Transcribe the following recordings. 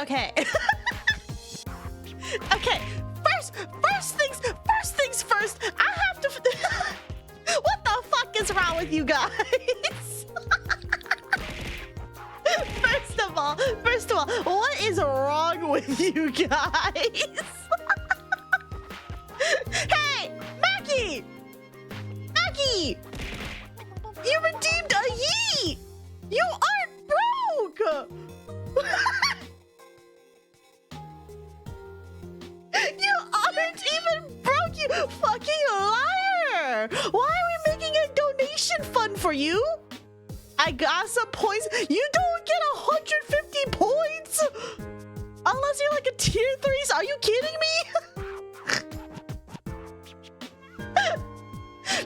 Okay. Okay. First things first. I have to. What the fuck is wrong with you guys? First of all, what is wrong with you guys? Hey, Mackie! Mackie! You redeemed a yeet! You aren't broke! You aren't even broke, you fucking liar! Why are we making a donation fund for you? I got some points. You don't get 150 points! Unless you're like a tier 3. Are you kidding me?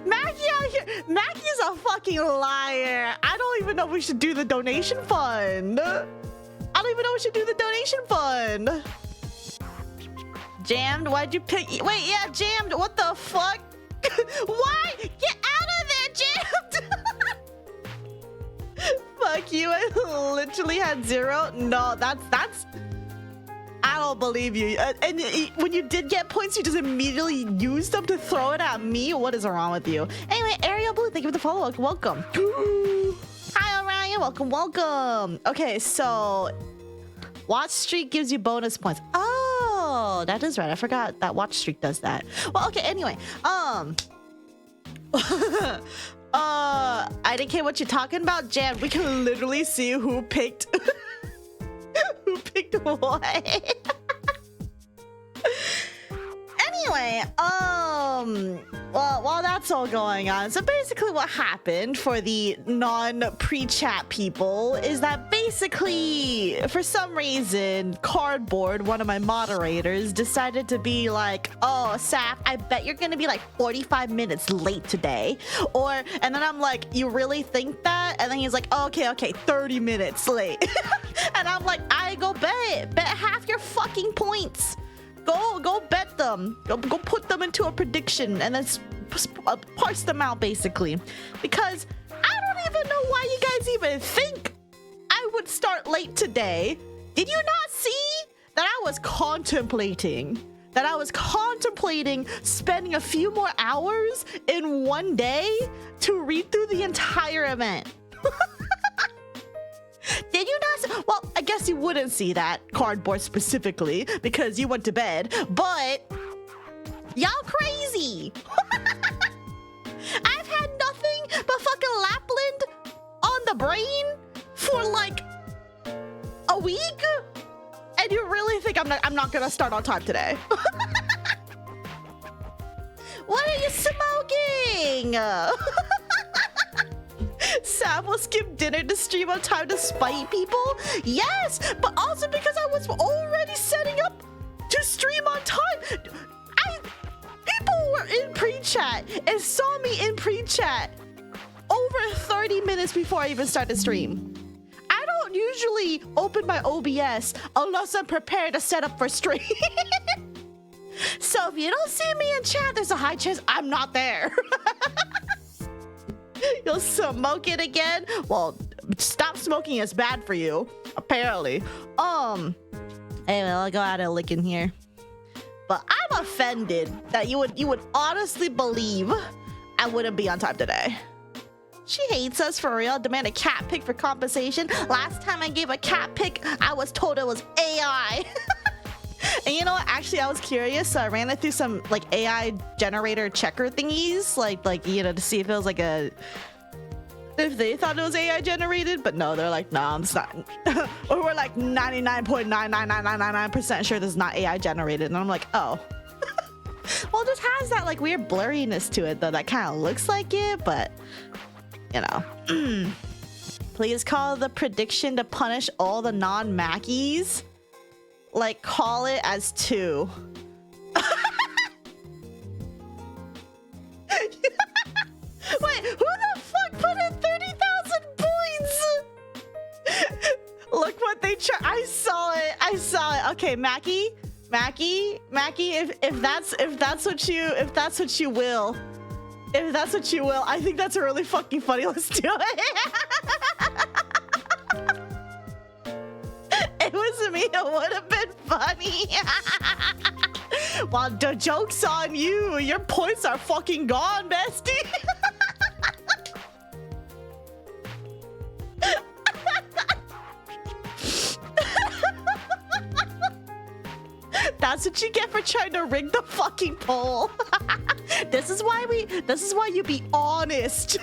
Mackie out here. Mackie's a fucking liar. I don't even know if we should do the donation fund. I don't even know if we should do the donation fund. Jammed, why'd you pick? Wait, yeah, Jammed. What the fuck? Why? Get out of there, Jammed. Fuck you. I literally had 0. No, that's. I don't believe you. And when you did get points, you just immediately used them to throw it at me? What is wrong with you? Anyway, Ariel Blue, thank you for the follow. Welcome. Hi, Orion. Welcome. Okay, so watch streak gives you bonus points. Oh, that is right. I forgot that watch streak does that. Well, okay, anyway. I didn't care what you're talking about, Jan. We can literally see who picked who picked what. Anyway, well, while that's all going on, so basically what happened for the non-pre-chat people is that basically, for some reason, Cardboard, one of my moderators, decided to be like, oh, Saf, I bet you're gonna be like 45 minutes late today. And then I'm like, you really think that? And then he's like, oh, okay, 30 minutes late. And I'm like, I go bet half your fucking points. Go bet them. Go put them into a prediction and then parse them out, basically. Because I don't even know why you guys even think I would start late today. Did you not see that I was contemplating spending a few more hours in one day to read through the entire event? Did you not? Well, I guess you wouldn't see that, Cardboard specifically, because you went to bed, but y'all crazy. I've had nothing but fucking Lapland on the brain for like a week, and you really think I'm not gonna start on time today? What are you smoking? Sam will skip dinner to stream on time to spite people? Yes, but also because I was already setting up to stream on time. People were in pre-chat and saw me in pre-chat over 30 minutes before I even started stream. I don't usually open my OBS unless I'm prepared to set up for stream. So if you don't see me in chat, there's a high chance I'm not there. You'll smoke it again? Well, stop smoking is bad for you, apparently. Anyway, I'll go out and lick in here. But I'm offended that you would honestly believe I wouldn't be on time today. She hates us for real. Demand a cat pic for compensation. Last time I gave a cat pic, I was told it was AI. And you know what? Actually, I was curious, so I ran it through some like AI generator checker thingies, like you know, to see if it was like if they thought it was AI generated, but no, they're like, no, it's not. Or we're like 99.99999% sure this is not AI generated, and I'm like, oh. Well, it just has that like weird blurriness to it, though. That kind of looks like it, but you know. Please call the prediction to punish all the non-Mackies. Like, call it as 2. Wait, who the fuck put in 30,000 points? Look what they try. I saw it. Okay, Mackie, if that's what you will, I think that's really fucking funny. Let's do it. It would have been funny. Well, the joke's on you. Your points are fucking gone, bestie. That's what you get for trying to rig the fucking poll. This is why you be honest.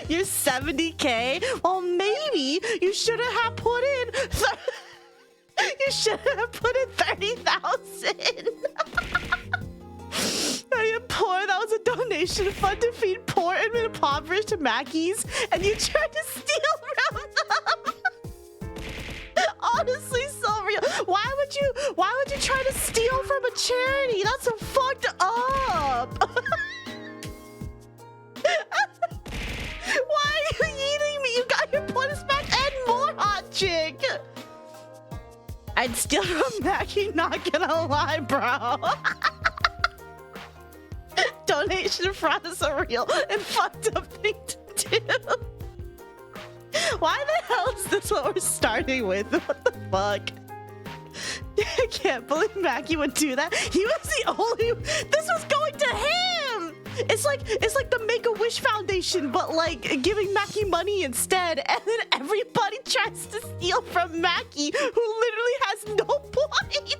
You're 70K. Well, maybe you shouldn't have put in. You shouldn't have put in 30,000. Poor. That was a donation fund to feed poor and impoverished Mackies, and you tried to steal from them. Honestly, so real. Why would you try to steal from a charity? That's so fucked up. Why are you eating me? You got your points back and more, hot chick. I'd steal from Mackie, not gonna lie, bro. Donation fraud is a real and fucked up thing to do. Why the hell is this what we're starting with? What the fuck? I can't believe Mackie would do that. He was the only. This was going to him. It's like the Make-A-Wish Foundation, but like giving Mackie money instead, and then everybody tries to steal from Mackie, who literally has no points.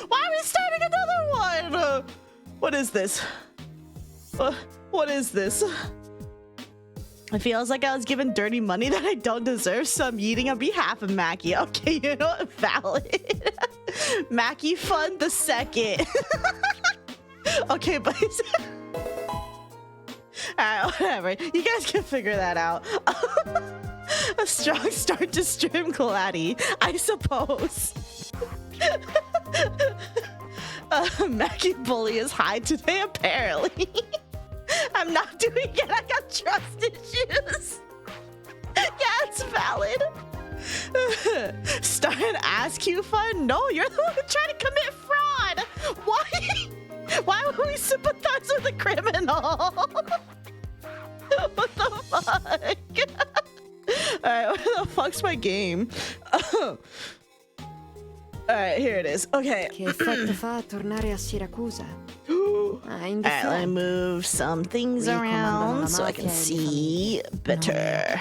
Why are we starting another one? What is this? What is this? It feels like I was given dirty money that I don't deserve, so I'm eating on behalf of Mackie. Okay, you know what? Valid. Mackie Fund the second. Okay, but alright, whatever. You guys can figure that out. A strong start to stream Gladdy, I suppose. Mackie Bully is high today, apparently. I'm not doing it. I got trust issues. Yeah, it's valid. Start an Ask You Fund? No, you're the one who tried to commit fraud. Why? Why would we sympathize with a criminal? What the fuck? Alright, what the fuck's my game? Alright, here it is. Okay. Che effetto fa tornare a Siracusa? Alright, let me move some things around so I can see better.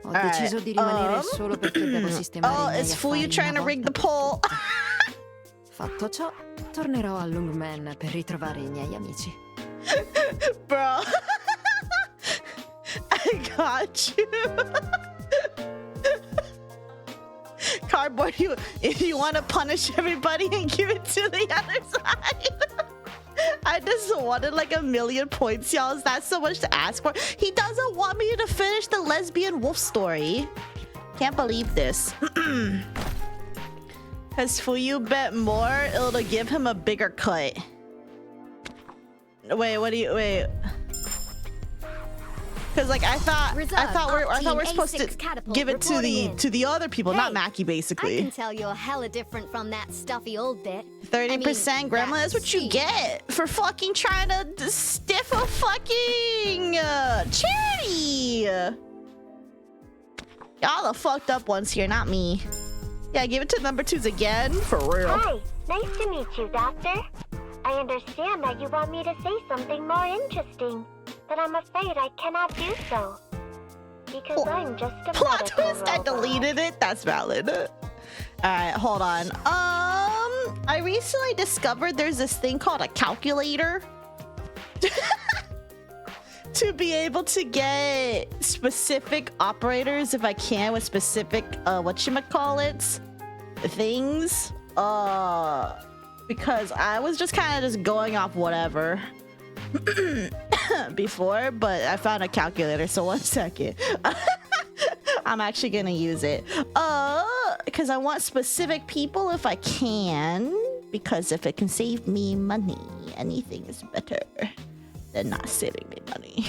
Ho deciso di rimanere solo perché devo sistemare i miei it's for you affari trying to rig the poll. Fatto ciò, tornerò a Lungman per ritrovare I miei amici. Bro. I got you. Cardboard, if you want to punish everybody and give it to the other side. I just wanted like 1,000,000 points, y'all. Is that so much to ask for? He doesn't want me to finish the lesbian wolf story. Can't believe this. Has Fuyu bet more, it'll give him a bigger cut. Wait, what do you wait? Because like I thought we're supposed to give it to the other people, not Mackie, basically. I can tell you're hella different from that stuffy old bit. 30% grandma, that's what you get for fucking trying to stiff a fucking charity. Y'all the fucked up ones here, not me. Yeah, give it to number 2s again, for real. Hi, nice to meet you, Doctor. I understand that you want me to say something more interesting, but I'm afraid I cannot do so. Because I'm just a plot medical twist, I robot. deleted it. That's valid. Alright, hold on. I recently discovered there's this thing called a calculator. To be able to get specific operators if I can with specific whatchamacallits things. Because I was just kind of just going off whatever before, but I found a calculator, so 1 second. I'm actually gonna use it. Because I want specific people if I can, because if it can save me money, anything is better than not saving me money.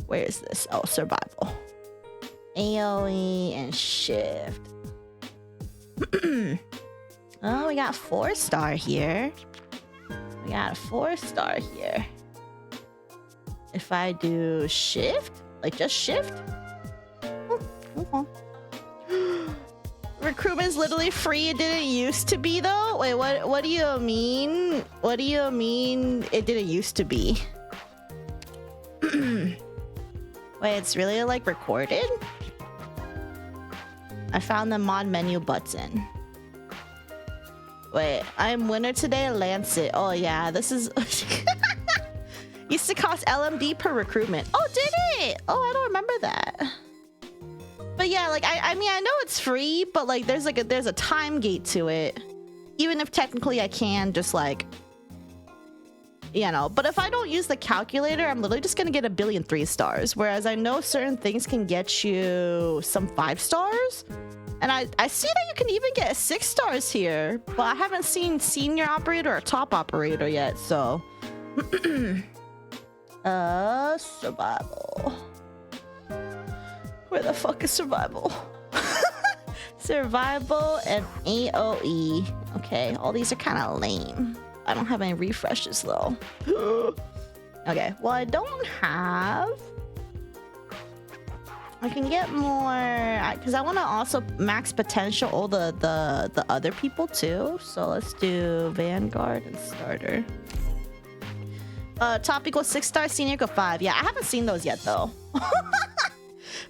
Where is this? Oh, survival. AoE and shift. Oh, we got 4-star here. We got a 4-star here. If I do shift, like just shift. Okay. recruitment's literally free. It didn't used to be though. Wait, what do you mean? What do you mean it didn't used to be? Wait, it's really like recorded? I found the mod menu button. Wait, I'm winner today, Lancet. Oh yeah, this is used to cost LMD per recruitment. Oh, did it? Oh, I don't remember that. But yeah, like I mean, I know it's free, but like there's a time gate to it. Even if technically I can just like, you know, but if I don't use the calculator, I'm literally just gonna get 1,000,000,000 3 stars. Whereas I know certain things can get you some 5 stars. And I see that you can even get 6 stars here, but I haven't seen senior operator or top operator yet, so survival. Where the fuck is survival? Survival and AOE. Okay, all these are kind of lame. I don't have any refreshes though. Okay, well I don't have. I can get more because I want to also max potential all the other people too. So let's do Vanguard and Starter. Top equals 6 stars, senior equals 5. Yeah, I haven't seen those yet though.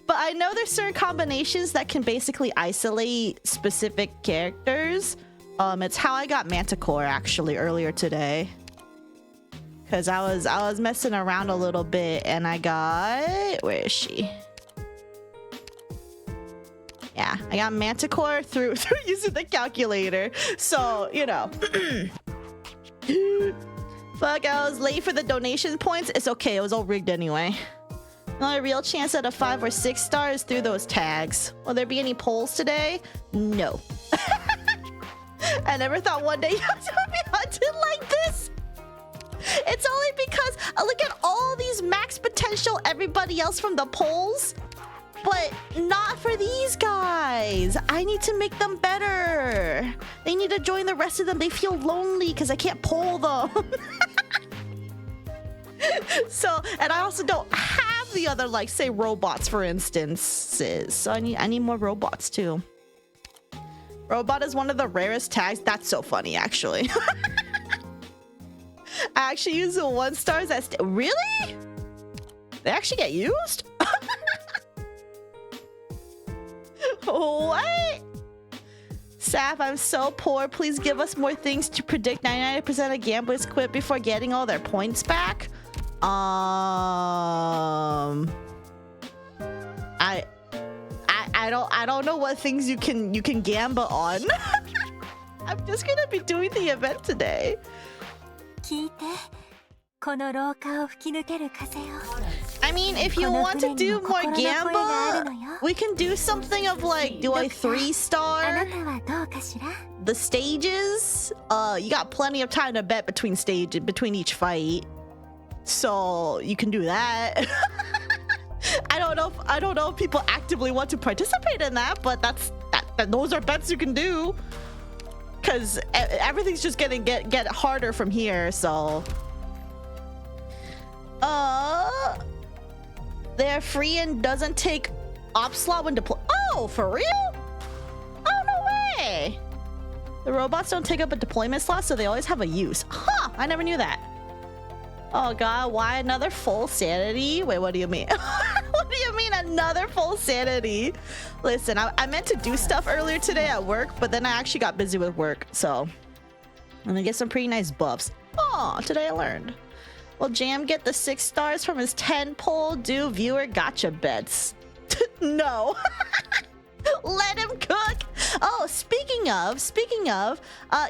But I know there's certain combinations that can basically isolate specific characters. It's how I got Manticore actually earlier today. Cause I was messing around a little bit and I got, where is she? Yeah, I got Manticore through using the calculator. So, you know. Fuck, I was late for the donation points. It's okay, it was all rigged anyway. The only real chance at a 5 or 6 stars through those tags. Will there be any polls today? No. I never thought one day you would be hunted like this. It's only because look at all these max potential everybody else from the polls. But not for these guys. I need to make them better. They need to join the rest of them. They feel lonely because I can't pull them. So, and I also don't have the other, like, say, robots, for instances. So I need more robots, too. Robot is one of the rarest tags. That's so funny, actually. I actually use the 1 stars. Really? They actually get used? What? Saf, I'm so poor. Please give us more things to predict. 99% of gamblers quit before getting all their points back. I don't know what things you can gamble on. I'm just gonna be doing the event today. I mean, if you want to do more gamble, we can do something of like, do I 3-star the stages? You got plenty of time to bet between each fight, so you can do that. I don't know if people actively want to participate in that, but those are bets you can do. Cause everything's just gonna get harder from here, so. They're free and doesn't take op slot when deploy. Oh, for real? Oh, no way. The robots don't take up a deployment slot, so they always have a use. Huh, I never knew that. Oh god, why another full sanity? Wait, what do you mean? What do you mean another full sanity? Listen, I meant to do stuff earlier today at work, but then I actually got busy with work, so I'm gonna get some pretty nice buffs. Oh, today I learned. Will Jam get the 6 stars from his 10 poll? Do viewer gotcha bets? No. Let him cook. Oh, speaking of,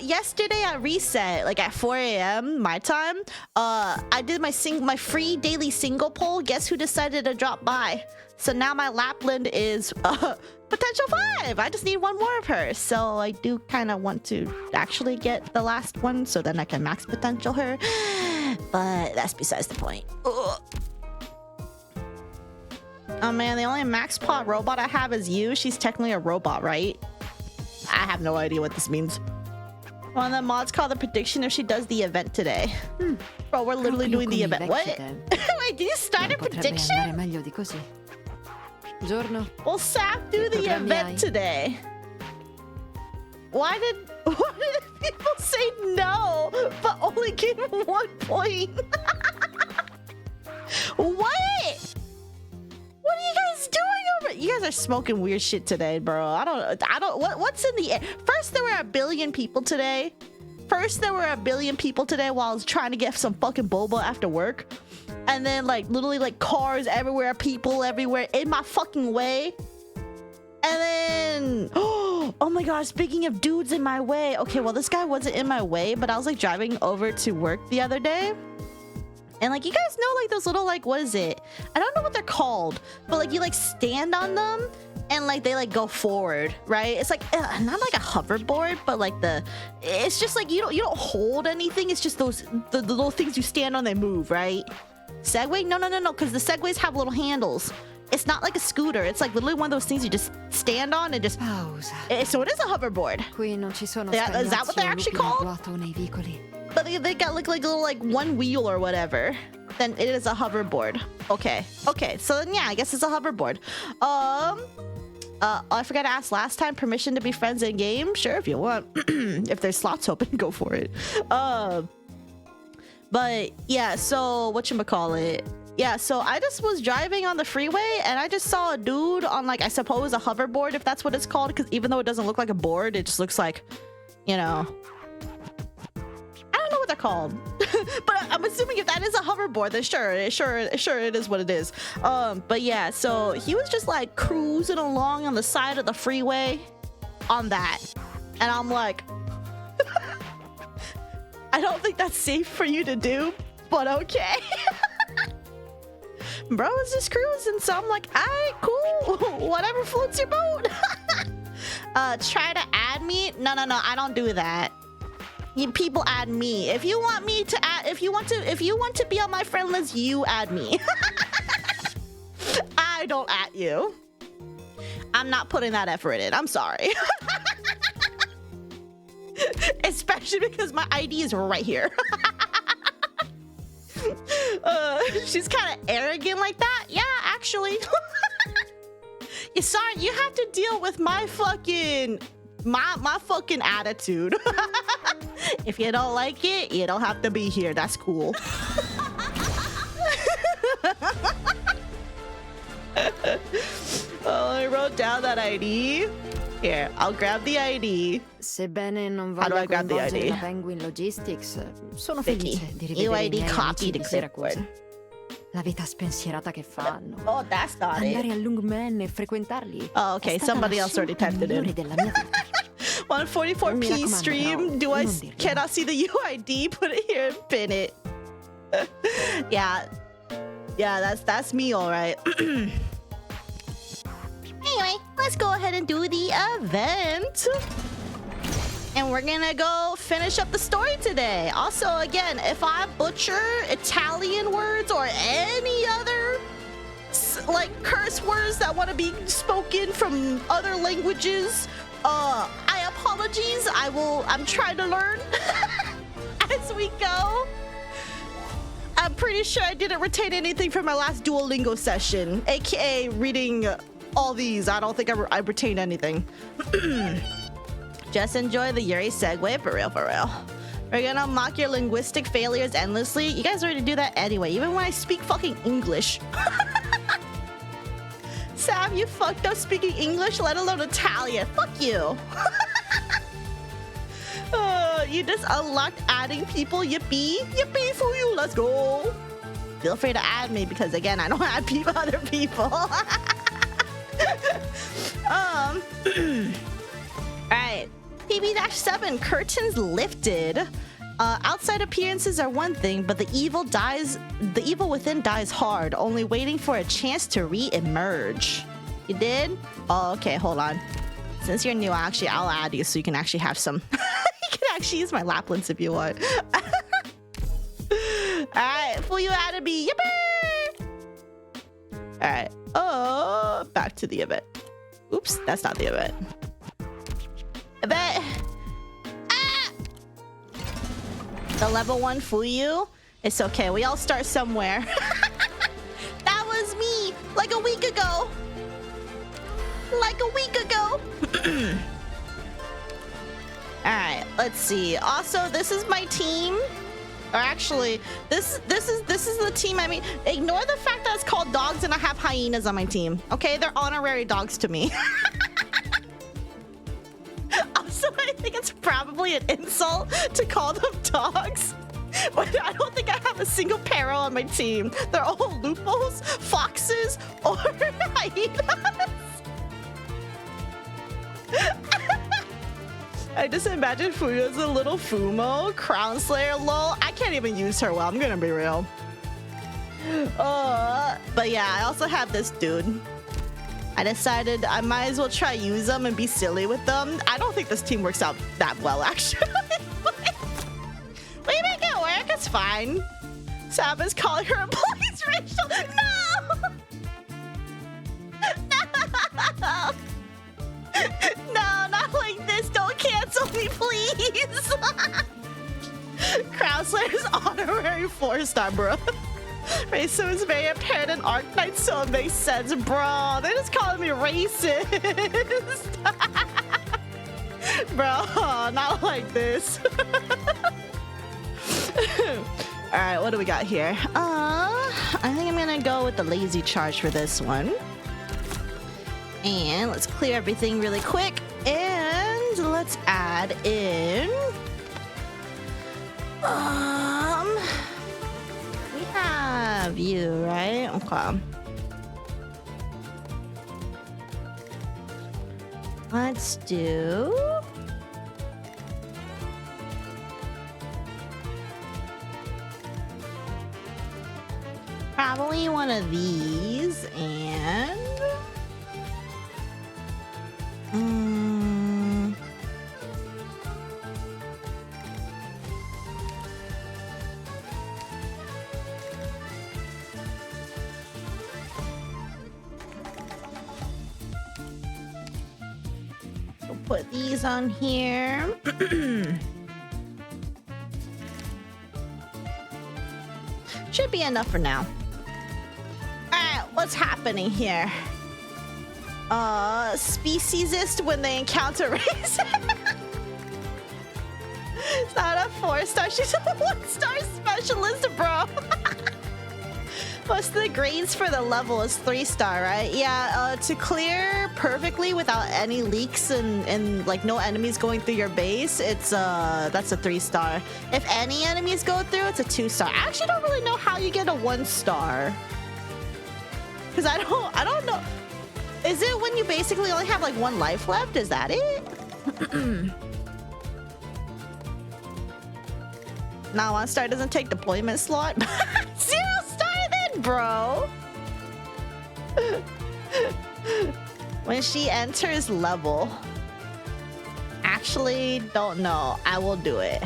yesterday at reset, like at 4 a.m. my time, I did my free daily single poll. Guess who decided to drop by? So now my Lapland is potential 5. I just need 1 more of her. So I do kind of want to actually get the last one so then I can max potential her. But that's besides the point. Ugh. Oh man, the only max pot robot I have is you. She's technically a robot, right? I have no idea what this means. One of the mods called the prediction if she does the event today. Bro, we're literally doing the event. What? Wait, did you start a prediction? Will Saf do the event today? why did people say no, but only give 1 point? What? What are you guys doing over? You guys are smoking weird shit today, bro. I don't. What's in the air? First, there were a billion people today. While I was trying to get some fucking boba after work, and then like literally like cars everywhere, people everywhere in my fucking way. And then, oh my gosh, speaking of dudes in my way. Okay, well, this guy wasn't in my way, but I was like driving over to work the other day. And like, you guys know like those little, like, what is it? I don't know what they're called, but like you like stand on them and like they like go forward, right? It's like, not like a hoverboard, but like it's just like, you don't hold anything. It's just the little things you stand on, they move, right? Segway? No, because the Segways have little handles. It's not like a scooter. It's like literally one of those things you just stand on and just... So it is a hoverboard. Yeah, is that what they're actually called? But they got like a little like one wheel or whatever. Then it is a hoverboard. Okay. So then yeah, I guess it's a hoverboard. I forgot to ask last time. Permission to be friends in game? Sure, if you want. If there's slots open, go for it. But yeah, so whatchamacallit? Yeah, so I just was driving on the freeway and I just saw a dude on like, I suppose a hoverboard, if that's what it's called, because even though it doesn't look like a board, it just looks like, you know, I don't know what they're called. But I'm assuming if that is a hoverboard, then sure it is what it is. But yeah, so he was just like cruising along on the side of the freeway on that. And I'm like, I don't think that's safe for you to do, but okay. Bro was just cruising, so I'm like, alright, cool. Whatever floats your boat. Try to add me? No, I don't do that. People add me. If you want me to add, if you want to be on my friend list, you add me. I don't add you. I'm not putting that effort in. I'm sorry. Especially because my ID is right here. She's kind of arrogant like that. Yeah, actually. Sorry, you have to deal with my fucking attitude. If you don't like it, you don't have to be here. That's cool. Oh, I wrote down that ID. Here, I'll grab the ID. Sebbene non How do I voglia grab the coinvolgere ID? la Penguin Logistics, sono Vicky, felice di rivedere i UID miei copy amici to di clipboard. Siracusa. La vita spensierata che fanno. Oh, that's not it. Andare a Lungmen e frequentarli. Oh, okay, è stata somebody la else already scelta typed it in. migliore della mia vita. 144p Mi raccomando, stream. però, non dirlo. Cannot see the UID? Put it here and pin it. Yeah, that's me, all right. Anyway, let's go ahead and do the event. And we're gonna go finish up the story today. Also, again, if I butcher Italian words or any other like curse words that want to be spoken from other languages, I apologize. I'm trying to learn as we go. I'm pretty sure I didn't retain anything from my last Duolingo session, aka reading all these. I don't think I retained anything. Just enjoy the Yuri segue, for real. We're gonna mock your linguistic failures endlessly. You guys already do that anyway, even when I speak fucking English. Sam, you fucked up speaking English, let alone Italian. Fuck you. You just unlocked adding people. Yippee for you. Let's go. Feel free to add me because again, I don't add other people. Alright. PB-7 curtains lifted. Outside appearances are one thing, but the evil within dies hard, only waiting for a chance to re-emerge. You did? Oh, okay, hold on. Since you're new, I'll add you so you can actually have some. You can actually use my Laplands if you want. Alright, fool, you added me. Yippee! Alright. Oh, back to the event. Oops, that's not the event. Event. Ah! The level 1 Fuyu? It's okay, we all start somewhere. That was me, like a week ago. Let's see. Also, this is my team. Or actually, this is the team. I mean, ignore the fact that it's called dogs and I have hyenas on my team. Okay, they're honorary dogs to me. Also, I think it's probably an insult to call them dogs. But I don't think I have a single parrot on my team. They're all lupos, foxes, or hyenas. I just imagine Fuyo as a little Fumo, Crown Slayer, lol. I can't even use her well, I'm gonna be real. But yeah, I also have this dude. I decided I might as well try use them and be silly with them. I don't think this team works out that well, actually. We make it work, it's fine. Sam is calling her employees racial. No! No! No, not like this. Don't cancel me, please. Crowdslayer's honorary 4-star, bro. Racism is very apparent in Arknights, so it makes sense, bro. They're just calling me racist. Bro, not like this. All right, what do we got here? I think I'm gonna go with the lazy charge for this one. And let's clear everything really quick. And let's add in... we have you, right? Okay. Let's do... probably one of these, and... we'll put these on here. Should be enough for now. Alright, what's happening here? Speciesist when they encounter race. It's not a 4-star, she's a 1-star specialist, bro. Most of the grades for the level is 3-star, right? Yeah, to clear perfectly without any leaks and like no enemies going through your base, it's that's a 3-star. If any enemies go through, it's a 2-star. I actually don't really know how you get a 1-star. Cause I don't know. Is it when you basically only have like 1 life left? Is that it? Nah, 1-star doesn't take deployment slot. 0-star then, bro. When she enters level. Actually, don't know. I will do it.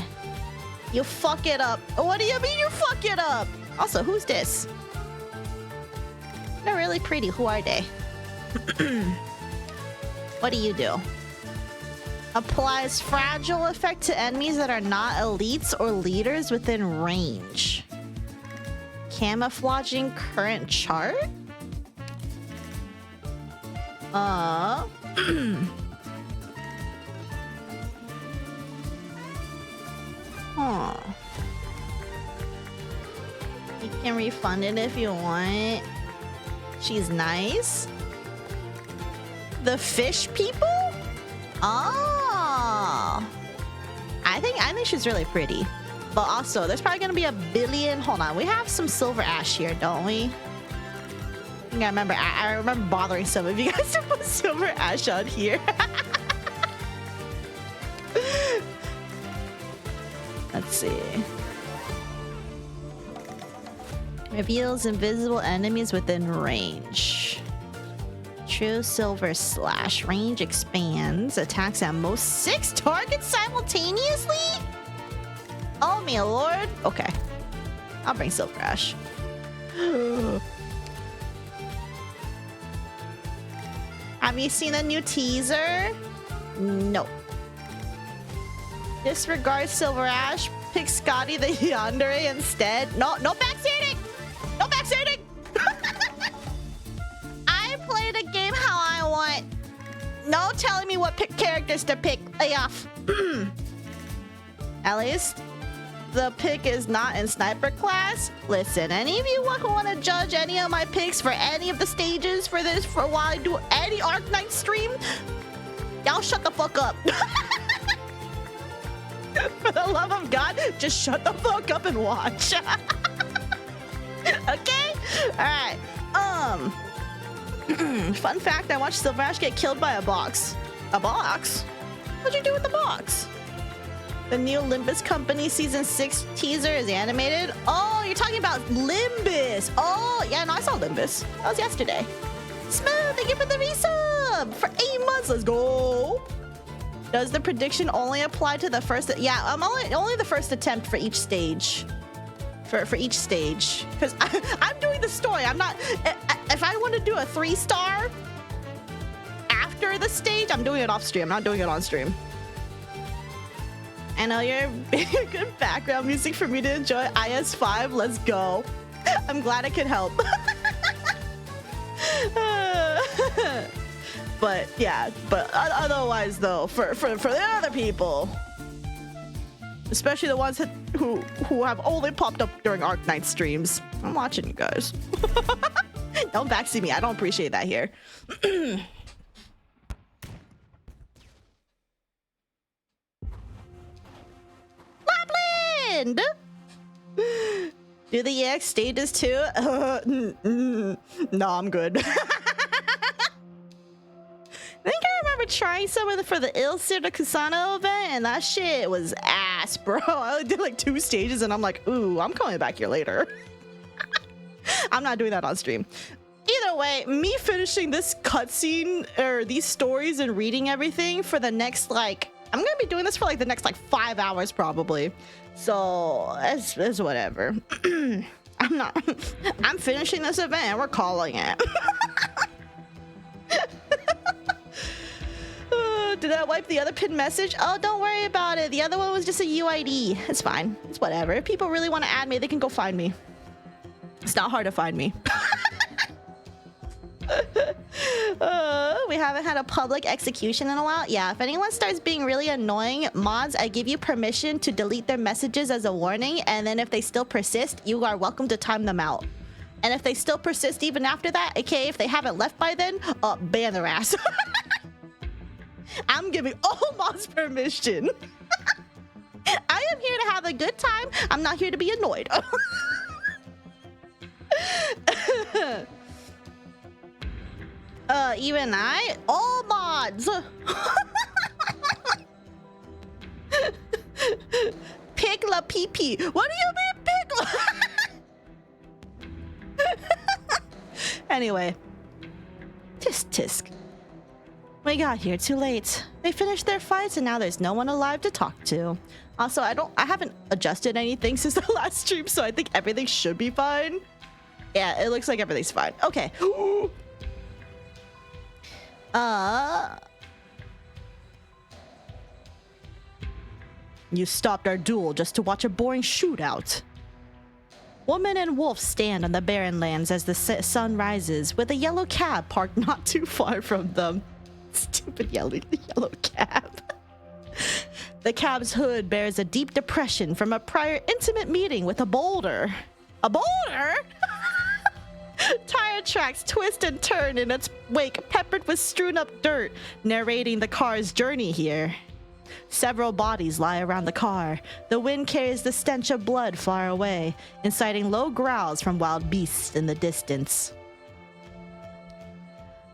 You fuck it up. What do you mean you fuck it up? Also, who's this? They're really pretty. Who are they? What do you do? Applies fragile effect to enemies that are not elites or leaders within range. Camouflaging current chart? Huh. You can refund it if you want. She's nice. The fish people? Oh. I think she's really pretty. But also, there's probably gonna be a billion. Hold on, we have some silver ash here, don't we? I think I remember bothering some of you guys to put silver ash on here. Let's see. Reveals invisible enemies within range. True silver slash. Range expands. Attacks at most 6 targets simultaneously? Oh, my lord. Okay. I'll bring silver ash. Have you seen a new teaser? No. Disregard silver ash. Pick Scotty the Yandere instead. No backseating! No backseating! I play the game how I want. No telling me what characters to pick. Lay off. At least the pick is not in sniper class. Listen, any of you who want to judge any of my picks for any of the stages for this, for while I do any Arknights stream, y'all shut the fuck up. For the love of God, just shut the fuck up and watch. Okay? Alright. Fun fact, I watched Sylvash get killed by a box. A box? What'd you do with the box? The new Limbus Company Season 6 teaser is animated. Oh, you're talking about Limbus. Oh, yeah, no, I saw Limbus. That was yesterday. Smooth, thank you for the resub. For 8 months, let's go. Does the prediction only apply to the first? Yeah, I'm only the first attempt for each stage. For each stage. Because I'm doing the story. I'm not... If I want to do a 3-star after the stage, I'm doing it off stream. I'm not doing it on stream. I know you're good background music for me to enjoy. IS5, let's go. I'm glad I could help. But yeah, but otherwise though, for the other people, especially the ones who have only popped up during Arknights streams, I'm watching you guys. Don't backseat me. I don't appreciate that here. Lapland! Do the EX stages too? No, I'm good. I think I remember trying some of for the Ilsir to Kusano event, and that shit was ass, bro. I only did like 2 stages, and I'm like, ooh, I'm coming back here later. I'm not doing that on stream. Either way, me finishing this cutscene or these stories and reading everything for the next, like, I'm gonna be doing this for like the next like 5 hours probably. So it's whatever. I'm finishing this event and we're calling it. Did I wipe the other pinned message? Oh, don't worry about it. The other one was just a UID. It's fine. It's whatever. If people really want to add me, they can go find me. It's not hard to find me. We haven't had a public execution in a while. Yeah, if anyone starts being really annoying, mods, I give you permission to delete their messages as a warning, and then if they still persist, you are welcome to time them out. And if they still persist even after that, okay, if they haven't left by then, ban their ass. I'm giving all mods permission. I am here to have a good time. I'm not here to be annoyed. Even all mods. Pick la pee. What do you mean pick? Anyway, tisk. We got here too late. They finished their fights and now there's no one alive to talk to. Also, I haven't adjusted anything since the last stream, so I think everything should be fine. Yeah, it looks like everything's fine. Okay. You stopped our duel just to watch a boring shootout. Woman and wolf stand on the barren lands as the sun rises, with a yellow cab parked not too far from them. Stupid yellow cab. The cab's hood bears a deep depression from a prior intimate meeting with a boulder. A boulder? Tire tracks twist and turn in its wake, peppered with strewn up dirt, narrating the car's journey here. Several bodies lie around the car. The wind carries the stench of blood far away, inciting low growls from wild beasts in the distance.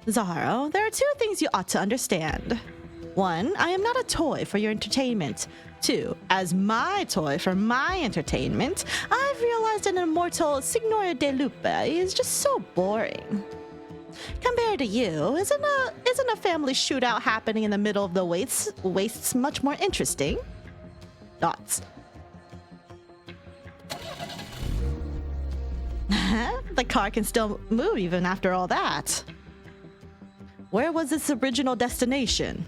Zaro, there are 2 things you ought to understand. 1, I am not a toy for your entertainment. 2, as my toy for my entertainment, I've realized an immortal Signora de Lupe is just so boring. Compared to you, isn't a family shootout happening in the middle of the wastes much more interesting? Dots. The car can still move even after all that. Where was its original destination?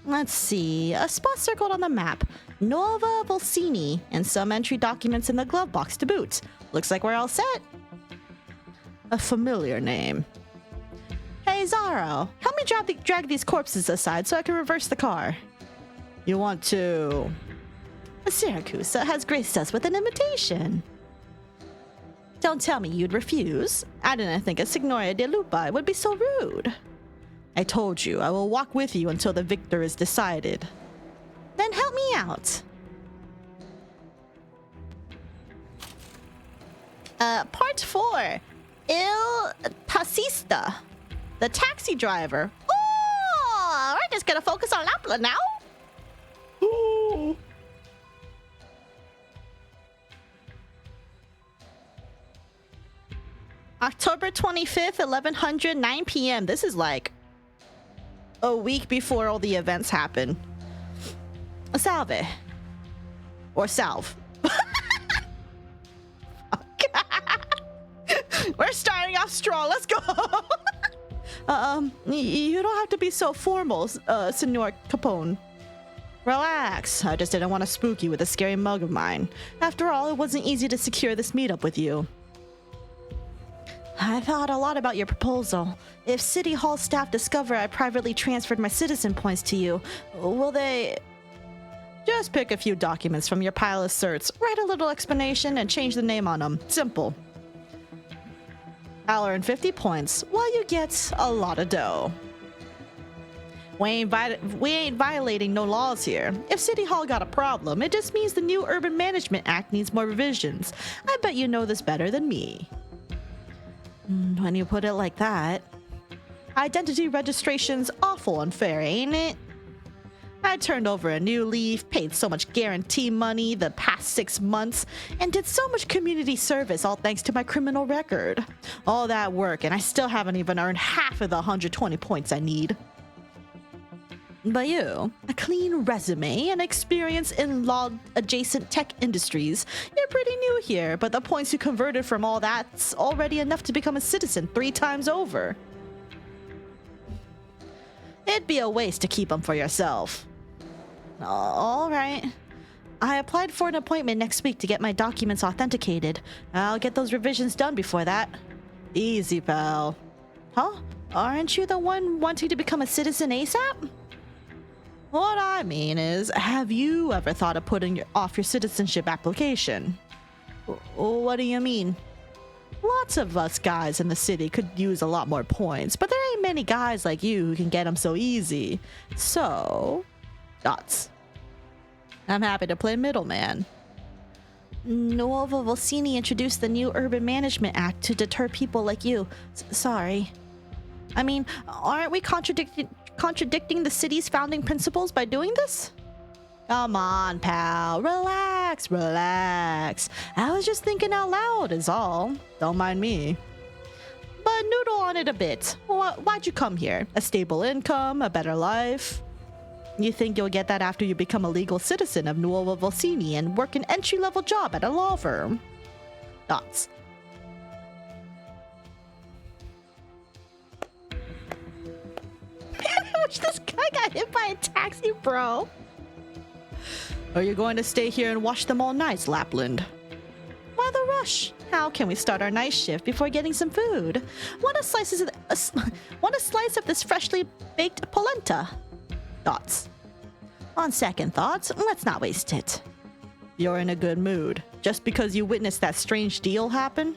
Let's see, a spot circled on the map. Nova Volsini, and some entry documents in the glove box to boot. Looks like we're all set. A familiar name. Hey Zaro, help me drag these corpses aside so I can reverse the car. You want to Syracuse has graced us with an invitation. Don't tell me you'd refuse. I didn't think a Signoria de Lupa would be so rude. I told you, I will walk with you until the victor is decided. Then help me out. Part 4. Il Taxista. The taxi driver. Oh, we're just gonna focus on Lapland now. Ooh. October 25th, 1100, 9 p.m. This is like a week before all the events happen. Salve. Or salve. We're starting off strong. Let's go. You don't have to be so formal, Senor Capone. Relax. I just didn't want to spook you with a scary mug of mine. After all, it wasn't easy to secure this meetup with you. I thought a lot about your proposal. If City Hall staff discover I privately transferred my citizen points to you, will they... Just pick a few documents from your pile of certs, write a little explanation, and change the name on them. Simple. I'll earn 50 points, while you get a lot of dough. We ain't violating no laws here. If City Hall got a problem, it just means the new Urban Management Act needs more revisions. I bet you know this better than me. When you put it like that. Identity registration's awful unfair, ain't it? I turned over a new leaf, paid so much guarantee money the past 6 months, and did so much community service all thanks to my criminal record. All that work, and I still haven't even earned half of the 120 points I need. But you, a clean resume and experience in law-adjacent tech industries. You're pretty new here, but the points you converted from all that's already enough to become a citizen 3 times over. It'd be a waste to keep them for yourself. All right. I applied for an appointment next week to get my documents authenticated. I'll get those revisions done before that. Easy, pal. Huh? Aren't you the one wanting to become a citizen ASAP? What I mean is, have you ever thought of putting off your citizenship application? What do you mean? Lots of us guys in the city could use a lot more points, but there ain't many guys like you who can get them so easy. So... Dots. I'm happy to play middleman. Nuovo Volsini introduced the new Urban Management Act to deter people like you. Sorry. I mean, aren't we contradicting the city's founding principles by doing this? Come on, pal. Relax, relax. I was just thinking out loud is all. Don't mind me. But noodle on it a bit. Why'd you come here? A stable income? A better life? You think you'll get that after you become a legal citizen of Nuovo Volsini and work an entry-level job at a law firm? Dots. I wish this guy got hit by a taxi, bro. Are you going to stay here and watch them all night, Lapland? Why the rush? How can we start our night shift before getting some food? Want a slice of this freshly baked polenta? Dots. On second thoughts, let's not waste it. You're in a good mood, just because you witnessed that strange deal happen?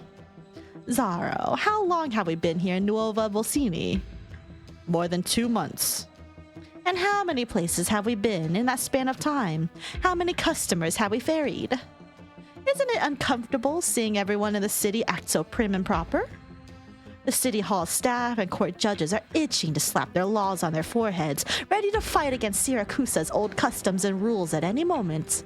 Zaro, how long have we been here in Nuova Volsini? More than 2 months. And how many places have we been in that span of time? How many customers have we ferried? Isn't it uncomfortable seeing everyone in the city act so prim and proper? The city hall staff and court judges are itching to slap their laws on their foreheads, ready to fight against Syracusa's old customs and rules at any moment.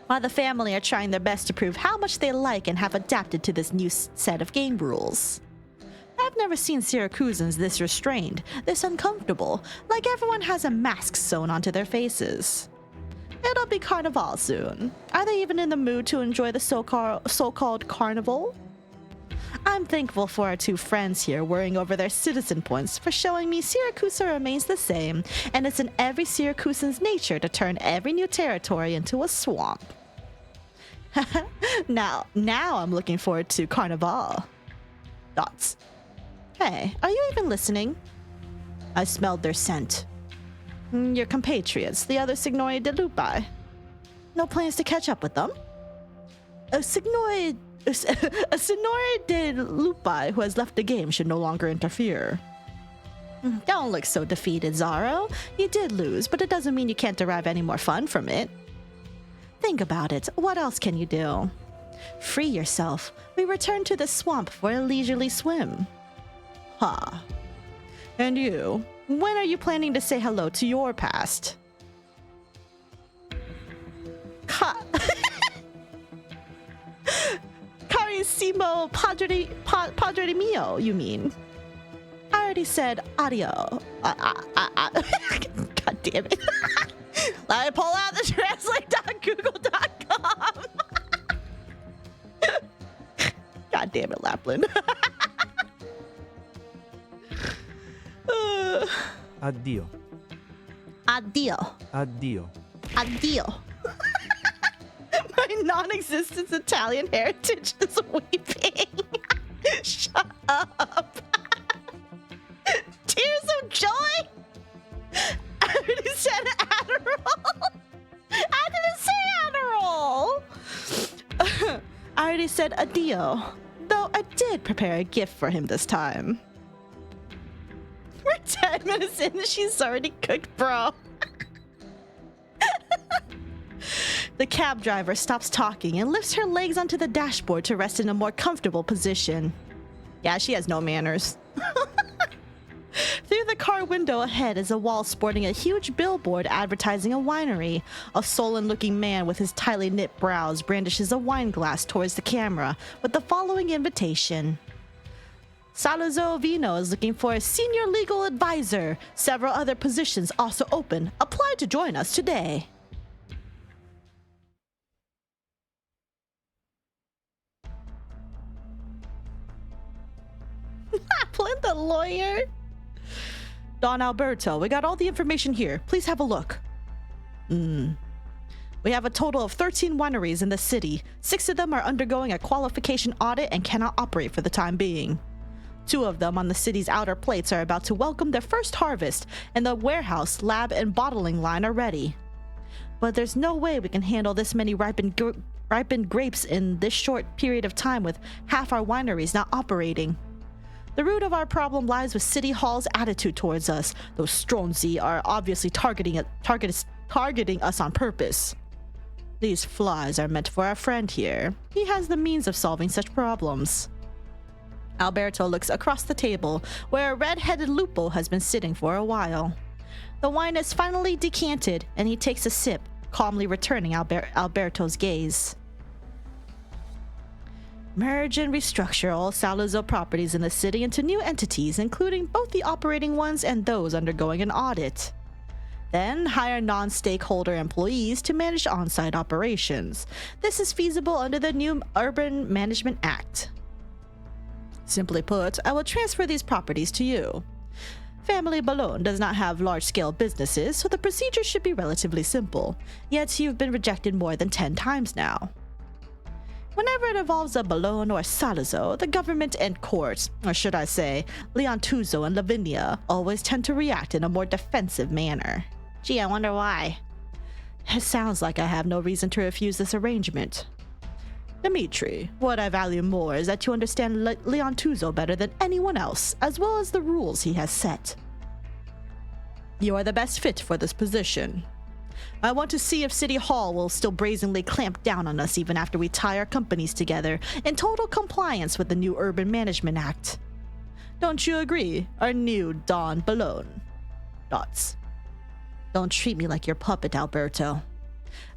While the family are trying their best to prove how much they like and have adapted to this new set of game rules. I've never seen Syracusans this restrained, this uncomfortable, like everyone has a mask sewn onto their faces. It'll be Carnival soon. Are they even in the mood to enjoy the so-called carnival? I'm thankful for our 2 friends here worrying over their citizen points for showing me Syracusa remains the same, and it's in every Syracusan's nature to turn every new territory into a swamp. Now I'm looking forward to Carnival. Dots. Hey, are you even listening? I smelled their scent. Your compatriots, the other Signoria de Lupi. No plans to catch up with them? A Signore de Lupi who has left the game should no longer interfere. Don't look so defeated, Zaro. You did lose, but it doesn't mean you can't derive any more fun from it. Think about it. What else can you do? Free yourself. We return to the swamp for a leisurely swim. Ha. And you? When are you planning to say hello to your past? Carissimo padre mio, you mean? I already said adio. God damn it. Let me pull out the translate.google.com. God damn it, Lapland. Addio. Addio. Addio. Addio. My non-existent Italian heritage is weeping. Shut up. Tears of joy? I already said Adderall. I didn't say Adderall. I already said addio. Though I did prepare a gift for him this time. We're 10 minutes in and she's already cooked, bro. The cab driver stops talking and lifts her legs onto the dashboard to rest in a more comfortable position. Yeah, she has no manners. Through the car window ahead is a wall sporting a huge billboard advertising a winery. A sullen-looking man with his tightly knit brows brandishes a wine glass towards the camera with the following invitation. Salazzo Vino is looking for a senior legal advisor. Several other positions also open. Apply to join us today. Lapland, the lawyer. Don Alberto, we got all the information here. Please have a look. We have a total of 13 wineries in the city. 6 of them are undergoing a qualification audit and cannot operate for the time being. 2 of them on the city's outer plates are about to welcome their first harvest, and the warehouse, lab, and bottling line are ready. But there's no way we can handle this many ripened grapes in this short period of time with half our wineries not operating. The root of our problem lies with City Hall's attitude towards us. Those Stronzi are obviously targeting us on purpose. These flies are meant for our friend here. He has the means of solving such problems. Alberto looks across the table, where a red-headed lupo has been sitting for a while. The wine is finally decanted, and he takes a sip, calmly returning Alberto's gaze. Merge and restructure all Salazzo properties in the city into new entities, including both the operating ones and those undergoing an audit. Then hire non-stakeholder employees to manage on-site operations. This is feasible under the new Urban Management Act. Simply put, I will transfer these properties to you. Family Ballone does not have large-scale businesses, so the procedure should be relatively simple. Yet you've been rejected more than 10 times now. Whenever it involves a Ballone or Salazzo, the government and courts, or should I say, Leontuzzo and Lavinia, always tend to react in a more defensive manner. Gee, I wonder why. It sounds like I have no reason to refuse this arrangement. Dimitri, what I value more is that you understand Leontuzzo better than anyone else, as well as the rules he has set. You are the best fit for this position. I want to see if City Hall will still brazenly clamp down on us even after we tie our companies together in total compliance with the new Urban Management Act. Don't you agree, our new Don Ballone? Dots. Don't treat me like your puppet, Alberto.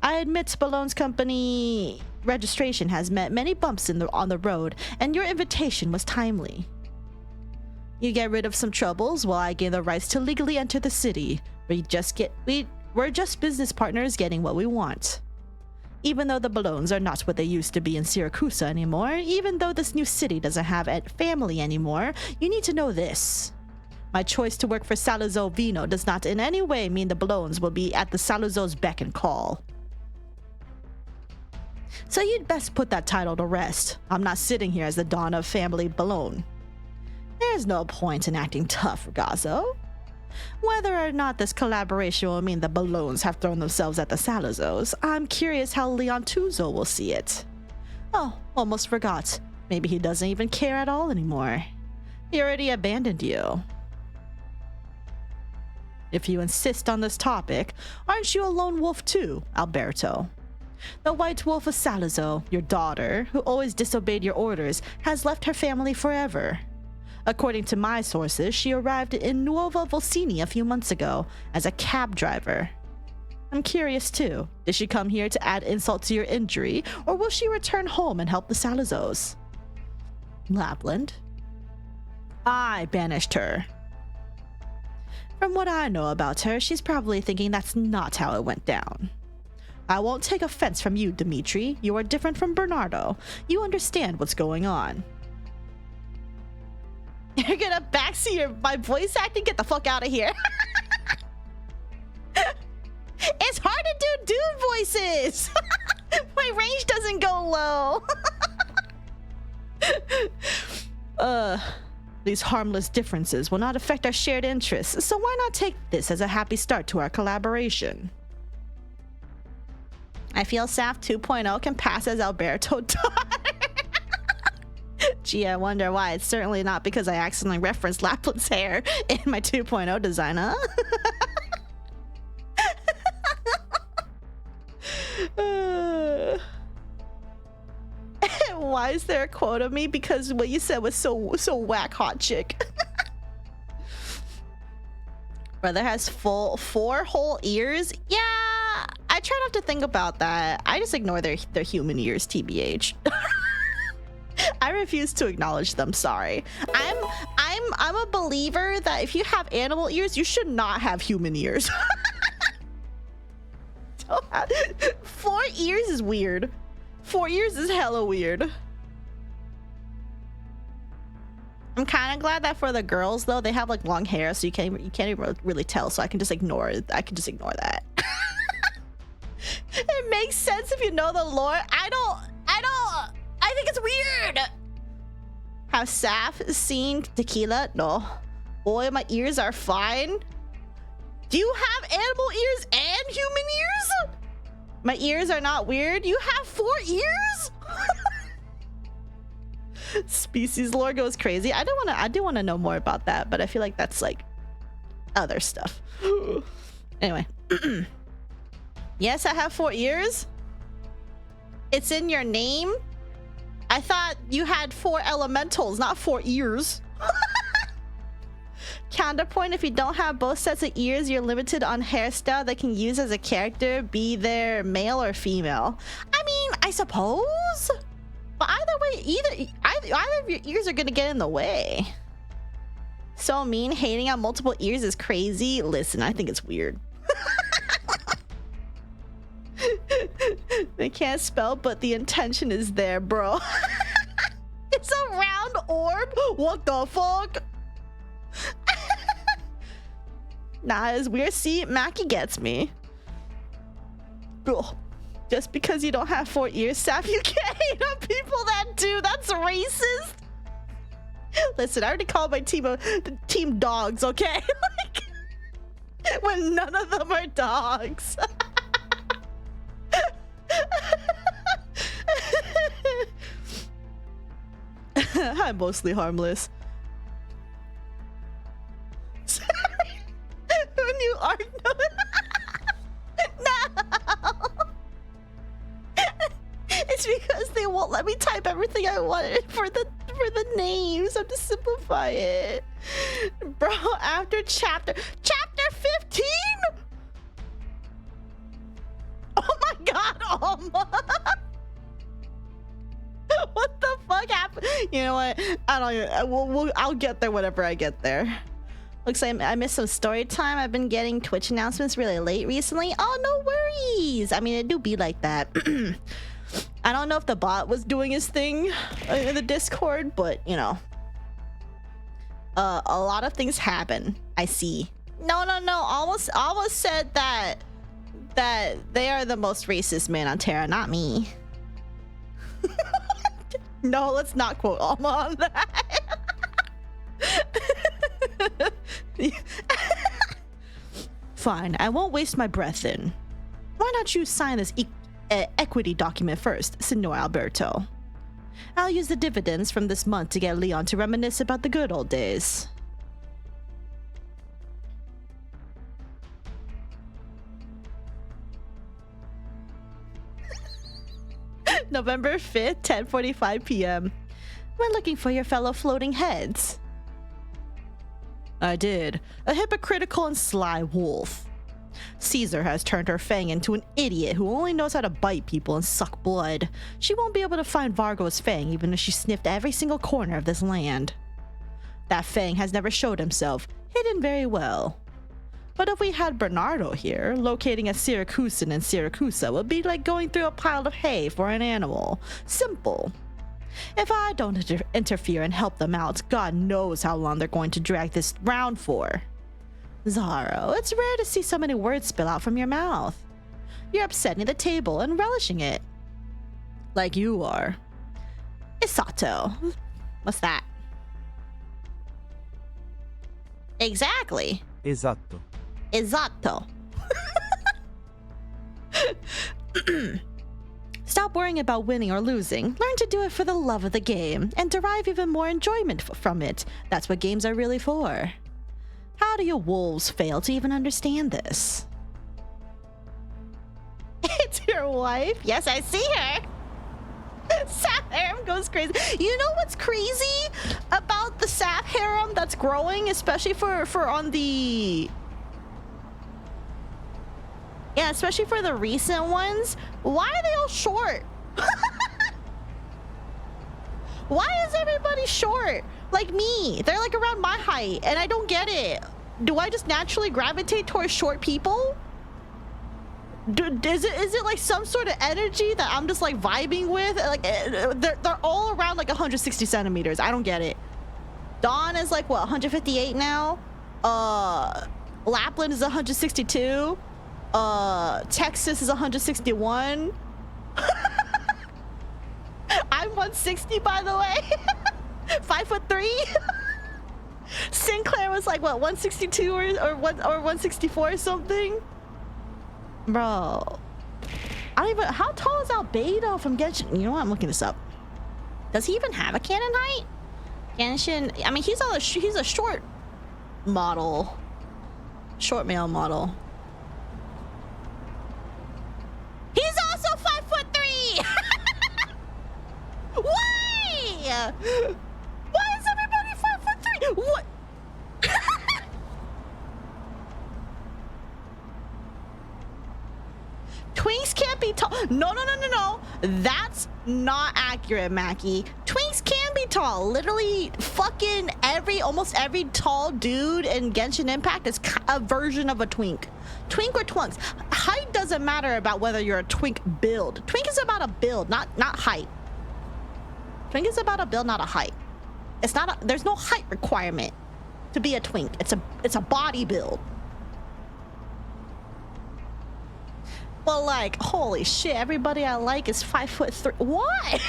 I admit Ballone's company registration has met many bumps on the road, and your invitation was timely. You get rid of some troubles while I gain the rights to legally enter the city. We're just business partners getting what we want. Even though the Ballones are not what they used to be in Syracuse anymore, even though this new city doesn't have a family anymore, you need to know this. My choice to work for Salazzo Vino does not in any way mean the Ballones will be at the Salazzo's beck and call. So you'd best put that title to rest. I'm not sitting here as the Don of Family Ballone. There's no point in acting tough, Ragazzo. Whether or not this collaboration will mean the balloons have thrown themselves at the Salazos, I'm curious how Leon Tuzo will see it. Oh, almost forgot. Maybe he doesn't even care at all anymore. He already abandoned you. If you insist on this topic, aren't you a lone wolf too, Alberto? The White Wolf of Salazo, your daughter, who always disobeyed your orders, has left her family forever. According to my sources, she arrived in Nuova Volsini a few months ago as a cab driver. I'm curious too. Did she come here to add insult to your injury, or will she return home and help the Salazos? Lapland? I banished her. From what I know about her, she's probably thinking that's not how it went down. I won't take offense from you, Dimitri. You are different from Bernardo. You understand what's going on. You're gonna backseat my voice acting? Get the fuck out of here. It's hard to do dude voices. My range doesn't go low. These harmless differences will not affect our shared interests, so why not take this as a happy start to our collaboration? I feel Saf 2.0 can pass as Alberto daughter. Gee, I wonder why. It's certainly not because I accidentally referenced Lapland's hair in my 2.0 design, huh? Why is there a quote of me? Because what you said was so whack, hot chick. Brother has 4 whole ears. Yeah, I try not to think about that. I just ignore their human ears, TBH. I refuse to acknowledge them. Sorry. I'm a believer that if you have animal ears, you should not have human ears. 4 ears is weird. 4 ears is hella weird. I'm kind of glad that for the girls though, they have like long hair, so you can't even really tell. So I can just ignore it. I can just ignore that. It makes sense if you know the lore. I think it's weird. Have Saf seen tequila? No. Boy, my ears are fine. Do you have animal ears and human ears? My ears are not weird. You have 4 ears? Species lore goes crazy. I do want to know more about that, but I feel like that's like other stuff. Anyway. Yes, I have 4 ears. It's in your name. I thought you had 4 elementals, not 4 ears. Counterpoint, if you don't have both sets of ears, you're limited on hairstyle they can use as a character, be they male or female. I mean, I suppose. But either way, either of your ears are gonna get in the way. So mean, hating on multiple ears is crazy. Listen, I think it's weird. They can't spell, but the intention is there, bro. It's a round orb? What the fuck? Nah, it's weird. See, Mackie gets me. Ugh. Just because you don't have 4 ears, Saf, you can't hate on people that do. That's racist. Listen, I already called my team dogs, okay? Like, when none of them are dogs. I'm mostly harmless. Who knew Arknights? No! It's because they won't let me type everything I wanted for the names. I have to simplify it. Bro, after chapter 15? Oh my god, Alma! What the fuck happened? You know what? I don't even, I'll get there whenever I get there. Looks like I missed some story time. I've been getting Twitch announcements really late recently. Oh, no worries. I mean, it do be like that. I don't know if the bot was doing his thing in the Discord, but you know, a lot of things happen. I see. No. Almost said that they are the most racist man on Terra, not me. No, let's not quote Alma on that. Fine, I won't waste my breath then. Why not you sign this equity document first, Signor Alberto? I'll use the dividends from this month to get Leon to reminisce about the good old days. November 5th, 10:45 p.m. When looking for your fellow floating heads. I did. A hypocritical and sly wolf. Caesar has turned her fang into an idiot who only knows how to bite people and suck blood. She won't be able to find Vargo's fang even if she sniffed every single corner of this land. That fang has never showed himself, hidden very well. But if we had Bernardo here, locating a Syracusan in Syracusa would be like going through a pile of hay for an animal. Simple. If I don't interfere and help them out, God knows how long they're going to drag this round for. Zaro, it's rare to see so many words spill out from your mouth. You're upsetting the table and relishing it. Like you are. Isato. What's that? Exactly. Esatto. Esatto. Stop worrying about winning or losing. Learn to do it for the love of the game and derive even more enjoyment from it. That's what games are really for. How do you wolves fail to even understand this? It's your wife? Yes, I see her. Sap harem goes crazy. You know what's crazy about the sap harem that's growing, especially for on the... Yeah, especially for the recent ones. Why are they all short? Why is everybody short? Like me. They're like around my height, and I don't get it. Do I just naturally gravitate towards short people? Is it like some sort of energy that I'm just like vibing with? Like they're all around like 160 centimeters. I don't get it. Dawn is like what, 158 now? Lapland is 162. Texas is 161. I'm 160, by the way. 5'3". Sinclair was like what, 162 or 164 or something. Bro, I don't even. How tall is Albedo from Genshin? You know what? I'm looking this up. Does he even have a cannon height? Genshin. I mean, he's a short model, short male model. He's also 5'3". Why? Why is everybody 5'3"? What? Twinks can't be tall. No. That's not accurate, Mackie. Twinks can be tall. Literally, fucking almost every tall dude in Genshin Impact is a version of a twink. Twink or twunks. Height doesn't matter about whether you're a twink build. Twink is about a build, not height. Twink is about a build, not a height. It's not. There's no height requirement to be a twink. It's a body build. Well, like, holy shit, everybody I like is 5'3". Why?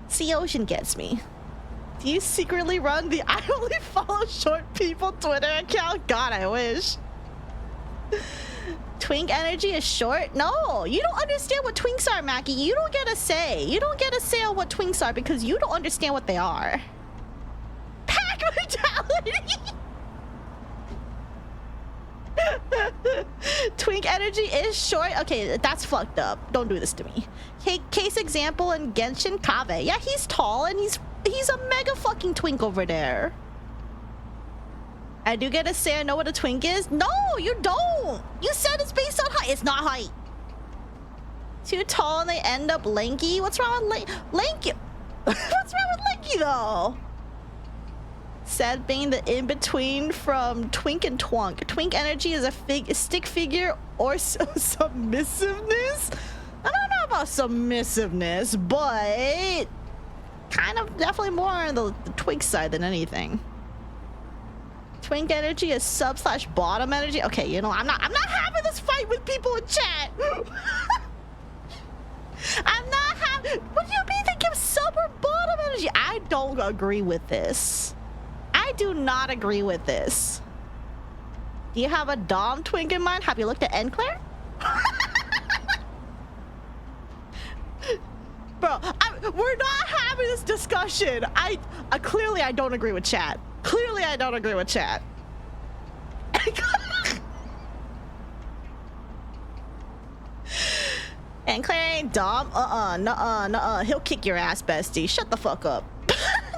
Sea Ocean gets me. Do you secretly run the I only follow short people Twitter account? God, I wish. Twink energy is short? No, you don't understand what twinks are, Mackie. You don't get a say. You don't get a say on what twinks are because you don't understand what they are. Pack mentality. Twink energy is short. Okay, that's fucked up. Don't do this to me. Case example in Genshin Kave. Yeah, he's tall and he's a mega fucking twink over there. I do get to say I know what a twink is. No, you don't. You said it's based on height. It's not height. Too tall and they end up lanky. What's wrong with lanky? What's wrong with lanky though? Said being the in-between from twink and twunk. Twink energy is a stick figure or submissiveness? I don't know about submissiveness, but kind of definitely more on the twink side than anything. Twink energy is sub/bottom energy. Okay, you know, I'm not having this fight with people in chat. I'm not having. What do you mean they give sub or bottom energy? I don't agree with this. I do not agree with this. Do you have a Dom twink in mind? Have you looked at Enclair? Bro, we're not having this discussion. Clearly I don't agree with chat. Clearly I don't agree with chat. Enclair ain't Dom? Nuh-uh. He'll kick your ass, bestie. Shut the fuck up.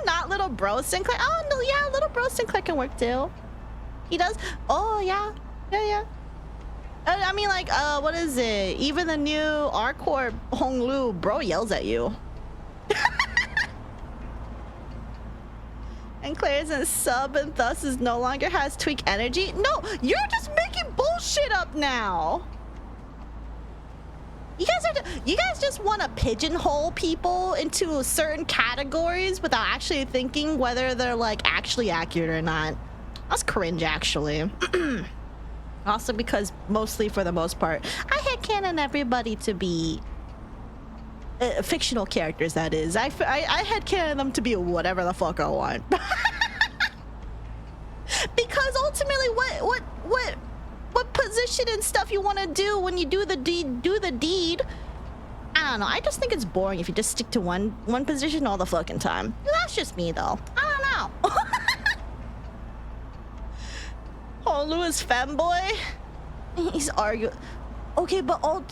Not little bro Sinclair. Oh, no, yeah, little bro Sinclair can work too. He does? Oh, yeah. Yeah. I mean, like, what is it? Even the new R-Core Hong Lu, bro yells at you. And Claire isn't sub and thus is no longer has tweak energy. No, you're just making bullshit up now. You guys just want to pigeonhole people into certain categories without actually thinking whether they're like actually accurate or not. That's cringe, actually. Also because mostly for the most part, I headcanon everybody to be fictional characters, that is. I headcanon them to be whatever the fuck I want. Because ultimately what position and stuff you want to do when you do the deed, I don't know. I just think it's boring if you just stick to one position all the fucking time. That's just me though. I don't know. Oh, Louis femboy? He's arguing. Okay, but all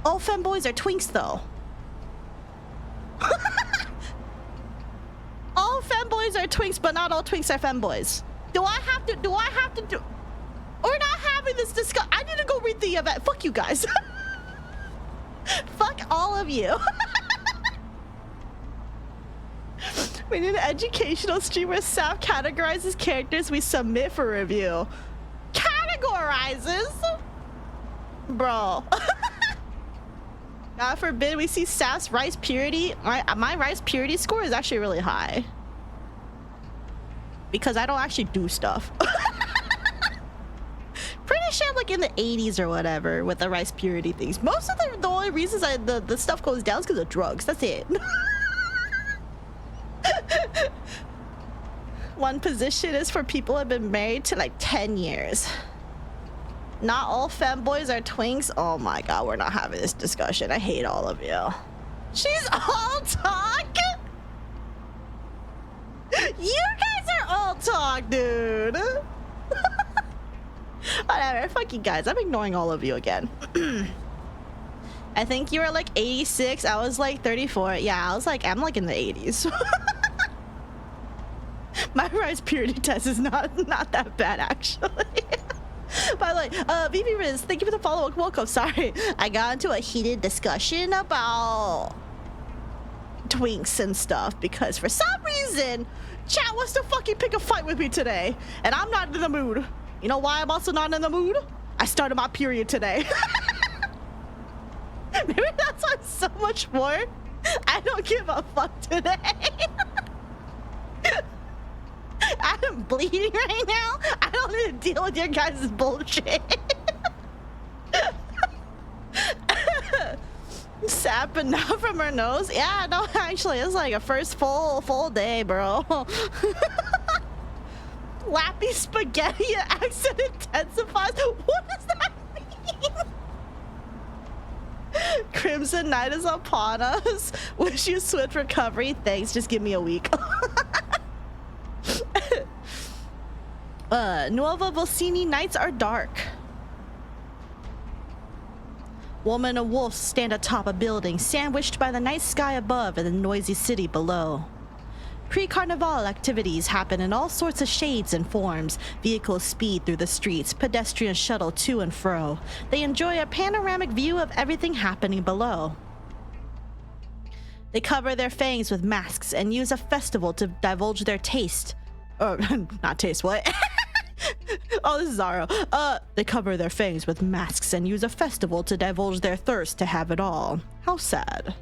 femboys are twinks though. All femboys are twinks, but not all twinks are femboys. Do I have to do? We're not having this discussion. I need to go read the event. Fuck you guys. Fuck all of you. We need an educational stream where Saf categorizes characters we submit for review. Categorizes? Bro. God forbid we see Saf's rice purity. My rice purity score is actually really high. Because I don't actually do stuff. Pretty sure I'm like in the 80s or whatever with the rice purity things. Most of the only reasons the stuff goes down is because of drugs. That's it. One position is for people who have been married to like 10 years. Not all femboys are twinks. Oh my god, we're not having this discussion. I hate all of you. She's all talk? You guys are all talk, dude. Whatever, fuck you guys. I'm ignoring all of you again. I think you were like 86. I was like 34. Yeah, I was like, I'm like in the 80s. My rice purity test is not that bad, actually. By the way, VP Riz, thank you for the follow-up. Welcome. Sorry, I got into a heated discussion about twinks and stuff because for some reason, chat wants to fucking pick a fight with me today, and I'm not in the mood. You know why I'm also not in the mood? I started my period today. Maybe that's why so much more. I don't give a fuck today. I'm bleeding right now. I don't need to deal with your guys' bullshit. Sap enough from her nose. Yeah, no, actually, it's like a first full day, bro. Lappy spaghetti accent intensifies. What does that mean? Crimson Night is upon us. Wish you swift recovery. Thanks. Just give me a week. Nuova Volsini nights are dark. Woman and wolf stand atop a building, sandwiched by the night sky above and the noisy city below. Pre-carnival activities happen in all sorts of shades and forms. Vehicles speed through the streets, pedestrians shuttle to and fro. They enjoy a panoramic view of everything happening below. They cover their fangs with masks and use a festival to divulge their taste. Or, not taste, what? Oh, this is Zaro. They cover their fangs with masks and use a festival to divulge their thirst to have it all. How sad.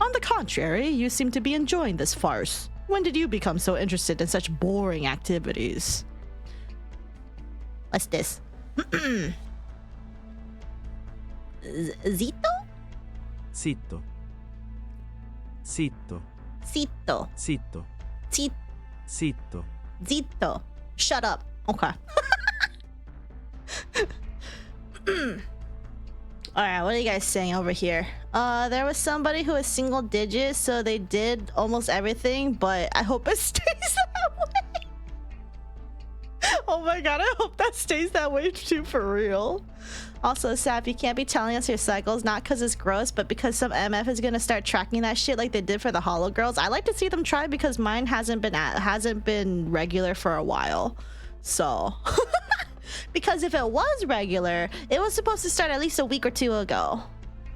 On the contrary, you seem to be enjoying this farce. When did you become so interested in such boring activities? What's this? Zito? Zitto. Zitto. Zitto. Zitto. Zit. Zitto. Zitto. Shut up. Okay. Alright, what are you guys saying over here? There was somebody who was single digit, so they did almost everything, but I hope it stays that way. Oh my god, I hope that stays that way too, for real. Also, Sap, you can't be telling us your cycles, not because it's gross, but because some MF is gonna start tracking that shit like they did for the Hollow Girls. I like to see them try because mine hasn't been regular for a while. So, because if it was regular, it was supposed to start at least a week or two ago.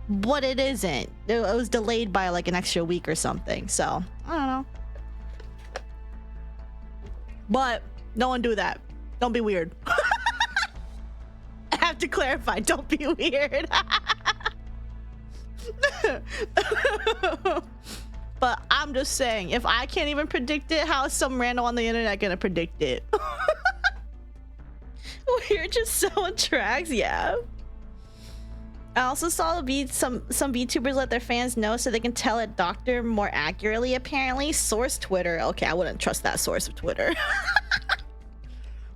But it isn't. It was delayed by like an extra week or something. So, I don't know. But no one do that. Don't be weird. I have to clarify, don't be weird. But I'm just saying, if I can't even predict it, how is some random on the internet gonna predict it? We're just selling tracks, yeah. I also saw some VTubers let their fans know so they can tell a doctor more accurately, apparently. Source Twitter. Okay, I wouldn't trust that source of Twitter.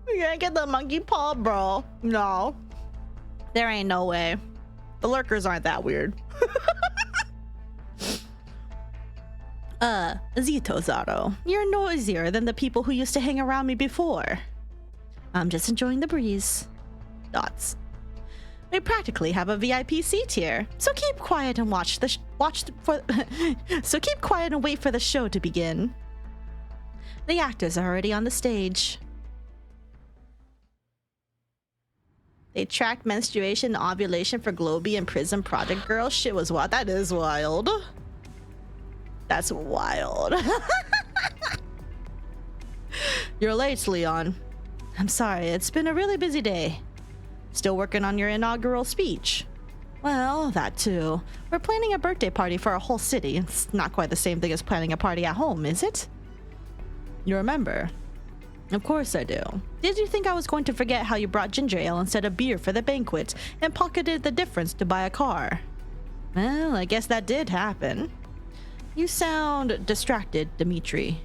We're gonna get the monkey paw, bro. No. There ain't no way. The lurkers aren't that weird. Zito Zaro, you're noisier than the people who used to hang around me before. I'm just enjoying the breeze. Dots. We practically have a VIP seat here, so keep quiet and so keep quiet and wait for the show to begin. The actors are already on the stage. They tracked menstruation and ovulation for Globey and Prism Project Girl. Shit was wild. That is wild. That's wild. You're late, Leon. I'm sorry, it's been a really busy day. Still working on your inaugural speech? Well, that too. We're planning a birthday party for a whole city. It's not quite the same thing as planning a party at home, is it? You remember? Of course I do. Did you think I was going to forget how you brought ginger ale instead of beer for the banquet and pocketed the difference to buy a car? Well, I guess that did happen. You sound distracted, Dimitri.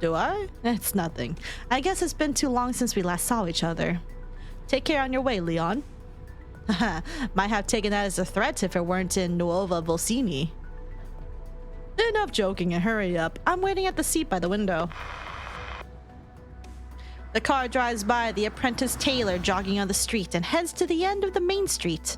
Do I? It's nothing. I guess it's been too long since we last saw each other. Take care on your way, Leon. Might have taken that as a threat if it weren't in Nuova Volsini. Enough joking and hurry up. I'm waiting at the seat by the window. The car drives by the apprentice tailor jogging on the street and heads to the end of the main street.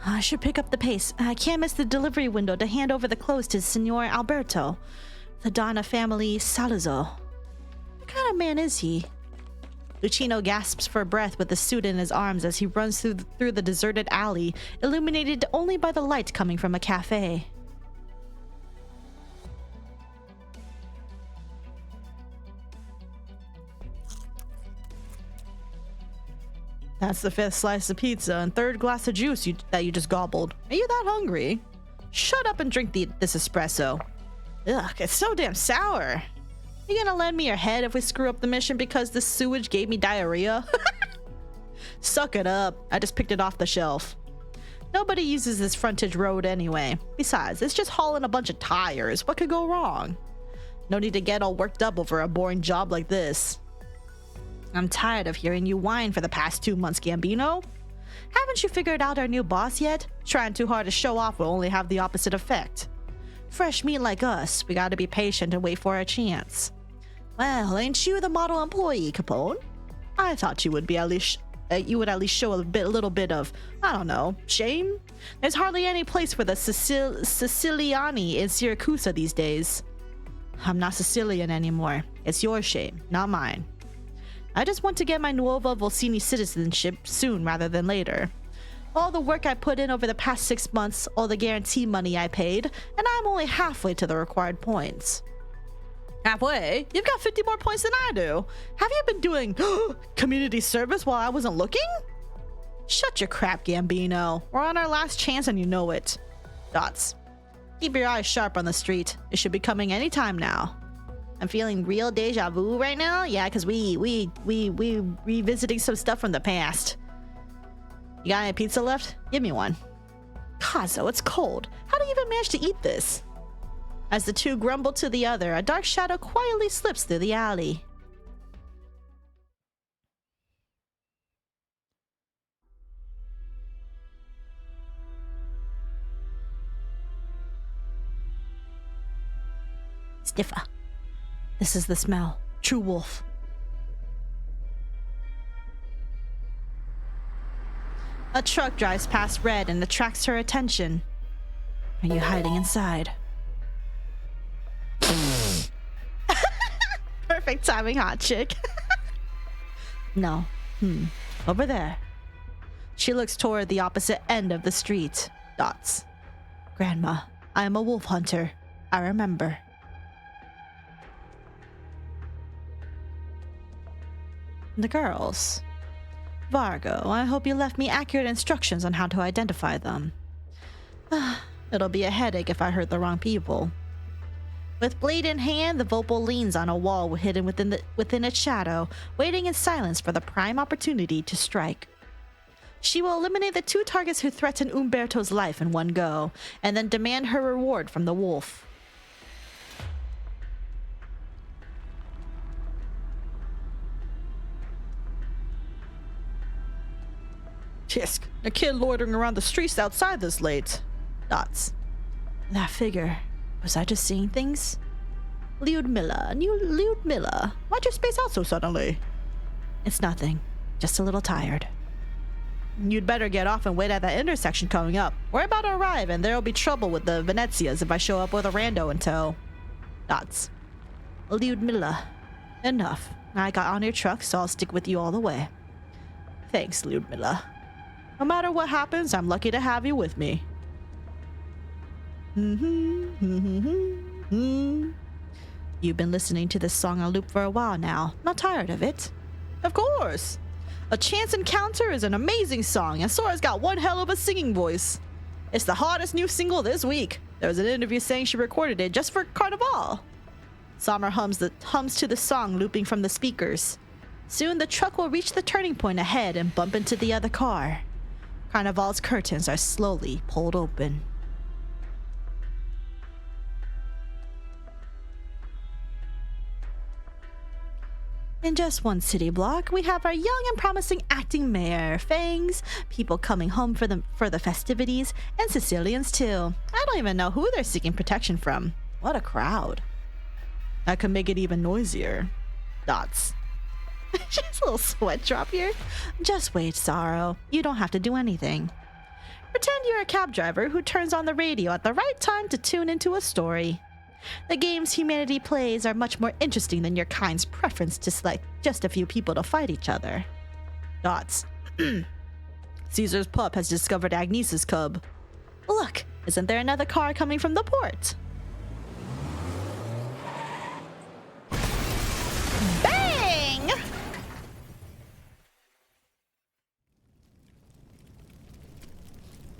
I should pick up the pace. I can't miss the delivery window to hand over the clothes to Signor Alberto, the Donna family Salazzo. What kind of man is he? Lucino gasps for breath with the suit in his arms as he runs through the deserted alley, illuminated only by the light coming from a cafe. That's the 5th slice of pizza and 3rd glass of juice that you just gobbled. Are you that hungry? Shut up and drink this espresso. Ugh, it's so damn sour. You gonna lend me your head if we screw up the mission because the sewage gave me diarrhea? Suck it up. I just picked it off the shelf. Nobody uses this frontage road anyway. Besides, it's just hauling a bunch of tires. What could go wrong? No need to get all worked up over a boring job like this. I'm tired of hearing you whine for the past 2 months, Gambino. Haven't you figured out our new boss yet? Trying too hard to show off will only have the opposite effect. Fresh meat like us, we gotta be patient and wait for our chance. Well, ain't you the model employee, Capone? I thought you would be at least show a little bit of, I don't know, shame? There's hardly any place for the Siciliani in Siracusa these days. I'm not Sicilian anymore. It's your shame, not mine. I just want to get my Nuova Volsini citizenship soon rather than later. All the work I put in over the past 6 months, all the guarantee money I paid, and I'm only halfway to the required points. Halfway? You've got 50 more points than I do. Have you been doing community service while I wasn't looking? Shut your crap, Gambino. We're on our last chance and you know it. Dots. Keep your eyes sharp on the street. It should be coming any time now. I'm feeling real deja vu right now. Yeah, because we revisiting some stuff from the past. You got any pizza left? Give me one. Kazo, it's cold. How do you even manage to eat this? As the two grumble to the other, a dark shadow quietly slips through the alley. Stiffer. This is the smell. True wolf. A truck drives past Red and attracts her attention. Are you hiding inside? Perfect timing, hot chick. No. Over there. She looks toward the opposite end of the street. Dots. Grandma, I am a wolf hunter. I remember. The girls. Vargo, I hope you left me accurate instructions on how to identify them. It'll be a headache if I hurt the wrong people. With blade in hand, the Vopal leans on a wall hidden within its shadow, waiting in silence for the prime opportunity to strike. She will eliminate the two targets who threaten Umberto's life in one go, and then demand her reward from the wolf. Tisk, a kid loitering around the streets outside this late. Dots. That figure. Was I just seeing things? Lyudmila, why'd you space out so suddenly? It's nothing. Just a little tired. You'd better get off and wait at that intersection coming up. We're about to arrive and there'll be trouble with the Venezias if I show up with a rando in tow. Dots. Lyudmila. Enough. I got on your truck, so I'll stick with you all the way. Thanks, Lyudmila. No matter what happens, I'm lucky to have you with me. You've been listening to this song on loop for a while now. Not tired of it? Of course! A Chance Encounter is an amazing song, and Sora's got one hell of a singing voice. It's the hottest new single this week. There was an interview saying she recorded it just for Carnival. Summer hums to the song looping from the speakers. Soon the truck will reach the turning point ahead and bump into the other car. Carnival's curtains are slowly pulled open. In just one city block, we have our young and promising acting mayor, Fangs, people coming home for the festivities, and Sicilians too. I don't even know who they're seeking protection from. What a crowd. I could make it even noisier. Dots. She has a little sweat drop here. Just wait, Sorrow. You don't have to do anything. Pretend you're a cab driver who turns on the radio at the right time to tune into a story. The games humanity plays are much more interesting than your kind's preference to select just a few people to fight each other. Dots. Caesar's pup has discovered Agnes's cub. Look, isn't there another car coming from the port? Bang!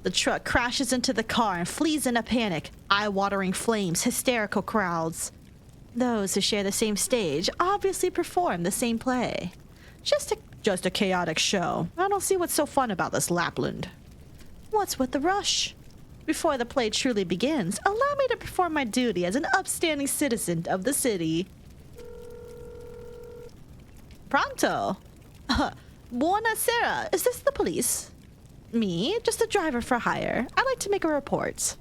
The truck crashes into the car and flees in a panic. Eye-watering flames, hysterical crowds. Those who share the same stage obviously perform the same play. Just a chaotic show. I don't see what's so fun about this Lapland. What's with the rush? Before the play truly begins, allow me to perform my duty as an upstanding citizen of the city. Pronto. Buonasera. Is this the police? Me, just a driver for hire. I'd like to make a report.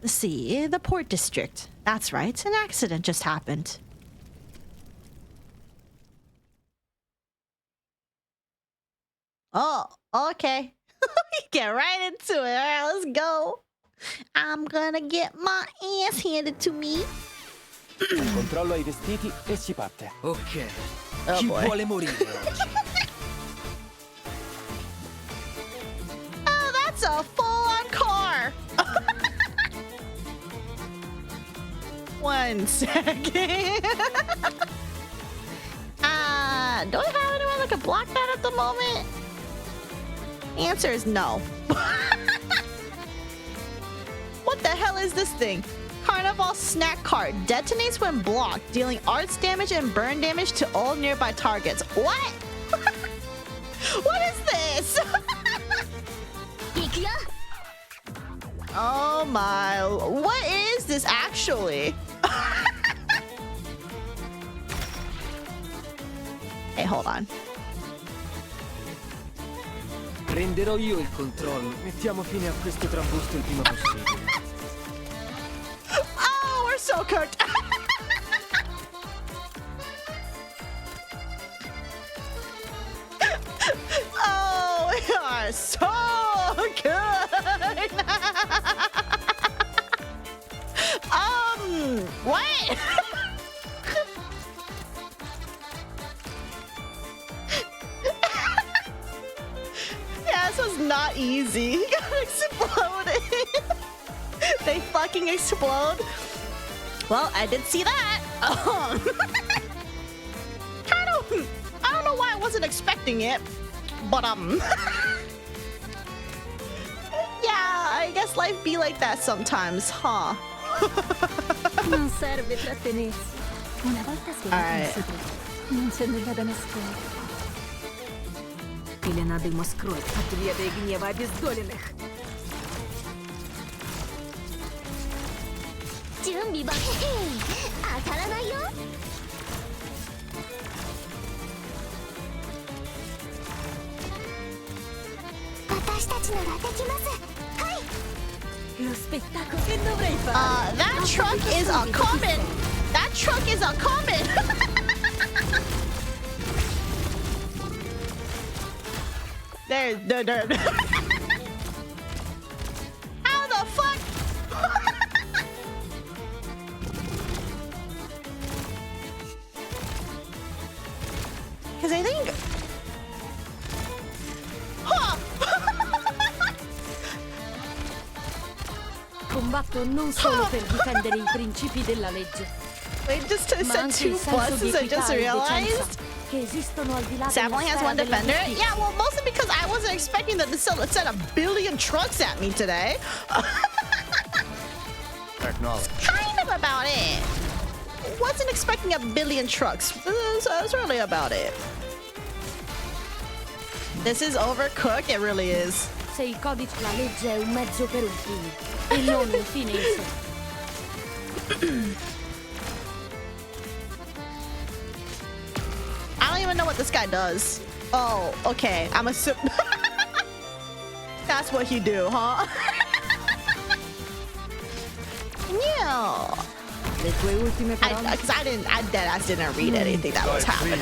See, the port district. That's right, an accident just happened. Oh, okay. Get right into it. All right, let's go. I'm gonna get my ass handed to me. Controllo i vestiti e si parte. Ok. Oh, Chi boy. vuole morire oggi? Oh, that's a full-on car. 1 second. Do I have anyone that can block that at the moment? Answer is no. What the hell is this thing? Carnival snack cart detonates when blocked, dealing arts damage and burn damage to all nearby targets. What? What is this? my. What is this actually? Hey, hold on. Prenderò io il controllo. Mettiamo fine a questo trambusto il prima possibile. Oh, we're so cooked. Oh, we are so good. What? Yeah, this was not easy. He got exploded. They fucking explode. Well, I did see that. I don't know why I wasn't expecting it, but yeah, I guess life be like that sometimes, huh? Non serve trattenersi. Una volta svelato il segreto, non c'è nulla da nascondere. Или надо ему скроить от веда и гнева обездоленных. 準備万全。当たらないよ。私たちならできます。はい。 Lo spettacolo che dovrei fare. That truck is a comet. That truck is a comet. There. How the fuck? Because I think. Huh. Combatto non solo per difendere i principi della legge, Wait, just ma said anche two il senso di pluses. I equità just e realized. decenza che esistono al di là Sam della only has sfera one della defender. giustizia. Yeah, well, mostly because I wasn't expecting them to send a billion trucks at me today. Acknowledge. Kind of about it. Wasn't expecting a billion trucks. So that's really about it. This is overcooked. It really is. Se il codice della legge è un mezzo per un fine e non un fine in sé. I don't even know what this guy does. Oh, okay. I'm assuming that's what he do, huh? Yeah. Le tue ultime parole? Because I deadass didn't read anything that was happening.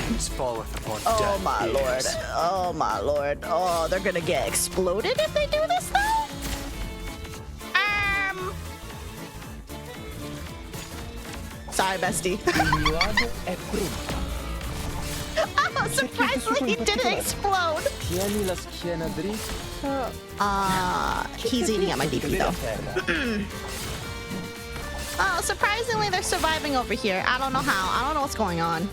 Oh my lord. Oh my lord. Oh, they're gonna get exploded if they do this though? Sorry, bestie. Il mio amo è pronto. Oh, surprisingly he didn't explode. Tieni la schiena dritta. He's eating at my DP Cadere a though. terra. Oh, surprisingly they're surviving over here. I don't know how. I don't know what's going on.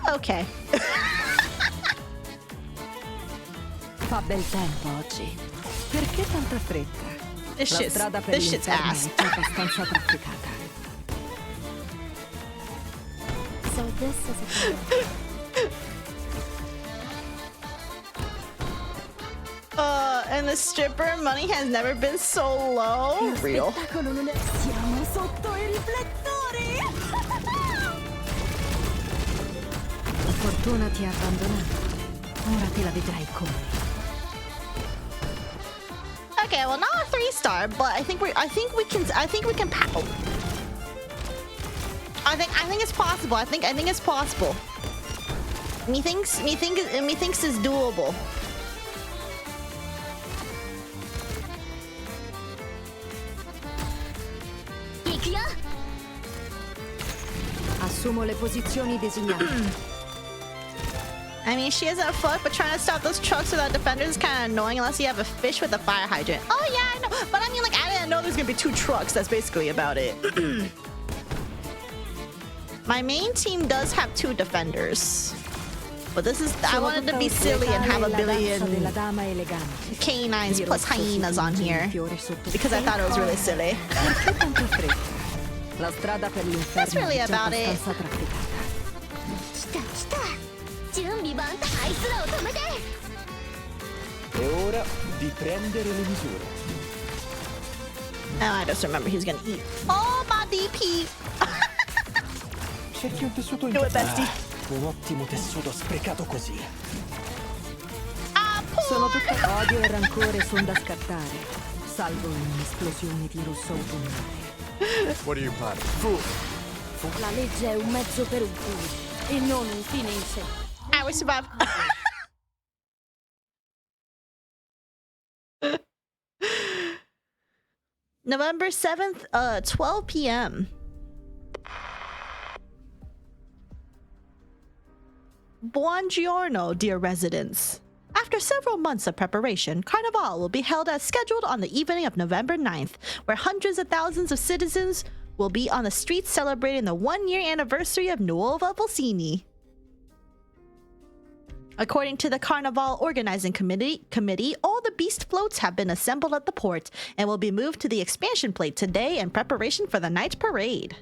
Okay. Fa bel tempo oggi. Perché tanta fretta? This La shit's strada per ass. l'inferno è abbastanza trafficata. So this is a And the stripper money has never been so low. Real. spettacolo non è... Siamo sotto i riflettori! La fortuna ti ha abbandonato. Ora te la vedrai con me. Okay, well not a 3-star, but I think we can pow. I think it's possible. I think it's possible. Methinks it's doable. Assumo le posizioni designate. I mean, she isn't a fuck, but trying to stop those trucks without defenders is kind of annoying unless you have a fish with a fire hydrant. Oh yeah, I know, but I mean, like, I didn't know there's gonna be 2 trucks. That's basically about it. My main team does have 2 defenders, but this is, I wanted to be silly and have a billion canines plus hyenas on here because I thought it was really silly. La strada per l'inferno That's really è già about it. abbastanza trafficata. 来た来た。準備万端。あいつらを止めて。È ora di prendere le misure. Oh, I just remember he's gonna eat. Oh, my DP! Cerchi un tessuto Do it, bestie. Un ottimo tessuto sprecato così. Sono tutte odio e rancore son da scartare, salvo un'esplosione di rosso autunnale. What do you plan? La legge è un mezzo per un fine, e non un fine in sé. I will survive. November 7th, 12 p.m. Buongiorno, dear residents. After several months of preparation, Carnival will be held as scheduled on the evening of November 9th, where hundreds of thousands of citizens will be on the streets celebrating the one-year anniversary of Nuova Volsini. According to the Carnival Organizing Committee, all the beast floats have been assembled at the port and will be moved to the expansion plate today in preparation for the night parade.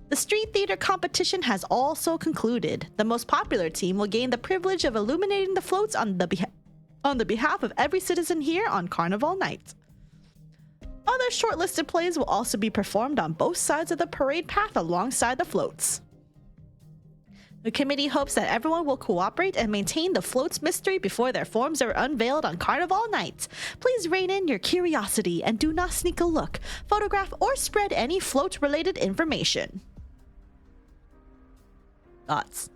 The street theater competition has also concluded. The most popular team will gain the privilege of illuminating the floats on the behalf of every citizen here on Carnival night. Other shortlisted plays will also be performed on both sides of the parade path alongside the floats. The committee hopes that everyone will cooperate and maintain the float's mystery before their forms are unveiled on Carnival night. Please rein in your curiosity and do not sneak a look, photograph, or spread any float-related information. Thoughts?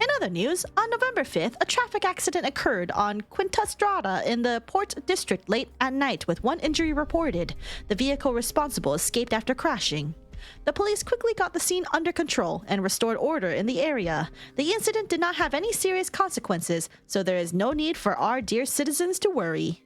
In other news, on November 5th, a traffic accident occurred on Quinta Strada in the Port District late at night with one injury reported. The vehicle responsible escaped after crashing. The police quickly got the scene under control and restored order in the area. The incident did not have any serious consequences, so there is no need for our dear citizens to worry.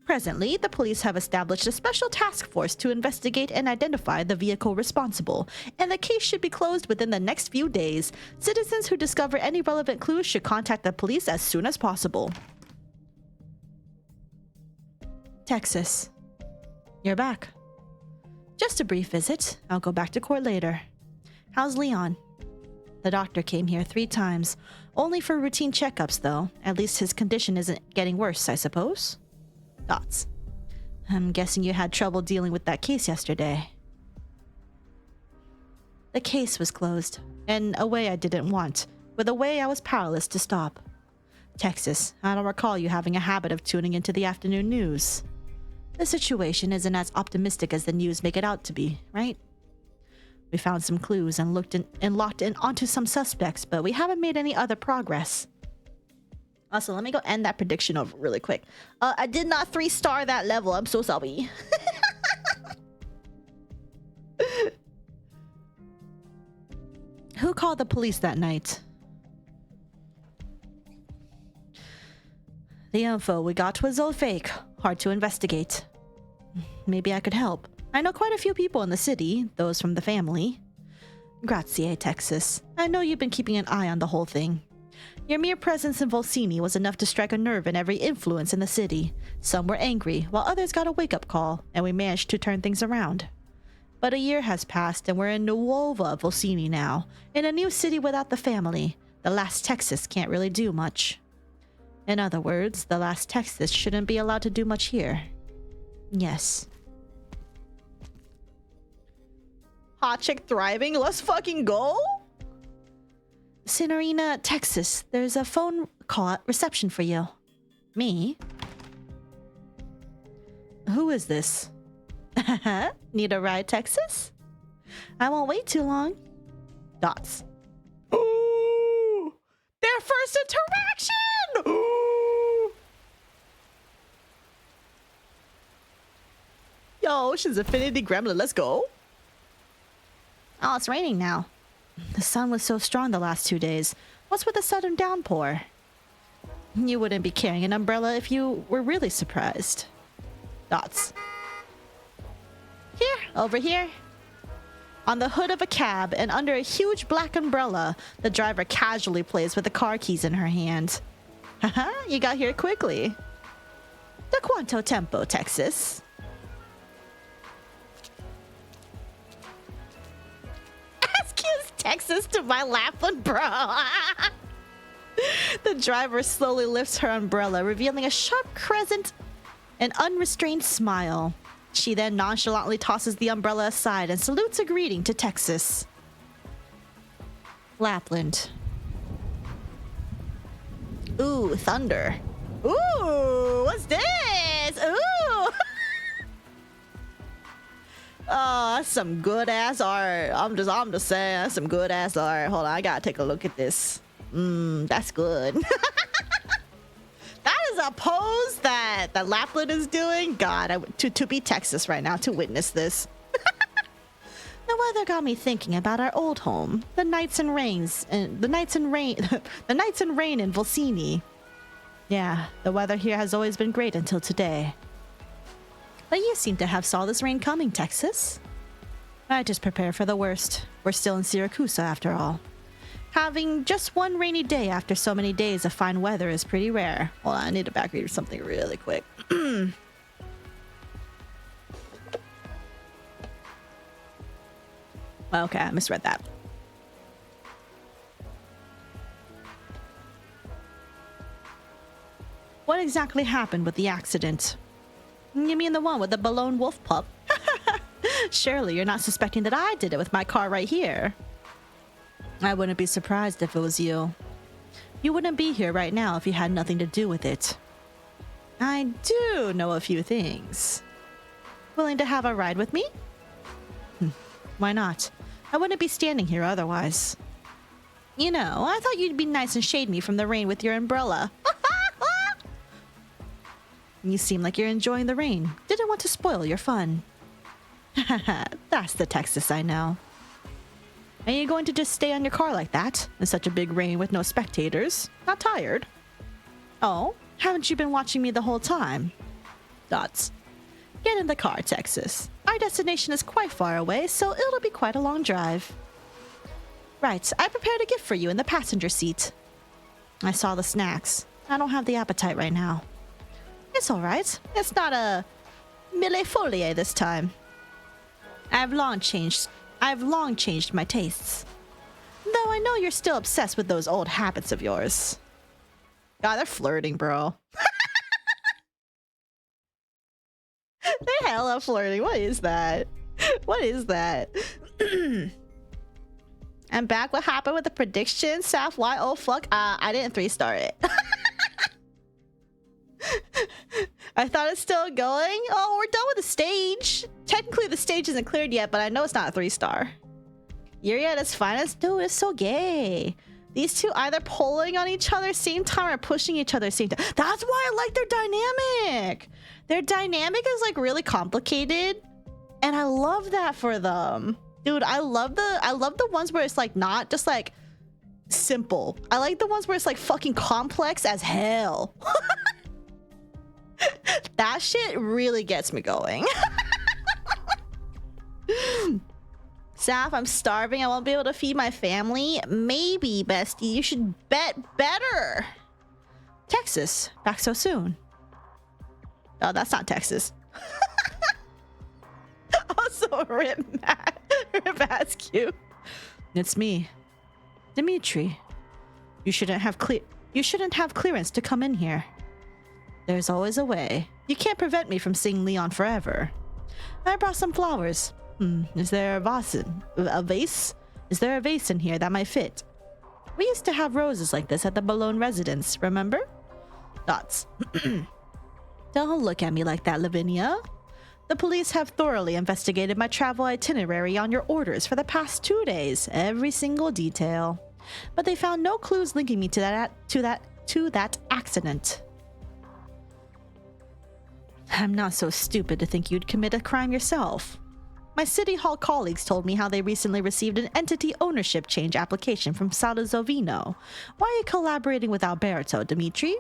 Presently, the police have established a special task force to investigate and identify the vehicle responsible, and the case should be closed within the next few days. Citizens who discover any relevant clues should contact the police as soon as possible. Texas. You're back. Just a brief visit. I'll go back to court later. How's Leon? The doctor came here 3 times. Only for routine checkups, though. At least his condition isn't getting worse, I suppose. Thoughts? I'm guessing you had trouble dealing with that case yesterday. The case was closed, in a way I didn't want, with a way I was powerless to stop. Texas, I don't recall you having a habit of tuning into the afternoon news. The situation isn't as optimistic as the news make it out to be, right? We found some clues and locked in onto some suspects, but we haven't made any other progress. Also, let me go end that prediction over really quick. I did not 3-star that level. I'm so sorry. Who called the police that night? The info we got was all fake. Hard to investigate. Maybe I could help. I know quite a few people in the city, those from the family. Grazie, Texas. I know you've been keeping an eye on the whole thing. Your mere presence in Volsini was enough to strike a nerve in every influence in the city. Some were angry, while others got a wake-up call, and we managed to turn things around. But a year has passed, and we're in Nuova Volsini now, in a new city without the family. The last Texas can't really do much. In other words, the last Texas shouldn't be allowed to do much here. Yes. Hot chick thriving? Let's fucking go! Signorina, Texas, there's a phone call at reception for you. Me? Who is this? Need a ride, Texas? I won't wait too long. Dots. Ooh! Their first interaction! Ooh! Yo, she's Affinity Gremlin, let's go. Oh, it's raining now. The sun was so strong the last 2 days. What's with the sudden downpour? You wouldn't be carrying an umbrella if you were really surprised. Dots. Here, over here. On the hood of a cab and under a huge black umbrella, the driver casually plays with the car keys in her hand. Haha, you got here quickly. Da quanto tempo, Texas? Excuse Texas to my laughing bro. The driver slowly lifts her umbrella, revealing a sharp crescent and unrestrained smile. She then nonchalantly tosses the umbrella aside and salutes a greeting to Texas. Lapland. Ooh, thunder. Ooh, what's this? Ooh. Oh, that's some good ass art. I'm just saying, that's some good ass art. Hold on, I gotta take a look at this. That's good. That is a pose that Lapland is doing. God, to be Texas right now to witness this. The weather got me thinking about our old home, the nights and rain in Volsini. Yeah, the weather here has always been great until today. But you seem to have saw this rain coming, Texas. I just prepare for the worst. We're still in Syracuse after all. Having just one rainy day after so many days of fine weather is pretty rare. Hold on, I need to back read something really quick. Okay, I misread that. What exactly happened with the accident? You mean the one with the balloon wolf pup? Surely you're not suspecting that I did it with my car right here. I wouldn't be surprised if it was you. You wouldn't be here right now if you had nothing to do with it. I do know a few things. Willing to have a ride with me? Why not? I wouldn't be standing here otherwise. You know, I thought you'd be nice and shade me from the rain with your umbrella. You seem like you're enjoying the rain. Didn't want to spoil your fun. That's the Texas I know. Are you going to just stay on your car like that in such a big rain with no spectators? Not tired? Oh, haven't you been watching me the whole time? Dots. Get in the car, Texas. Our destination is quite far away, so it'll be quite a long drive. Right, I prepared a gift for you in the passenger seat. I saw the snacks. I don't have the appetite right now. It's alright. It's not a mille folie this time. I've long changed my tastes. Though I know you're still obsessed with those old habits of yours. God, they're flirting, bro. They're hella flirting. What is that? What is that? I'm back. What happened with the prediction? Saf, why? Oh, fuck. I didn't 3-star it. I thought it's still going. Oh, we're done with the stage. Technically, the stage isn't cleared yet, but I know it's not a 3-star. Yuri at his finest? Dude, it's so gay. These two either pulling on each other same time or pushing each other same time. That's why I like their dynamic. Their dynamic is like really complicated, and I love that for them. Dude, I love the ones where it's like not just like simple. I like the ones where it's like fucking complex as hell. That shit really gets me going. Saf, I'm starving. I won't be able to feed my family. Maybe, bestie, you should bet better. Texas, back so soon. Oh, that's not Texas. Also, Rip Askew. It's me, Dimitri. You shouldn't have clearance to come in here. There's always a way. You can't prevent me from seeing Leon forever. I brought some flowers. Is there a vase? Is there a vase in here that might fit? We used to have roses like this at the Bologna residence, remember? Dots. Don't look at me like that, Lavinia. The police have thoroughly investigated my travel itinerary on your orders for the past 2 days, every single detail. But they found no clues linking me to that accident. I'm not so stupid to think you'd commit a crime yourself. My City Hall colleagues told me how they recently received an entity ownership change application from Salazovino. Why are you collaborating with Alberto, Dimitri?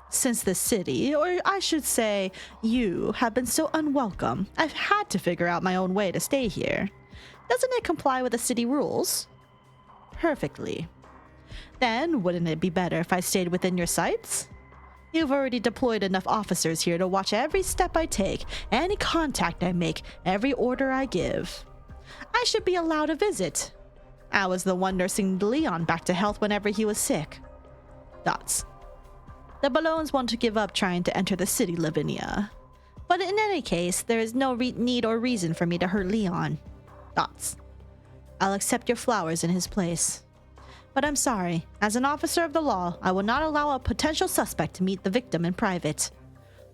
Since the city, or I should say, you, have been so unwelcome, I've had to figure out my own way to stay here. Doesn't it comply with the city rules? Perfectly. Then, wouldn't it be better if I stayed within your sights? You've already deployed enough officers here to watch every step I take, any contact I make, every order I give. I should be allowed a visit. I was the one nursing Leon back to health whenever he was sick. Dots. The Balloons want to give up trying to enter the city, Lavinia. But in any case, there is no need or reason for me to hurt Leon. Dots. I'll accept your flowers in his place. But I'm sorry, as an officer of the law, I will not allow a potential suspect to meet the victim in private.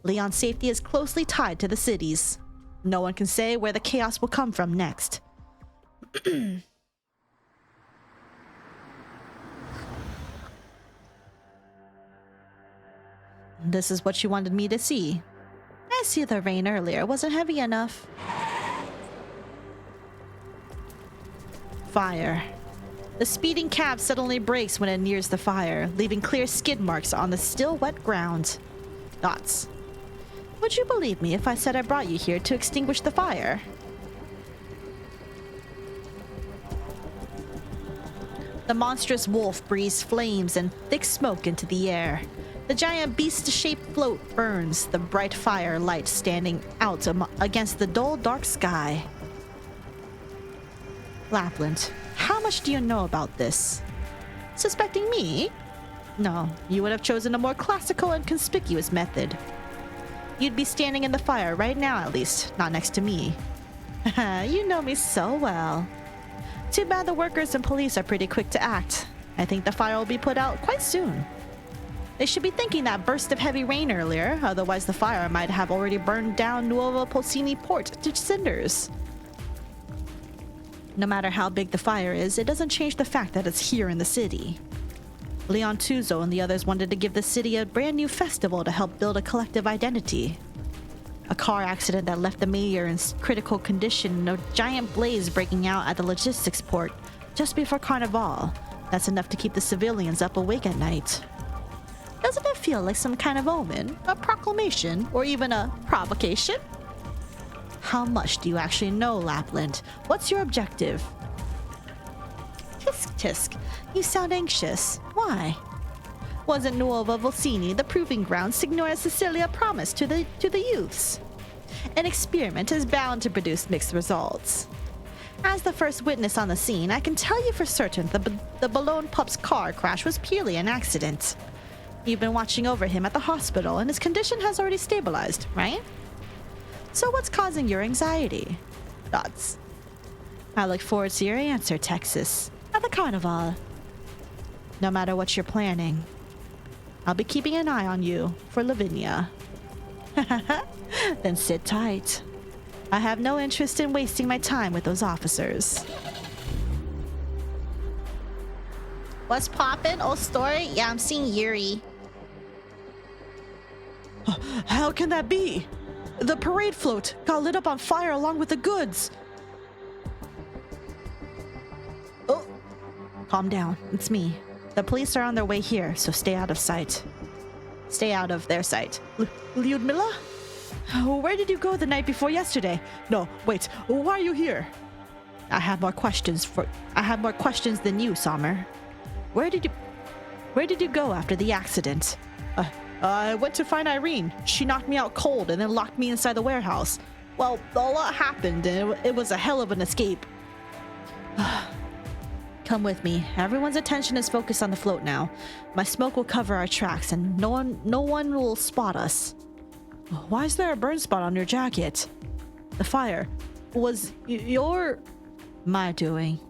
Leon's safety is closely tied to the city's. No one can say where the chaos will come from next. This is what you wanted me to see. I see the rain earlier wasn't heavy enough. Fire. The speeding cab suddenly brakes when it nears the fire, leaving clear skid marks on the still wet ground. Dots. Would you believe me if I said I brought you here to extinguish the fire? The monstrous wolf breathes flames and thick smoke into the air. The giant beast-shaped float burns, the bright fire light standing out against the dull, dark sky. Lapland, how much do you know about this? Suspecting me? No, you would have chosen a more classical and conspicuous method. You'd be standing in the fire right now, at least, not next to me. You know me so well. Too bad the workers and police are pretty quick to act. I think the fire will be put out quite soon. They should be thinking that burst of heavy rain earlier, otherwise the fire might have already burned down Nuova Polsini Port to cinders. No matter how big the fire is, it doesn't change the fact that it's here in the city. Leon Tuzo and the others wanted to give the city a brand new festival to help build a collective identity. A car accident that left the mayor in critical condition and a giant blaze breaking out at the logistics port just before Carnival. That's enough to keep the civilians up awake at night. Doesn't it feel like some kind of omen, a proclamation, or even a provocation? How much do you actually know, Lapland? What's your objective? Tisk tisk, you sound anxious. Why? Wasn't Nuova Volsini the proving ground Signora Cecilia promised to the youths? An experiment is bound to produce mixed results. As the first witness on the scene, I can tell you for certain the Balloon Pup's car crash was purely an accident. You've been watching over him at the hospital and his condition has already stabilized, right? So what's causing your anxiety? Dots. I look forward to your answer, Texas. At the Carnival. No matter what you're planning, I'll be keeping an eye on you for Lavinia. Then sit tight. I have no interest in wasting my time with those officers. What's poppin'? Old story? Yeah, I'm seeing Yuri. How can that be? The parade float got lit up on fire along with the goods. Oh, calm down. It's me. The police are on their way here, so stay out of sight. Stay out of their sight. Lyudmila? Where did you go the night before yesterday? No, wait. Why are you here? I have more questions than you, Sommer. Where did you go after the accident? I went to find Irene. She knocked me out cold and then locked me inside the warehouse. Well, a lot happened and it was a hell of an escape. Come with me. Everyone's attention is focused on the float now. My smoke will cover our tracks and no one will spot us. Why is there a burn spot on your jacket? The fire was my doing.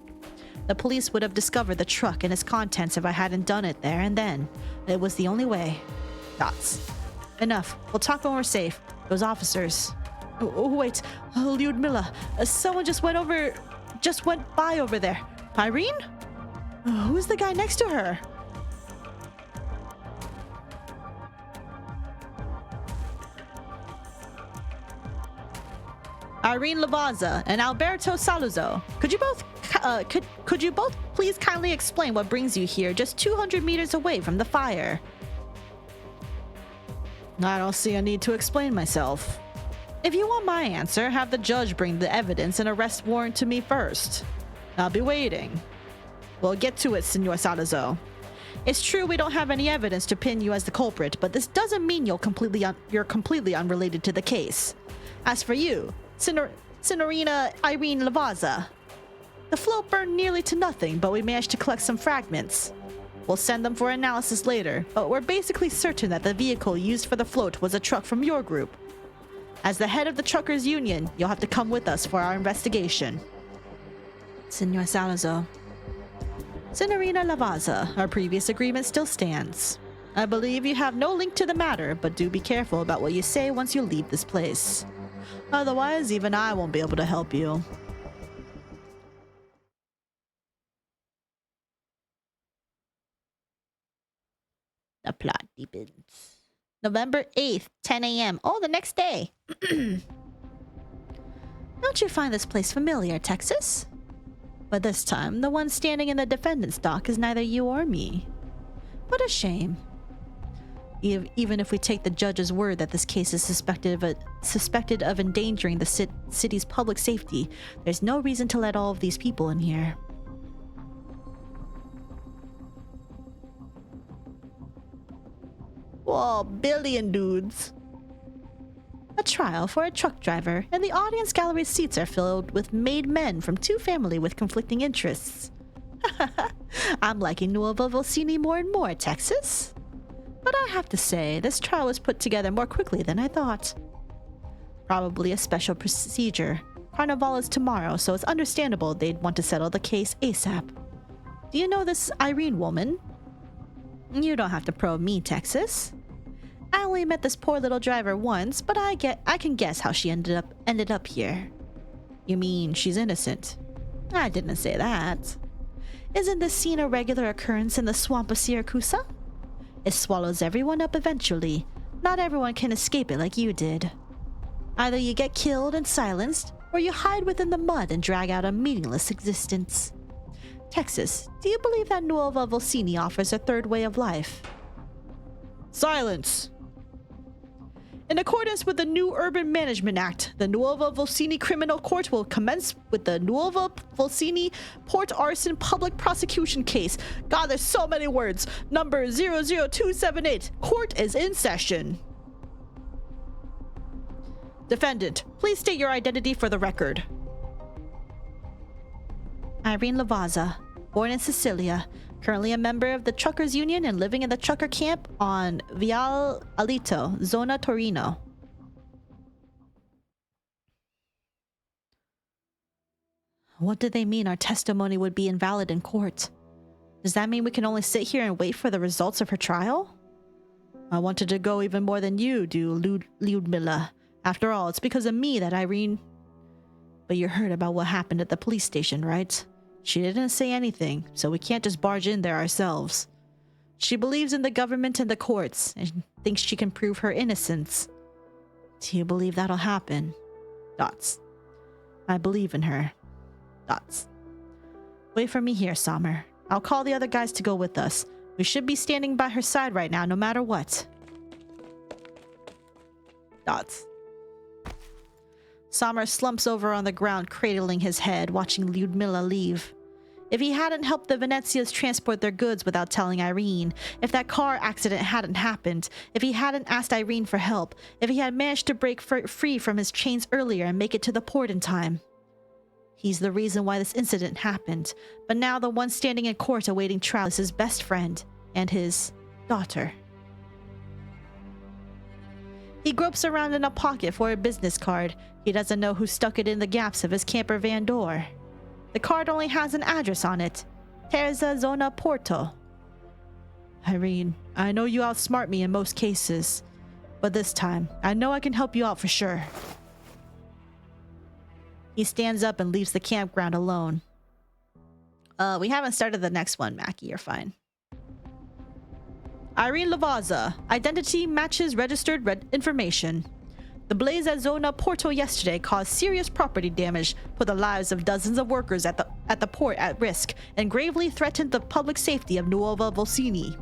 The police would have discovered the truck and its contents if I hadn't done it there and then. It was the only way. Dots. Enough. We'll talk when we're safe. Those officers. Oh, wait. Lyudmila. Someone just went by over there. Irene? Who's the guy next to her? Irene Lavazza and Alberto Saluzzo. Could you both please kindly explain what brings you here just 200 meters away from the fire? I don't see a need to explain myself. If you want my answer, have the judge bring the evidence and arrest warrant to me first. I'll be waiting. We'll get to it, Senor Salazzo. It's true we don't have any evidence to pin you as the culprit, but this doesn't mean you're completely unrelated to the case. As for you, Signorina Irene Lavazza, the float burned nearly to nothing, but we managed to collect some fragments. We'll send them for analysis later, but we're basically certain that the vehicle used for the float was a truck from your group. As the head of the truckers union, you'll have to come with us for our investigation. Senor Salazar. Signorina Lavaza, our previous agreement still stands. I believe you have no link to the matter, but do be careful about what you say once you leave this place. Otherwise, even I won't be able to help you. The plot deepens. November 8th, 10 a.m. Oh, the next day. Don't you find this place familiar, Texas? But this time, the one standing in the defendant's dock is neither you or me. What a shame. Even if we take the judge's word that this case is suspected of endangering the city's public safety, there's no reason to let all of these people in here. Whoa, billion dudes. A trial for a truck driver, and the audience gallery seats are filled with made men from two families with conflicting interests. I'm liking Nuova Volsini more and more, Texas. But I have to say, this trial was put together more quickly than I thought. Probably a special procedure. Carnival is tomorrow, so it's understandable they'd want to settle the case ASAP. Do you know this Irene woman? You don't have to probe me, Texas. I only met this poor little driver once, but I can guess how she ended up here. You mean she's innocent? I didn't say that. Isn't this scene a regular occurrence in the swamp of Siracusa? It swallows everyone up eventually. Not everyone can escape it like you did. Either you get killed and silenced, or you hide within the mud and drag out a meaningless existence. Texas, do you believe that Nuova Volsini offers a third way of life? Silence! In accordance with the new Urban Management Act, the Nuova Volsini Criminal Court will commence with the Nuova Volsini Port Arson Public Prosecution Case. God, there's so many words. Number 00278. Court is in session. Defendant, please state your identity for the record. Irene Lavaza, born in Sicilia, currently a member of the Truckers Union and living in the trucker camp on Viale Alito, Zona Torino. What do they mean our testimony would be invalid in court? Does that mean we can only sit here and wait for the results of her trial? I wanted to go even more than you do, Lyudmila. After all, it's because of me that Irene... But you heard about what happened at the police station, right? She didn't say anything, so we can't just barge in there ourselves. She believes in the government and the courts, and thinks she can prove her innocence. Do you believe that'll happen? Dots. I believe in her. Dots. Wait for me here, Sommer. I'll call the other guys to go with us. We should be standing by her side right now, no matter what. Dots. Sommer slumps over on the ground, cradling his head, watching Lyudmila leave. If he hadn't helped the Venezias transport their goods without telling Irene, if that car accident hadn't happened, if he hadn't asked Irene for help, if he had managed to break free from his chains earlier and make it to the port in time. He's the reason why this incident happened, but now the one standing in court awaiting trial is his best friend and his daughter. He gropes around in a pocket for a business card. He doesn't know who stuck it in the gaps of his camper van door. The card only has an address on it. Terza Zona Porto. Irene, I know you outsmart me in most cases, but this time, I know I can help you out for sure. He stands up and leaves the campground alone. We haven't started the next one, Mackie. You're fine. Irene Lavaza. Identity matches registered information. The blaze at Zona Porto yesterday caused serious property damage, put the lives of dozens of workers at the port at risk, and gravely threatened the public safety of Nuova Volsini.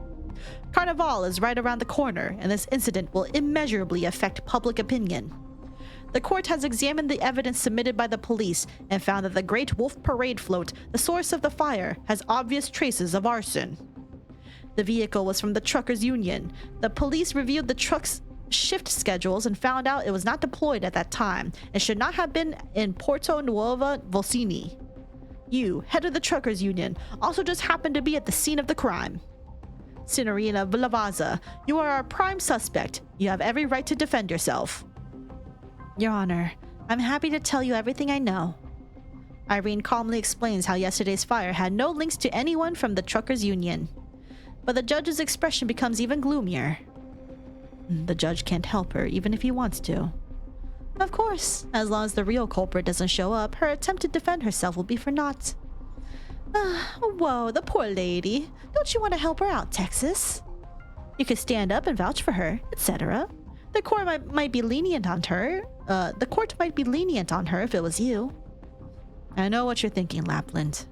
Carnival is right around the corner, and this incident will immeasurably affect public opinion. The court has examined the evidence submitted by the police and found that the Great Wolf Parade float, the source of the fire, has obvious traces of arson. The vehicle was from the Truckers Union. The police reviewed the truck's shift schedules and found out it was not deployed at that time and should not have been in Porto Nuova Volsini. You, head of the Truckers Union, also just happened to be at the scene of the crime. Signorina Lavaza, you are our prime suspect. You have every right to defend yourself. Your Honor, I'm happy to tell you everything I know. Irene calmly explains how yesterday's fire had no links to anyone from the truckers' union. But the judge's expression becomes even gloomier. The judge can't help her, even if he wants to. Of course, as long as the real culprit doesn't show up, her attempt to defend herself will be for naught. Whoa, the poor lady. Don't you want to help her out, Texas? You could stand up and vouch for her, etc. The court might be lenient on her. The court might be lenient on her if it was you. I know what you're thinking, Lapland.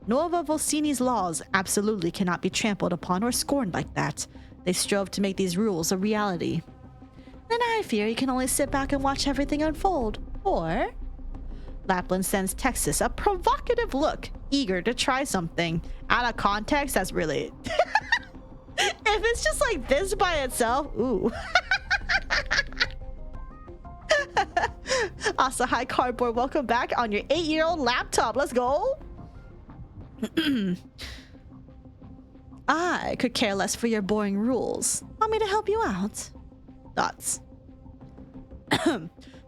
Nova Volsini's laws absolutely cannot be trampled upon or scorned like that. They strove to make these rules a reality. Then I fear you can only sit back and watch everything unfold. Or... Lapland sends Texas a provocative look, eager to try something. Out of context, that's really... If it's just like this by itself, ooh. Asahai Cardboard, welcome back on your 8-year-old laptop. Let's go. I could care less for your boring rules. Want me to help you out? Thoughts?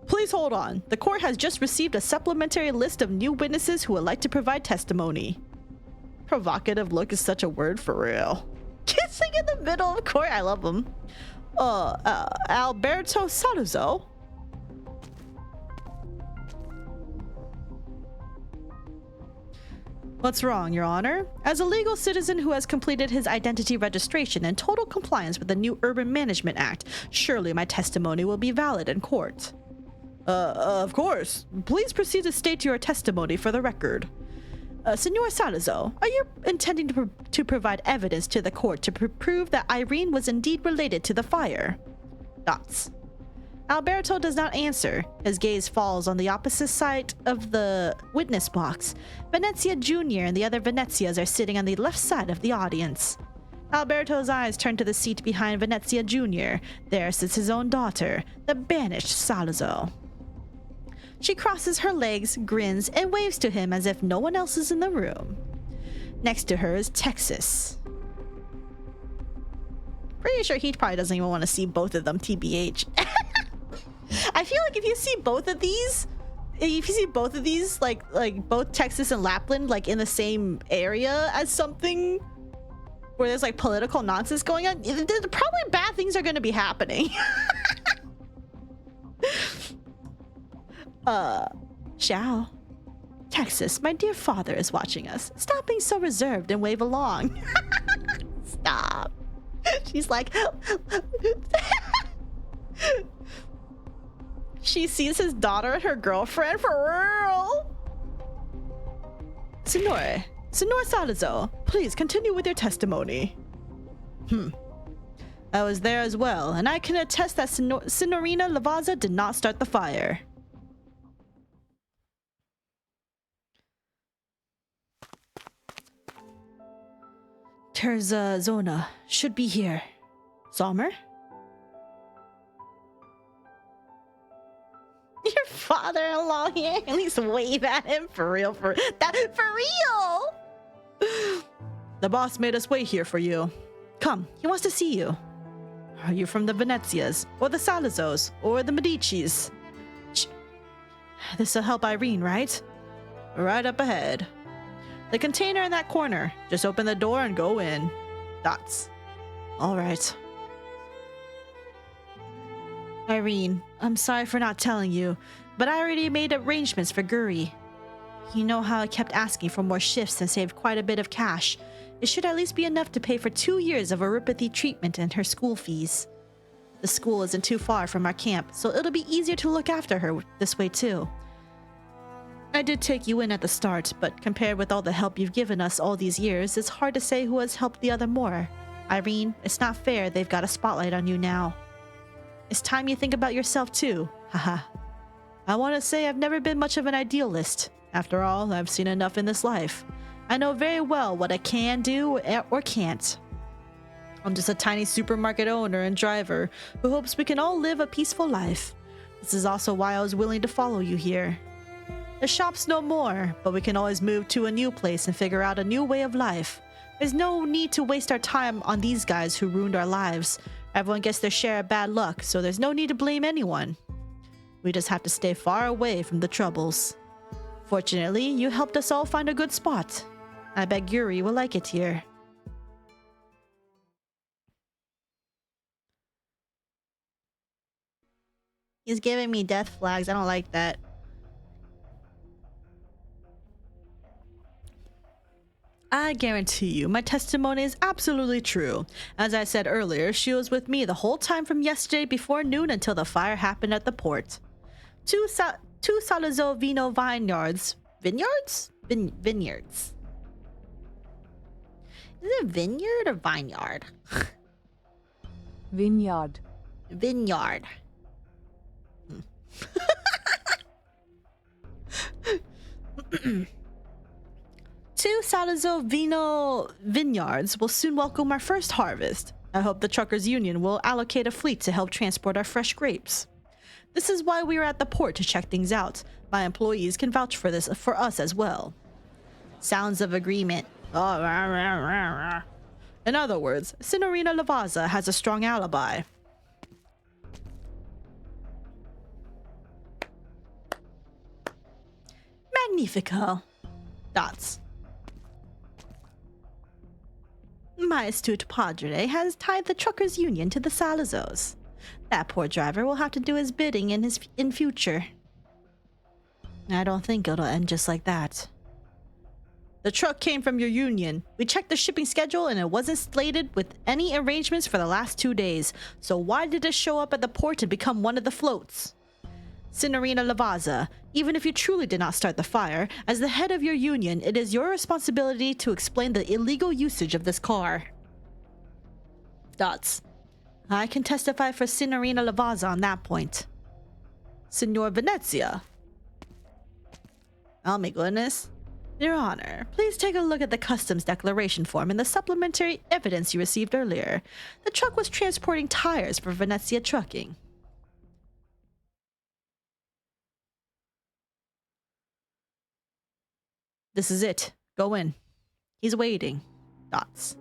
Please hold on. The court has just received a supplementary list of new witnesses who would like to provide testimony. Provocative look is such a word for real. Kissing in the middle of court. I love them. Alberto Saluzzo. What's wrong, Your Honor? As a legal citizen who has completed his identity registration in total compliance with the new Urban Management Act, surely my testimony will be valid in court. Of course. Please proceed to state your testimony for the record. Senor Salazzo, are you intending to provide evidence to the court to prove that Irene was indeed related to the fire? Dots. Alberto does not answer. His gaze falls on the opposite side of the witness box. Venezia Jr. and the other Venezias are sitting on the left side of the audience. Alberto's eyes turn to the seat behind Venezia Jr. There sits his own daughter, the banished Salazzo. She crosses her legs, grins, and waves to him as if no one else is in the room. Next to her is Texas. Pretty sure he probably doesn't even want to see both of them, TBH. I feel like if you see both of these, like both Texas and Lapland, like in the same area as something where there's like political nonsense going on, probably bad things are going to be happening. Xiao. Texas, my dear father is watching us. Stop being so reserved and wave along. Stop. She's like... She sees his daughter and her girlfriend for real. Senor Salazzo, please continue with your testimony. I was there as well, and I can attest that Signorina Lavaza did not start the fire. Terza Zona should be here. Sommer? Your father-in-law here? At least wave at him for real. For real! The boss made us wait here for you. Come, he wants to see you. Are you from the Venezias, or the Salazzos, or the Medicis? This'll help Irene, right? Right up ahead. The container in that corner. Just open the door and go in. Dots. All right. Irene, I'm sorry for not telling you, but I already made arrangements for Guri. You know how I kept asking for more shifts and saved quite a bit of cash. It should at least be enough to pay for 2 years of oropathy treatment and her school fees. The school isn't too far from our camp, so it'll be easier to look after her this way too. I did take you in at the start, but compared with all the help you've given us all these years, it's hard to say who has helped the other more. Irene, it's not fair they've got a spotlight on you now. It's time you think about yourself too, haha. I want to say I've never been much of an idealist. After all, I've seen enough in this life. I know very well what I can do or can't. I'm just a tiny supermarket owner and driver who hopes we can all live a peaceful life. This is also why I was willing to follow you here. The shop's no more, but we can always move to a new place and figure out a new way of life. There's no need to waste our time on these guys who ruined our lives. Everyone gets their share of bad luck, so there's no need to blame anyone. We just have to stay far away from the troubles. Fortunately, you helped us all find a good spot. I bet Yuri will like it here. He's giving me death flags. I don't like that. I guarantee you, my testimony is absolutely true. As I said earlier, she was with me the whole time from yesterday before noon until the fire happened at the port. Two Salazzo Vino vineyards. Vineyards? Vineyards. Is it vineyard or vineyard? Vineyard. Vineyard. Two Salazzo Vino vineyards will soon welcome our first harvest. I hope the Truckers Union will allocate a fleet to help transport our fresh grapes. This is why we are at the port to check things out. My employees can vouch for this for us as well. Sounds of agreement. Oh, rah, rah, rah, rah. In other words, Signorina Lavazza has a strong alibi. Magnifico. Dots. My astute padre has tied the Truckers Union to the Salazzos. That poor driver will have to do his bidding in future. I don't think it'll end just like that. The truck came from your union. We checked the shipping schedule and it wasn't slated with any arrangements for the last 2 days. So why did it show up at the port and become one of the floats? Signorina Lavazza, even if you truly did not start the fire, as the head of your union, it is your responsibility to explain the illegal usage of this car. Dots. I can testify for Signorina Lavazza on that point. Signor Venezia. Oh my goodness. Your Honor, please take a look at the customs declaration form and the supplementary evidence you received earlier. The truck was transporting tires for Venezia Trucking. This is it. Go in. He's waiting. Dots.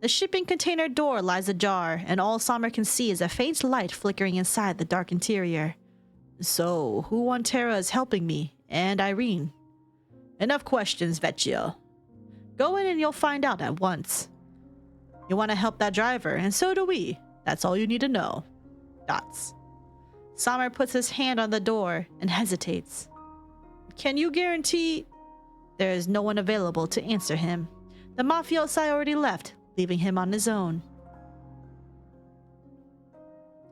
The shipping container door lies ajar, and all Sommer can see is a faint light flickering inside the dark interior. So, who on Terra is helping me? And Irene? Enough questions, Vecchio. Go in and you'll find out at once. You want to help that driver, and so do we. That's all you need to know. Dots. Sommer puts his hand on the door and hesitates. Can you guarantee... There is no one available to answer him. The mafiosi already left, leaving him on his own.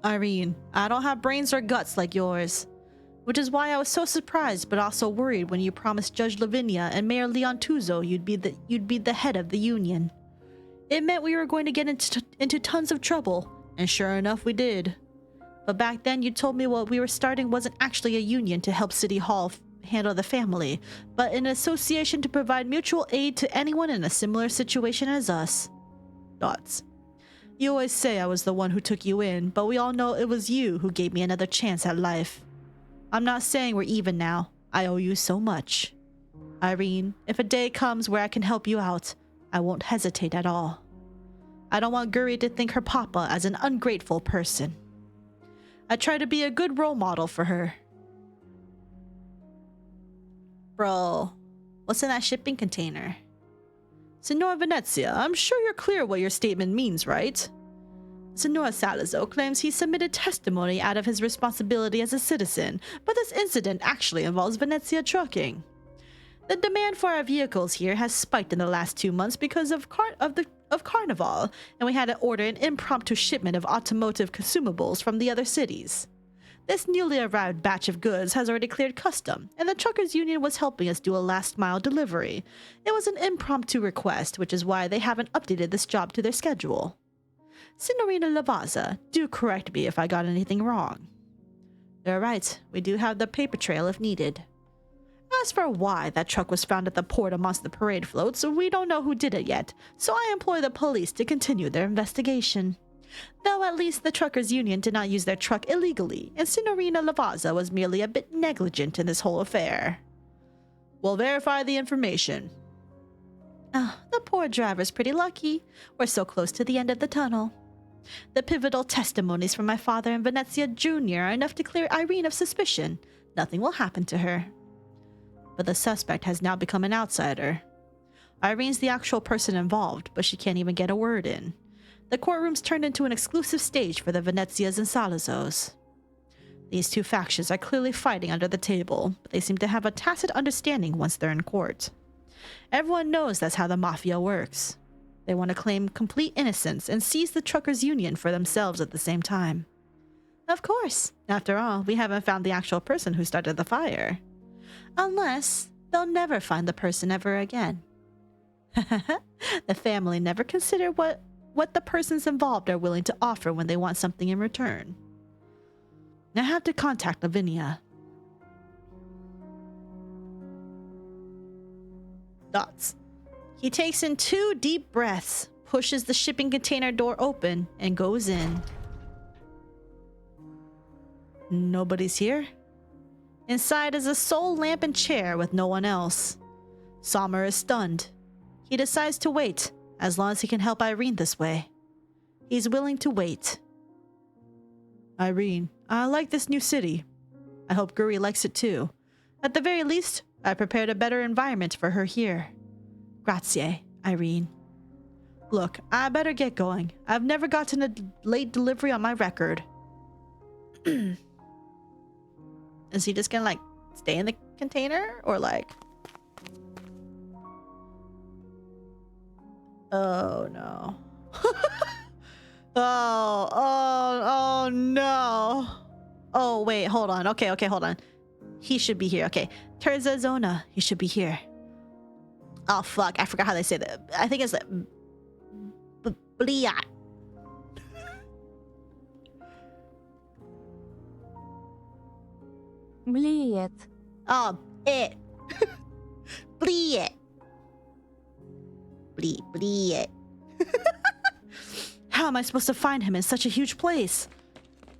Irene, I don't have brains or guts like yours. Which is why I was so surprised but also worried when you promised Judge Lavinia and Mayor Leon Tuzo you'd be the head of the union. It meant we were going to get into tons of trouble, and sure enough we did. But back then you told me what we were starting wasn't actually a union to help City Hall handle the family, but an association to provide mutual aid to anyone in a similar situation as us. Dots. You always say I was the one who took you in, but we all know it was you who gave me another chance at life. I'm not saying we're even now. I owe you so much. Irene, if a day comes where I can help you out, I won't hesitate at all. I don't want Guri to think her papa as an ungrateful person. I try to be a good role model for her. Bro, what's in that shipping container? Signor Venezia, I'm sure you're clear what your statement means, right? Signor Salazzo claims he submitted testimony out of his responsibility as a citizen, but this incident actually involves Venezia Trucking. The demand for our vehicles here has spiked in the last 2 months because of Carnival, and we had to order an impromptu shipment of automotive consumables from the other cities. This newly arrived batch of goods has already cleared custom, and the Truckers Union was helping us do a last-mile delivery. It was an impromptu request, which is why they haven't updated this job to their schedule. Signorina Lavazza, do correct me if I got anything wrong. You're right, we do have the paper trail if needed. As for why that truck was found at the port amongst the parade floats, we don't know who did it yet, so I employ the police to continue their investigation. Though at least the Truckers Union did not use their truck illegally, and Signorina Lavazza was merely a bit negligent in this whole affair. We'll verify the information. Oh, the poor driver's pretty lucky. We're so close to the end of the tunnel. The pivotal testimonies from my father and Venezia Jr. are enough to clear Irene of suspicion. Nothing will happen to her. But the suspect has now become an outsider. Irene's the actual person involved, but she can't even get a word in. The courtroom's turned into an exclusive stage for the Venezias and Salazos. These two factions are clearly fighting under the table, but they seem to have a tacit understanding once they're in court. Everyone knows that's how the mafia works. They want to claim complete innocence and seize the truckers' union for themselves at the same time. Of course, after all, we haven't found the actual person who started the fire. Unless they'll never find the person ever again. The family never consider what the persons involved are willing to offer when they want something in return. I have to contact Lavinia. Dots. He takes in 2 deep breaths, pushes the shipping container door open, and goes in. Nobody's here. Inside is a sole lamp and chair with no one else. Sommer is stunned. He decides to wait, as long as he can help Irene this way. He's willing to wait. Irene, I like this new city. I hope Guri likes it too. At the very least, I prepared a better environment for her here. Grazie, Irene. Look, I better get going. I've never gotten a late delivery on my record. Is he just gonna, like, stay in the container? Or, like... Oh, no. Oh, no. Oh, wait, hold on. Okay, hold on. He should be here. Okay. Terza Zona. He should be here. Oh, fuck. I forgot how they say that. I think it's like... Bliat. Bliet. Oh, it. Bliet. Bliet. How am I supposed to find him in such a huge place?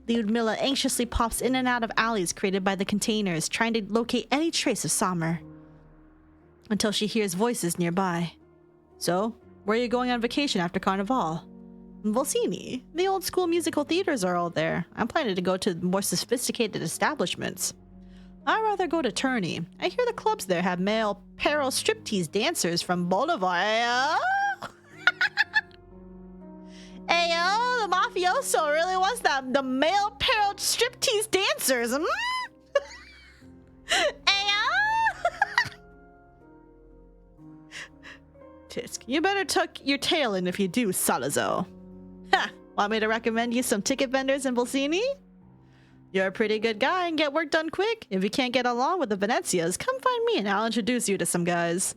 Lyudmila anxiously pops in and out of alleys created by the containers, trying to locate any trace of Sommer. Until she hears voices nearby. So, where are you going on vacation after Carnival? Volsini. The old school musical theaters are all there. I'm planning to go to more sophisticated establishments. I'd rather go to Turney. I hear the clubs there have male peril striptease dancers from Bolivar. Ayo, the mafioso really wants the male peril striptease dancers. Tisk, you better tuck your tail in if you do, Salazzo. Ha! Want me to recommend you some ticket vendors in Volsini? You're a pretty good guy and get work done quick. If you can't get along with the Venezias, come find me and I'll introduce you to some guys.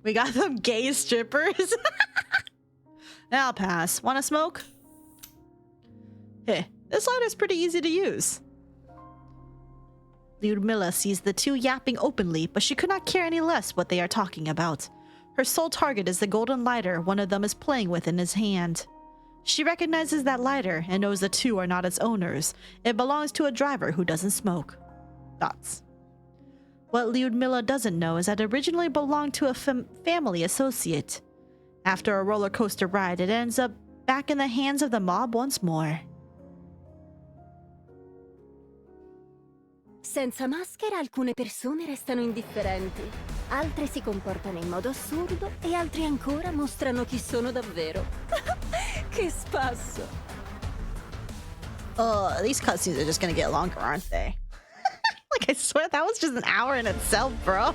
We got them gay strippers. I'll pass. Want to smoke? Hey, this lighter's pretty easy to use. Lyudmila sees the two yapping openly, but she could not care any less what they are talking about. Her sole target is the golden lighter one of them is playing with in his hand. She recognizes that lighter and knows the two are not its owners. It belongs to a driver who doesn't smoke. Dots. What Lyudmila doesn't know is that it originally belonged to a family associate. After a roller coaster ride, it ends up back in the hands of the mob once more. Senza maschera alcune persone restano indifferenti, altre si comportano in modo assurdo e altri ancora mostrano chi sono davvero. Che spasso! Oh, these cutscenes are just gonna get longer, aren't they? Like, I swear that was just an hour in itself, bro.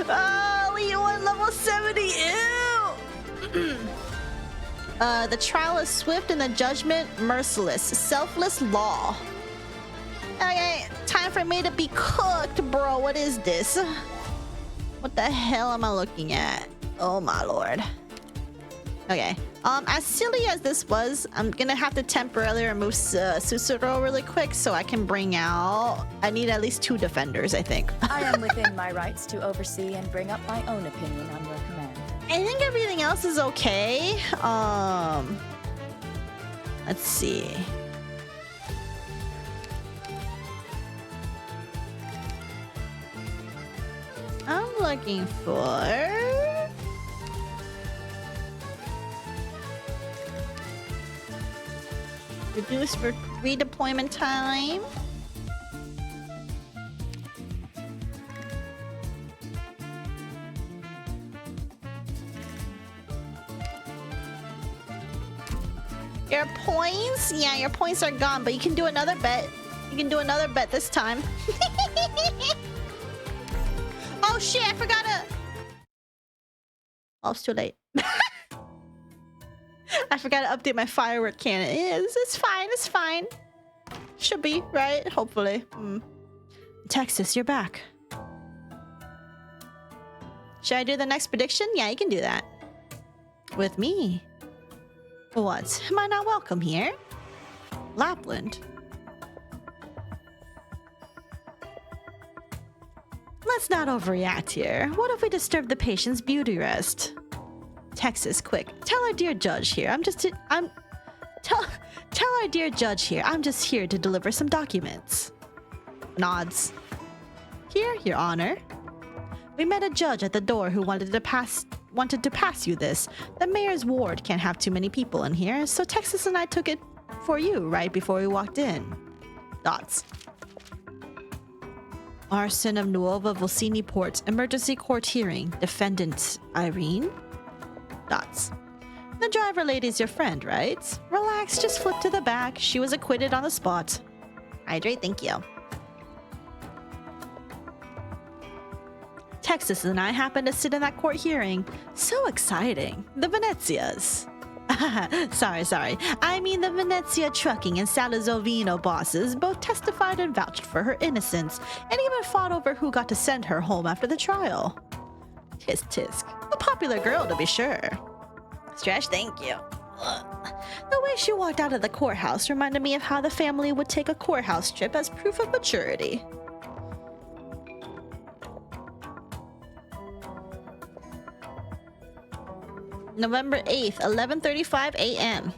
Oh, Leon level 70, ew! The trial is swift and the judgment merciless. Selfless law. Okay, time for me to be cooked, bro. What is this? What the hell am I looking at? Oh my lord. Okay, as silly as this was, I'm gonna have to temporarily remove Susuro really quick so I can bring out... I need at least 2 defenders, I think. I am within my rights to oversee and bring up my own opinion on your command. I think everything else is okay. Let's see. looking for... Reduce redeployment time. Your points? Yeah, your points are gone, but you can do another bet. You can do another bet this time. Oh shit, I forgot to... Oh, it's too late. I forgot to update my firework cannon. It's fine, it's fine. Should be, right? Hopefully. Texas, you're back. Should I do the next prediction? Yeah, you can do that. With me. What? Am I not welcome here? Lapland. Let's not overreact here. What if we disturb the patient's beauty rest? Texas, quick. Tell our dear judge here. Tell our dear judge here. I'm just here to deliver some documents. Nods. Here, Your Honor. We met a judge at the door who wanted to pass you this. The mayor's ward can't have too many people in here, so Texas and I took it for you right before we walked in. Dots. Arson of Nuova Volsini Port. Emergency court hearing. Defendant Irene? Dots. The driver lady's your friend, right? Relax, just flip to the back. She was acquitted on the spot. Hydrate, thank you. Texas and I happened to sit in that court hearing. So exciting. The Venezias. Sorry. I mean the Venezia Trucking and Salazovino bosses both testified and vouched for her innocence, and even fought over who got to send her home after the trial. Tisk tisk. A popular girl, to be sure. Stretch, thank you. The way she walked out of the courthouse reminded me of how the family would take a courthouse trip as proof of maturity. November 8th, 11:35 a.m.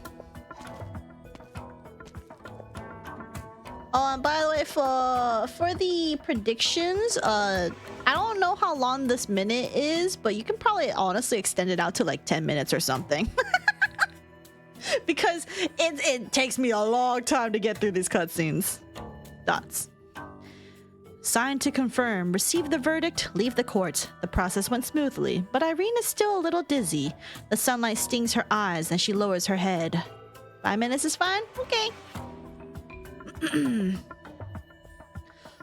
Oh, and by the way, for the predictions, I don't know how long this minute is, but you can probably honestly extend it out to like 10 minutes or something. Because it takes me a long time to get through these cutscenes. Dots. Signed to confirm. Receive the verdict. Leave the court. The process went smoothly, but Irene is still a little dizzy. The sunlight stings her eyes and she lowers her head. 5 minutes is fine? Okay.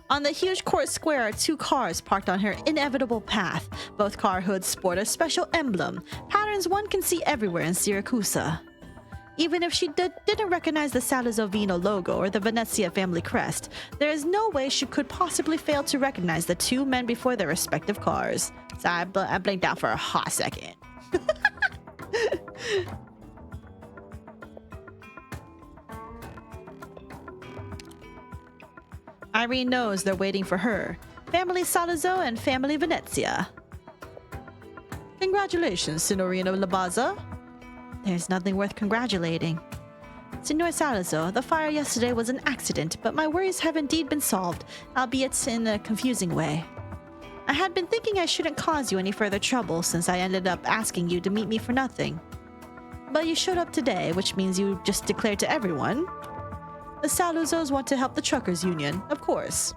On the huge court square are two cars parked on her inevitable path. Both car hoods sport a special emblem, patterns one can see everywhere in Siracusa. Even if she didn't recognize the Salazovino logo or the Venezia family crest, there is no way she could possibly fail to recognize the two men before their respective cars. So I blinked out for a hot second. Irene knows they're waiting for her. Family Salazzo and Family Venezia. Congratulations, Signorina Labaza. There's nothing worth congratulating. Signor Salazzo, the fire yesterday was an accident, but my worries have indeed been solved, albeit in a confusing way. I had been thinking I shouldn't cause you any further trouble since I ended up asking you to meet me for nothing. But you showed up today, which means you just declared to everyone. The Saluzzos want to help the truckers union, of course.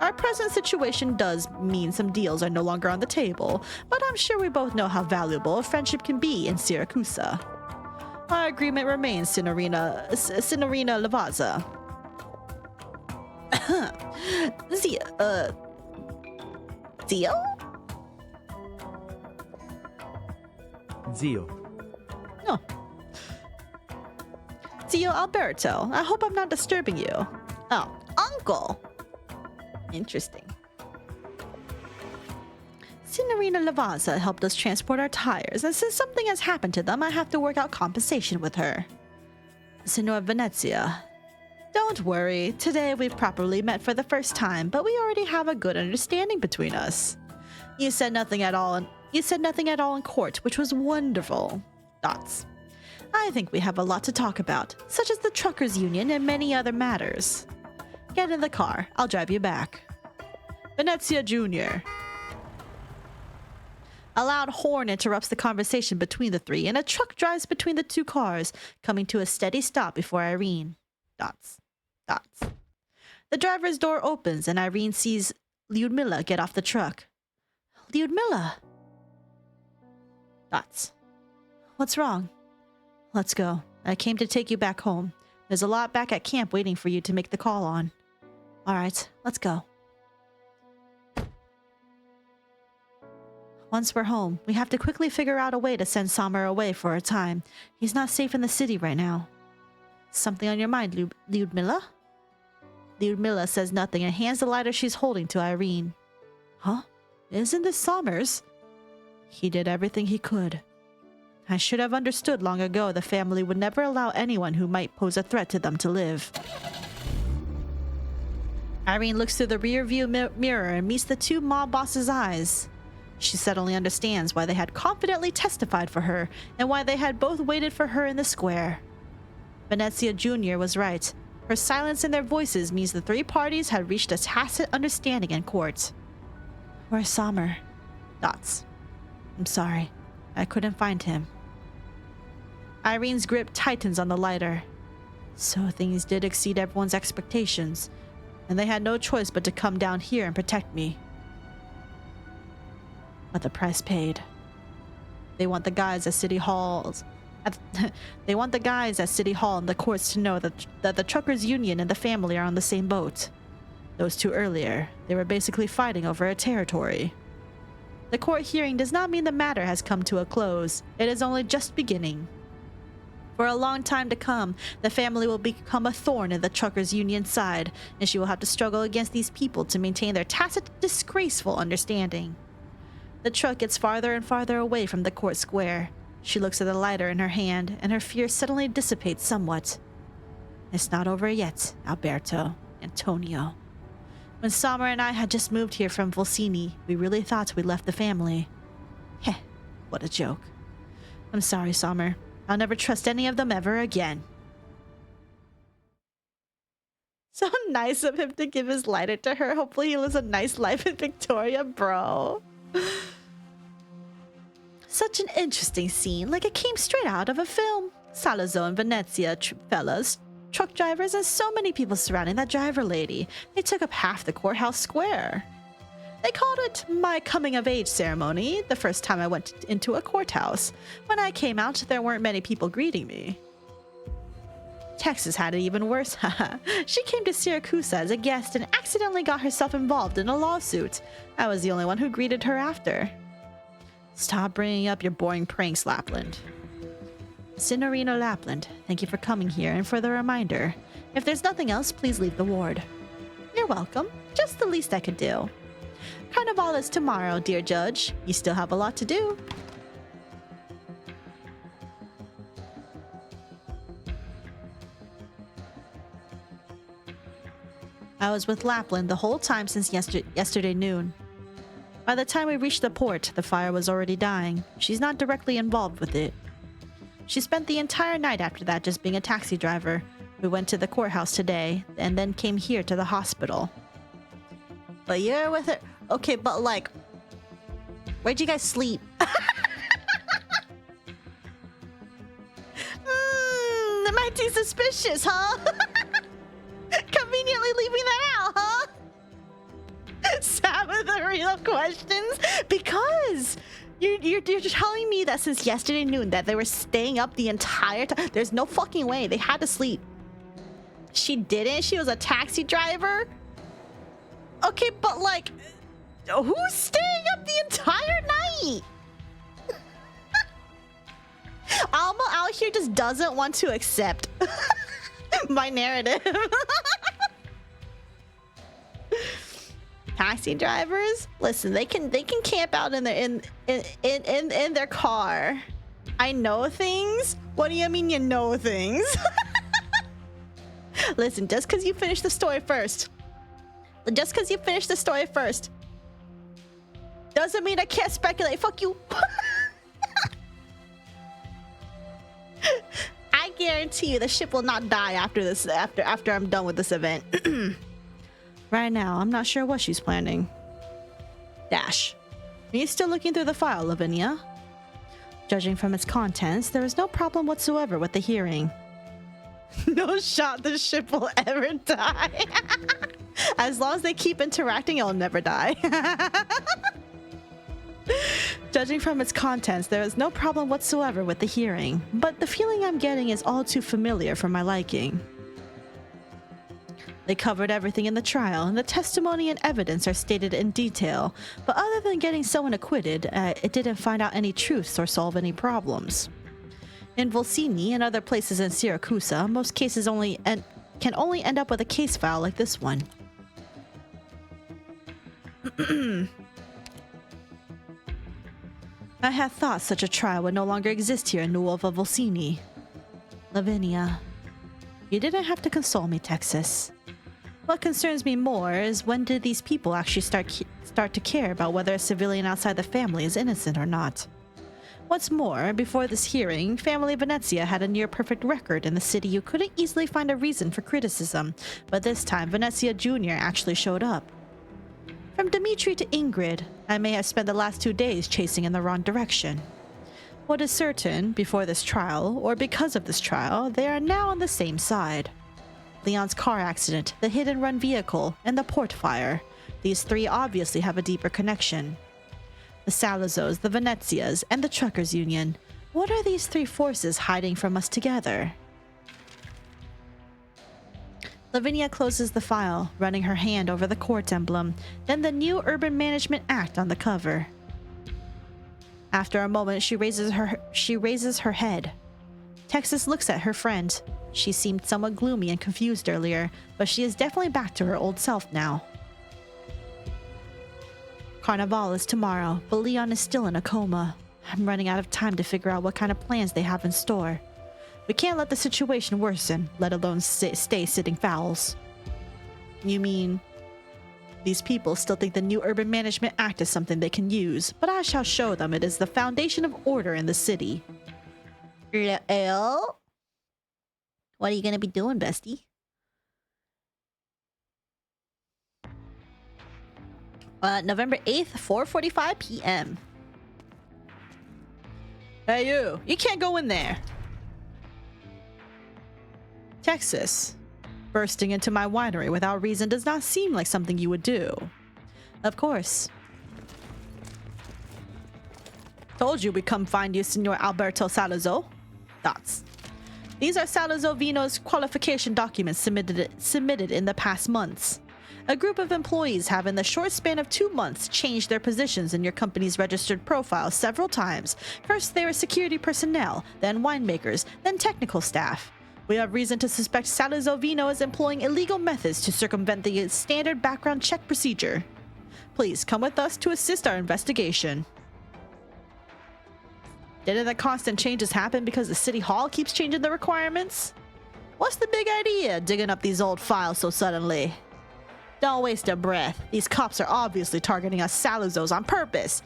Our present situation does mean some deals are no longer on the table, but I'm sure we both know how valuable a friendship can be in Siracusa. Our agreement remains, Signorina Lavazza. Zio? Zio. No. Zio Alberto. I hope I'm not disturbing you. Oh, uncle. Interesting. Signorina Lavazza helped us transport our tires, and since something has happened to them, I have to work out compensation with her. Signor Venezia. Don't worry. Today we've properly met for the first time, but we already have a good understanding between us. You said nothing at all in court, which was wonderful. Dots. I think we have a lot to talk about, such as the truckers union and many other matters. Get in the car. I'll drive you back. Venezia Jr. A loud horn interrupts the conversation between the three, and a truck drives between the two cars, coming to a steady stop before Irene. Dots. Dots. The driver's door opens, and Irene sees Lyudmila get off the truck. Lyudmila! Dots. What's wrong? Let's go. I came to take you back home. There's a lot back at camp waiting for you to make the call on. Alright, let's go. Once we're home, we have to quickly figure out a way to send Samer away for a time. He's not safe in the city right now. Something on your mind, Lyudmila? Lyudmila says nothing and hands the lighter she's holding to Irene. Huh? Isn't this Samer's? He did everything he could. I should have understood long ago the family would never allow anyone who might pose a threat to them to live. Irene looks through the rear-view mirror and meets the two mob bosses' eyes. She suddenly understands why they had confidently testified for her and why they had both waited for her in the square. Venezia Jr. was right. Her silence in their voices means the three parties had reached a tacit understanding in court. Where's Samer? Dots. I'm sorry. I couldn't find him. Irene's grip tightens on the lighter. So things did exceed everyone's expectations, and they had no choice but to come down here and protect me. But the price paid. They want the guys at City Hall. They want the guys at City Hall and the courts to know that the truckers' union and the family are on the same boat. Those two earlier, they were basically fighting over a territory. The court hearing does not mean the matter has come to a close. It is only just beginning. For a long time to come, the family will become a thorn in the truckers' union's side, and she will have to struggle against these people to maintain their tacit, disgraceful understanding. The truck gets farther and farther away from the court square. She looks at the lighter in her hand, and her fear suddenly dissipates somewhat. It's not over yet, Alberto, Antonio. When Samer and I had just moved here from Volsini, we really thought we left the family. Heh, what a joke. I'm sorry, Samer. I'll never trust any of them ever again. So nice of him to give his lighter to her. Hopefully he lives a nice life in Victoria, bro. Such an interesting scene, like it came straight out of a film. Salazzo and Venezia, fellas, truck drivers, and so many people surrounding that driver lady. They took up half the courthouse square. They called it my coming-of-age ceremony the first time I went into a courthouse. When I came out, there weren't many people greeting me. Texas had it even worse. She came to Syracuse as a guest and accidentally got herself involved in a lawsuit. I was the only one who greeted her after. Stop bringing up your boring pranks, Lapland. Signorina Lapland, thank you for coming here and for the reminder. If there's nothing else, please leave the ward. You're welcome. Just the least I could do. Carnival is tomorrow, dear Judge. You still have a lot to do. I was with Lapland the whole time since yesterday noon. By the time we reached the port, the fire was already dying. She's not directly involved with it. She spent the entire night after that just being a taxi driver. We went to the courthouse today, and then came here to the hospital. But you're with her... Okay, but like... Where'd you guys sleep? Mighty suspicious, huh? Conveniently leaving that out, huh? Sam with the real questions? Because... You're telling me that since yesterday noon that they were staying up the entire time? There's no fucking way. They had to sleep. She didn't? She was a taxi driver? Okay, but like... Who's staying up the entire night? Alma out here just doesn't want to accept my narrative. Taxi drivers, listen, they can camp out in their car. I know things. What do you mean you know things? Listen, just because you finished the story first. Just because you finished the story first doesn't mean I can't speculate. Fuck you. I guarantee you the ship will not die after this. After I'm done with this event. Right now, I'm not sure what she's planning. Dash. Are you still looking through the file, Lavinia? Judging from its contents, there is no problem whatsoever with the hearing. No shot the ship will ever die. As long as they keep interacting, it'll never die. Judging from its contents, there is no problem whatsoever with the hearing, but the feeling I'm getting is all too familiar for my liking. They covered everything in the trial, and the testimony and evidence are stated in detail, but other than getting someone acquitted, it didn't find out any truths or solve any problems. In Volsini and other places in Siracusa, most cases can only end up with a case file like this one. I had thought such a trial would no longer exist here in Nuova Volsini. Lavinia, you didn't have to console me, Texas. What concerns me more is when did these people actually start to care about whether a civilian outside the family is innocent or not? What's more, before this hearing, Family Venezia had a near-perfect record in the city. You couldn't easily find a reason for criticism, but this time Venezia Jr. actually showed up. From Dimitri to Ingrid, I may have spent the last 2 days chasing in the wrong direction. What is certain, before this trial, or because of this trial, they are now on the same side. Leon's car accident, the hit-and-run vehicle, and the port fire. These three obviously have a deeper connection. The Salazos, the Venezias, and the Truckers' Union. What are these three forces hiding from us together? Lavinia closes the file, running her hand over the court emblem, then the new Urban Management Act on the cover. After a moment, she raises her head. Texas looks at her friend. She seemed somewhat gloomy and confused earlier, but she is definitely back to her old self now. Carnival is tomorrow, but Leon is still in a coma. I'm running out of time to figure out what kind of plans they have in store. We can't let the situation worsen, let alone stay sitting fowls. You mean these people still think the new Urban Management Act is something they can use, but I shall show them it is the foundation of order in the city. What are you gonna be doing, bestie? November 8th, 4:45 p.m. Hey you can't go in there. Texas. Bursting into my winery without reason does not seem like something you would do. Of course. Told you we'd come find you, Senor Alberto Salazzo. Thoughts. These are Salazzo Vino's qualification documents submitted in the past months. A group of employees have in the short span of 2 months changed their positions in your company's registered profile several times. First they were security personnel, then winemakers, then technical staff. We have reason to suspect Salazzo Vino is employing illegal methods to circumvent the standard background check procedure. Please come with us to assist our investigation. Didn't the constant changes happen because the city hall keeps changing the requirements? What's the big idea digging up these old files so suddenly? Don't waste a breath. These cops are obviously targeting us Salazzos on purpose.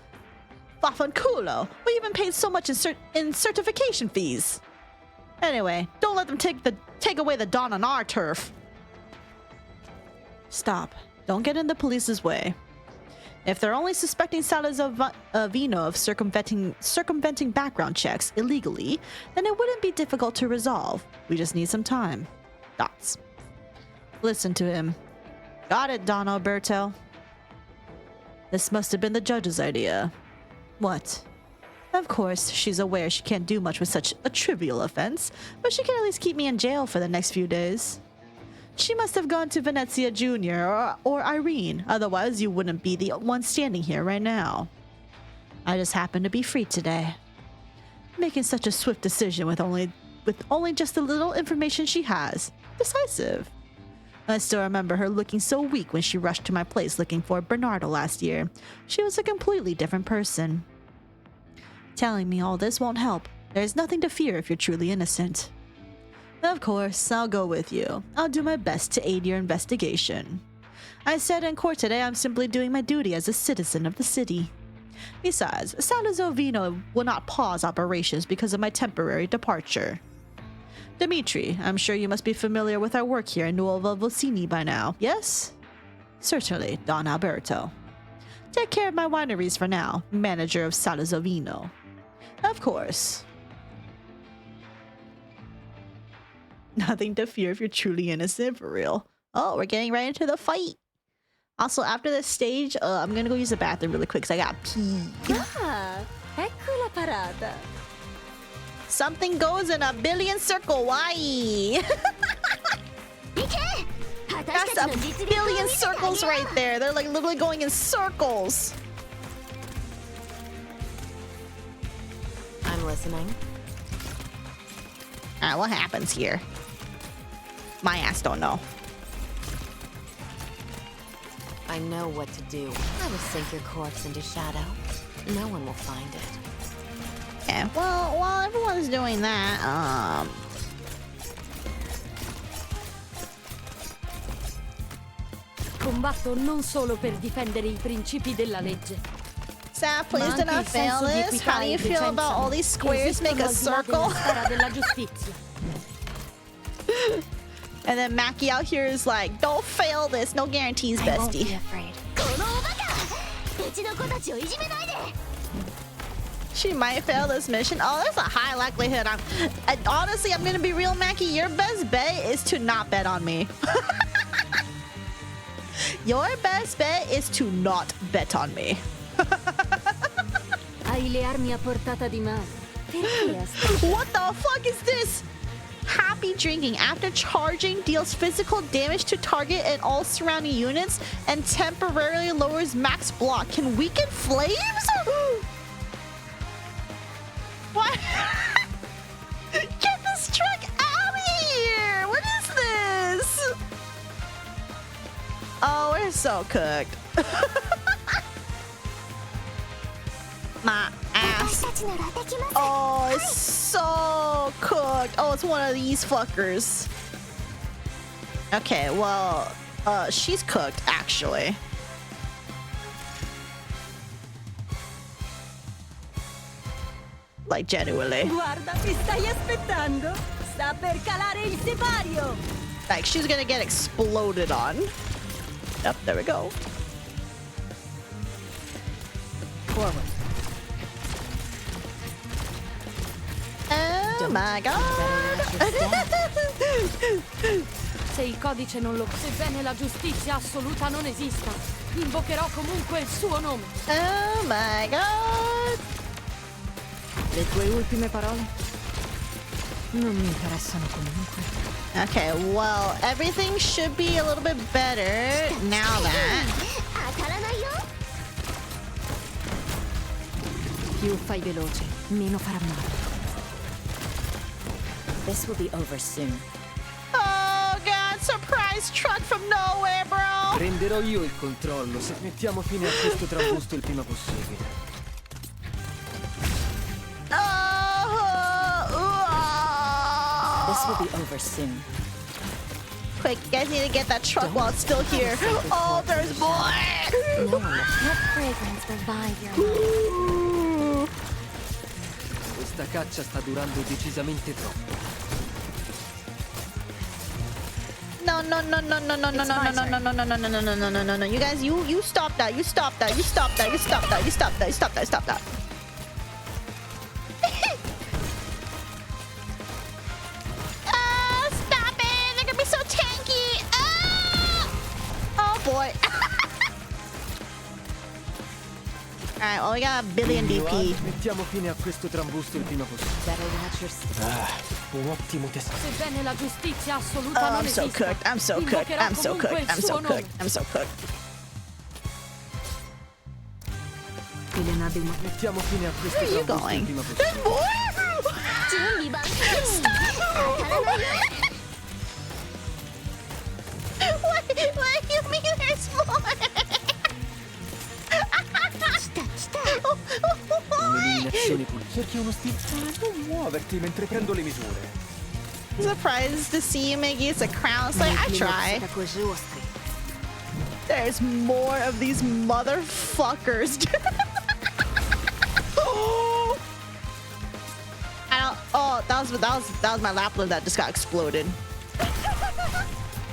Vaffanculo, we even paid so much in certification fees. Anyway, don't let them take away the dawn on our turf. Stop. Don't get in the police's way. If they're only suspecting Salazzo Vino of circumventing background checks illegally, then it wouldn't be difficult to resolve. We just need some time. Thoughts. Listen to him. Got it, Don Alberto. This must have been the judge's idea. What? Of course, she's aware she can't do much with such a trivial offense, but she can at least keep me in jail for the next few days. She must have gone to Venezia Jr. or Irene, otherwise you wouldn't be the one standing here right now. I just happen to be free today. Making such a swift decision with only just the little information she has. Decisive. I still remember her looking so weak when she rushed to my place looking for Bernardo last year. She was a completely different person. Telling me all this won't help. There's nothing to fear if you're truly innocent. Of course, I'll go with you. I'll do my best to aid your investigation. I said in court today I'm simply doing my duty as a citizen of the city. Besides, Salazzo Vino will not pause operations because of my temporary departure. Dimitri, I'm sure you must be familiar with our work here in Nuova Volsini by now, yes? Certainly, Don Alberto. Take care of my wineries for now, manager of Salazovino. Of course. Nothing to fear if you're truly innocent, for real. Oh, we're getting right into the fight. Also, after this stage, I'm gonna go use the bathroom really quick because I got pee. Ah, ecco la parata. Something goes in a billion circle. Why? That's a billion circles right there. They're like literally going in circles. I'm listening. Alright, what happens here? My ass don't know. I know what to do. I will sink your corpse into shadow. No one will find it. Okay, well, while everyone's doing that, Combatto non solo per difendere i principi della legge. Saf, please do not fail this. How do you feel about all these squares make a circle? And then Mackie out here is like, don't fail this. No guarantees, bestie. I won't be afraid. She might fail this mission. Oh, there's a high likelihood. Honestly, I'm gonna be real, Mackie. Your best bet is to not bet on me. Your best bet is to not bet on me. Hai le armi a portata di mano. What the fuck is this? Happy drinking. After charging, deals physical damage to target and all surrounding units and temporarily lowers max block. Can weaken flames? What? Get this truck out of here! What is this? Oh, we're so cooked. My ass. Oh, it's so cooked. Oh, it's one of these fuckers. Okay, well, she's cooked, actually. Like, genuinely. Guarda, mi stai aspettando? Sta per calare il sipario. Like, she's gonna get exploded on. Yep, there we go. Forward. Oh my god! Se il codice non lo... Sebbene la giustizia assoluta non esista, invocherò comunque il suo nome. Oh my god! Le tue ultime parole? Non mi interessano comunque. Okay, well, everything should be a little bit better now that... Più fai veloce, meno farà male. This will be over soon. Oh god, surprise truck from nowhere, bro! Prenderò io il controllo se mettiamo fine a questo trambusto il prima possibile. This will be over soon. Quick, you guys need to get that truck while it's still here. Oh, there's more! No one let fragrance revive your mind. Questa caccia sta durando decisamente troppo. No. You guys, you stop that. You stop that. Stop that. Stop it. They're gonna be so tanky. Oh boy. Alright, well, we got a billion DP. Mettiamo fine a questo trambusto il prima possibile. Better watch your step. Un ottimo testato. Sebbene la giustizia assoluta non I'm so esista, cooked. I'm so cooked. invocherò I'm so comunque cooked. il I'm so suo nome. cooked. I'm so cooked. Mettiamo fine a questo Where are you trambusto il going? prima There's possibile. more? What do you mean there's more? Un'eliminazione pulita. Cerchi uno stile. Non muoverti mentre prendo le misure. Surprised to see you, Miggy. It's a crown. It's like, I try. There's more of these motherfuckers. Oh, that was my laptop that just got exploded.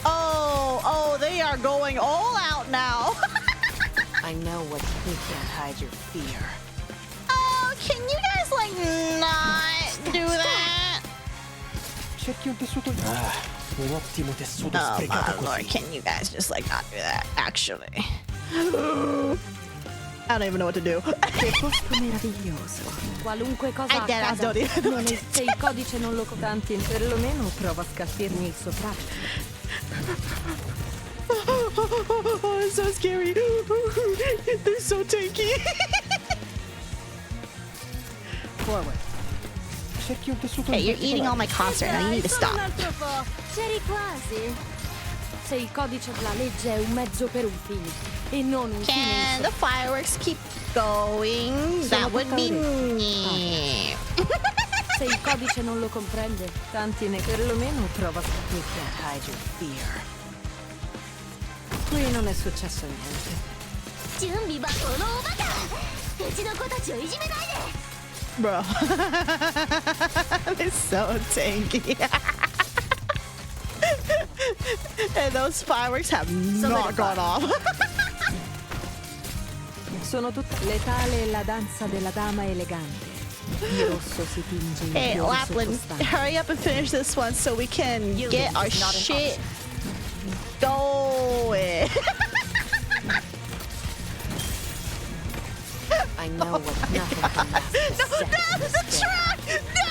Oh, they are going all out now. I know what you can't hide your fear. Oh, can you guys like not do that? Cerchi un tessuto. Ah, un ottimo tessuto Oh sprecato my lord, così. can you guys just like not do that? Actually, I don't even know what to do. Che posto meraviglioso. Qualunque cosa I get it, I accada, don't even know non what è, to se il codice non lo contanti, perlomeno prova a scalfirmi il sopraccio. Oh, it's so scary. They're so tanky. Forward. Cerchi un tessuto. Hey, in you're eating all particolare. my costs right now. You need to Solo un stop. altro po'. C'eri quasi. Se il codice della legge è un mezzo per un fine e non un fine in Can sé. the fireworks keep going? That would be me. Se il codice non lo comprende, tanti ne perlomeno prova a You can't hide your fear. Qui non è successo niente. 準備はこのおバカうちの子たちをいじめないで Bro. They're so tanky. And those fireworks have not gone off. Sono tutte letale e la danza della dama elegante. Il rosso si tinge in Hey, fiori Lapland, sottostanti. hurry up and finish this one so we can get our shit going. I know what nothing can last. No, the truck! No!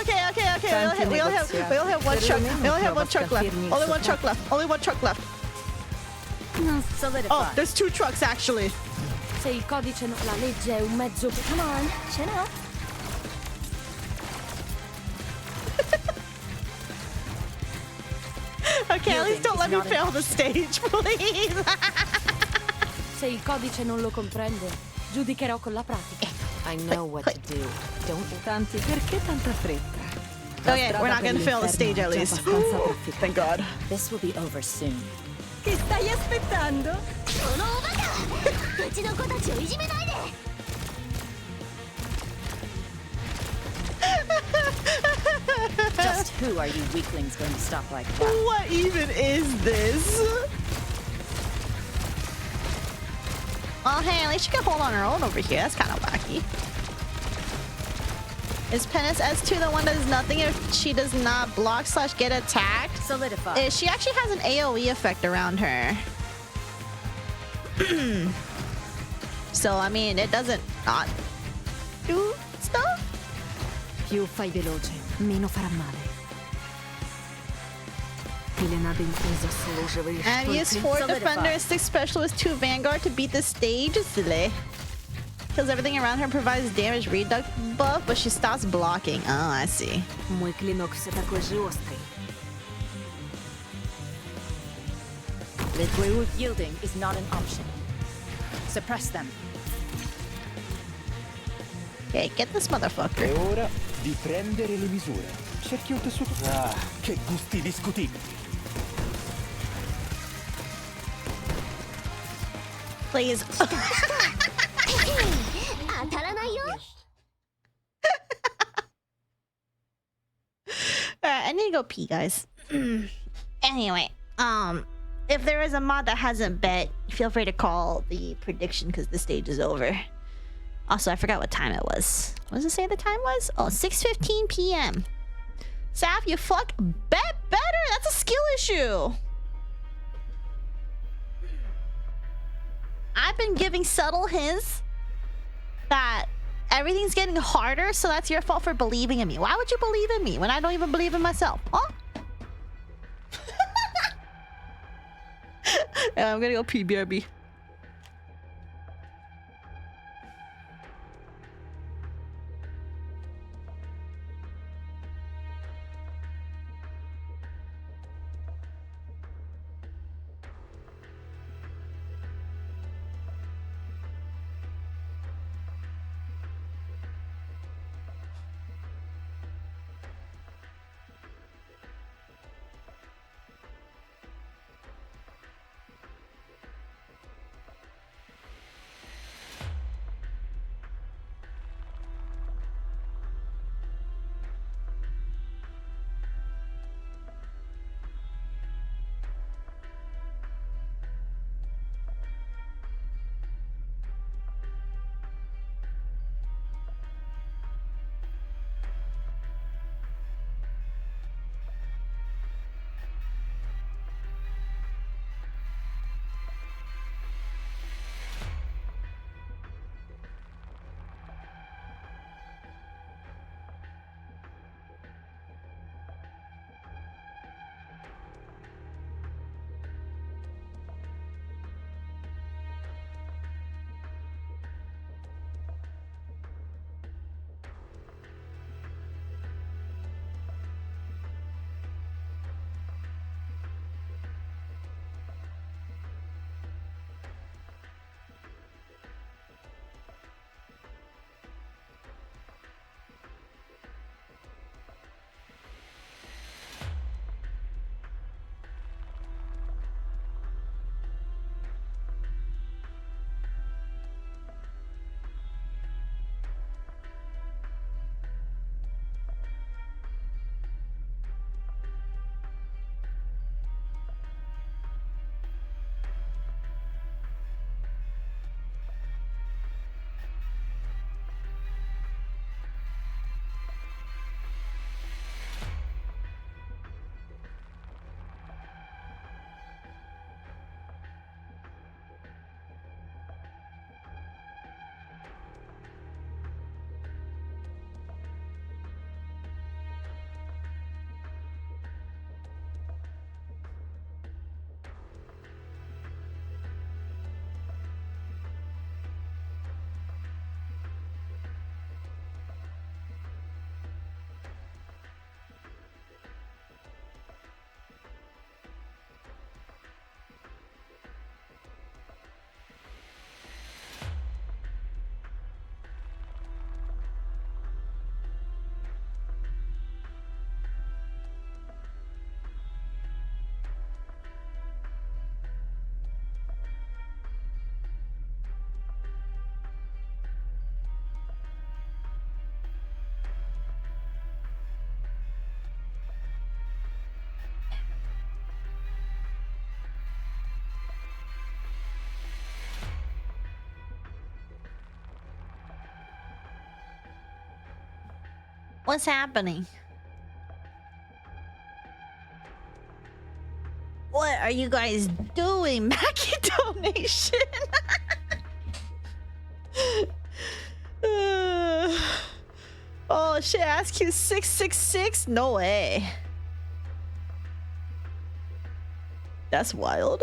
Okay. We only have one truck. We only have one truck left. Only one truck left. Only one truck left. Solidify. Oh, there's two trucks actually. Se il codice la legge è un mezzo. Come on, chin up. Okay, at least don't let me fail the stage, please. Se il codice non lo comprende, giudicherò con la pratica. I know what to do. Don't Tanti, perché tanta fretta? Okay, we're not gonna fail the stage at least. Thank God. This will be over soon. Che stai aspettando? このおバカうちの子たちをいじめないで Just who are you weaklings going to stop like that? What even is this? Oh, hey, at least she can hold on her own over here. That's kind of wacky. Is Penance S2 the one that does nothing if she does not block / get attacked? Solidify. She actually has an AoE effect around her. So, I mean, it doesn't not do stuff. Più fai veloce, meno farà male. Пелена заслуживаешь And только. use 4 Solidify. Defender, 6 Specialist, 2 Vanguard to beat the stage. Silly. Kills everything around her, provides damage reduct buff, but she stops blocking. Oh, I see. Мой клинок все такой же острый. Yielding is not an option. Suppress them. Okay, get this motherfucker. È ora di prendere le misure. Cerchi un tessuto. Ah, che gusti discutibili. Please. 当たらないよ Alright, I need to go pee, guys. Anyway, if there is a mod that hasn't bet, feel free to call the prediction because the stage is over. Also, I forgot what time it was. What does it say the time was? Oh, 6:15 p.m. Saf, you fuck bet better. That's a skill issue. I've been giving subtle hints that everything's getting harder, so that's your fault for believing in me. Why would you believe in me when I don't even believe in myself? Huh? Yeah, I'm gonna go pee, BRB. What's happening? What are you guys doing? Mackie donation. Oh shit, ask you 666? No way. That's wild.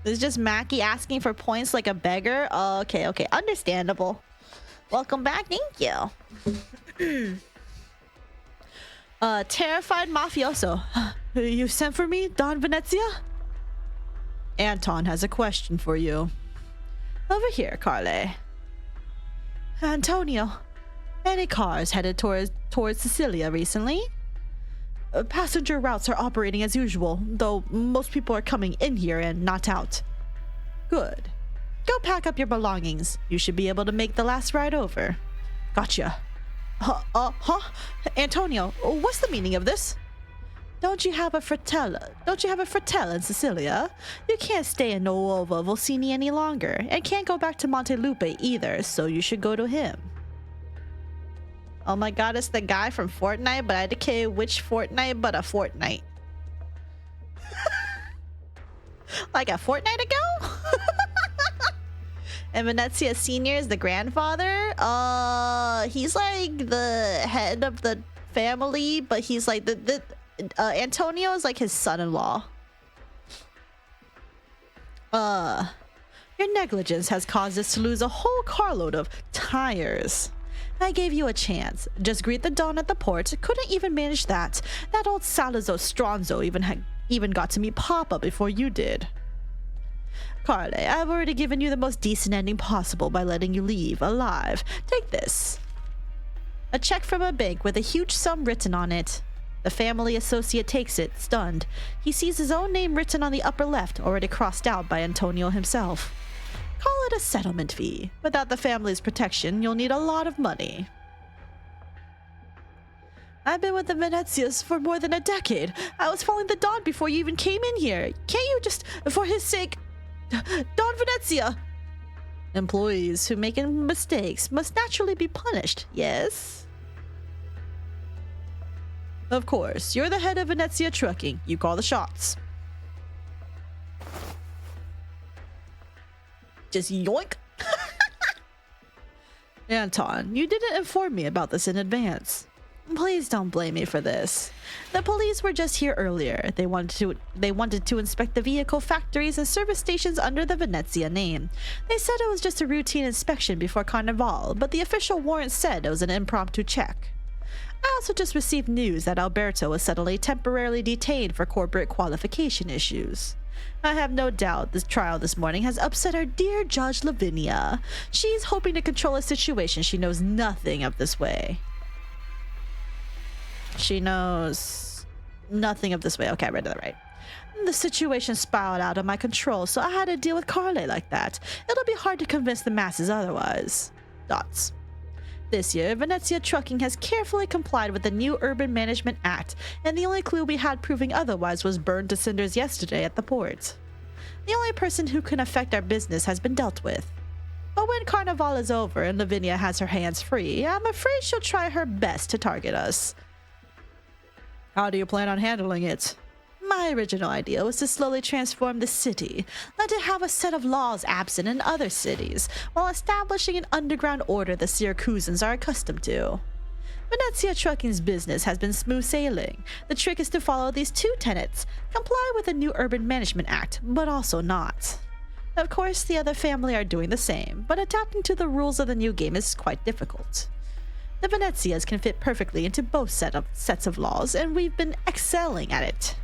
It's just Mackie asking for points like a beggar. Oh, okay, okay. Understandable. Welcome back. Thank you. Terrified mafioso. You sent for me, Don Venezia? Anton has a question for you. Over here, Carle. Antonio, any cars headed towards Sicilia recently? Passenger routes are operating as usual, though most people are coming in here and not out. Good. Go pack up your belongings. You should be able to make the last ride over. Gotcha. Huh? Antonio, what's the meaning of this? Don't you have a fratello in Sicilia? You can't stay in Nuovo Volsini any longer, and can't go back to Montelupe either, so you should go to him. Oh my god, it's the guy from Fortnite, but I decay which Fortnite but a Fortnite. Like a fortnight ago? And Venezia Sr. is the grandfather? He's like the head of the family, but he's like Antonio is like his son-in-law. Your negligence has caused us to lose a whole carload of tires. I gave you a chance. Just greet the Don at the port. Couldn't even manage that. That old Salazar Stronzo even got to meet Papa before you did. Carle, I've already given you the most decent ending possible by letting you leave alive. Take this. A check from a bank with a huge sum written on it. The family associate takes it, stunned. He sees his own name written on the upper left, already crossed out by Antonio himself. Call it a settlement fee. Without the family's protection, you'll need a lot of money. I've been with the Venezias for more than a decade. I was following the Don before you even came in here. Can't you just, for his sake... Don Venezia! Employees who make mistakes must naturally be punished, yes? Of course, you're the head of Venezia Trucking. You call the shots. Just yoink. Anton, you didn't inform me about this in advance. Please don't blame me for this. The police were just here earlier. They wanted to inspect the vehicle factories and service stations under the Venezia name. They said it was just a routine inspection before Carnival, but the official warrant said it was an impromptu check. I also just received news that Alberto was suddenly temporarily detained for corporate qualification issues. I have no doubt this trial this morning has upset our dear Judge Lavinia. She's hoping to control a situation she knows nothing of this way. She knows nothing of this way. Okay, I read that right. The situation spiraled out of my control, so I had to deal with Carle like that. It'll be hard to convince the masses otherwise. Dots. This year, Venezia Trucking has carefully complied with the new Urban Management Act, and the only clue we had proving otherwise was burned to cinders yesterday at the port. The only person who can affect our business has been dealt with. But when Carnival is over and Lavinia has her hands free, I'm afraid she'll try her best to target us. How do you plan on handling it? My original idea was to slowly transform the city, let it have a set of laws absent in other cities, while establishing an underground order the Syracusans are accustomed to. Venezia Trucking's business has been smooth sailing. The trick is to follow these two tenets, comply with the new Urban Management Act, but also not. Of course, the other family are doing the same, but adapting to the rules of the new game is quite difficult. The Venezias can fit perfectly into both sets of laws, and we've been excelling at it.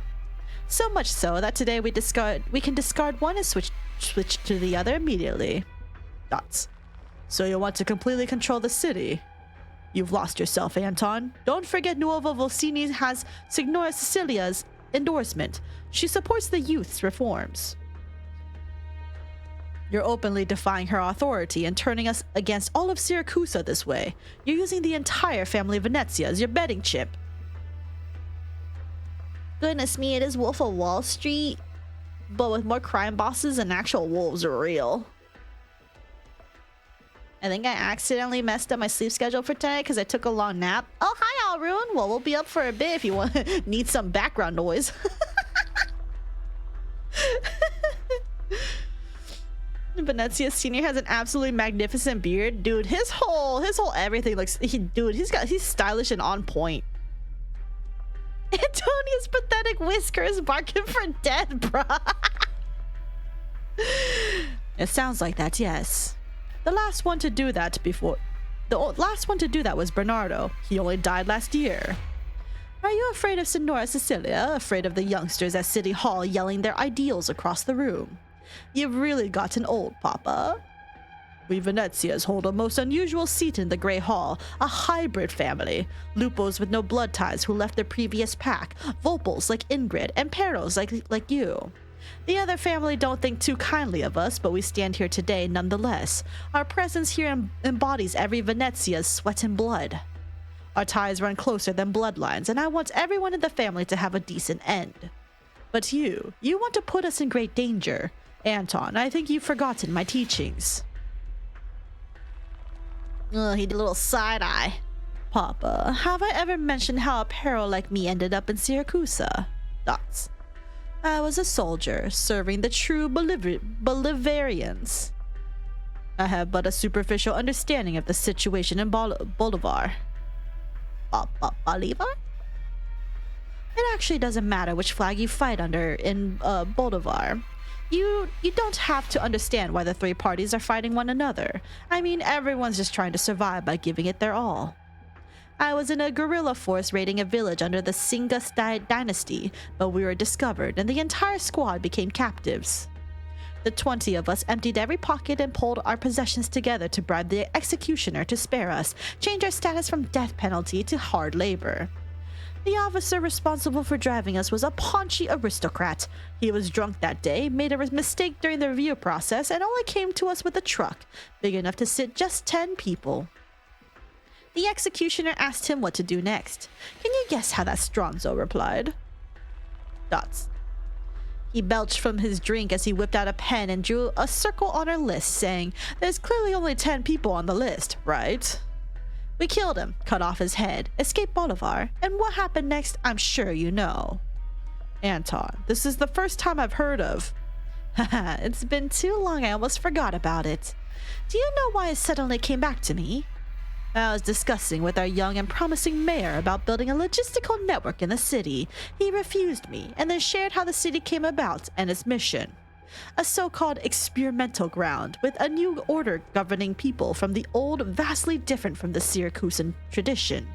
So much so that today we can discard one and switch to the other immediately. Dots. So you want to completely control the city? You've lost yourself, Anton. Don't forget Nuovo Volsini has Signora Cecilia's endorsement. She supports the youth's reforms. You're openly defying her authority and turning us against all of Syracusa this way. You're using the entire family of Venezia as your betting chip. Goodness me, it is Wolf of Wall Street, but with more crime bosses and actual wolves are real. I think I accidentally messed up my sleep schedule for tonight because I took a long nap. Oh, hi, Alrune. Well, we'll be up for a bit if you want need some background noise. Venezia Senior has an absolutely magnificent beard. Dude, his whole everything looks... He's stylish and on point. Antonia's pathetic whiskers barking for death, bruh. It sounds like that, yes. The last one to do that was Bernardo. He only died last year. Are you afraid of Signora Cecilia? Afraid of the youngsters at City Hall yelling their ideals across the room? You've really gotten old, Papa. We Venezias hold a most unusual seat in the Grey Hall, a hybrid family. Lupos with no blood ties who left their previous pack, Volpals like Ingrid, and Perros like you. The other family don't think too kindly of us, but we stand here today nonetheless. Our presence here embodies every Venezia's sweat and blood. Our ties run closer than bloodlines, and I want everyone in the family to have a decent end. But you want to put us in great danger. Anton, I think you've forgotten my teachings. He did a little side-eye. Papa, have I ever mentioned how a Perro like me ended up in Siracusa? Dots. I was a soldier, serving the true Bolivarians. I have but a superficial understanding of the situation in Bolivar. Bolivar? It actually doesn't matter which flag you fight under in Bolivar. You don't have to understand why the three parties are fighting one another. I mean, everyone's just trying to survive by giving it their all. I was in a guerrilla force raiding a village under the Singas dynasty, but we were discovered and the entire squad became captives. The 20 of us emptied every pocket and pulled our possessions together to bribe the executioner to spare us, change our status from death penalty to hard labor. The officer responsible for driving us was a paunchy aristocrat. He was drunk that day, made a mistake during the review process, and only came to us with a truck, big enough to sit just 10 people. The executioner asked him what to do next. Can you guess how that Stronzo replied? Dots. He belched from his drink as he whipped out a pen and drew a circle on our list, saying, "There's clearly only 10 people on the list, right?" We killed him, cut off his head, escaped Bolivar, and what happened next, I'm sure you know. Anton, this is the first time I've heard of... Haha, it's been too long I almost forgot about it. Do you know why it suddenly came back to me? I was discussing with our young and promising mayor about building a logistical network in the city. He refused me, and then shared how the city came about and its mission. A so-called experimental ground, with a new order governing people from the old, vastly different from the Syracusan tradition.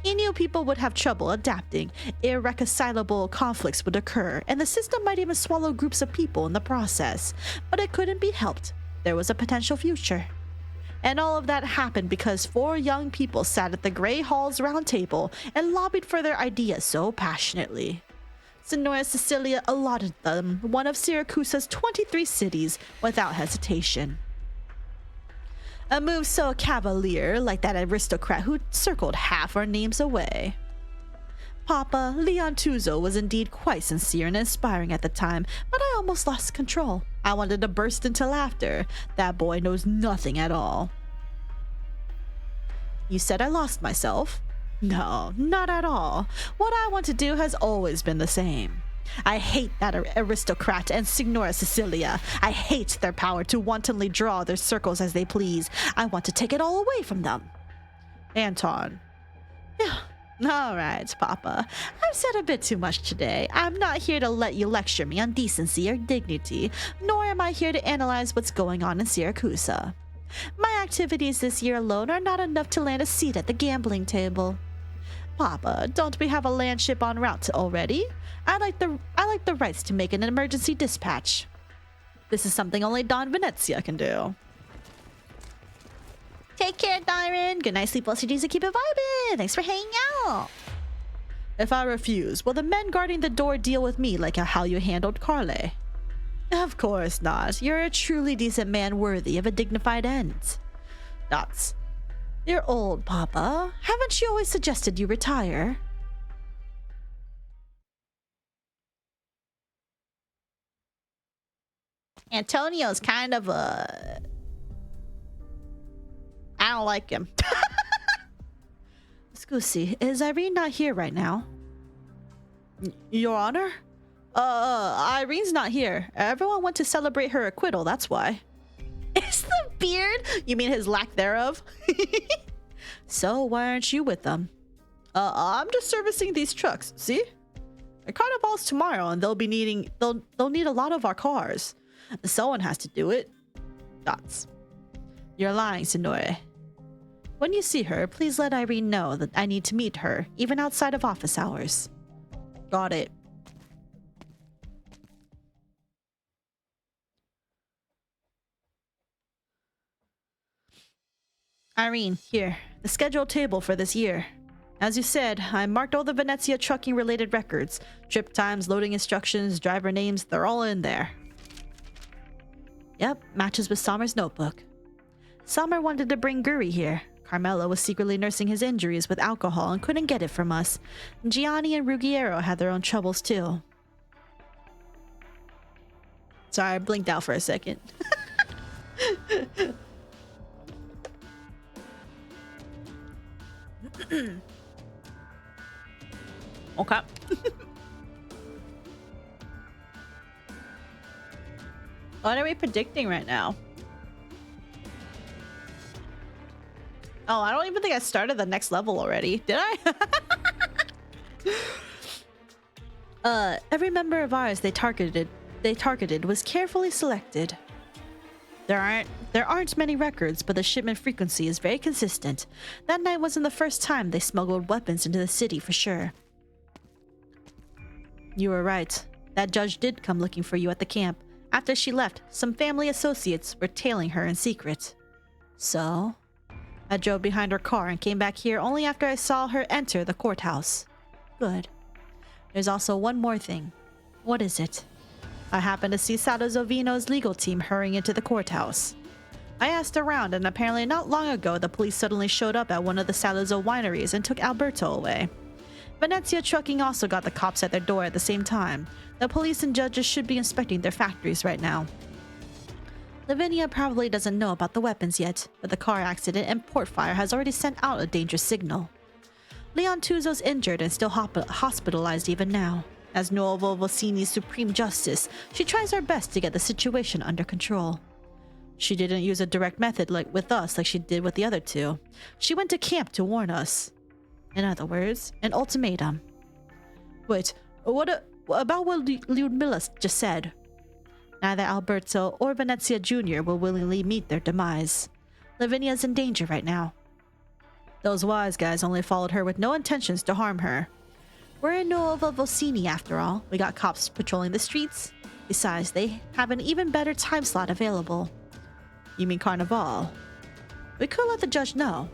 He knew people would have trouble adapting, irreconcilable conflicts would occur, and the system might even swallow groups of people in the process. But it couldn't be helped. There was a potential future. And all of that happened because 4 young people sat at the Grey Hall's round table and lobbied for their ideas so passionately. Signora Cecilia allotted them one of Syracusa's 23 cities without hesitation. A move so cavalier, like that aristocrat who circled half our names away. Papa, Leon Tuzo was indeed quite sincere and inspiring at the time, but I almost lost control. I wanted to burst into laughter. That boy knows nothing at all. You said I lost myself? No, not at all. What I want to do has always been the same. I hate that aristocrat and Signora Cecilia. I hate their power to wantonly draw their circles as they please. I want to take it all away from them. Anton. Yeah. All right, Papa. I've said a bit too much today. I'm not here to let you lecture me on decency or dignity, nor am I here to analyze what's going on in Syracusa. My activities this year alone are not enough to land a seat at the gambling table. Papa, don't we have a landship en route already? I like the rights to make an emergency dispatch. This is something only Don Venezia can do. Take care, Dyron. Good night, sleep well, CDs, and keep it vibing. Thanks for hanging out. If I refuse, will the men guarding the door deal with me like how you handled Carle? Of course not. You're a truly decent man worthy of a dignified end. Dots. You're old, Papa. Haven't you always suggested you retire? Antonio's kind of a... don't like him. Scusi, is Irene not here right now? Your Honor? Irene's not here. Everyone went to celebrate her acquittal, that's why. Is the beard? You mean his lack thereof? So why aren't you with them? I'm just servicing these trucks, see? The carnival's tomorrow and they'll need a lot of our cars. Someone has to do it. Dots. You're lying, Signore. When you see her, please let Irene know that I need to meet her, even outside of office hours. Got it. Irene, here, the scheduled table for this year. As you said, I marked all the Venezia trucking related records. Trip times, loading instructions, driver names, they're all in there. Yep, matches with Sommer's notebook. Sommer wanted to bring Guri here. Carmelo was secretly nursing his injuries with alcohol and couldn't get it from us. Gianni and Ruggiero had their own troubles too. Sorry, I blinked out for a second. Okay. What are we predicting right now? Oh, I don't even think I started the next level already. Did I? Every member of ours they targeted was carefully selected. There aren't many records, but the shipment frequency is very consistent. That night wasn't the first time they smuggled weapons into the city for sure. You were right. That judge did come looking for you at the camp. After she left, some family associates were tailing her in secret. So, I drove behind her car and came back here only after I saw her enter the courthouse. Good. There's also one more thing. What is it? I happened to see Salazovino's legal team hurrying into the courthouse. I asked around, and apparently not long ago the police suddenly showed up at one of the Salazzo wineries and took Alberto away. Venezia Trucking also got the cops at their door at the same time. The police and judges should be inspecting their factories right now. Lavinia probably doesn't know about the weapons yet, but the car accident and port fire has already sent out a dangerous signal. Leon Tuzo's injured and still hospitalized even now. As Nuovo Vocini's supreme justice, she tries her best to get the situation under control. She didn't use a direct method with us like she did with the other two. She went to camp to warn us. In other words, an ultimatum. Wait, what about what Lyudmila just said? Neither Alberto or Venezia Jr. will willingly meet their demise. Lavinia's in danger right now. Those wise guys only followed her with no intentions to harm her. We're in Nuovo Vocini after all. We got cops patrolling the streets. Besides, they have an even better time slot available. You mean Carnival? We could let the judge know.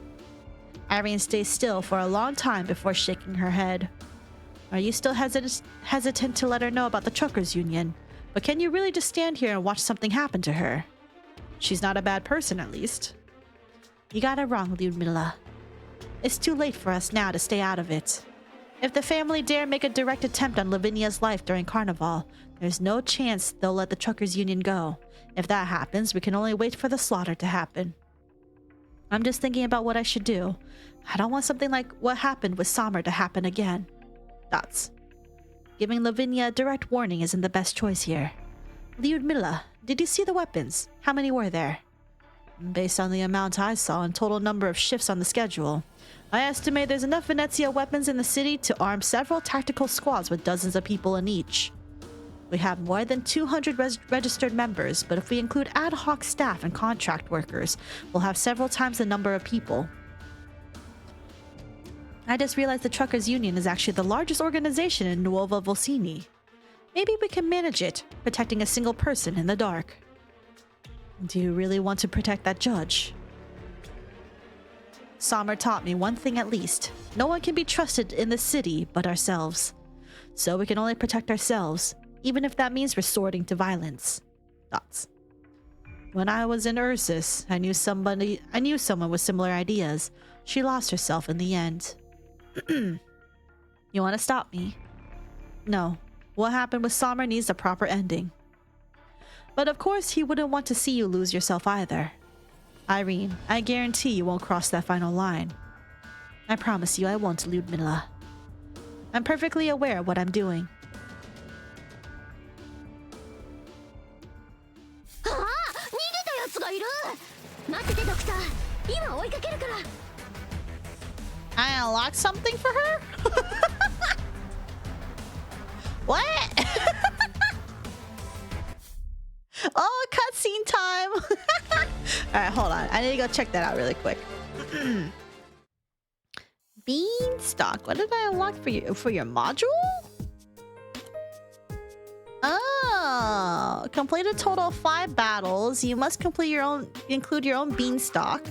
Irene stays still for a long time before shaking her head. Are you still hesitant to let her know about the truckers' union? But can you really just stand here and watch something happen to her? She's not a bad person, at least. You got it wrong, Lyudmila. It's too late for us now to stay out of it. If the family dare make a direct attempt on Lavinia's life during Carnival, there's no chance they'll let the truckers' union go. If that happens, we can only wait for the slaughter to happen. I'm just thinking about what I should do. I don't want something like what happened with Sommer to happen again. Dots. Giving Lavinia a direct warning isn't the best choice here. Lyudmila, did you see the weapons? How many were there? Based on the amount I saw and total number of shifts on the schedule, I estimate there's enough Venezia weapons in the city to arm several tactical squads with dozens of people in each. We have more than 200 registered members, but if we include ad hoc staff and contract workers, we'll have several times the number of people. I just realized the Truckers' Union is actually the largest organization in Nuovo Vocini. Maybe we can manage it, protecting a single person in the dark. Do you really want to protect that judge? Sommer taught me one thing at least. No one can be trusted in this city but ourselves. So we can only protect ourselves, even if that means resorting to violence. Dots. When I was in Ursus, I knew someone with similar ideas. She lost herself in the end. You want to stop me? No. What happened with Sommer needs a proper ending. But of course he wouldn't want to see you lose yourself either. Irene, I guarantee you won't cross that final line. I promise you I won't, Ludmilla. I'm perfectly aware of what I'm doing. I unlocked something for her? What? Oh, cutscene time! Alright, hold on. I need to go check that out really quick. Beanstalk. What did I unlock for you? For your module? Oh, complete a total of 5 battles. You must include your own beanstalk.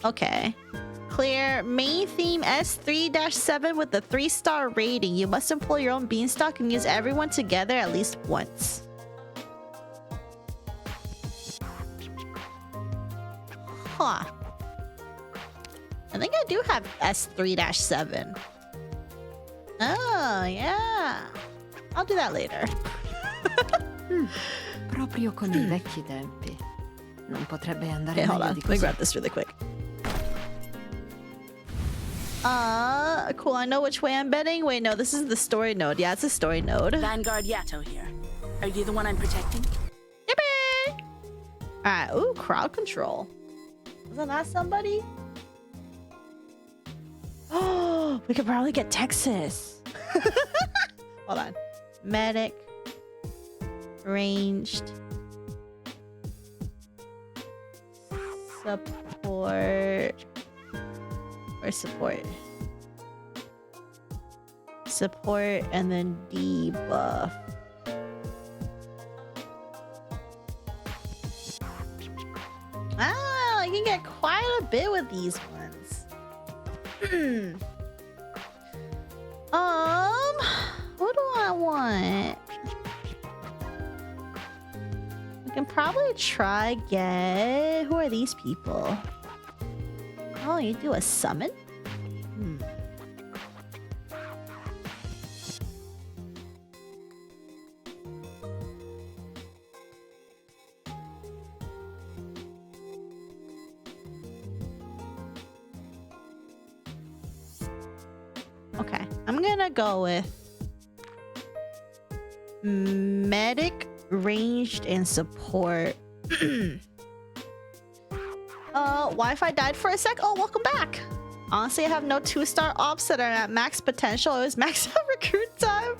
Okay. Clear main theme S3-7 with the 3-star rating. You must employ your own beanstalk and use everyone together at least once. Huh. I think I do have S3-7. Oh, yeah. I'll do that later. Proprio come i vecchi tempi. Non potrebbe andare Okay, hold meglio on. di Let me così. grab this really quick. Cool. I know which way I'm betting. Wait, no, this is the story node. Yeah, it's a story node. Vanguard Yato here. Are you the one I'm protecting? Yippee! Alright, ooh, crowd control. Isn't that somebody? Oh, we could probably get Texas. Hold on. Medic. Ranged. Support. Or support. Support and then debuff. Ah, you can get quite a bit with these ones. What do I want? We can probably try get... Who are these people? Oh, you do a summon? Okay, I'm gonna go with medic, ranged, and support. Wi-Fi died for a sec. Oh, welcome back. Honestly, I have no 2-star ops that are at max potential. It was max out recruit time.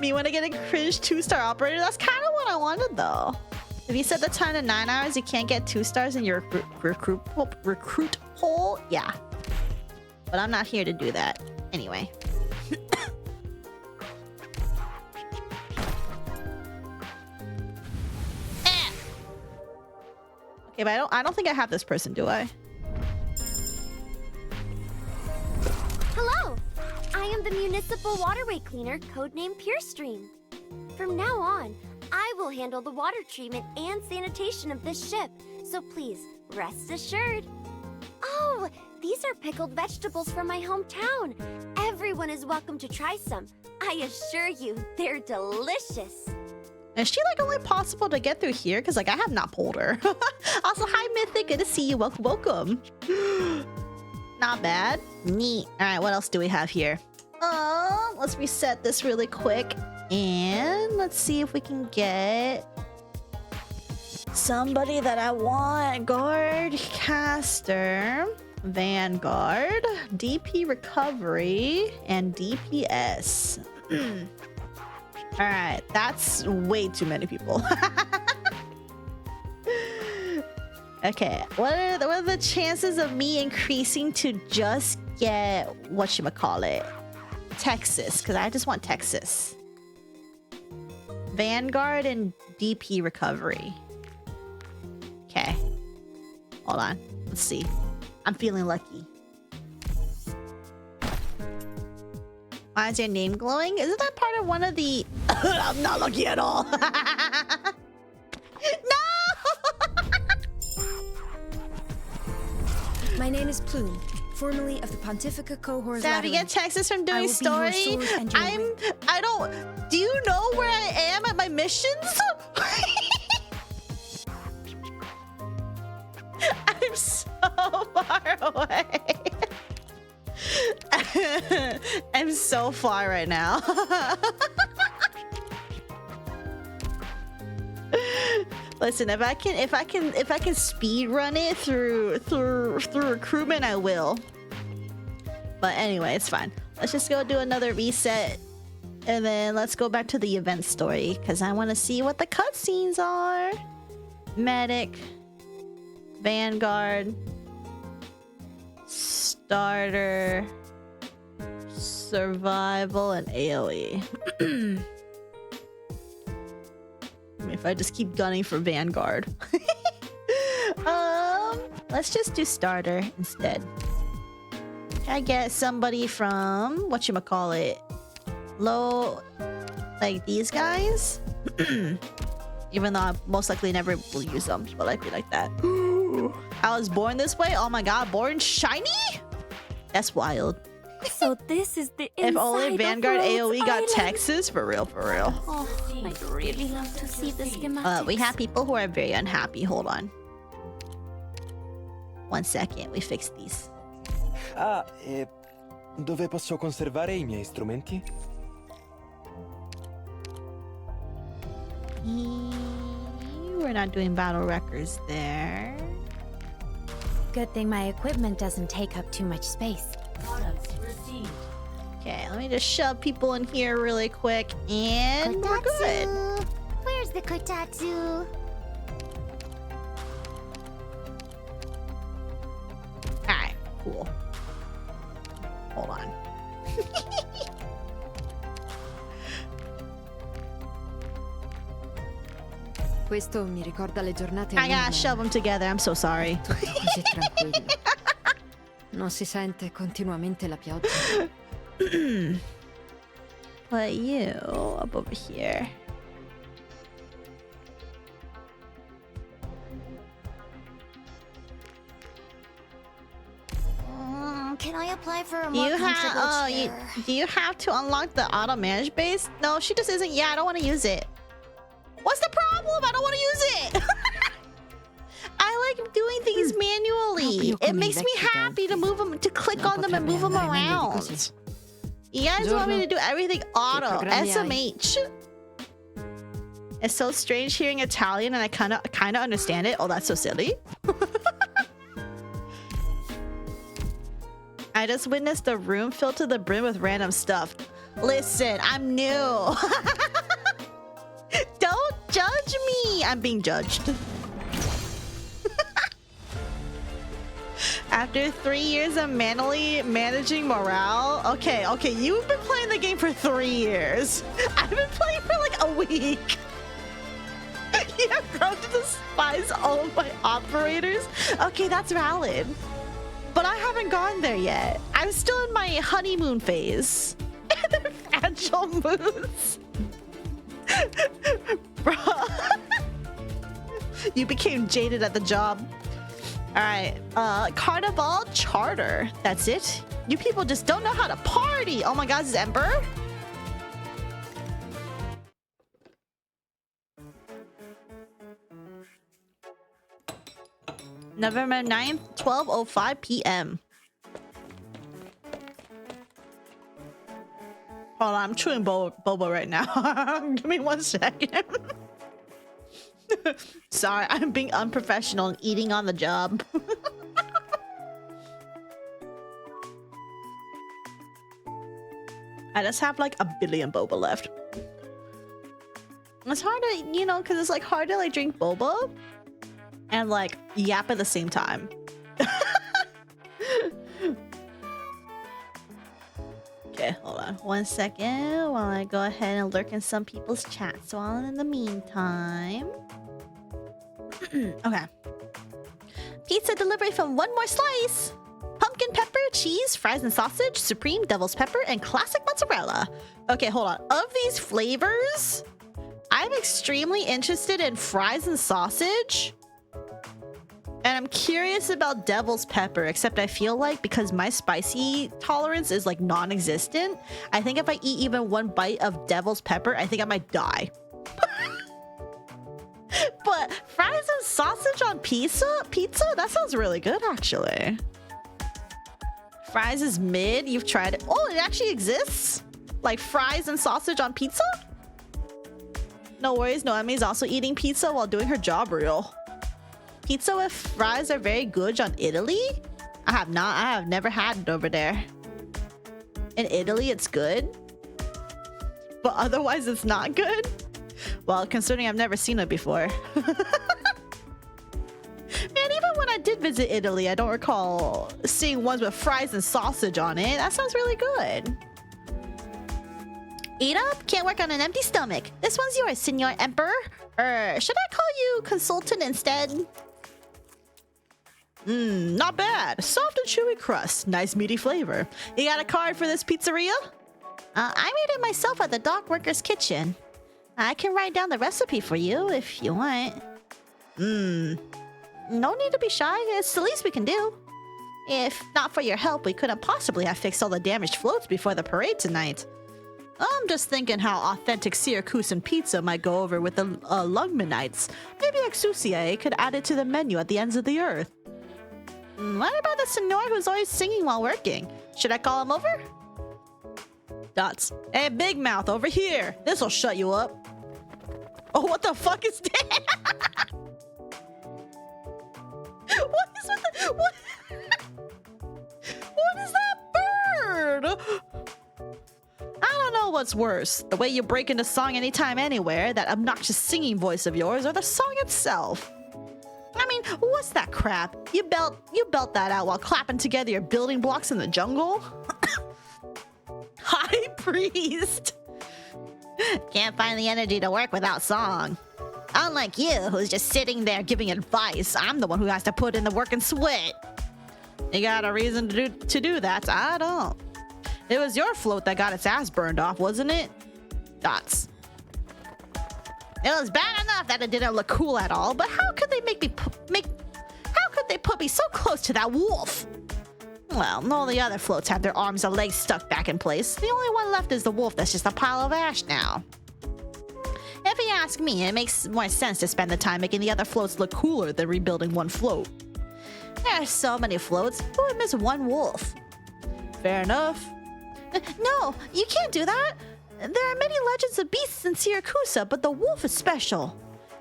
Me when I get a cringe 2-star operator. That's kind of what I wanted though. If you set the time to 9 hours, you can't get 2 stars in your recruit poll. Yeah. But I'm not here to do that. Anyway. Okay, but I don't think I have this person, do I? Hello! I am the Municipal Waterway Cleaner, codenamed PureStream. From now on, I will handle the water treatment and sanitation of this ship, so please, rest assured. Oh, these are pickled vegetables from my hometown. Everyone is welcome to try some. I assure you, they're delicious. Is she like only possible to get through here? Because like I have not pulled her. Also, hi Mythic, good to see you. Welcome. Not bad. Neat. All right, what else do we have here? Let's reset this really quick. And let's see if we can get somebody that I want. Guard, caster, Vanguard, DP recovery, and DPS. Alright, that's way too many people. Okay, what are the chances of me increasing to just get whatchamacallit? Texas, because I just want Texas. Vanguard and DP recovery. Okay. Hold on. Let's see. I'm feeling lucky. Why is your name glowing? Isn't that part of one of the... I'm not lucky at all. No! My name is Plume, formerly of the Pontifica Cohort. Savvy, get Texas from doing story. I don't... Do you know where I am at my missions? so far away. I'm so far right now. Listen, if I can speed run it through recruitment, I will. But anyway, it's fine. Let's just go do another reset, and then let's go back to the event story because I want to see what the cutscenes are. Medic, Vanguard, Starter, Survival, and AoE. If I just keep gunning for Vanguard. Let's just do Starter instead. Can I get somebody from whatchamacallit? Low, like these guys? Even though I most likely never will use them, but like that. I was born this way? Oh my god, born shiny? That's wild. So this is the inside if only Vanguard of AoE got Island. Texas, for real, for real. Oh, I'd really love to see the schematics. We have people who are very unhappy. Hold on. 1 second, we fix these. Dove posso conservare I miei strumenti? We're not doing battle records there. Good thing my equipment doesn't take up too much space. Okay, let me just shove people in here really quick, and we're good. Where's the kotatsu? Alright, cool. Hold on. Questo mi ricorda le giornate a I gotta Nuremberg. shove them together, I'm so sorry. Tutto così tranquillo. Non si sente continuamente la pioggia. Put you up over here. Can I apply for a Do more you comfortable have chair? do you have to unlock the auto manage base? No, she just isn't. Yeah, I don't want to use it. What's the problem? I don't want to use it. I like doing things manually. It makes me happy to move them, to click on them and move them around. You guys want me to do everything auto. SMH. It's so strange hearing Italian and I kind of understand it. Oh, that's so silly. I just witnessed the room filled to the brim with random stuff. Listen, I'm new. Don't judge me. I'm being judged. After 3 years of manually managing morale. Okay, you've been playing the game for 3 years. I've been playing for like a week. You have grown to despise all of my operators? Okay, that's valid. But I haven't gone there yet. I'm still in my honeymoon phase. They're fragile moods. Bro. You became jaded at the job. Alright, Carnival Charter. That's it. You people just don't know how to party. Oh my god, this is Emperor? November 9th, 12:05 p.m. Hold on, I'm chewing boba right now. Give me 1 second. Sorry, I'm being unprofessional and eating on the job. I just have like 1 billion boba left. It's hard to, you know, because it's like hard to like drink boba and like yap at the same time. Okay, hold on 1 second while I go ahead and lurk in some people's chats. So in the meantime, okay. Pizza delivery from One More Slice. Pumpkin pepper, cheese, fries and sausage, supreme devil's pepper, and classic mozzarella. Okay, hold on. Of these flavors, I'm extremely interested in fries and sausage. And I'm curious about devil's pepper, except I feel like because my spicy tolerance is like non-existent, I think if I eat even 1 bite of devil's pepper, I think I might die. But fries and sausage on on pizza? Pizza? That sounds really good, actually. Fries is mid. You've tried it. Oh, it actually exists? Like fries and sausage on pizza? No worries, Noemi's also eating pizza while doing her job reel. Pizza with fries are very good on Italy? I have never had it over there. In Italy, it's good? But otherwise, it's not good? Well, considering I've never seen it before. Man, even when I did visit Italy, I don't recall seeing ones with fries and sausage on it. That sounds really good. Eat up? Can't work on an empty stomach. This one's yours, Senor Emperor. Should I call you Consultant instead? Not bad. Soft and chewy crust. Nice meaty flavor. You got a card for this pizzeria? I made it myself at the dock worker's kitchen. I can write down the recipe for you if you want. No need to be shy. It's the least we can do. If not for your help, we couldn't possibly have fixed all the damaged floats before the parade tonight. I'm just thinking how authentic Syracusan pizza might go over with the Lungmanites. Maybe Exusiae could add it to the menu at the ends of the earth. What about the senor who's always singing while working? Should I call him over? Dots. Hey, Big Mouth, over here. This'll shut you up. Oh, what the fuck is that? What is with the... What? What is that bird? I don't know what's worse. The way you break into song anytime, anywhere, that obnoxious singing voice of yours, or the song itself. I mean, what's that crap? You belt that out while clapping together your building blocks in the jungle? High priest! Can't find the energy to work without song. Unlike you, who's just sitting there giving advice, I'm the one who has to put in the work and sweat. You got a reason to do that? I don't. It was your float that got its ass burned off, wasn't it? Dots. It was bad enough that it didn't look cool at all, but how could they how could they put me so close to that wolf? Well, all the other floats have their arms and legs stuck back in place. The only one left is the wolf that's just a pile of ash now. If you ask me, it makes more sense to spend the time making the other floats look cooler than rebuilding one float. There are so many floats, who would miss one wolf? Fair enough. No, you can't do that. There are many legends of beasts in Syracusa, but the wolf is special.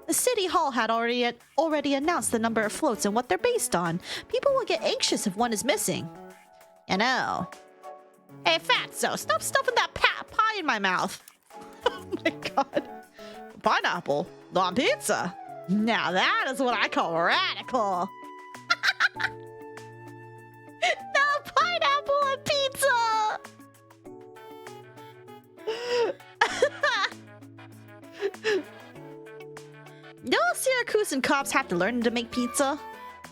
The city hall had already announced the number of floats and what they're based on. People will get anxious if one is missing. You know. Hey, Fatso, stop stuffing that pie in my mouth. Oh my god. Pineapple on pizza. Now that is what I call radical. No pineapple on pizza. No Syracusan cops have to learn to make pizza.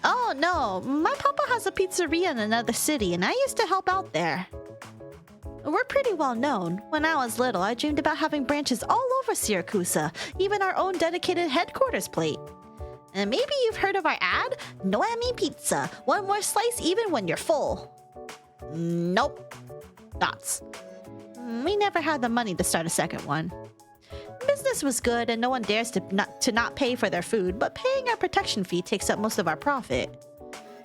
Oh no, my papa has a pizzeria in another city and I used to help out there. We're pretty well known. When I was little, I dreamed about having branches all over Syracusa, even our own dedicated headquarters plate. And maybe you've heard of our ad? Noemi Pizza. One more slice even when you're full. Nope. Dots. We never had the money to start a second one. Business was good and no one dares to not pay for their food, but paying our protection fee takes up most of our profit.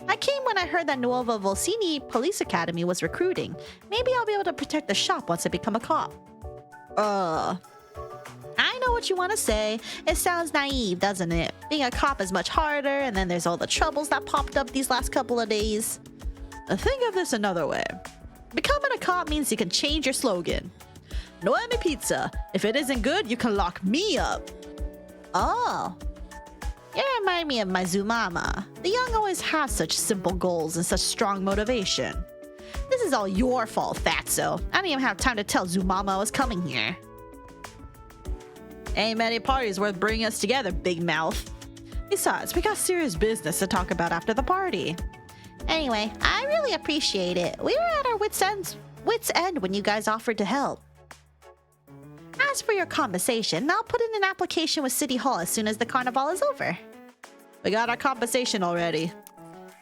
I came when I heard that Nuova Volsini Police Academy was recruiting. Maybe I'll be able to protect the shop once I become a cop. I know what you want to say. It sounds naive, doesn't it? Being a cop is much harder, and then there's all the troubles that popped up these last couple of days. Think of this another way. Becoming a cop means you can change your slogan. Noemi Pizza. If it isn't good, you can lock me up. Oh. You remind me of my Zumama. The young always have such simple goals and such strong motivation. This is all your fault, Fatso. I didn't even have time to tell Zumama I was coming here. Ain't many parties worth bringing us together, Big Mouth. Besides, we got serious business to talk about after the party. Anyway, I really appreciate it. We were at our wits' end when you guys offered to help. As for your compensation, I'll put in an application with City Hall as soon as the carnival is over. We got our compensation already.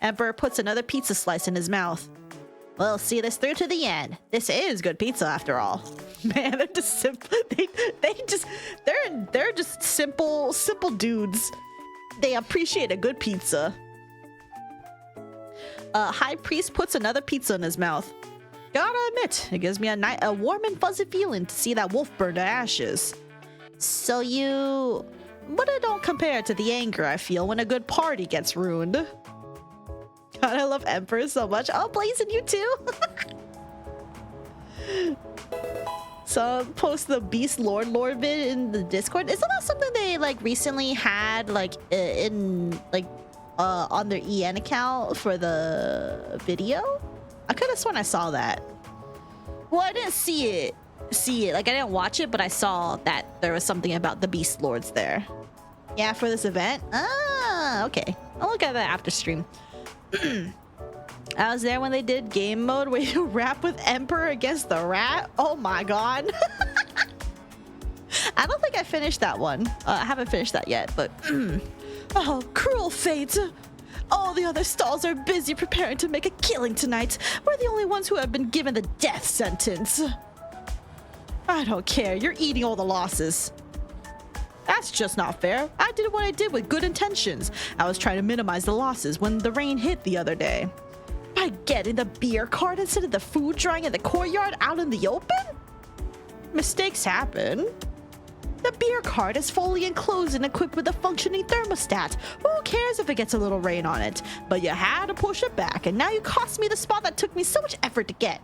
Emperor puts another pizza slice in his mouth. We'll see this through to the end. This is good pizza after all. Man, they're just simple. They're just simple dudes. They appreciate a good pizza. High Priest puts another pizza in his mouth. Gotta admit, it gives me a warm and fuzzy feeling to see that wolf burn to ashes. So you... But it don't compare to the anger I feel when a good party gets ruined. God, I love Emperor so much. Oh, Blazin', you too? So, post the Beast Lord vid in the Discord. Isn't that something they, like, recently had, like, on their EN account for the video? I could have sworn I saw that. Well, I didn't see it. Like, I didn't watch it, but I saw that there was something about the Beast Lords there. Yeah, for this event? Ah, okay. I'll look at that after stream. I was there when they did game mode where you rap with Emperor against the rat. Oh my god. I don't think I finished that one. I haven't finished that yet, but... Oh, cruel fate. All the other stalls are busy preparing to make a killing tonight. We're the only ones who have been given the death sentence. I don't care. You're eating all the losses. That's just not fair. I did what I did with good intentions. I was trying to minimize the losses when the rain hit the other day. By getting the beer cart instead of the food drying in the courtyard out in the open? Mistakes happen. The beer cart is fully enclosed and equipped with a functioning thermostat. Who cares if it gets a little rain on it? But you had to push it back, and now you cost me the spot that took me so much effort to get.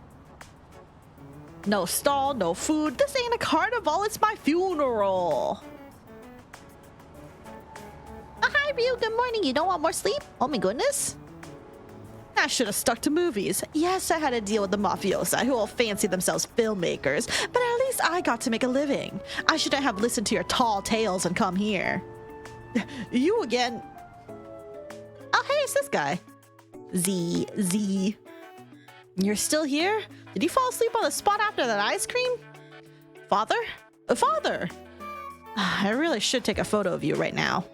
No stall, no food. This ain't a carnival, it's my funeral. Hi, Ryu. Good morning. You don't want more sleep? Oh my goodness. I should have stuck to movies. Yes, I had to deal with the mafiosa who all fancy themselves filmmakers, but at least I got to make a living. I shouldn't have listened to your tall tales and come here. You again. Oh, hey, it's this guy. Z. You're still here? Did you fall asleep on the spot after that ice cream? Father? Father! I really should take a photo of you right now.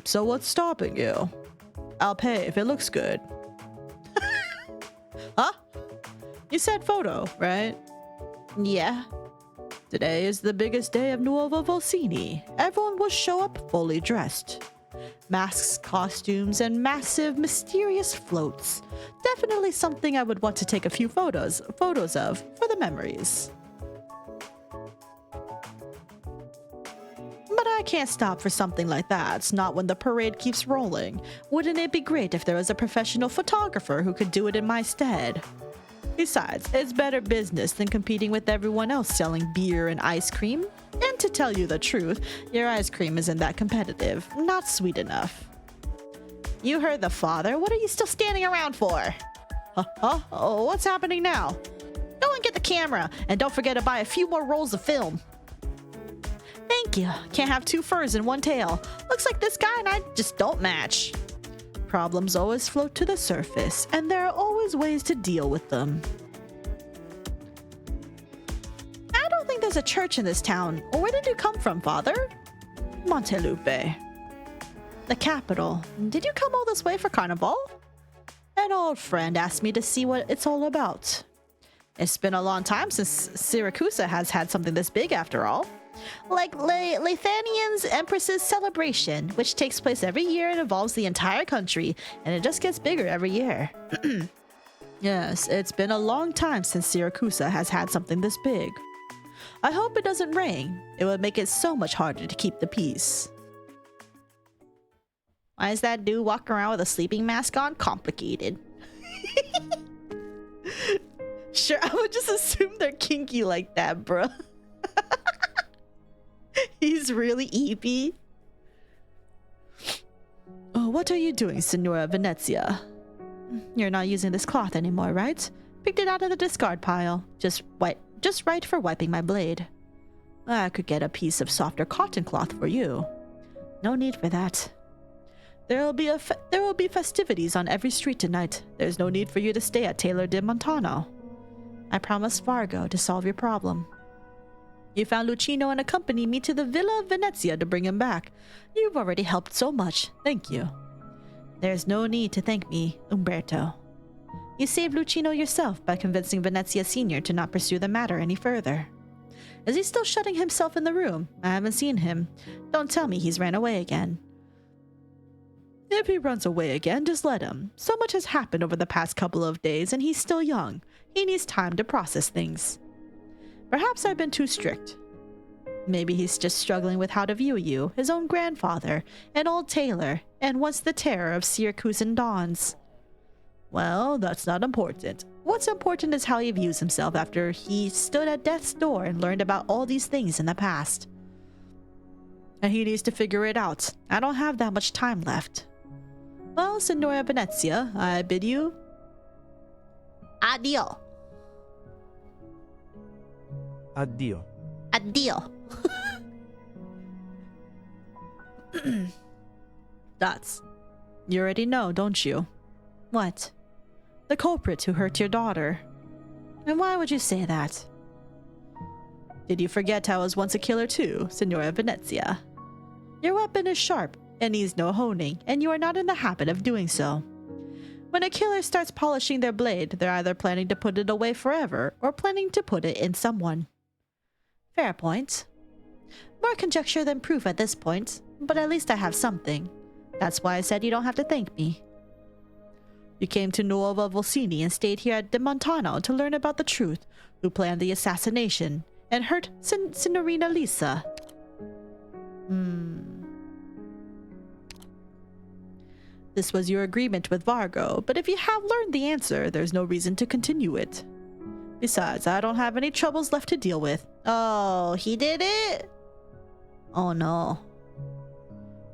So what's stopping you? I'll pay if it looks good. Huh? You said photo, right? Yeah. Today is the biggest day of Nuovo Volsini. Everyone will show up fully dressed. Masks, costumes, and massive, mysterious floats. Definitely something I would want to take a few photos of for the memories. But I can't stop for something like that, not when the parade keeps rolling. Wouldn't it be great if there was a professional photographer who could do it in my stead? Besides, it's better business than competing with everyone else selling beer and ice cream. And to tell you the truth, your ice cream isn't that competitive, not sweet enough. You heard the father, what are you still standing around for? Oh, what's happening now? Go and get the camera, and don't forget to buy a few more rolls of film. Thank you. Can't have two furs in one tail. Looks like this guy and I just don't match. Problems always float to the surface, and there are always ways to deal with them. I don't think there's a church in this town. Where did you come from, Father? Montelupe. The capital. Did you come all this way for Carnival? An old friend asked me to see what it's all about. It's been a long time since Syracuse has had something this big after all. Like Lathanian's Empress's celebration, which takes place every year and involves the entire country, and it just gets bigger every year. Yes, it's been a long time since Syracuse has had something this big. I hope it doesn't rain. It would make it so much harder to keep the peace. Why is that dude walking around with a sleeping mask on? Complicated. Sure, I would just assume they're kinky like that, bruh. He's really eepy. Oh, what are you doing, Signora Venezia? You're not using this cloth anymore, right? Picked it out of the discard pile. Just right for wiping my blade. I could get a piece of softer cotton cloth for you. No need for that. There will be festivities on every street tonight. There's no need for you to stay at Taylor de Montano. I promised Fargo to solve your problem. You found Lucino and accompanied me to the Villa Venezia to bring him back. You've already helped so much. Thank you. There's no need to thank me, Umberto. You saved Lucino yourself by convincing Venezia Sr. to not pursue the matter any further. Is he still shutting himself in the room? I haven't seen him. Don't tell me he's ran away again. If he runs away again, just let him. So much has happened over the past couple of days, and he's still young. He needs time to process things. Perhaps I've been too strict. Maybe he's just struggling with how to view you, his own grandfather, an old tailor, and once the terror of Syracusan dawns. Well, that's not important. What's important is how he views himself after he stood at death's door and learned about all these things in the past. And he needs to figure it out. I don't have that much time left. Well, Signora Venezia, I bid you... Addio. Addio. Addio. Dots. You already know, don't you? What? The culprit who hurt your daughter. And why would you say that? Did you forget I was once a killer too, Signora Venezia? Your weapon is sharp and needs no honing, and you are not in the habit of doing so. When a killer starts polishing their blade, they're either planning to put it away forever or planning to put it in someone. Fair point. More conjecture than proof at this point, but at least I have something. That's why I said you don't have to thank me. You came to Nuova Volsini and stayed here at De Montano to learn about the truth, who planned the assassination and hurt Signorina Lisa. This was your agreement with Vargo, but if you have learned the answer, there's no reason to continue it. Besides, I don't have any troubles left to deal with. Oh, he did it? Oh no.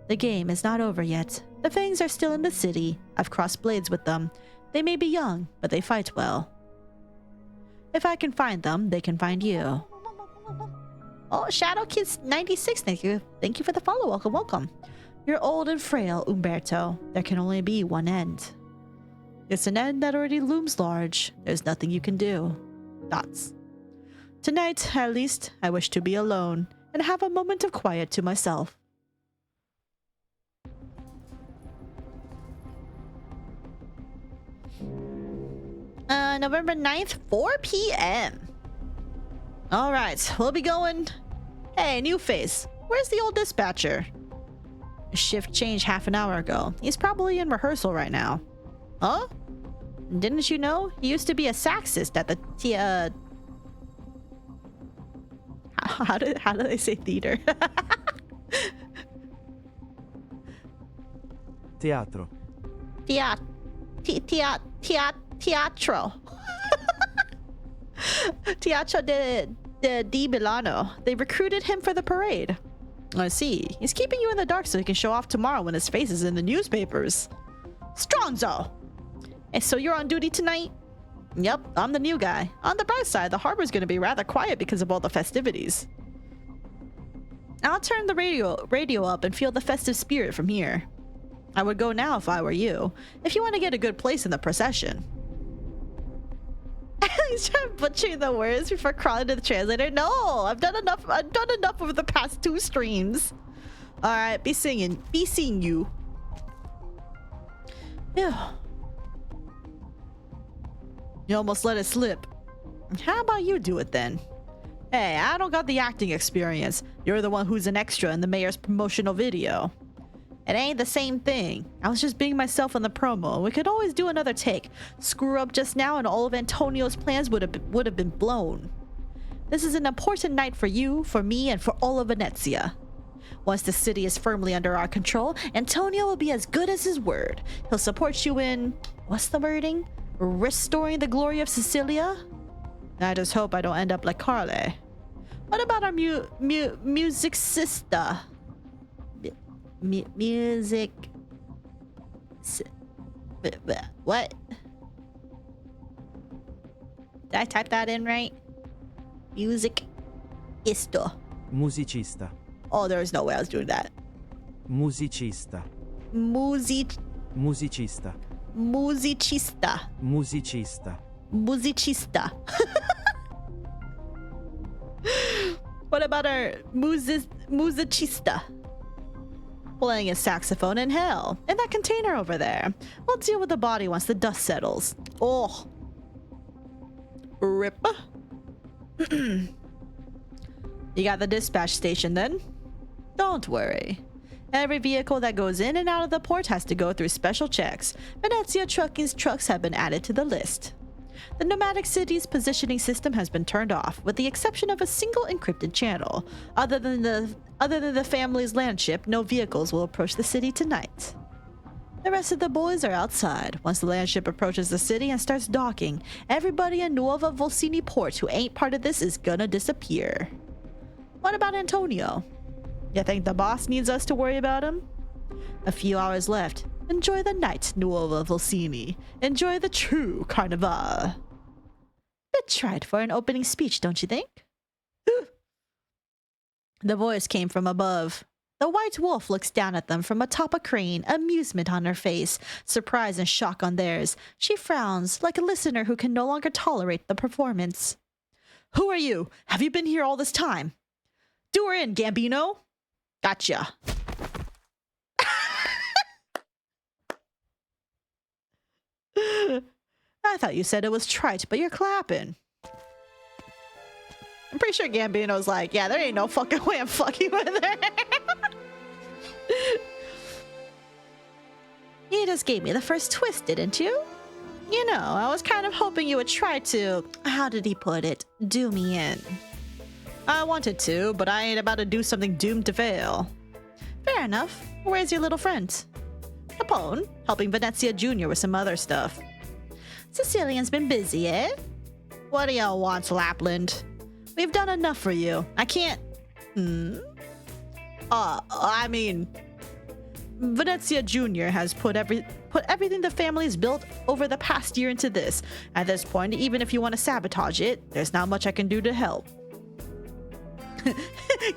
The game is not over yet. The Fangs are still in the city. I've crossed blades with them. They may be young, but they fight well. If I can find them, they can find you. Oh, Shadow Kids 96, thank you. Thank you for the follow. Welcome, welcome. You're old and frail, Umberto. There can only be one end. It's an end that already looms large. There's nothing you can do. Dots. Tonight, at least, I wish to be alone and have a moment of quiet to myself. November 9th, 4 p.m. Alright, we'll be going... Hey, new face. Where's the old dispatcher? Shift changed half an hour ago. He's probably in rehearsal right now. Huh? Didn't you know? He used to be a saxist at the How do they say theater? Teatro. Teatro. Teatro di Milano. They recruited him for the parade. I see. He's keeping you in the dark so he can show off tomorrow when his face is in the newspapers. Stronzo! And so you're on duty tonight? Yep, I'm the new guy. On the bright side, the harbor's gonna be rather quiet because of all the festivities. I'll turn the radio up and feel the festive spirit from here. I would go now if I were you, if you want to get a good place in the procession. He's trying to butcher the words before crawling to the translator. No, I've done enough over the past 2 streams. Alright, be seeing you. Ew. You almost let it slip. How about you do it then? Hey, I don't got the acting experience. You're the one who's an extra in the mayor's promotional video. It ain't the same thing. I was just being myself in the promo. We could always do another take. Screw up just now and all of Antonio's plans would have been blown. This is an important night for you, for me, and for all of Venezia. Once the city is firmly under our control, Antonio will be as good as his word. He'll support you in... what's the wording? Restoring the glory of Sicilia? I just hope I don't end up like Carle. What about our musicista? Music... What? Did I type that in right? Music... Isto. Musicista. Oh, there was no way I was doing that. Musicista. Musicista. Musicista. Musicista. Musicista. What about our musicista? Playing a saxophone in hell. In that container over there. We'll deal with the body once the dust settles. Oh. Rip. You got the dispatch station then? Don't worry. Every vehicle that goes in and out of the port has to go through special checks. Venezia Trucking's trucks have been added to the list. The nomadic city's positioning system has been turned off, with the exception of a single encrypted channel. Other than the family's landship, no vehicles will approach the city tonight. The rest of the boys are outside. Once the landship approaches the city and starts docking, everybody in Nuova Volsini port who ain't part of this is gonna disappear. What about Antonio? You think the boss needs us to worry about him? A few hours left. Enjoy the night, Nuova Volsini. Enjoy the true Carnival. Bit trite for an opening speech, don't you think? The voice came from above. The white wolf looks down at them from atop a crane, amusement on her face, surprise and shock on theirs. She frowns, like a listener who can no longer tolerate the performance. Who are you? Have you been here all this time? Do her in, Gambino. Gotcha. I thought you said it was trite, but you're clapping. I'm pretty sure Gambino's like, yeah, there ain't no fucking way I'm fucking with her. You just gave me the first twist, didn't you? You know, I was kind of hoping you would try to, how did he put it, do me in. I wanted to, but I ain't about to do something doomed to fail. Fair enough. Where's your little friend? Capone, helping Venezia Jr. with some other stuff. Sicilian's been busy, eh? What do y'all want, Lapland? We've done enough for you. I can't... I mean... Venezia Jr. has put everything the family's built over the past year into this. At this point, even if you want to sabotage it, there's not much I can do to help.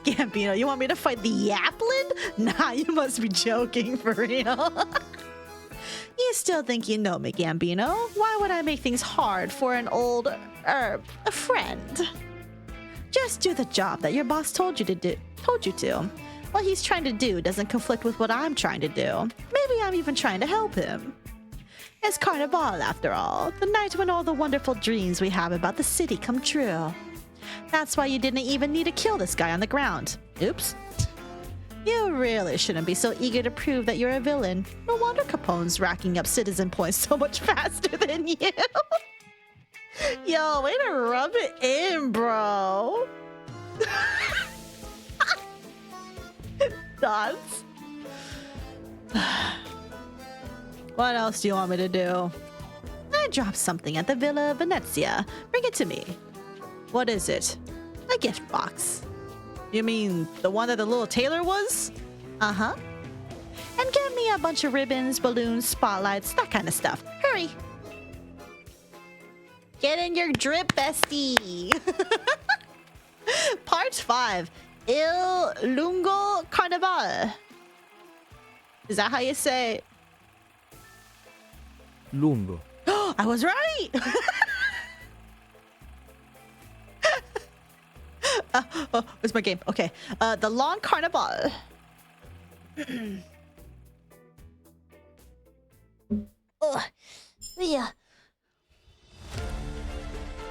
Gambino, you want me to fight the Yapland? Nah, you must be joking for real. You still think you know me, Gambino? Why would I make things hard for an old, a friend? Just do the job that your boss told you to. What he's trying to do doesn't conflict with what I'm trying to do. Maybe I'm even trying to help him. It's Carnival, after all. The night when all the wonderful dreams we have about the city come true. That's why you didn't even need to kill this guy on the ground. Oops. You really shouldn't be so eager to prove that you're a villain. No wonder Capone's racking up citizen points so much faster than you. Yo, way to rub it in, bro. Thoughts? What else do you want me to do? I dropped something at the Villa Venezia. Bring it to me. What is it? A gift box. You mean the one that the little tailor was? Uh-huh. And get me a bunch of ribbons, balloons, spotlights, that kind of stuff. Hurry. Get in your drip, bestie. Part 5. Il Lungo Carnival. Is that how you say it? Lungo. I was right! Where's my game? Okay. The Long Carnival. Yeah.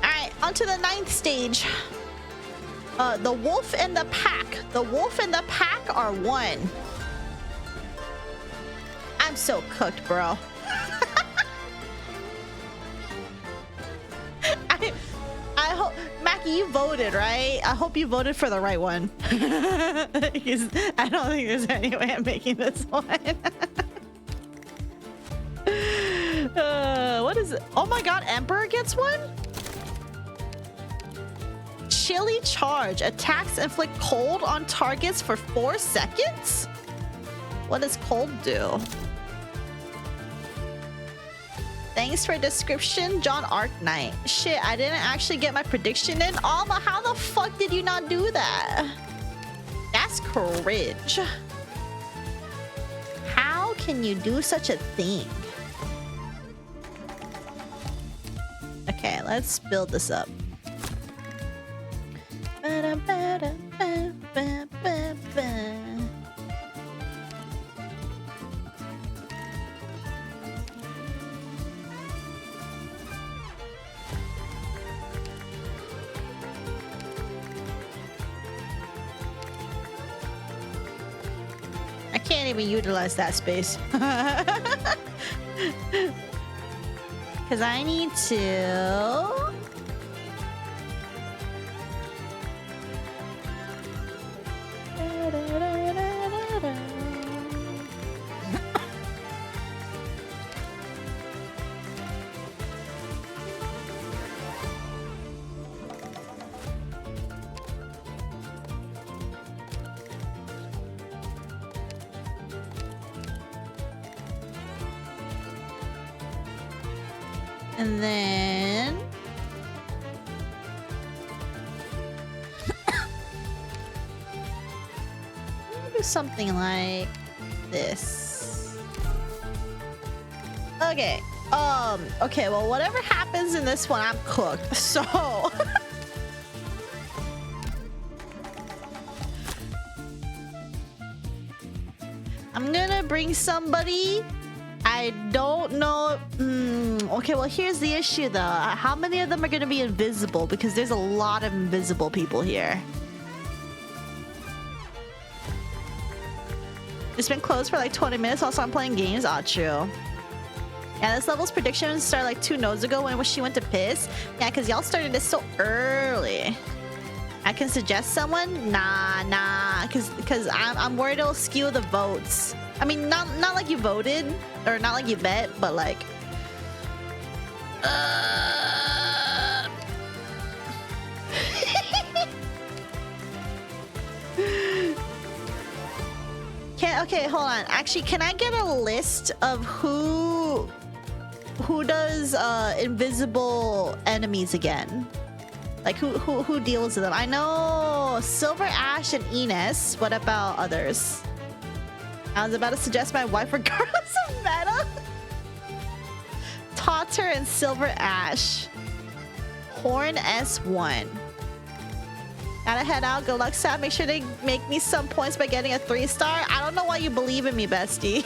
Alright, on to the 9th stage. The wolf and the pack. The wolf and the pack are one. I'm so cooked, bro. I hope, Mackie, you voted, right? I hope you voted for the right one. Because I don't think there's any way I'm making this one. What is it? Oh my god, Emperor gets one? Chilly charge. Attacks inflict cold on targets for 4 seconds? What does cold do? Thanks for description, John Arknight. Shit, I didn't actually get my prediction in. Alma, how the fuck did you not do that? That's cringe. How can you do such a thing? Okay, let's build this up. can't even utilize that space. Because I need to... And then do something like this. Okay. Okay, well, whatever happens in this one, I'm cooked. So I'm gonna bring somebody. I don't know. Okay, well, here's the issue, though. How many of them are going to be invisible? Because there's a lot of invisible people here. It's been closed for like 20 minutes while I'm playing games. Ah, true. Yeah, this level's predictions started like 2 nodes ago when she went to piss. Yeah, because y'all started this so early. I can suggest someone? Nah. Because I'm worried it'll skew the votes. I mean, not like you voted, or not like you bet, but like... Okay, hold on. Actually, can I get a list of who does invisible enemies again? Like who deals with them? I know Silver Ash and Ines. What about others? I was about to suggest my wife regardless of meta. Totter and Silver Ash. Horn S1. Gotta head out. Good luck, Sam. Make sure they make me some points by getting a 3-star. I don't know why you believe in me, bestie.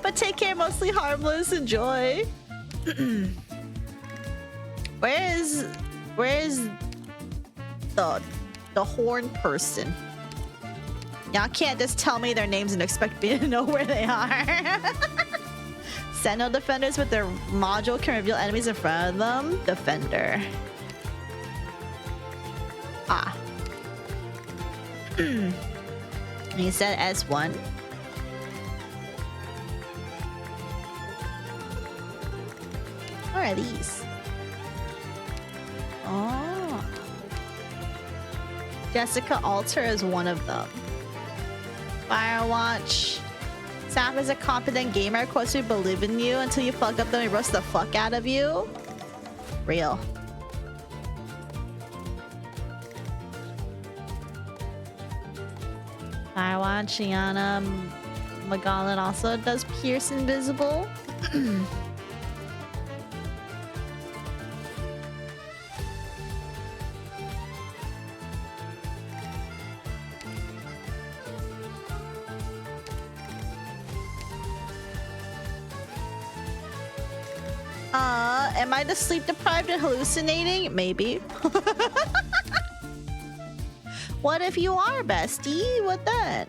But take care. Mostly harmless. Enjoy. Where is the horn person? Y'all can't just tell me their names and expect me to know where they are. Sentinel defenders with their module can reveal enemies in front of them. Defender. Ah. He said S1. What are these? Oh. Jessica Alter is one of them. Firewatch. Sam is a competent gamer. Of course, we believe in you. Until you fuck up, then we roast the fuck out of you. Real. Firewatch, Gianna Magallan also does pierce invisible. Am I just sleep deprived and hallucinating? Maybe. What if you are, bestie? What then?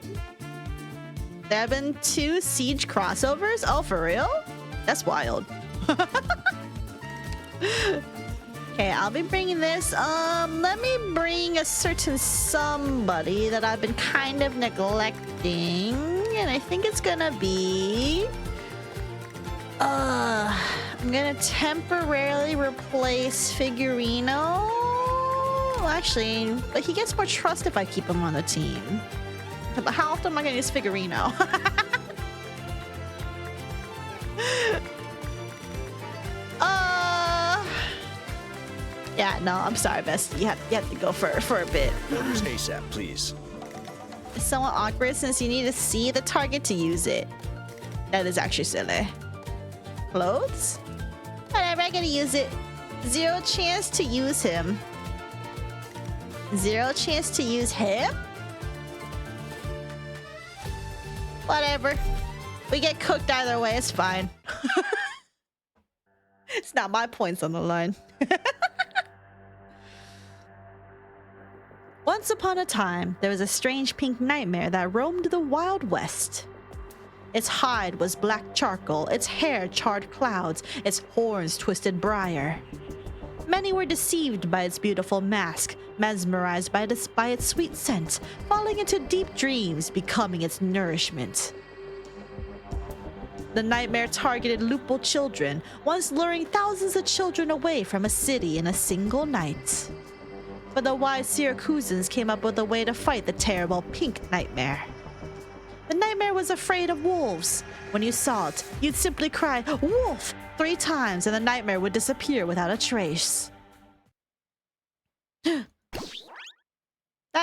There have been 2 Siege crossovers? Oh, for real? That's wild. Okay, I'll be bringing this. Let me bring a certain somebody that I've been kind of neglecting. And I think it's gonna be... I'm gonna temporarily replace Figurino. Actually, but he gets more trust if I keep him on the team. But how often am I gonna use Figurino? Yeah, no, I'm sorry, bestie. You have to go for a bit. Orders ASAP, please. It's somewhat awkward since you need to see the target to use it. That is actually silly. Clothes? Whatever, I gotta use it. 0 chance to use him. 0 chance to use him? Whatever. We get cooked either way, it's fine. It's not my points on the line. Once upon a time, there was a strange pink nightmare that roamed the Wild West. Its hide was black charcoal, its hair charred clouds, its horns twisted briar. Many were deceived by its beautiful mask, mesmerized by its sweet scent, falling into deep dreams, becoming its nourishment. The nightmare targeted loophole children, once luring thousands of children away from a city in a single night. But the wise Syracusans came up with a way to fight the terrible pink nightmare. The nightmare was afraid of wolves. When you saw it, you'd simply cry, "Wolf!" 3 times, and the nightmare would disappear without a trace. That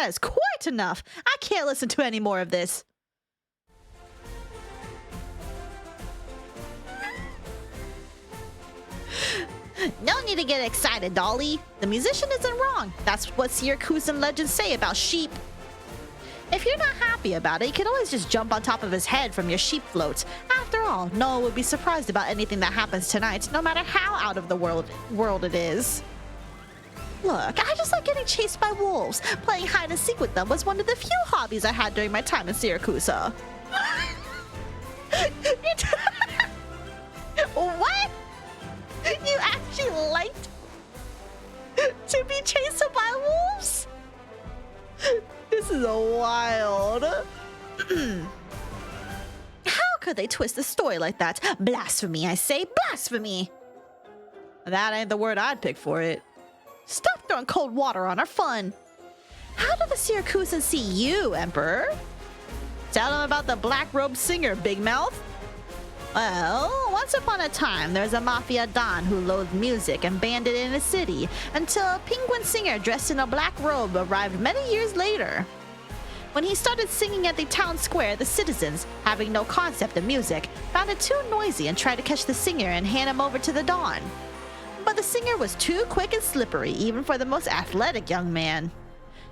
is quite enough! I can't listen to any more of this. No need to get excited, Dolly. The musician isn't wrong. That's what Syracusan legends say about sheep. If you're not happy about it, you can always just jump on top of his head from your sheep float. After all, no one would be surprised about anything that happens tonight, no matter how out of the world it is. Look, I just like getting chased by wolves. Playing hide and seek with them was one of the few hobbies I had during my time in Syracusa. What? You actually liked to be chased by wolves? This is wild. How could they twist the story like that? Blasphemy, I say, blasphemy! That ain't the word I'd pick for it. Stop throwing cold water on our fun. How did the Syracusans see you, Emperor? Tell them about the black-robed singer, Big Mouth. Well, once upon a time, there was a mafia don who loathed music and banned it in a city until a penguin singer dressed in a black robe arrived many years later. When he started singing at the town square, the citizens, having no concept of music, found it too noisy and tried to catch the singer and hand him over to the don. But the singer was too quick and slippery, even for the most athletic young man.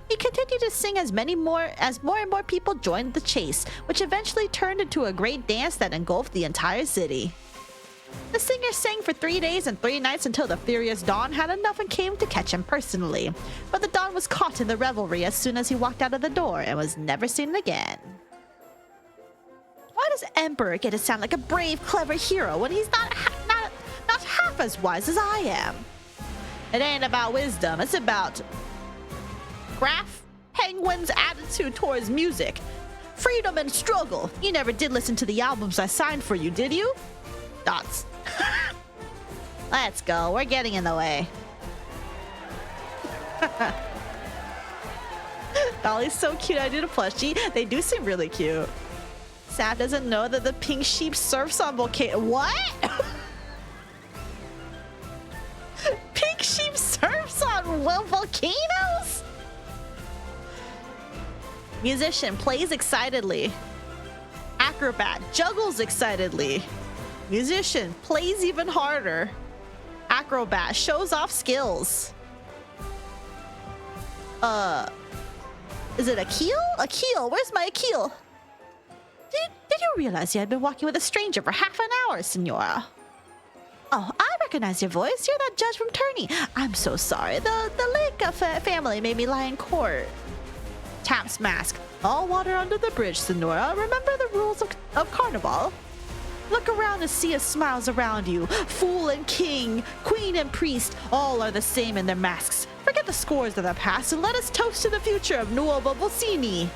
He continued to sing as more and more people joined the chase, which eventually turned into a great dance that engulfed the entire city. The singer sang for 3 days and 3 nights until the furious Don had enough and came to catch him personally. But the Don was caught in the revelry as soon as he walked out of the door and was never seen again. Why does Emperor get to sound like a brave, clever hero when he's not half as wise as I am? It ain't about wisdom, it's about Graf Penguin's attitude towards music. Freedom and struggle. You never did listen to the albums I signed for you, did you? Dots. Let's go. We're getting in the way. Dolly's so cute. I did a plushie. They do seem really cute. Sap doesn't know that the pink sheep surfs on volcano. What? Pink sheep surfs on volcanoes? Musician plays excitedly. Acrobat juggles excitedly. Musician plays even harder. Acrobat shows off skills. Is it Akil? Akil, where's my Akil? Did you realize you had been walking with a stranger for half an hour, Senora? Oh, I recognize your voice. You're that judge from Turney. I'm so sorry. The Lake family made me lie in court. Taps mask. All water under the bridge, Senora. Remember the rules of Carnival? Look around and see us smiles around you. Fool and king, queen and priest, all are the same in their masks. Forget the scores of the past and let us toast to the future of Nuovo Volsini.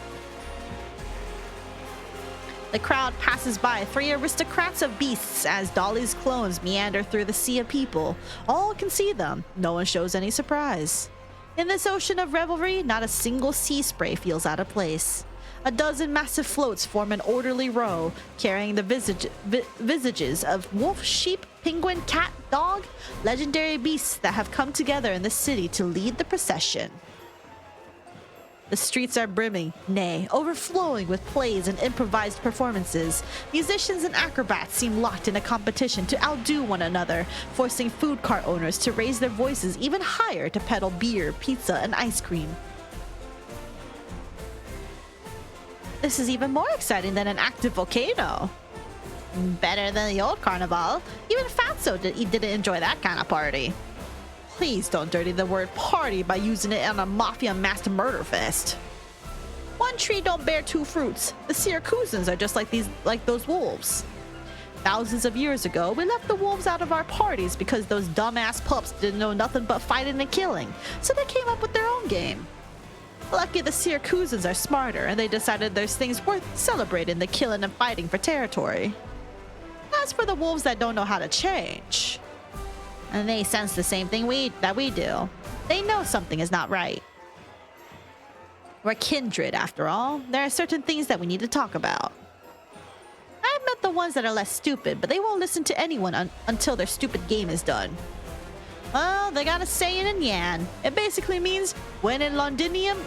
The crowd passes by 3 aristocrats of beasts as Dolly's clones meander through the sea of people. All can see them. No one shows any surprise. In this ocean of revelry, not a single sea spray feels out of place. A dozen massive floats form an orderly row, carrying the visages of wolf, sheep, penguin, cat, dog, legendary beasts that have come together in the city to lead the procession. The streets are brimming, nay, overflowing with plays and improvised performances. Musicians and acrobats seem locked in a competition to outdo one another, forcing food cart owners to raise their voices even higher to peddle beer, pizza, and ice cream. This is even more exciting than an active volcano. Better than the old carnival. Even Fatso didn't enjoy that kind of party. Please don't dirty the word party by using it on a mafia masked murder fest. One tree don't bear two fruits. The Syracusans are just like those wolves. Thousands of years ago, we left the wolves out of our parties because those dumbass pups didn't know nothing but fighting and killing, so they came up with their own game. Lucky the Syracusans are smarter, and they decided there's things worth celebrating than killing and fighting for territory. As for the wolves that don't know how to change, and they sense the same thing that we do. They know something is not right. We're kindred, after all. There are certain things that we need to talk about. I've met the ones that are less stupid, but they won't listen to anyone until their stupid game is done. Well, they got a saying in Yan. It basically means, when in Londinium,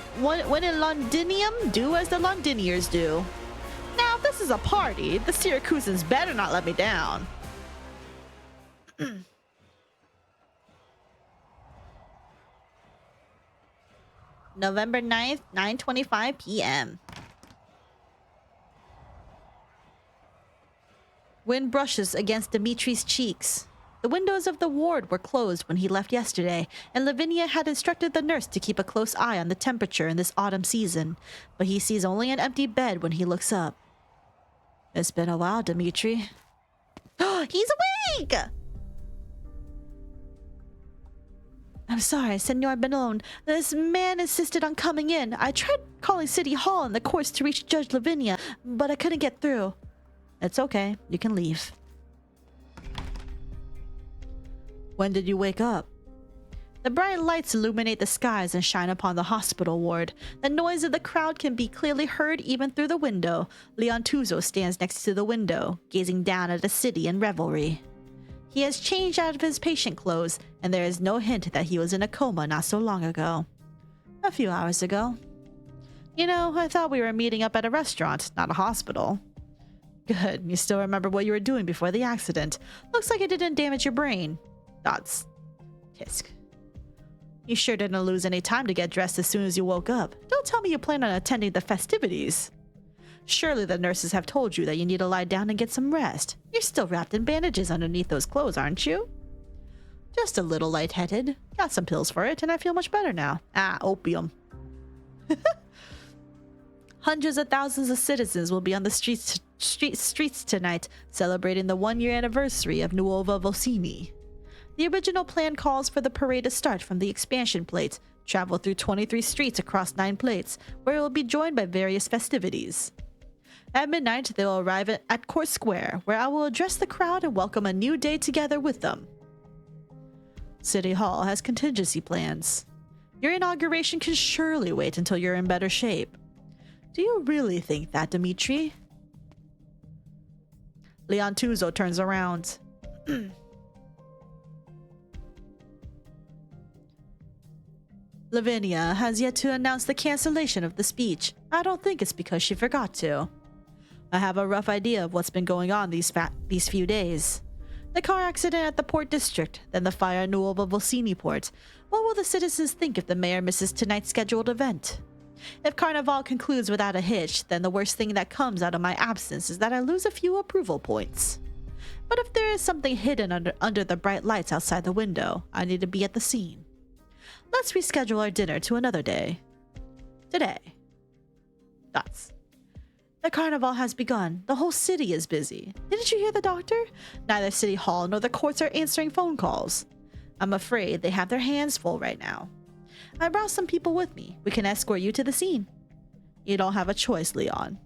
do as the Londiniers do. Now, if this is a party, the Syracusans better not let me down. November 9th, 9:25 p.m. Wind brushes against Dimitri's cheeks. The windows of the ward were closed when he left yesterday, and Lavinia had instructed the nurse to keep a close eye on the temperature in this autumn season, but he sees only an empty bed when he looks up. It's been a while, Dimitri. He's awake! I'm sorry, Senor Benon. This man insisted on coming in. I tried calling City Hall and the courts to reach Judge Lavinia, but I couldn't get through. It's okay. You can leave. When did you wake up? The bright lights illuminate the skies and shine upon the hospital ward. The noise of the crowd can be clearly heard even through the window. Leon Tuzo stands next to the window, gazing down at the city in revelry. He has changed out of his patient clothes, and there is no hint that he was in a coma not so long ago. A few hours ago. You know, I thought we were meeting up at a restaurant, not a hospital. Good, you still remember what you were doing before the accident. Looks like it didn't damage your brain. Dots. Tisk. You sure didn't lose any time to get dressed as soon as you woke up. Don't tell me you plan on attending the festivities. Surely the nurses have told you that you need to lie down and get some rest. You're still wrapped in bandages underneath those clothes, aren't you? Just a little lightheaded. Got some pills for it, and I feel much better now. Opium. Hundreds of thousands of citizens will be on the streets tonight, celebrating the one-year anniversary of Nuova Vocini. The original plan calls for the parade to start from the expansion plate, travel through 23 streets across 9 plates, where it will be joined by various festivities. At midnight, they will arrive at Court Square, where I will address the crowd and welcome a new day together with them. City Hall has contingency plans. Your inauguration can surely wait until you're in better shape. Do you really think that, Dimitri? Leon Tuzo turns around. Lavinia has yet to announce the cancellation of the speech. I don't think it's because she forgot to. I have a rough idea of what's been going on these few days. The car accident at the Port District, then the fire at Nuova Vocini Port. What will the citizens think if the mayor misses tonight's scheduled event? If Carnival concludes without a hitch, then the worst thing that comes out of my absence is that I lose a few approval points. But if there is something hidden under the bright lights outside the window, I need to be at the scene. Let's reschedule our dinner to another day. Today. Dots. The carnival has begun. The whole city is busy. Didn't you hear the doctor? Neither City Hall nor the courts are answering phone calls. I'm afraid they have their hands full right now. I brought some people with me. We can escort you to the scene. You don't have a choice, Leon.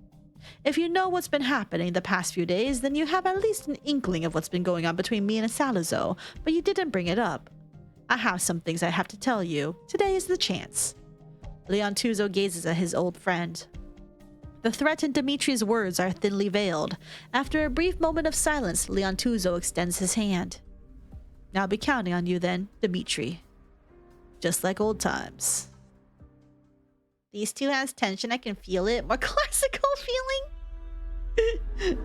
If you know what's been happening the past few days, then you have at least an inkling of what's been going on between me and Salazzo, but you didn't bring it up. I have some things I have to tell you. Today is the chance. Leon Tuzo gazes at his old friend. The threat in Dimitri's words are thinly veiled. After a brief moment of silence, Leon Tuzo extends his hand. I'll be counting on you then, Dimitri. Just like old times. These two has tension, I can feel it. More classical feeling.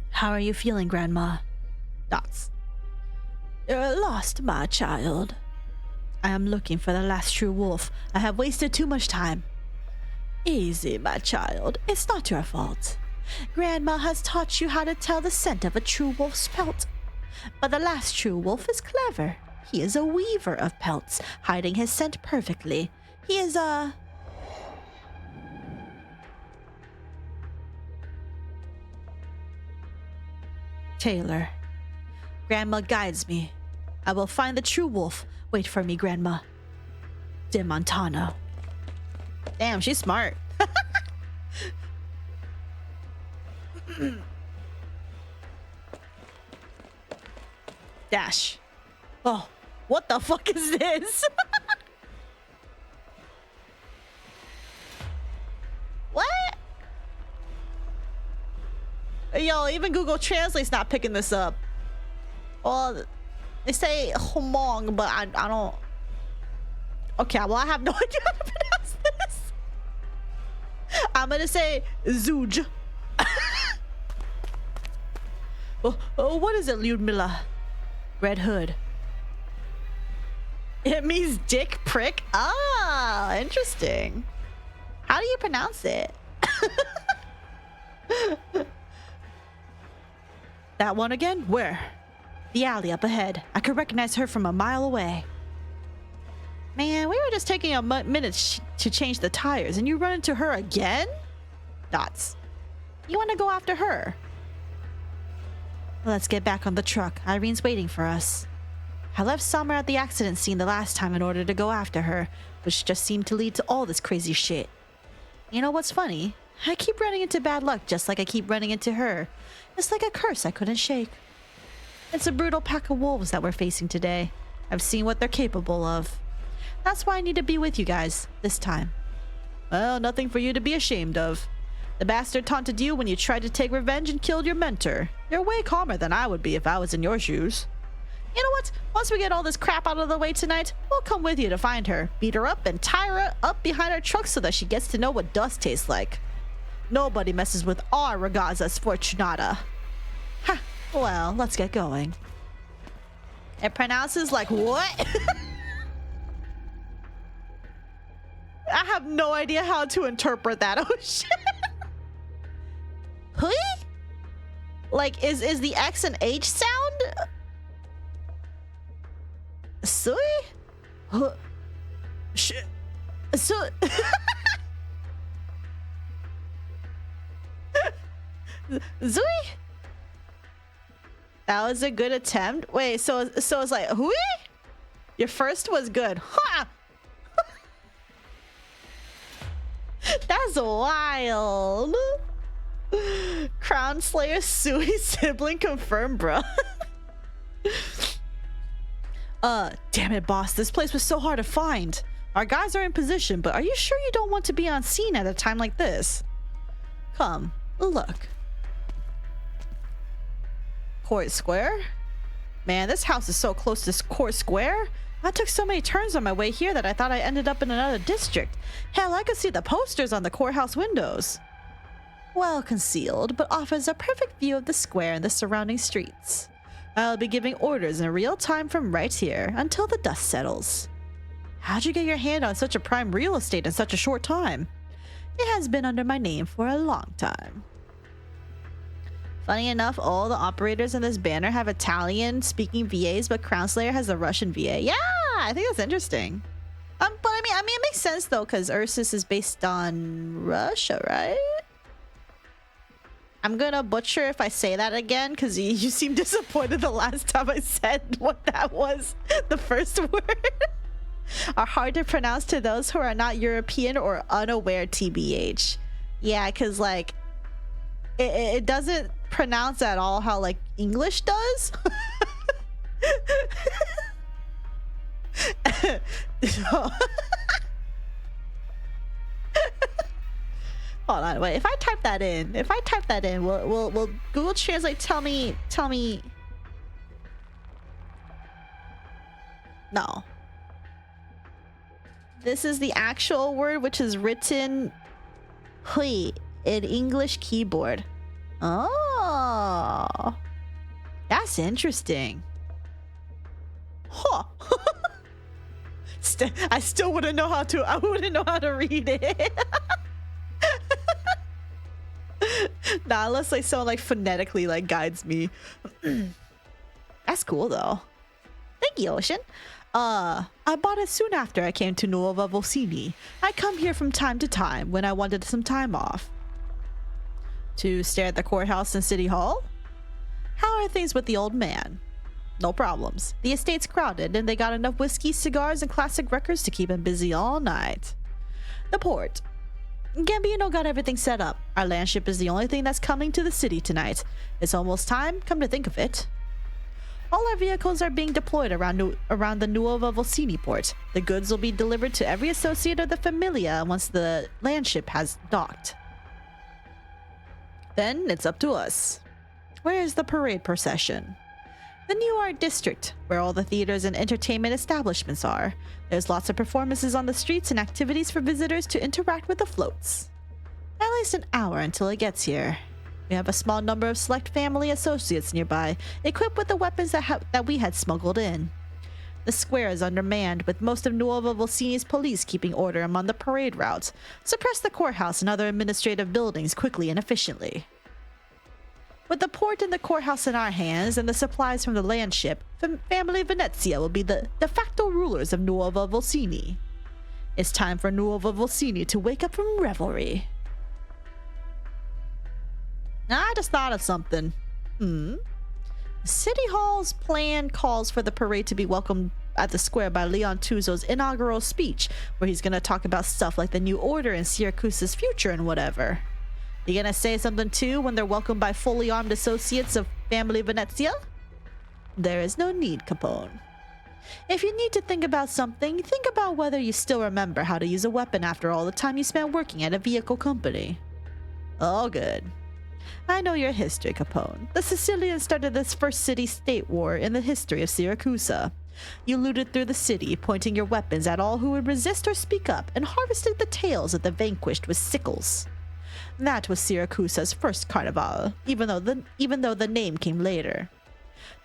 How are you feeling, Grandma? Dots. You're lost, my child. I am looking for the last true wolf. I have wasted too much time. Easy, my child. It's not your fault. Grandma has taught you how to tell the scent of a true wolf's pelt. But the last true wolf is clever. He is a weaver of pelts, hiding his scent perfectly. He is a... tailor. Grandma guides me. I will find the true wolf. Wait for me, Grandma. De Montano. Damn, she's smart. Dash. Oh, what the fuck is this? What? Yo, even Google Translate's not picking this up. Well, they say homong, but I don't... Okay, well, I have no idea how to pronounce this. I'm gonna say Zuj. Oh, what is it, Lyudmila? Red Hood. It means dick prick? Ah, interesting. How do you pronounce it? That one again? Where? The alley up ahead. I could recognize her from a mile away. Man, we were just taking a minute to change the tires and you run into her again? Dots. You want to go after her? Let's get back on the truck. Irene's waiting for us. I left Summer at the accident scene the last time in order to go after her, which just seemed to lead to all this crazy shit. You know what's funny? I keep running into bad luck just like I keep running into her. It's like a curse I couldn't shake. It's a brutal pack of wolves that we're facing today. I've seen what they're capable of. That's why I need to be with you guys, this time. Well, nothing for you to be ashamed of. The bastard taunted you when you tried to take revenge and killed your mentor. You're way calmer than I would be if I was in your shoes. You know what? Once we get all this crap out of the way tonight, we'll come with you to find her, beat her up, and tie her up behind our truck so that she gets to know what dust tastes like. Nobody messes with our ragazza sfortunata. Ha! Well, let's get going. It pronounces like what? I have no idea how to interpret that. Oh shit. Hui? Like, is the X and H sound? Sui? Huh. Shit. So... Zui? That was a good attempt. Wait, so it's like, hui? Your first was good. Ha! That's wild. Crown Slayer Sui sibling confirmed, bro. Damn it, boss. This place was so hard to find. Our guys are in position, but are you sure you don't want to be on scene at a time like this? Come, look. Court Square? Man, this house is so close to Court Square. I took so many turns on my way here that I thought I ended up in another district. Hell, I could see the posters on the courthouse windows. Well concealed, but offers a perfect view of the square and the surrounding streets. I'll be giving orders in real time from right here until the dust settles. How'd you get your hand on such a prime real estate in such a short time? It has been under my name for a long time. Funny enough, all the operators in this banner have Italian-speaking VAs, but Crown Slayer has a Russian VA. Yeah, I think that's interesting. But I mean, it makes sense though, because Ursus is based on Russia, right? I'm gonna butcher if I say that again, because you seemed disappointed the last time I said what that was. The first word are hard to pronounce to those who are not European or unaware, TBH. Yeah, because like it doesn't pronounce at all how like English does. Hold on, wait. If I type that in, will Google Translate tell me? No. This is the actual word, which is written hui in English keyboard. Oh, that's interesting. Huh. I still wouldn't know how to. I wouldn't know how to read it. Nah, unless like someone like phonetically like guides me. That's cool though. Thank you, Ocean. I bought it soon after I came to Nuova Volsini. I come here from time to time when I wanted some time off. To stare at the courthouse and city hall? How are things with the old man? No problems. The estate's crowded and they got enough whiskey, cigars, and classic records to keep him busy all night. The port. Gambino got everything set up. Our landship is the only thing that's coming to the city tonight. It's almost time, come to think of it. All our vehicles are being deployed around the Nuova Volsini port. The goods will be delivered to every associate of the Familia once the landship has docked. Then it's up to us. Where is the parade procession? The New Art District, where all the theaters and entertainment establishments are. There's lots of performances on the streets and activities for visitors to interact with the floats. At least an hour until it gets here. We have a small number of select family associates nearby, equipped with the weapons that we had smuggled in. The square is undermanned, with most of Nuova Volsini's police keeping order among the parade routes. Suppress the courthouse and other administrative buildings quickly and efficiently. With the port and the courthouse in our hands and the supplies from the landship, Family Venezia will be the de facto rulers of Nuova Volsini. It's time for Nuova Volsini to wake up from revelry. I just thought of something. City Hall's plan calls for the parade to be welcomed at the square by Leon Tuzo's inaugural speech, where he's gonna talk about stuff like the new order and Syracuse's future and whatever. You gonna say something too when they're welcomed by fully armed associates of Family Venezia? There is no need, Capone. If you need to think about something, think about whether you still remember how to use a weapon after all the time you spent working at a vehicle company. All good. I know your history, Capone. The Sicilians started this first city-state war in the history of Syracusa. You looted through the city, pointing your weapons at all who would resist or speak up, and harvested the tails of the vanquished with sickles. That was Syracusa's first carnival, even though the name came later.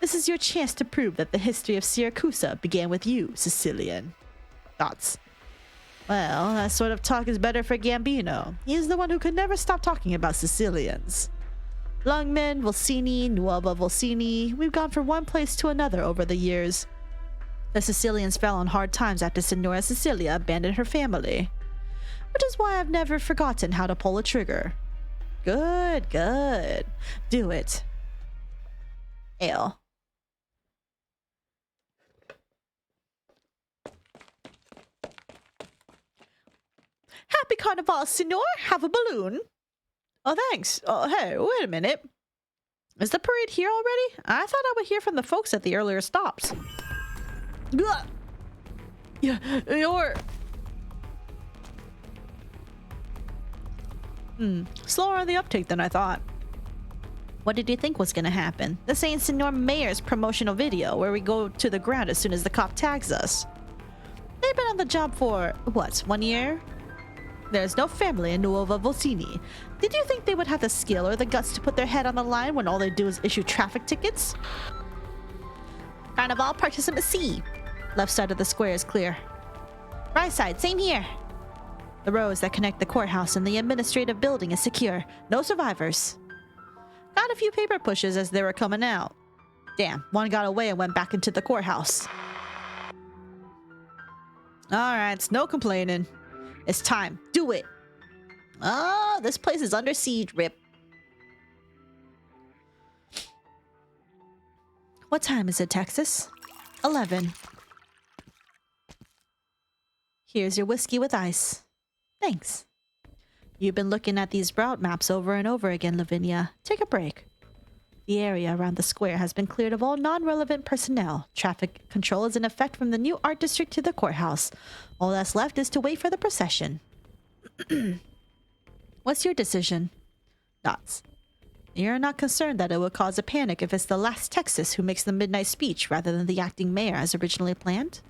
This is your chance to prove that the history of Syracusa began with you, Sicilian. Thoughts? Well, that sort of talk is better for Gambino. He's the one who could never stop talking about Sicilians. Lungmen, Volsini, Nuova Volsini, we've gone from one place to another over the years. The Sicilians fell on hard times after Signora Cecilia abandoned her family. Which is why I've never forgotten how to pull a trigger. Good, good. Do it. Ale. Happy Carnival, Signor! Have a balloon! Oh, thanks. Oh, hey, wait a minute. Is the parade here already? I thought I would hear from the folks at the earlier stops. Yeah, you're... Slower on the uptake than I thought. What did you think was gonna happen? This ain't Signor Mayor's promotional video where we go to the ground as soon as the cop tags us. They've been on the job for, what, 1 year? There's no family in Nuova Volsini. Did you think they would have the skill or the guts to put their head on the line when all they do is issue traffic tickets? Carnival participant C. Left side of the square is clear. Right side, same here. The roads that connect the courthouse and the administrative building is secure. No survivors. Got a few paper pushes as they were coming out. Damn, one got away and went back into the courthouse. Alright, no complaining. It's time. Do it. Oh, this place is under siege, Rip. What time is it, Texas? 11. Here's your whiskey with ice. Thanks. You've been looking at these route maps over and over again, Lavinia. Take a break. The area around the square has been cleared of all non-relevant personnel. Traffic control is in effect from the new art district to the courthouse. All that's left is to wait for the procession. What's your decision? Dots. You're not concerned that it will cause a panic if it's the last Texas who makes the midnight speech rather than the acting mayor as originally planned?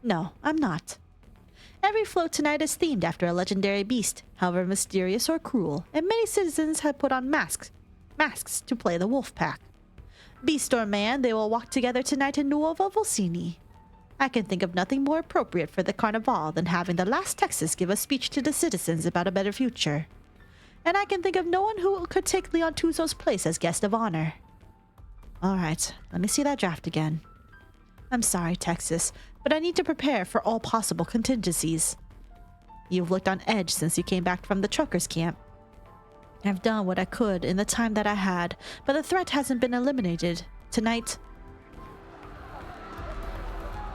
No, I'm not. Every float tonight is themed after a legendary beast, however mysterious or cruel, and many citizens have put on masks to play the wolf pack. Beast or man, they will walk together tonight in Nuova Volsini. I can think of nothing more appropriate for the Carnival than having the last Texas give a speech to the citizens about a better future. And I can think of no one who could take Leon Tuzo's place as guest of honor. Alright, let me see that draft again. I'm sorry, Texas, but I need to prepare for all possible contingencies. You've looked on edge since you came back from the truckers' camp. I've done what I could in the time that I had, but the threat hasn't been eliminated. Tonight...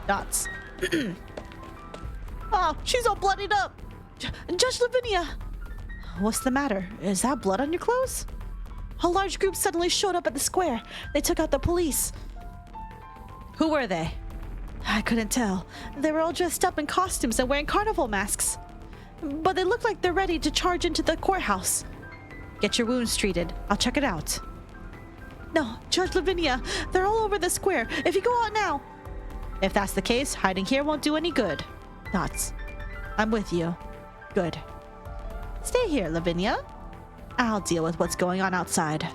Dots. Oh, she's all bloodied up! Judge Lavinia! What's the matter? Is that blood on your clothes? A large group suddenly showed up at the square. They took out the police. Who were they? I couldn't tell. They were all dressed up in costumes and wearing carnival masks. But they look like they're ready to charge into the courthouse. Get your wounds treated. I'll check it out. No, Judge Lavinia, they're all over the square. If you go out now... If that's the case, hiding here won't do any good. Dots. I'm with you. Good. Stay here, Lavinia. I'll deal with what's going on outside.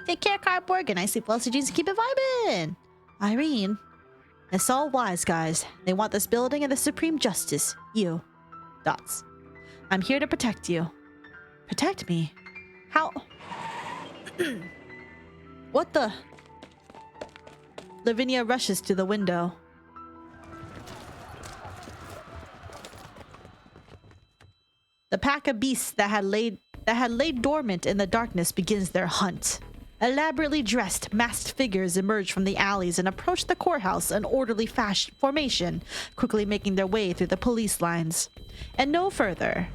Take care, Cardboard. Good night, sleep well, jeans, and keep it vibing. Irene. It's all wise, guys. They want this building and the supreme justice. You. Dots. I'm here to protect you. Protect me? How? What the? Lavinia rushes to the window. The pack of beasts that had laid dormant in the darkness begins their hunt. Elaborately dressed, masked figures emerge from the alleys and approach the courthouse in orderly formation, quickly making their way through the police lines. And no further.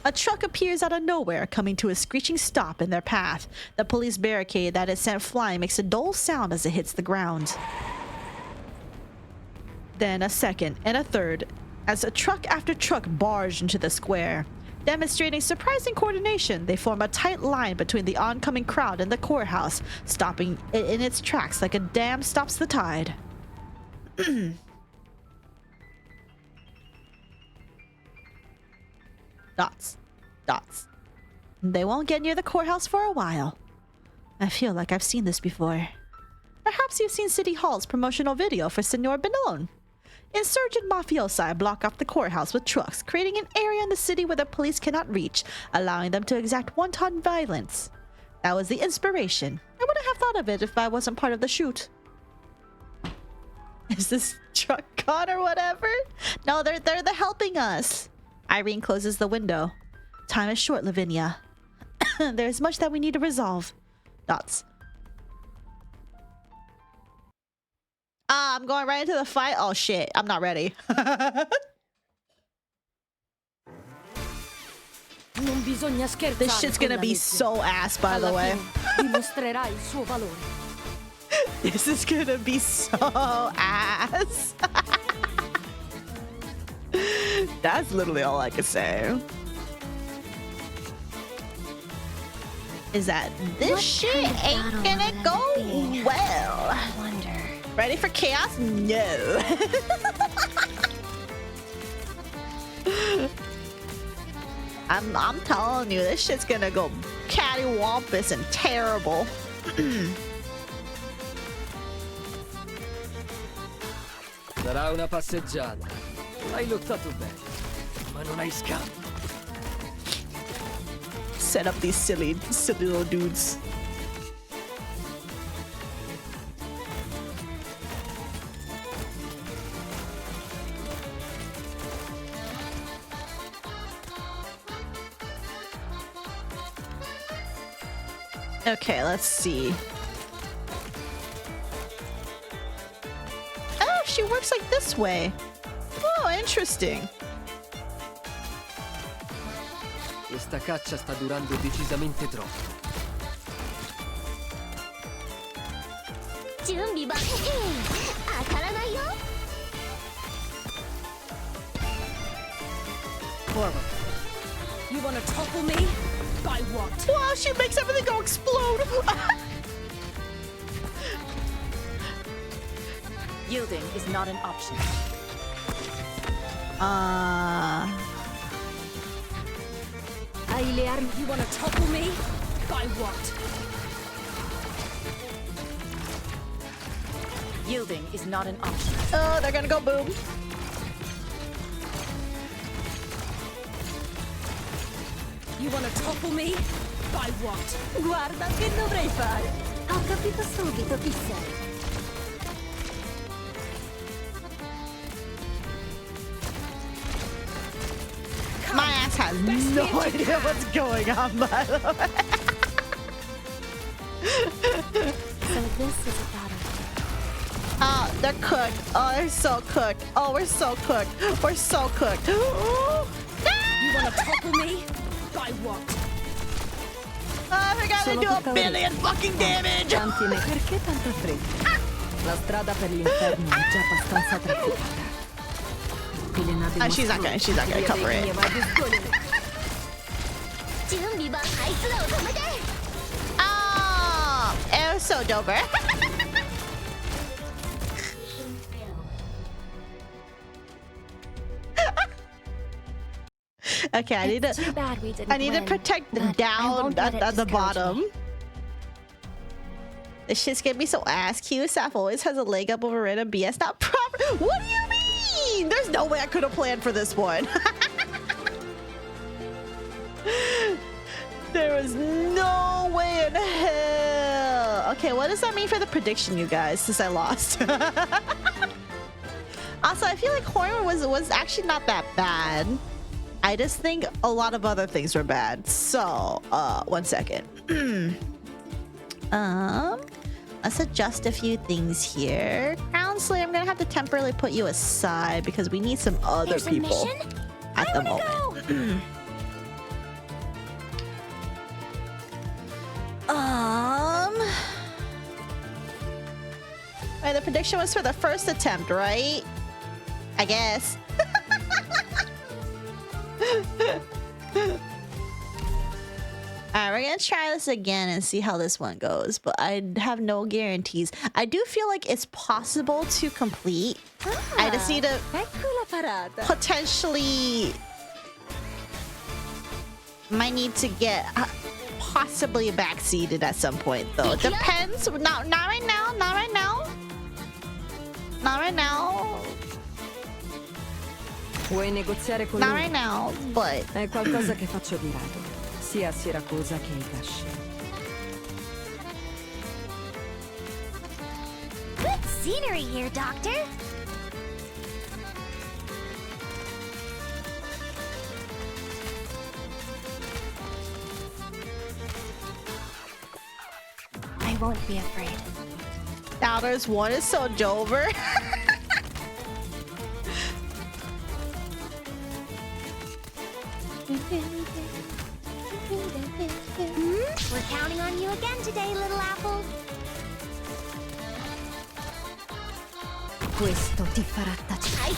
A truck appears out of nowhere, coming to a screeching stop in their path. The police barricade that is sent flying makes a dull sound as it hits the ground. Then a second and a third, as a truck after truck barge into the square. Demonstrating surprising coordination, they form a tight line between the oncoming crowd and the courthouse, stopping in its tracks like a dam stops the tide. Dots. Dots. They won't get near the courthouse for a while. I feel like I've seen this before. Perhaps you've seen City Hall's promotional video for Senor Benone. Insurgent mafiosi block off the courthouse with trucks, creating an area in the city where the police cannot reach, allowing them to exact wanton violence. That was the inspiration. I wouldn't have thought of it if I wasn't part of the shoot. Is this truck gone or whatever? No, they're helping us. Irene closes the window. Time is short, Lavinia. There is much that we need to resolve. Dots. Ah, I'm going right into the fight. Oh shit, I'm not ready. This shit's gonna be so ass, by the way. This is gonna be so ass. That's literally all I can say. Is that this shit ain't gonna go well. I wonder. Ready for chaos? No. I'm telling you, this shit's gonna go cattywampus and terrible. Sarà una passeggiata. Hai lottato bene, ma non hai scampo. Set up these silly little dudes. Okay, let's see. Oh, she works like this way. Oh, interesting. Questa caccia sta durando decisamente troppo. Forward. You wanna topple me? By what? Wow, she makes everything go explode. Yielding is not an option. You wanna topple me? By what? Yielding is not an option. Oh, they're gonna go boom. You wanna topple me? By what? Guarda, che dovrei fare? Ho capito subito chi sei. My ass has no idea what's going on, by the way. So this is a battle. Oh, they're cooked. Oh, they're so cooked. Oh, we're so cooked. We're so cooked. You wanna topple me? By what? Oh, we gotta do a billion fucking damage. Tantine, perché tanta fretta? La strada per l'inferno è già abbastanza trafficata. She's not gonna cover it. Oh, it was so doper. Okay, I need to protect the down at the bottom. This shit's gonna be so ass cute. Saf always has a leg up over random BS. Not proper. What do you mean? There's no way I could have planned for this one. There was no way in hell. Okay, what does that mean for the prediction, you guys? Since I lost. Also, I feel like horror was actually not that bad. I just think a lot of other things were bad. So, 1 second. Let's adjust a few things here. Counselor, I'm gonna have to temporarily put you aside because we need some other people at the moment. Right, the prediction was for the first attempt, right? I guess. Alright, we're gonna try this again and see how this one goes, but I have no guarantees. I do feel like it's possible to complete. I just need to potentially might need to get possibly backseated at some point though. Depends. Not right now. Not right now. Not right now. Vuoi negoziare con Not lui? right now, but È qualcosa che faccio di rado, sia a Siracusa che ai Casci. Good scenery here, Doctor. I won't be afraid. Doubters 1 is so Jover. We're counting on you again today, little apple. Questo ti farà tacere.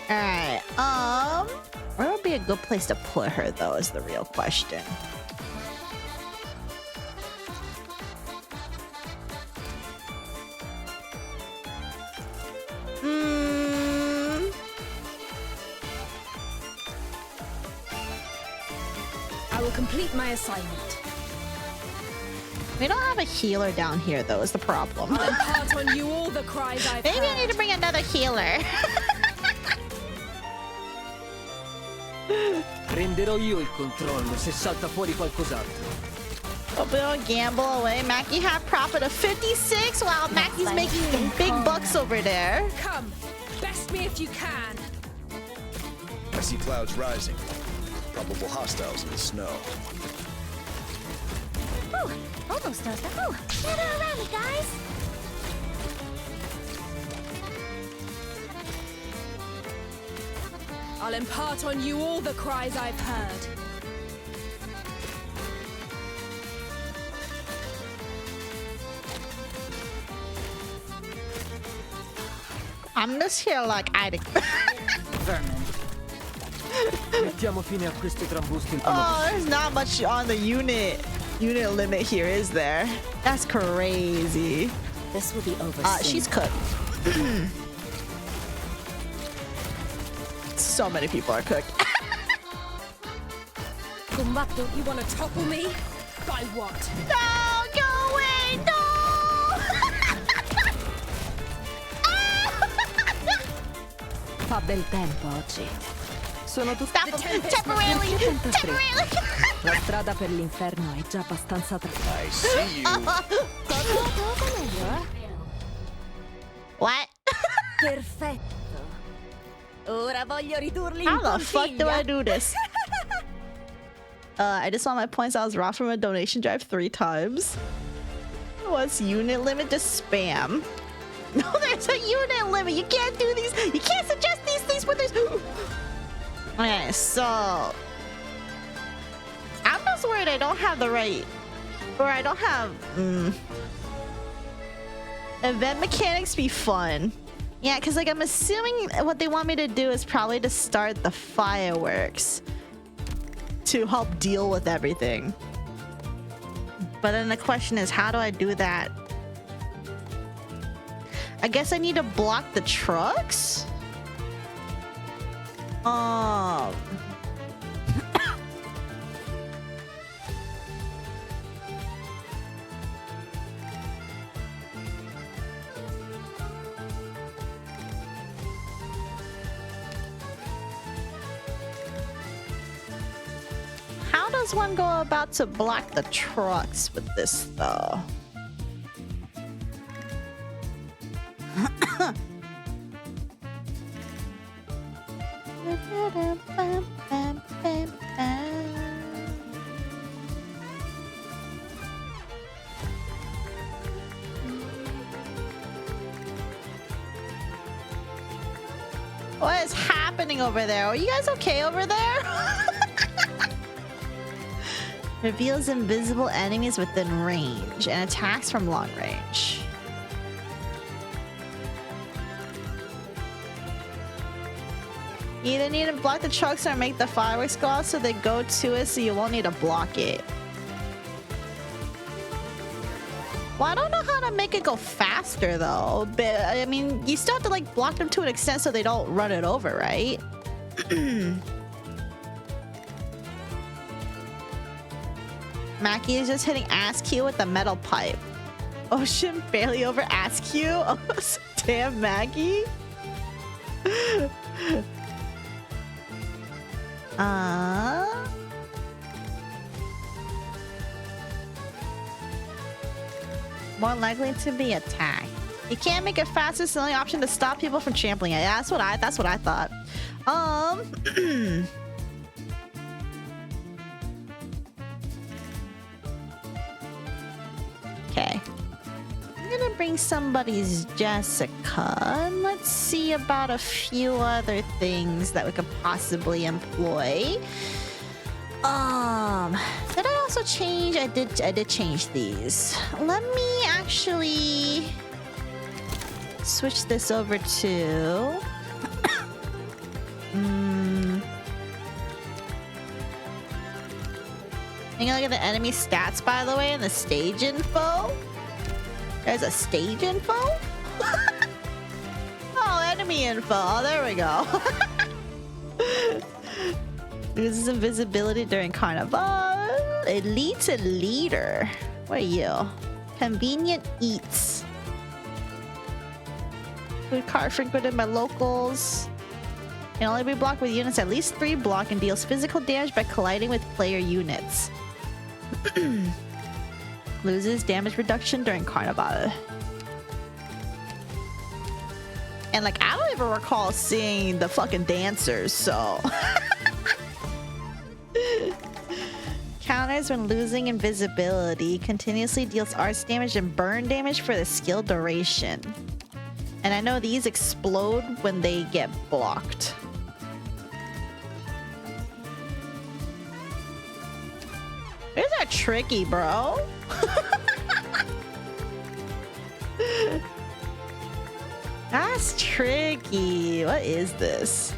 Alright, where would be a good place to put her though is the real question. I will complete my assignment. We don't have a healer down here though, is the problem. I'll impart on you all the cries I've Maybe heard. I need to bring another healer. Prenderò io il controllo se salta fuori qualcos'altro. Hope we don't gamble away. Mackie had profit of 56 while Mackie's making big bucks over there. Come, best me if you can. I see clouds rising. Probable hostiles in the snow. Ooh, almost knows that. Ooh, gather around me, guys. I'll impart on you all the cries I've heard. I'm just here like I. Vermin. Mettiamo fine a questi trambusti il prima Oh, there's not much on the unit limit here, is there? That's crazy. This will be over soon. She's cooked. So many people are cooked. Combatto, you want to topple me? By what? No, go away, no! Fa bel tempo oggi. Sono tutte temporarily. La strada per l'inferno è già abbastanza stretta. I see you. What? Perfetto. Ora voglio ridurli in How the fuck do I conchiglia. do this? I just saw my points. I was robbed from a donation drive 3 times. What's unit limit to spam? No, there's a unit limit. You can't do these. You can't suggest these things with this. Okay, so I'm just worried I don't have the right, or I don't have. Event mechanics be fun. Yeah, because like I'm assuming what they want me to do is probably to start the fireworks to help deal with everything. But then the question is, how do I do that? I guess I need to block the trucks? How does one go about to block the trucks with this though? What is happening over there? Are you guys okay over there? Reveals invisible enemies within range and attacks from long range. You either need to block the trucks or make the fireworks go off so they go to it so you won't need to block it. Well, I don't know how to make it go faster though, but I mean, you still have to like block them to an extent so they don't run it over, right? Mackie is just hitting ASCII with the metal pipe. Ocean barely over ASCII? Oh, damn, Maggie. More likely to be attacked. You can't make it faster. It's the only option to stop people from trampling it. Yeah, that's what I thought. Okay. I'm gonna bring somebody's Jessica. And let's see about a few other things that we could possibly employ. Did I also change? I did change these. Let me actually switch this over to you can look at the enemy stats, by the way, and the stage info. There's a stage info? Oh, enemy info. Oh, there we go. Loses invisibility during carnival. Elite and leader. What are you? Convenient eats. Food cart frequented by locals. Can only be blocked with units at least 3 block and deals physical damage by colliding with player units. Loses damage reduction during carnival. And like, I don't even recall seeing the fucking dancers, so. Counters when losing invisibility. Continuously deals arts damage and burn damage for the skill duration. And I know these explode when they get blocked. These are tricky, bro. That's tricky. What is this?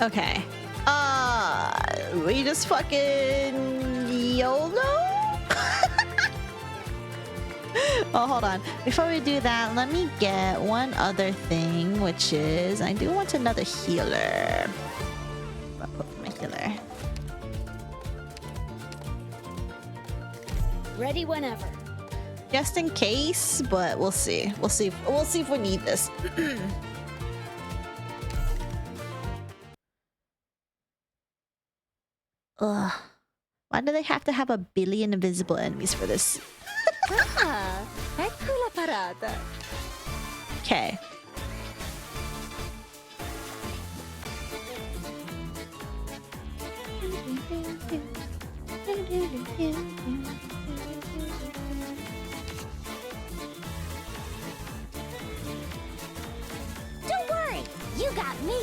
Okay. We just fucking YOLO? Oh, hold on. Before we do that, let me get one other thing, which is I do want another healer. I'll put my healer. Ready whenever. just in case, but we'll see. We'll see if we need this. Ugh. Why do they have to have 1 billion invisible enemies for this? Ah, ecco la parata. Okay. Don't worry, you got me.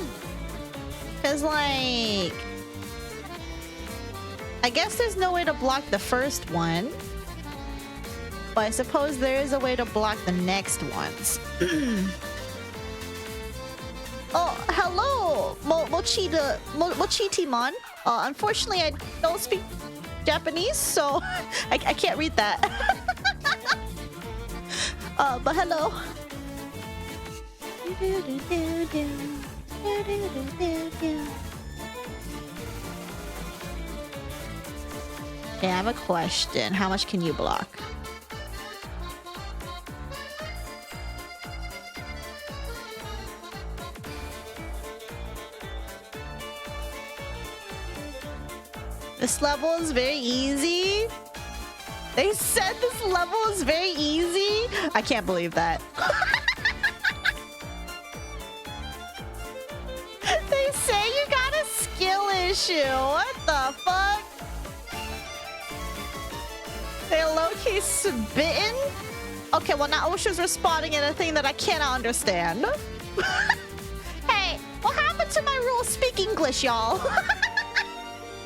Cause like, I guess there's no way to block the first one, but I suppose there is a way to block the next ones. Oh, hello, Mochiti-mon. Unfortunately, I don't speak Japanese, so I can't read that. But hello. Okay, I have a question. How much can you block? This level is very easy. They said this level is very easy. I can't believe that. They say you got a skill issue. What the fuck? They're low-key spitting? Okay, well now Ocean's responding in a thing that I cannot understand. Hey, what happened to my rule? Speak English, y'all.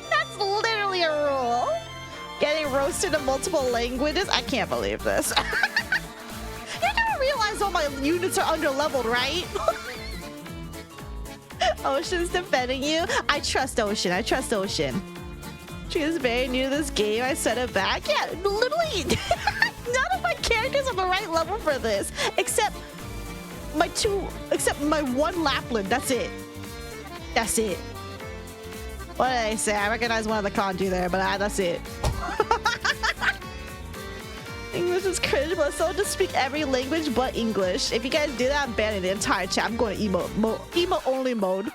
That's literally a rule. Getting roasted in multiple languages? I can't believe this. You gotta realize all my units are under-leveled, right? Ocean's defending you? I trust Ocean. I trust Ocean. She is very new to this game. I set it back. Yeah, literally. None of my characters are the right level for this. Except my one Lapland. That's it. That's it. What did I say? I recognize one of the kanji there, but that's it. English is cringe, but so to speak every language but English. If you guys do that, I'm banning the entire chat. I'm going to emo only mode.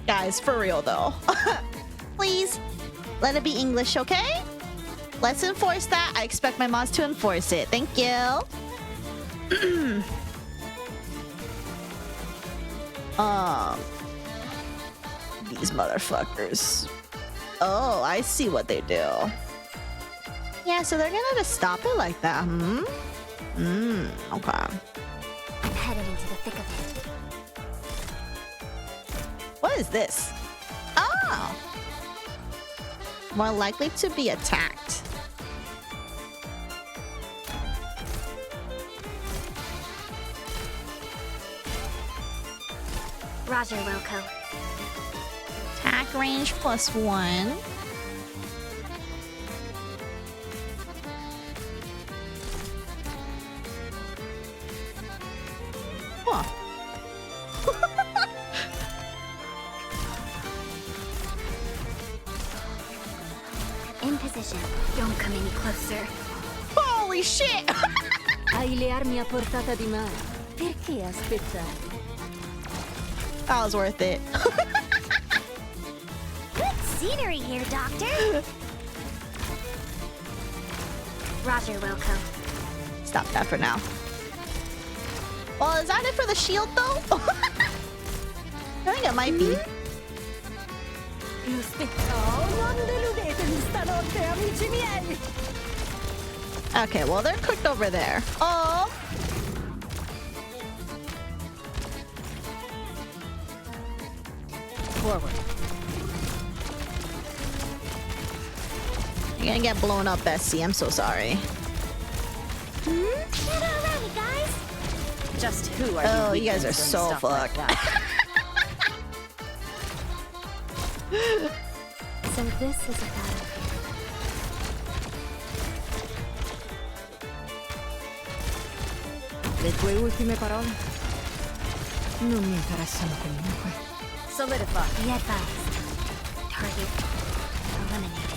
Guys, for real though. Please, let it be English, okay? Let's enforce that. I expect my mods to enforce it. Thank you. These motherfuckers. Oh, I see what they do. Yeah, so they're gonna just stop it like that, okay. I'm headed into the thick of it. What is this? Oh! More likely to be attacked. Roger, Wilco. Attack range +1. Huh. In position. Don't come any closer. Holy shit! Hai le armi a portata di mano. Perché aspettare? That was worth it. Good scenery here, Doctor. Roger, Wilco. Stop that for now. Well, is that it for the shield, though? I think it might be. Non deludetemi stanotte, amici miei. Okay, well, they're cooked over there. Oh! Forward. You're gonna get blown up, Bessie. I'm so sorry. Get already, guys. Just who are Oh, you you guys are weaklings so doing stuff like fucked. that? So this is a battle. Le tue ultime parole non mi interessano comunque. Solidify. Be advised. Target eliminated.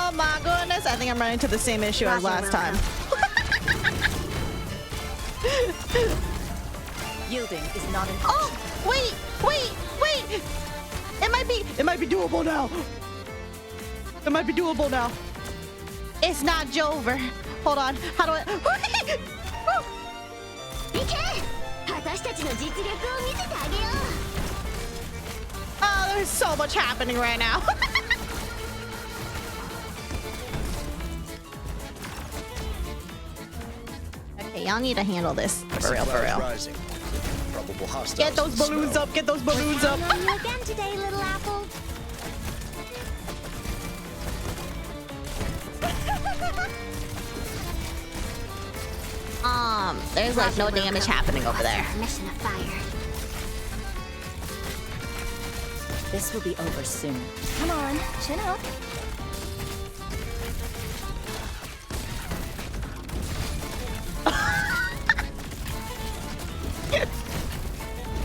Oh my goodness. I think I'm running into the same issue as last time. Yielding is not an option. Oh, wait. It might be doable now. It might be doable now. It's not Jover. Hold on. How do I? Oh, there's so much happening right now. Okay, y'all need to handle this. For real, for real. Rising. Probable hostiles Get those balloons up. Get those balloons up. You again today, little apple. There's like no damage happening over there. Mission of fire. This will be over soon. Come on, chin up.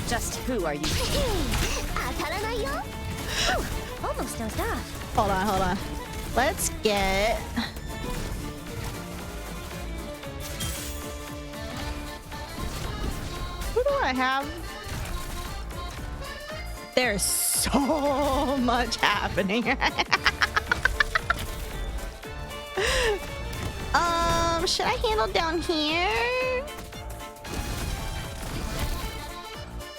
Just who are you? Almost dozed off. Hold on. Let's get. Who do I have? There's so much happening. Should I handle down here?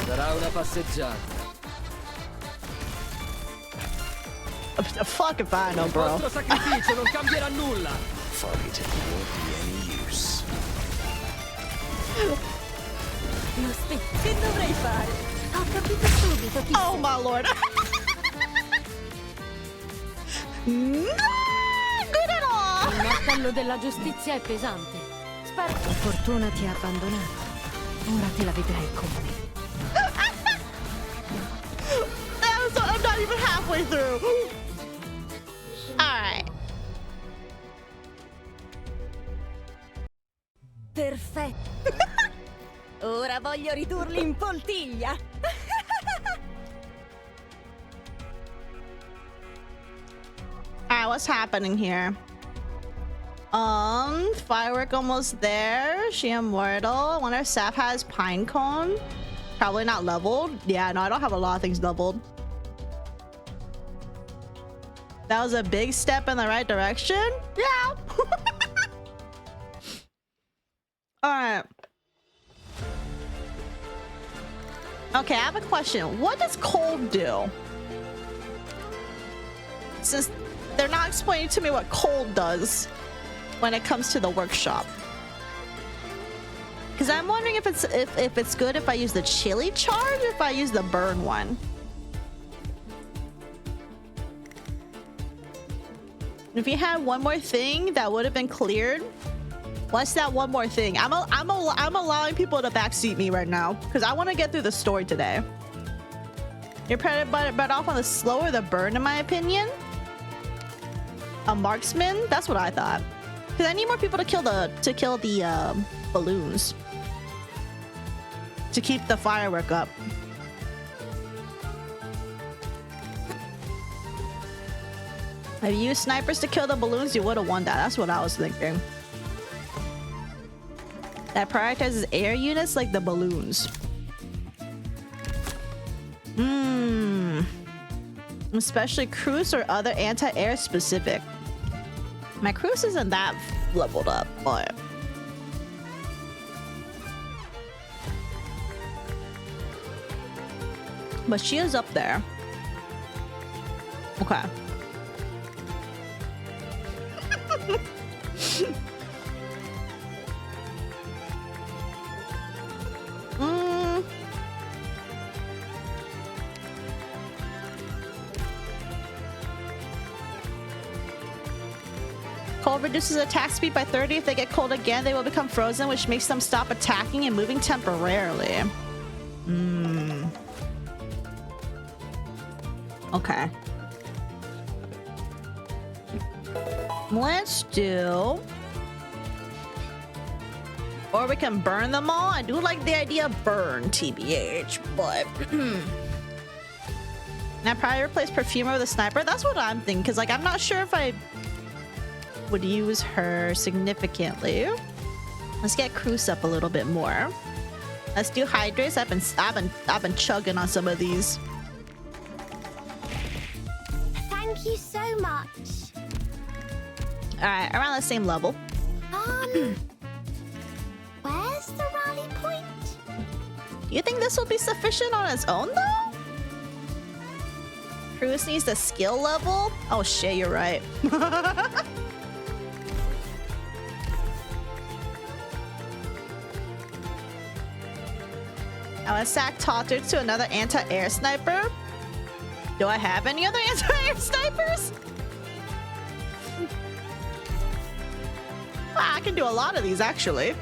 Sarà una passeggiata. Fuck if I know, bro. Il vostro sacrificio non cambierà nulla. Fighting won't be any use. Lo che dovrei fare? Ho capito subito chi Oh my lord. No, good at all. Il martello della giustizia è pesante. Spero. La fortuna ti ha abbandonato. Ora te la vedrai con me. I'm not even halfway through. Alright. Perfetto. Ora voglio ridurli in poltiglia. Alright, what's happening here? Firework almost there. She immortal. I wonder if Sap has pine cone. Probably not leveled. Yeah, no, I don't have a lot of things leveled. That was a big step in the right direction. Yeah. Alright. Okay, I have a question. What does cold do? Since they're not explaining to me what cold does when it comes to the workshop. Because I'm wondering if it's good if I use the chili charge or if I use the burn one. If you had one more thing that would have been cleared, what's that one more thing? I'm allowing people to backseat me right now because I want to get through the story today. You're better off on the slow or the burn, in my opinion. A marksman? That's what I thought. Because I need more people to kill the balloons to keep the firework up. If you used snipers to kill the balloons, you would have won that. That's what I was thinking. That prioritizes air units like the balloons. Especially cruise or other anti-air specific. My cruise isn't that leveled up, but... But she is up there. Okay. Cold reduces attack speed by 30. If they get cold again, they will become frozen, which makes them stop attacking and moving temporarily. Okay. Let's do... Or we can burn them all. I do like the idea of burn, TBH, but... And I probably replace Perfumer with a Sniper. That's what I'm thinking, because, like, I'm not sure if I would use her significantly. Let's get Cruz up a little bit more. Let's do hydrates. I've been chugging on some of these. Thank you so much. All right, around the same level. Where's the rally point? You think this will be sufficient on its own, though? Cruz needs the skill level? Oh shit, you're right. Now let's sack Totter to another anti-air sniper. Do I have any other anti-air snipers? I can do a lot of these, actually.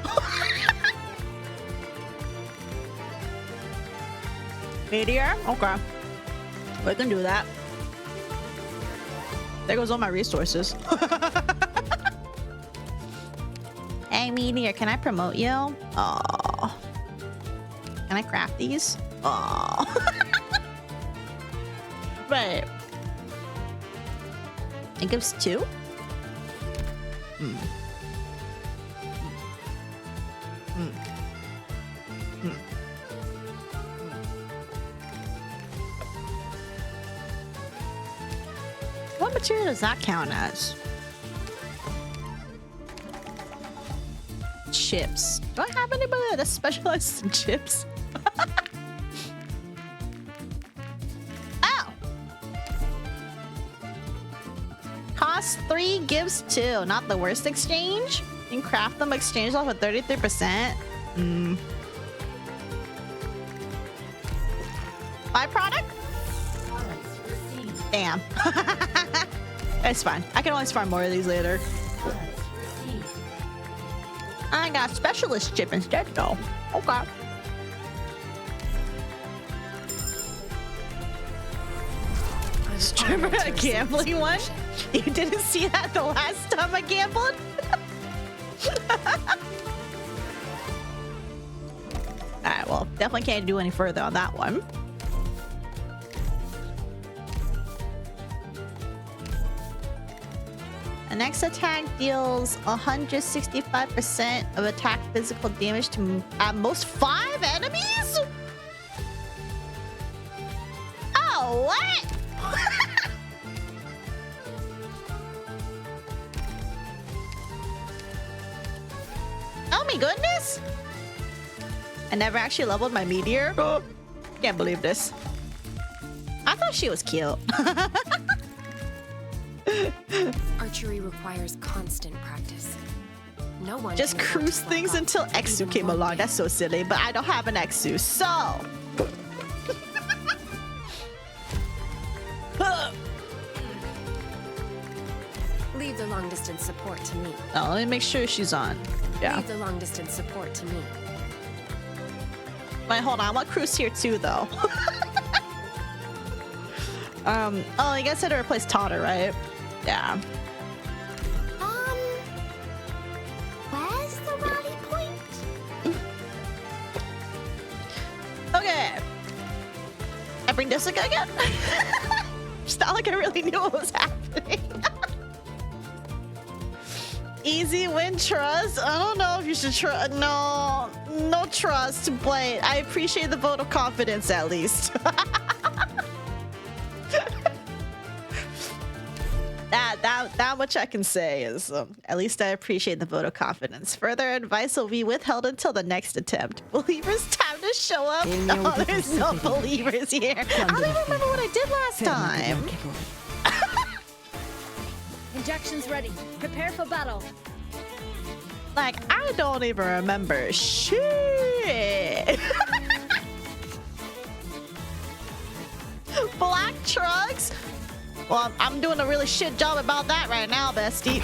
Meteor? Okay. We can do that. There goes all my resources. Hey, Meteor, can I promote you? Oh. Can I craft these? Oh. Right. It gives 2? What material does that count as? Chips. Do I have anybody that specializes in chips? Oh! Cost 3, gives 2. Not the worst exchange. You can craft them, exchange off at 33%. Byproduct? Damn. It's fine. I can always farm more of these later. I got specialist chip instead, though. Okay. Remember a gambling one? You didn't see that the last time I gambled? Alright, well, definitely can't do any further on that one. The next attack deals 165% of attack physical damage to at most 5 enemies? Oh, what? Oh my goodness! I never actually leveled my meteor. Oh, can't believe this. I thought she was cute. Archery requires constant practice. No one just cruise things until Exu came along. That's so silly, but I don't have an Exu, so. Leave the long distance support to me. Oh, let me make sure she's on. Yeah. Leave the long distance support to me. Wait, hold on. I want Cruz here too, though. Oh, you guys said to replace Totter, right? Yeah. Where's the rally point? Okay. I bring Jessica again? It's not like I really knew what was happening. Easy win trust. I don't know if you should trust. No trust, but I appreciate the vote of confidence at least. That much I can say is at least I appreciate the vote of confidence. Further advice will be withheld until the next attempt. Believers, time to show up. Oh, there's no believers here. I don't even remember what I did last time. Injections ready. Prepare for battle. Like, I don't even remember shit. Black trucks? Well, I'm doing a really shit job about that right now, bestie.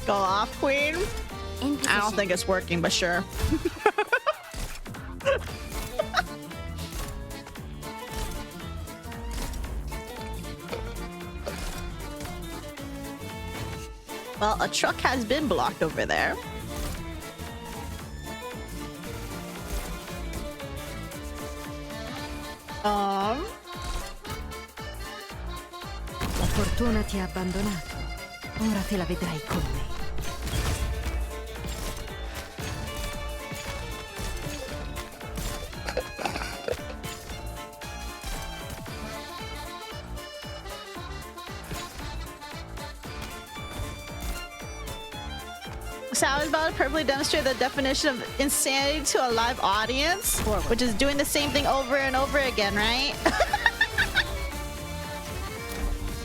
Go off, queen. I don't think it's working, but sure. Well, a truck has been blocked over there. fortuna ti ha abbandonato. Ora te la vedrai con me. So I was about to perfectly demonstrate the definition of insanity to a live audience, which is doing the same thing over and over again, right?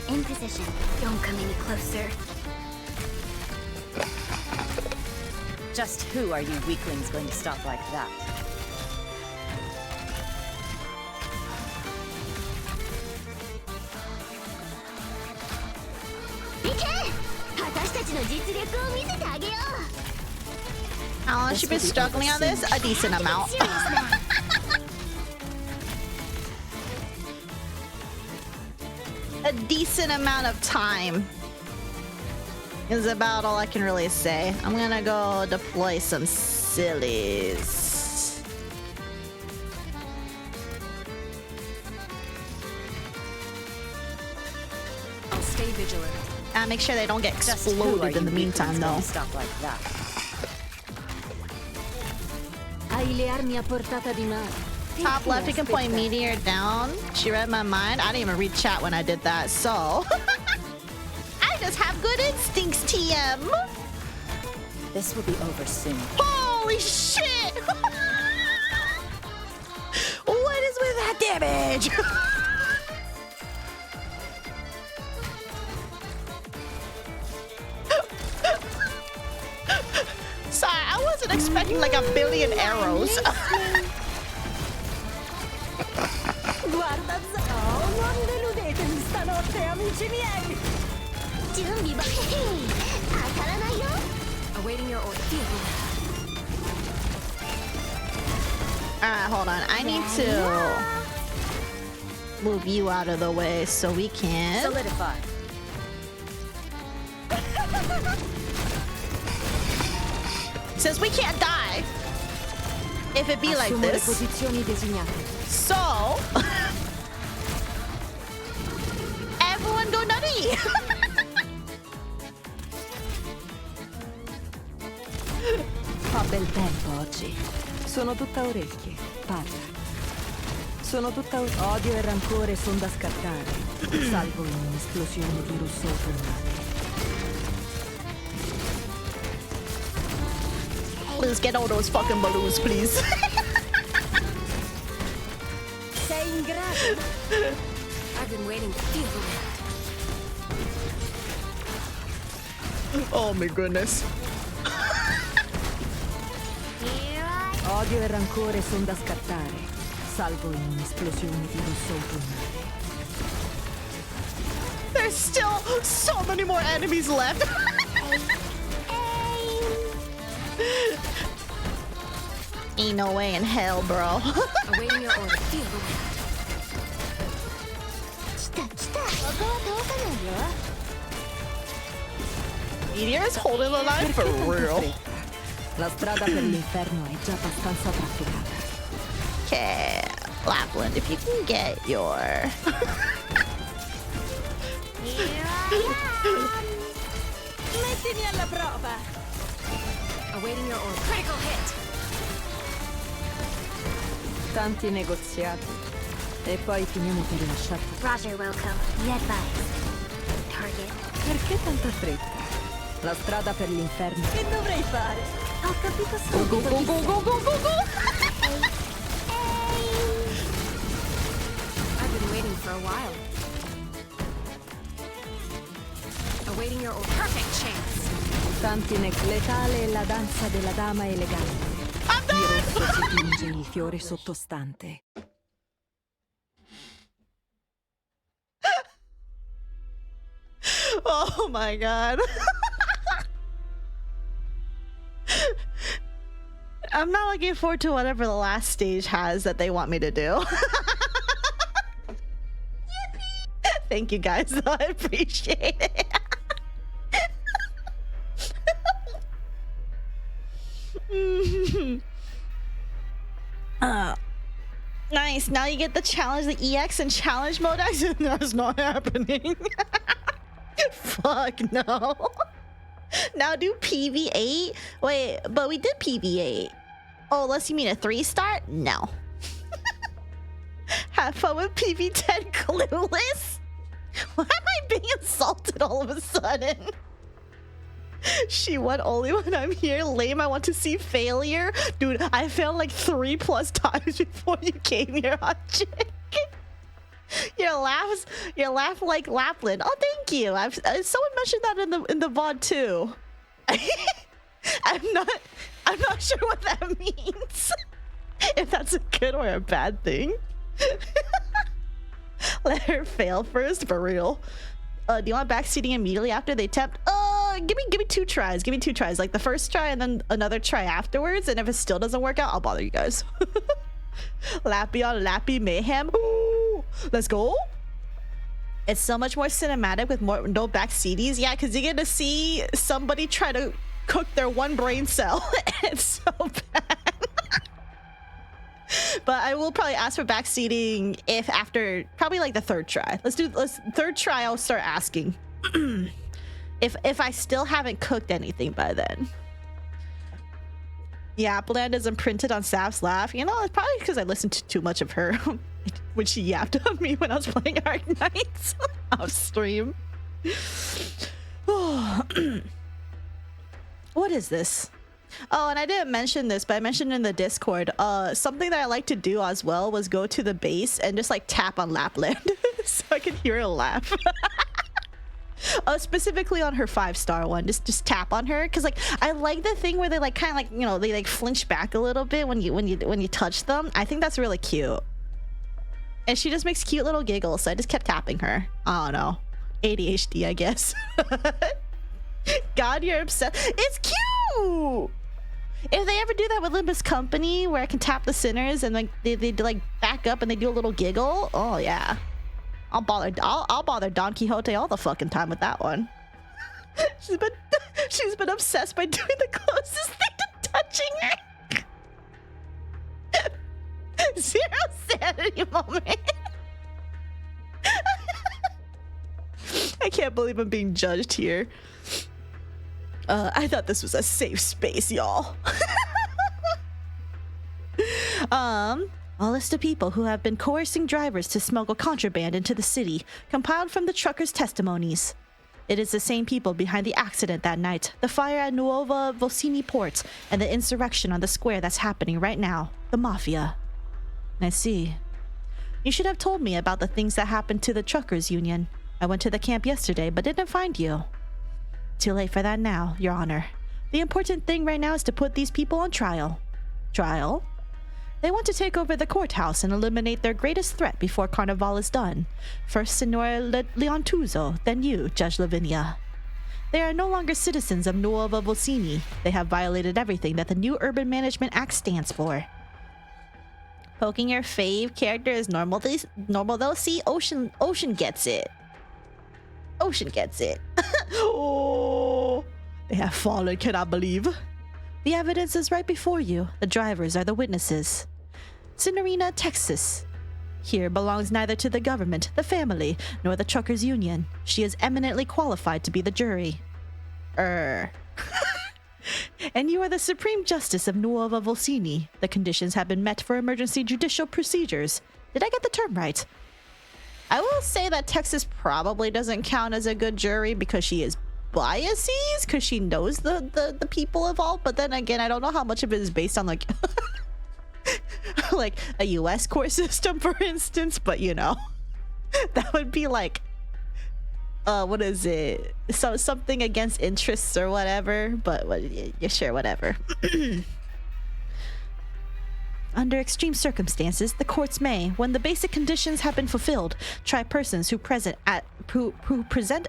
In position. Don't come any closer. Just who are you weaklings going to stop like that? How long has she been struggling on this? A decent amount. A decent amount of time is about all I can really say. I'm gonna go deploy some sillies. I'll stay vigilant. And make sure they don't get exploded in the meantime, though. Stop like that. Hai le armi a portata di mano. Top left, you can point meteor down. She read my mind. I didn't even read chat when I did that, so... I just have good instincts, TM! This will be over soon. Holy shit! What is with that damage? Sorry, I wasn't expecting like a billion arrows. Guarda, non deludetemi stanotte, amici miei! Awaiting your order. Alright, hold on. I need to move you out of the way so we can solidify. Since we can't die if it be like this. So everyone go nutty. Fa bel tempo oggi. Sono tutta orecchie. Parla. Sono tutta odio e rancore son da scattare, salvo in un'esplosione di rosso autunnale. Please get all those fucking balloons, please. Sei in grado? I've been waiting to feel the wind. Oh my goodness. Odio e rancore son da scattare, salvo in un'esplosione di rosso autunnale. There's still so many more enemies left. Ain't no way in hell, bro. Awaiting your order. Feel the wind. Meteor is holding the line for real. La strada per l'inferno è già abbastanza trafficata. Okay, Lapland, if you can get your... Mettimi alla prova! Awaiting your order. Critical hit! Tanti negoziati. E poi finiamo per lasciarti. Roger, Wilco. You advise. Target. Perché tanta fretta? La strada per l'inferno. Che dovrei fare? Ho capito Go, go, subito. go, go, go, go, go, go! I've been waiting for a while. Awaiting your order. Perfect chance. Tanti letale è la danza della dama elegante. Di rosso si tinge il fiore sottostante. Oh my god. I'm not looking forward to whatever the last stage has that they want me to do. Thank you guys, I appreciate it. Nice, now you get the challenge, the EX and challenge mode. That's not happening. fuck no. Now do PV8? Wait, but we did PV8. Oh, unless you mean a 3-star? No. Have fun with PV10 clueless? Why am I being insulted all of a sudden? She won only when I'm here. Lame, I want to see failure. Dude, I failed like 3+ times before you came here, hot chick. Your laugh like Lapland. Oh, thank you. Someone mentioned that in the VOD too. I'm not sure what that means. If that's a good or a bad thing. Let her fail first, for real. Do you want backseating immediately after they attempt? Give me 2 tries. Give me 2 tries. Like the first try and then another try afterwards. And if it still doesn't work out, I'll bother you guys. Lappy on Lappy mayhem. Ooh, let's go. It's so much more cinematic with no backseaties. Yeah, because you get to see somebody try to cook their one brain cell. It's so bad. But I will probably ask for backseating if after probably like the 3rd try. Let's 3rd try. I'll start asking. if I still haven't cooked anything by then. Yapland isn't printed on Saph's laugh. You know, it's probably because I listened to too much of her when she yapped on me when I was playing Arknights off stream. What is this? Oh, and I didn't mention this, but I mentioned in the Discord. Something that I like to do as well was go to the base and just like tap on Lapland so I could hear her laugh. Specifically on her 5-star one, just tap on her because like I like the thing where they like kind of like, you know, they like flinch back a little bit when you touch them. I think that's really cute, and she just makes cute little giggles. So I just kept tapping her. I don't know, ADHD, I guess. God, you're obsessed. It's cute. If they ever do that with Limbus Company, where I can tap the sinners and like they like back up and they do a little giggle. Oh yeah. I'll bother Don Quixote all the fucking time with that one. She's been obsessed by doing the closest thing to touching her. Zero sanity moment. I can't believe I'm being judged here. I thought this was a safe space, y'all. A list of people who have been coercing drivers to smuggle contraband into the city, compiled from the truckers' testimonies. It is the same people behind the accident that night, the fire at Nuova Vocini port, and the insurrection on the square that's happening right now, the Mafia. I see. You should have told me about the things that happened to the truckers' union. I went to the camp yesterday, but didn't find you. Too late for that now, Your Honor. The important thing right now is to put these people on trial. Trial? They want to take over the courthouse and eliminate their greatest threat before Carnival is done. First, Signor Leontuzo, then you, Judge Lavinia. They are no longer citizens of Nuova Vocini. They have violated everything that the new Urban Management Act stands for. Poking your fave character is normal though. See, Ocean gets it. Ocean gets it. Oh, they have fallen, cannot believe. The evidence is right before you. The drivers are the witnesses. Signorina Texas here belongs neither to the government, the family, nor the truckers' union. She is eminently qualified to be the jury. And you are the Supreme Justice of Nuova Vocini. The conditions have been met for emergency judicial procedures. Did I get the term right? I will say that Texas probably doesn't count as a good jury because she is biases, because she knows the people involved. But then again, I don't know how much of it is based on like like a US court system, for instance. But you know, that would be like what is it? Something against interests or whatever. But yeah, sure, whatever. Under extreme circumstances, the courts may, when the basic conditions have been fulfilled, try persons who present a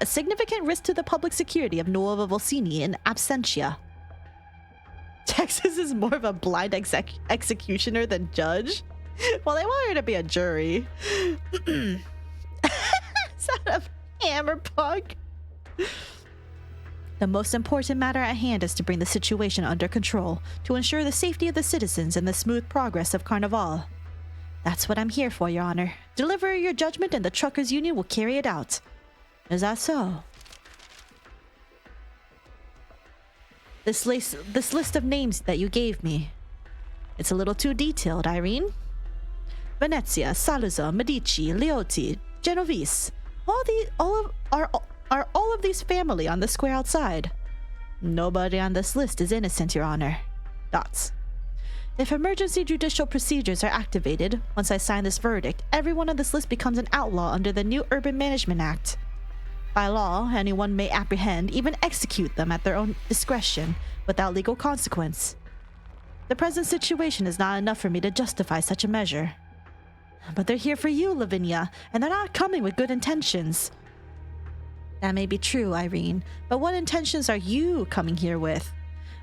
significant risk to the public security of Nuova Vocini in absentia. Texas is more of a blind executioner than judge. Well, they want her to be a jury. Sound of hammerpunk. The most important matter at hand is to bring the situation under control, to ensure the safety of the citizens and the smooth progress of Carnival. That's what I'm here for, Your Honor. Deliver your judgment and the Truckers' Union will carry it out. Is that so? This list of names that you gave me. It's a little too detailed, Irene. Venezia, Saluzzo, Medici, Leotti, Genovese. Are all of these family on the square outside? Nobody on this list is innocent, Your Honor. Dots. If emergency judicial procedures are activated, once I sign this verdict, everyone on this list becomes an outlaw under the new Urban Management Act. By law, anyone may apprehend, even execute them at their own discretion, without legal consequence. The present situation is not enough for me to justify such a measure. But they're here for you, Lavinia, and they're not coming with good intentions. That may be true, Irene, but what intentions are you coming here with?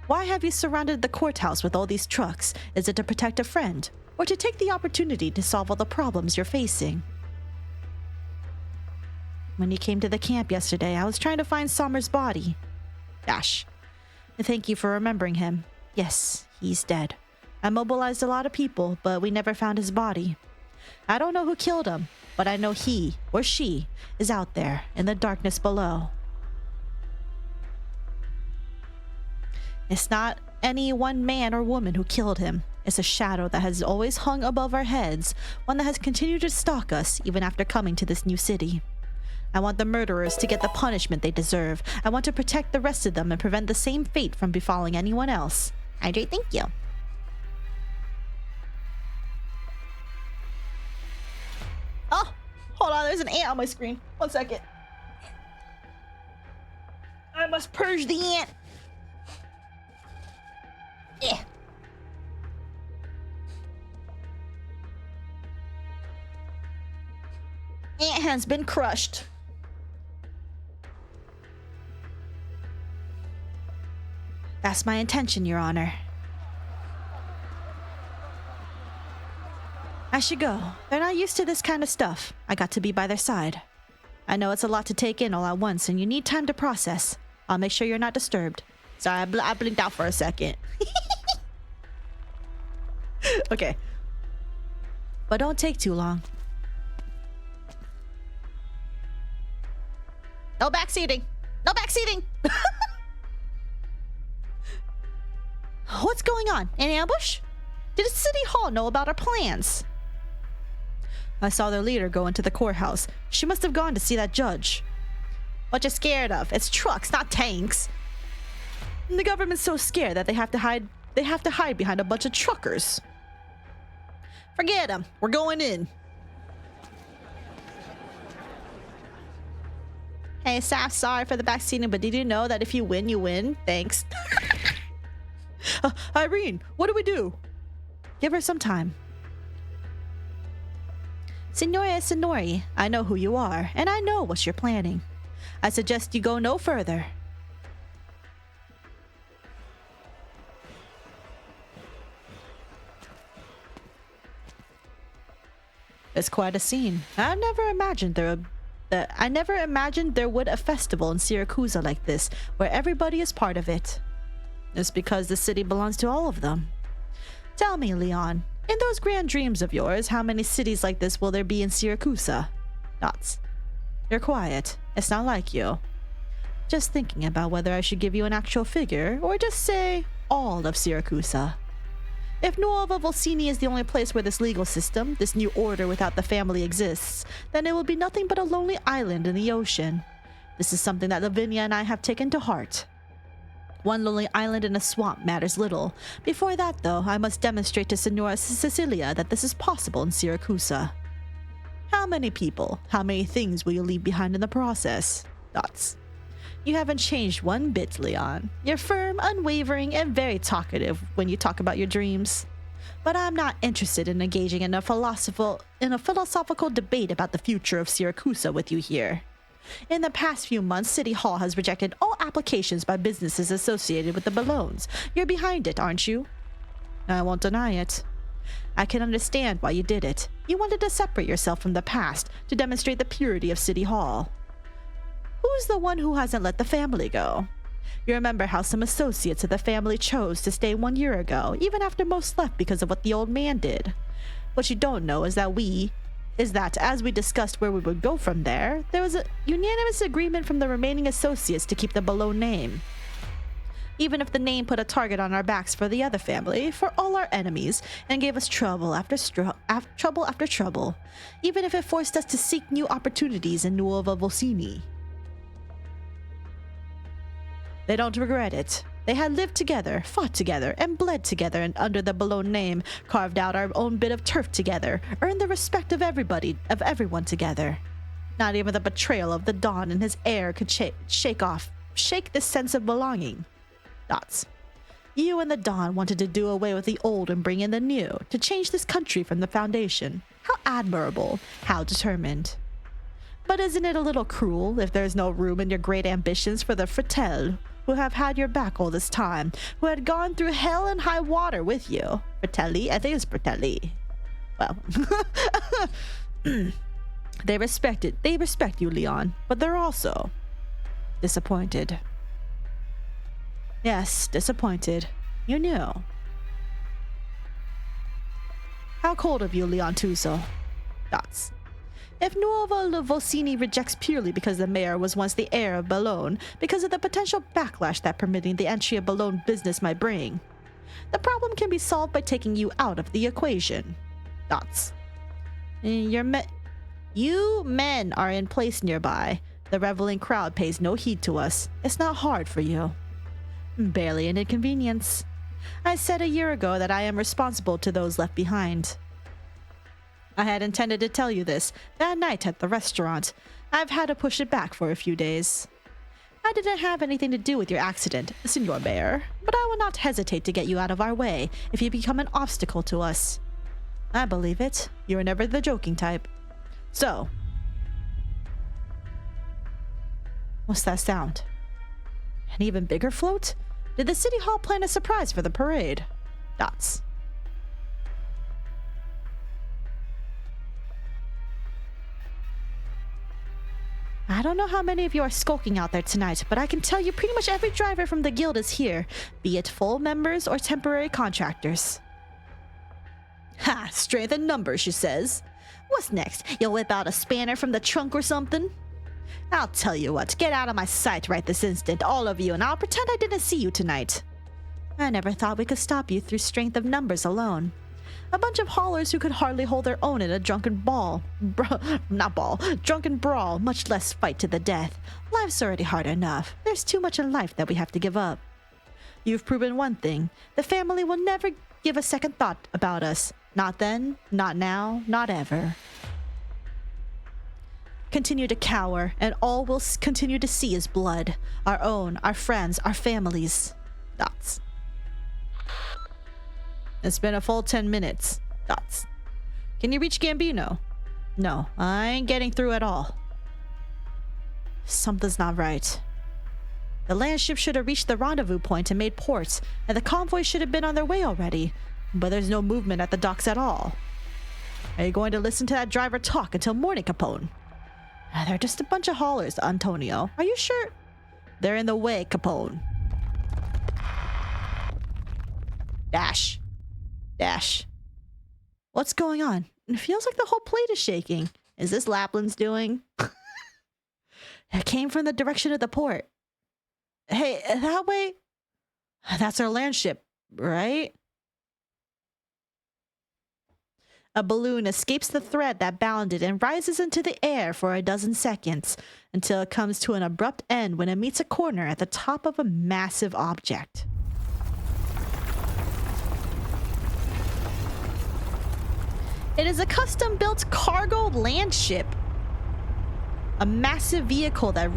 Why have you surrounded the courthouse with all these trucks? Is it to protect a friend, or to take the opportunity to solve all the problems you're facing? When you came to the camp yesterday, I was trying to find Sommer's body. Dash. Thank you for remembering him. Yes, he's dead. I mobilized a lot of people, but we never found his body. I don't know who killed him, but I know he, or she, is out there, in the darkness below. It's not any one man or woman who killed him. It's a shadow that has always hung above our heads, one that has continued to stalk us even after coming to this new city. I want the murderers to get the punishment they deserve. I want to protect the rest of them and prevent the same fate from befalling anyone else. Andre, thank you. Oh, hold on, there's an ant on my screen. 1 second. I must purge the ant. Yeah. Ant has been crushed. That's my intention, Your Honor. I should go. They're not used to this kind of stuff. I got to be by their side. I know it's a lot to take in all at once, and you need time to process. I'll make sure you're not disturbed. Sorry, I blinked out for a second. Okay. But don't take too long. No backseating! No backseating! What's going on? An ambush? Did City Hall know about our plans? I saw their leader go into the courthouse. She must have gone to see that judge. What you scared of? It's trucks, not tanks. And the government's so scared that they have to hide behind a bunch of truckers. Forget them. We're going in. Hey, Saf, sorry for the backseating, but did you know that if you win, you win? Thanks. Irene, what do we do? Give her some time. Signore Signori, I know who you are, and I know what you're planning. I suggest you go no further. It's quite a scene. I never imagined there would a festival in Syracuse like this, where everybody is part of it. It's because the city belongs to all of them. Tell me, Leon, in those grand dreams of yours, how many cities like this will there be in Syracuse? Dots. You're quiet. It's not like you. Just thinking about whether I should give you an actual figure, or just say all of Syracuse. If Nuova Volsini is the only place where this legal system, this new order without the family exists, then it will be nothing but a lonely island in the ocean. This is something that Lavinia and I have taken to heart. One lonely island in a swamp matters little. Before that, though, I must demonstrate to Signora Cecilia that this is possible in Syracuse. How many people, how many things will you leave behind in the process? Dots. You haven't changed one bit, Leon. You're firm, unwavering, and very talkative when you talk about your dreams. But I'm not interested in engaging in a philosophical debate about the future of Syracuse with you here. In the past few months, City Hall has rejected all applications by businesses associated with the Ballones. You're behind it, aren't you? I won't deny it. I can understand why you did it. You wanted to separate yourself from the past, to demonstrate the purity of City Hall. Who's the one who hasn't let the family go? You remember how some associates of the family chose to stay 1 year ago, even after most left because of what the old man did. What you don't know is that as we discussed where we would go from there was a unanimous agreement from the remaining associates to keep the Balone name. Even if the name put a target on our backs for the other family, for all our enemies, and gave us trouble after trouble. Even if it forced us to seek new opportunities in Nuova Volsini. They don't regret it. They had lived together, fought together, and bled together and under the Bologna name, carved out our own bit of turf together, earned the respect of everyone together. Not even the betrayal of the Don and his heir could shake this sense of belonging. Dots. You and the Don wanted to do away with the old and bring in the new, to change this country from the foundation. How admirable, how determined. But isn't it a little cruel if there's no room in your great ambitions for the Fratelli, who have had your back all this time, who had gone through hell and high water with you? Fratelli? I think it's Fratelli. Well, they respect you, Leon, but they're also disappointed. Yes, disappointed. You knew. How cold of you, Leon Tuso. Dots. If Nuova Volsini rejects purely because the mayor was once the heir of Bologna, because of the potential backlash that permitting the entry of Bologna business might bring, the problem can be solved by taking you out of the equation. Dots. You men are in place nearby. The reveling crowd pays no heed to us. It's not hard for you. Barely an inconvenience. I said a year ago that I am responsible to those left behind. I had intended to tell you this that night at the restaurant. I've had to push it back for a few days. I didn't have anything to do with your accident, Signor Mayor, but I will not hesitate to get you out of our way if you become an obstacle to us. I believe it. You are never the joking type. So, what's that sound? An even bigger float? Did the City Hall plan a surprise for the parade? Dots. I don't know how many of you are skulking out there tonight, but I can tell you pretty much every driver from the guild is here, be it full members or temporary contractors. Ha! Strength in numbers, she says. What's next? You'll whip out a spanner from the trunk or something? I'll tell you what, get out of my sight right this instant, all of you, and I'll pretend I didn't see you tonight. I never thought we could stop you through strength of numbers alone. A bunch of haulers who could hardly hold their own in a drunken brawl, much less fight to the death. Life's already hard enough. There's too much in life that we have to give up. You've proven one thing. The family will never give a second thought about us. Not then, not now, not ever. Continue to cower, and all we'll continue to see is blood. Our own, our friends, our families. Dots. It's been a full 10 minutes. Dots. Can you reach Gambino? No, I ain't getting through at all. Something's not right. The landship should have reached the rendezvous point and made port, and the convoy should have been on their way already. But there's no movement at the docks at all. Are you going to listen to that driver talk until morning, Capone? They're just a bunch of haulers, Antonio. Are you sure? They're in the way, Capone. Dash. Dash. What's going on? It feels like the whole plate is shaking. Is this Lapland's doing? It came from the direction of the port. Hey, that way? That's our landship, right? A balloon escapes the thread that bound it and rises into the air for a dozen seconds until it comes to an abrupt end when it meets a corner at the top of a massive object. It is a custom-built cargo landship. A massive vehicle that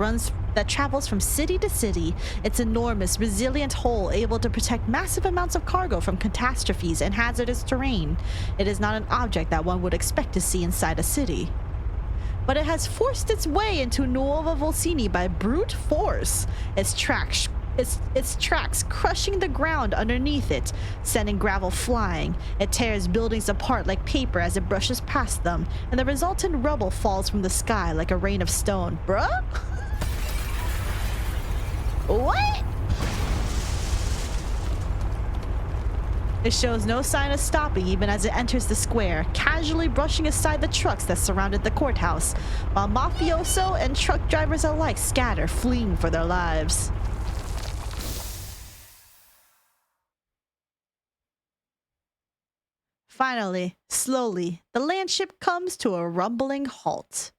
travels from city to city. Its enormous, resilient hull able to protect massive amounts of cargo from catastrophes and hazardous terrain. It is not an object that one would expect to see inside a city. But it has forced its way into Nuova Volsini by brute force. Its tracks crushing the ground underneath it, sending gravel flying. It tears buildings apart like paper as it brushes past them, and the resultant rubble falls from the sky like a rain of stone. Bruh? What? It shows no sign of stopping even as it enters the square, casually brushing aside the trucks that surrounded the courthouse, while mafioso and truck drivers alike scatter, fleeing for their lives. Finally, slowly, the landship comes to a rumbling halt.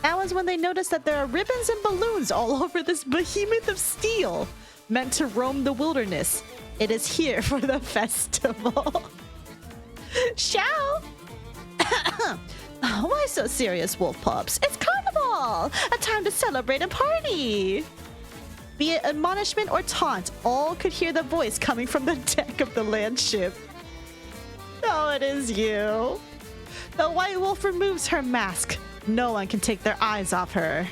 That was when they noticed that there are ribbons and balloons all over this behemoth of steel, meant to roam the wilderness. It is here for the festival. Ciao! Why so serious, wolf pups? It's carnival! A time to celebrate and party! Be it admonishment or taunt, all could hear the voice coming from the deck of the landship. Oh, it is you. The white wolf removes her mask. No one can take their eyes off her.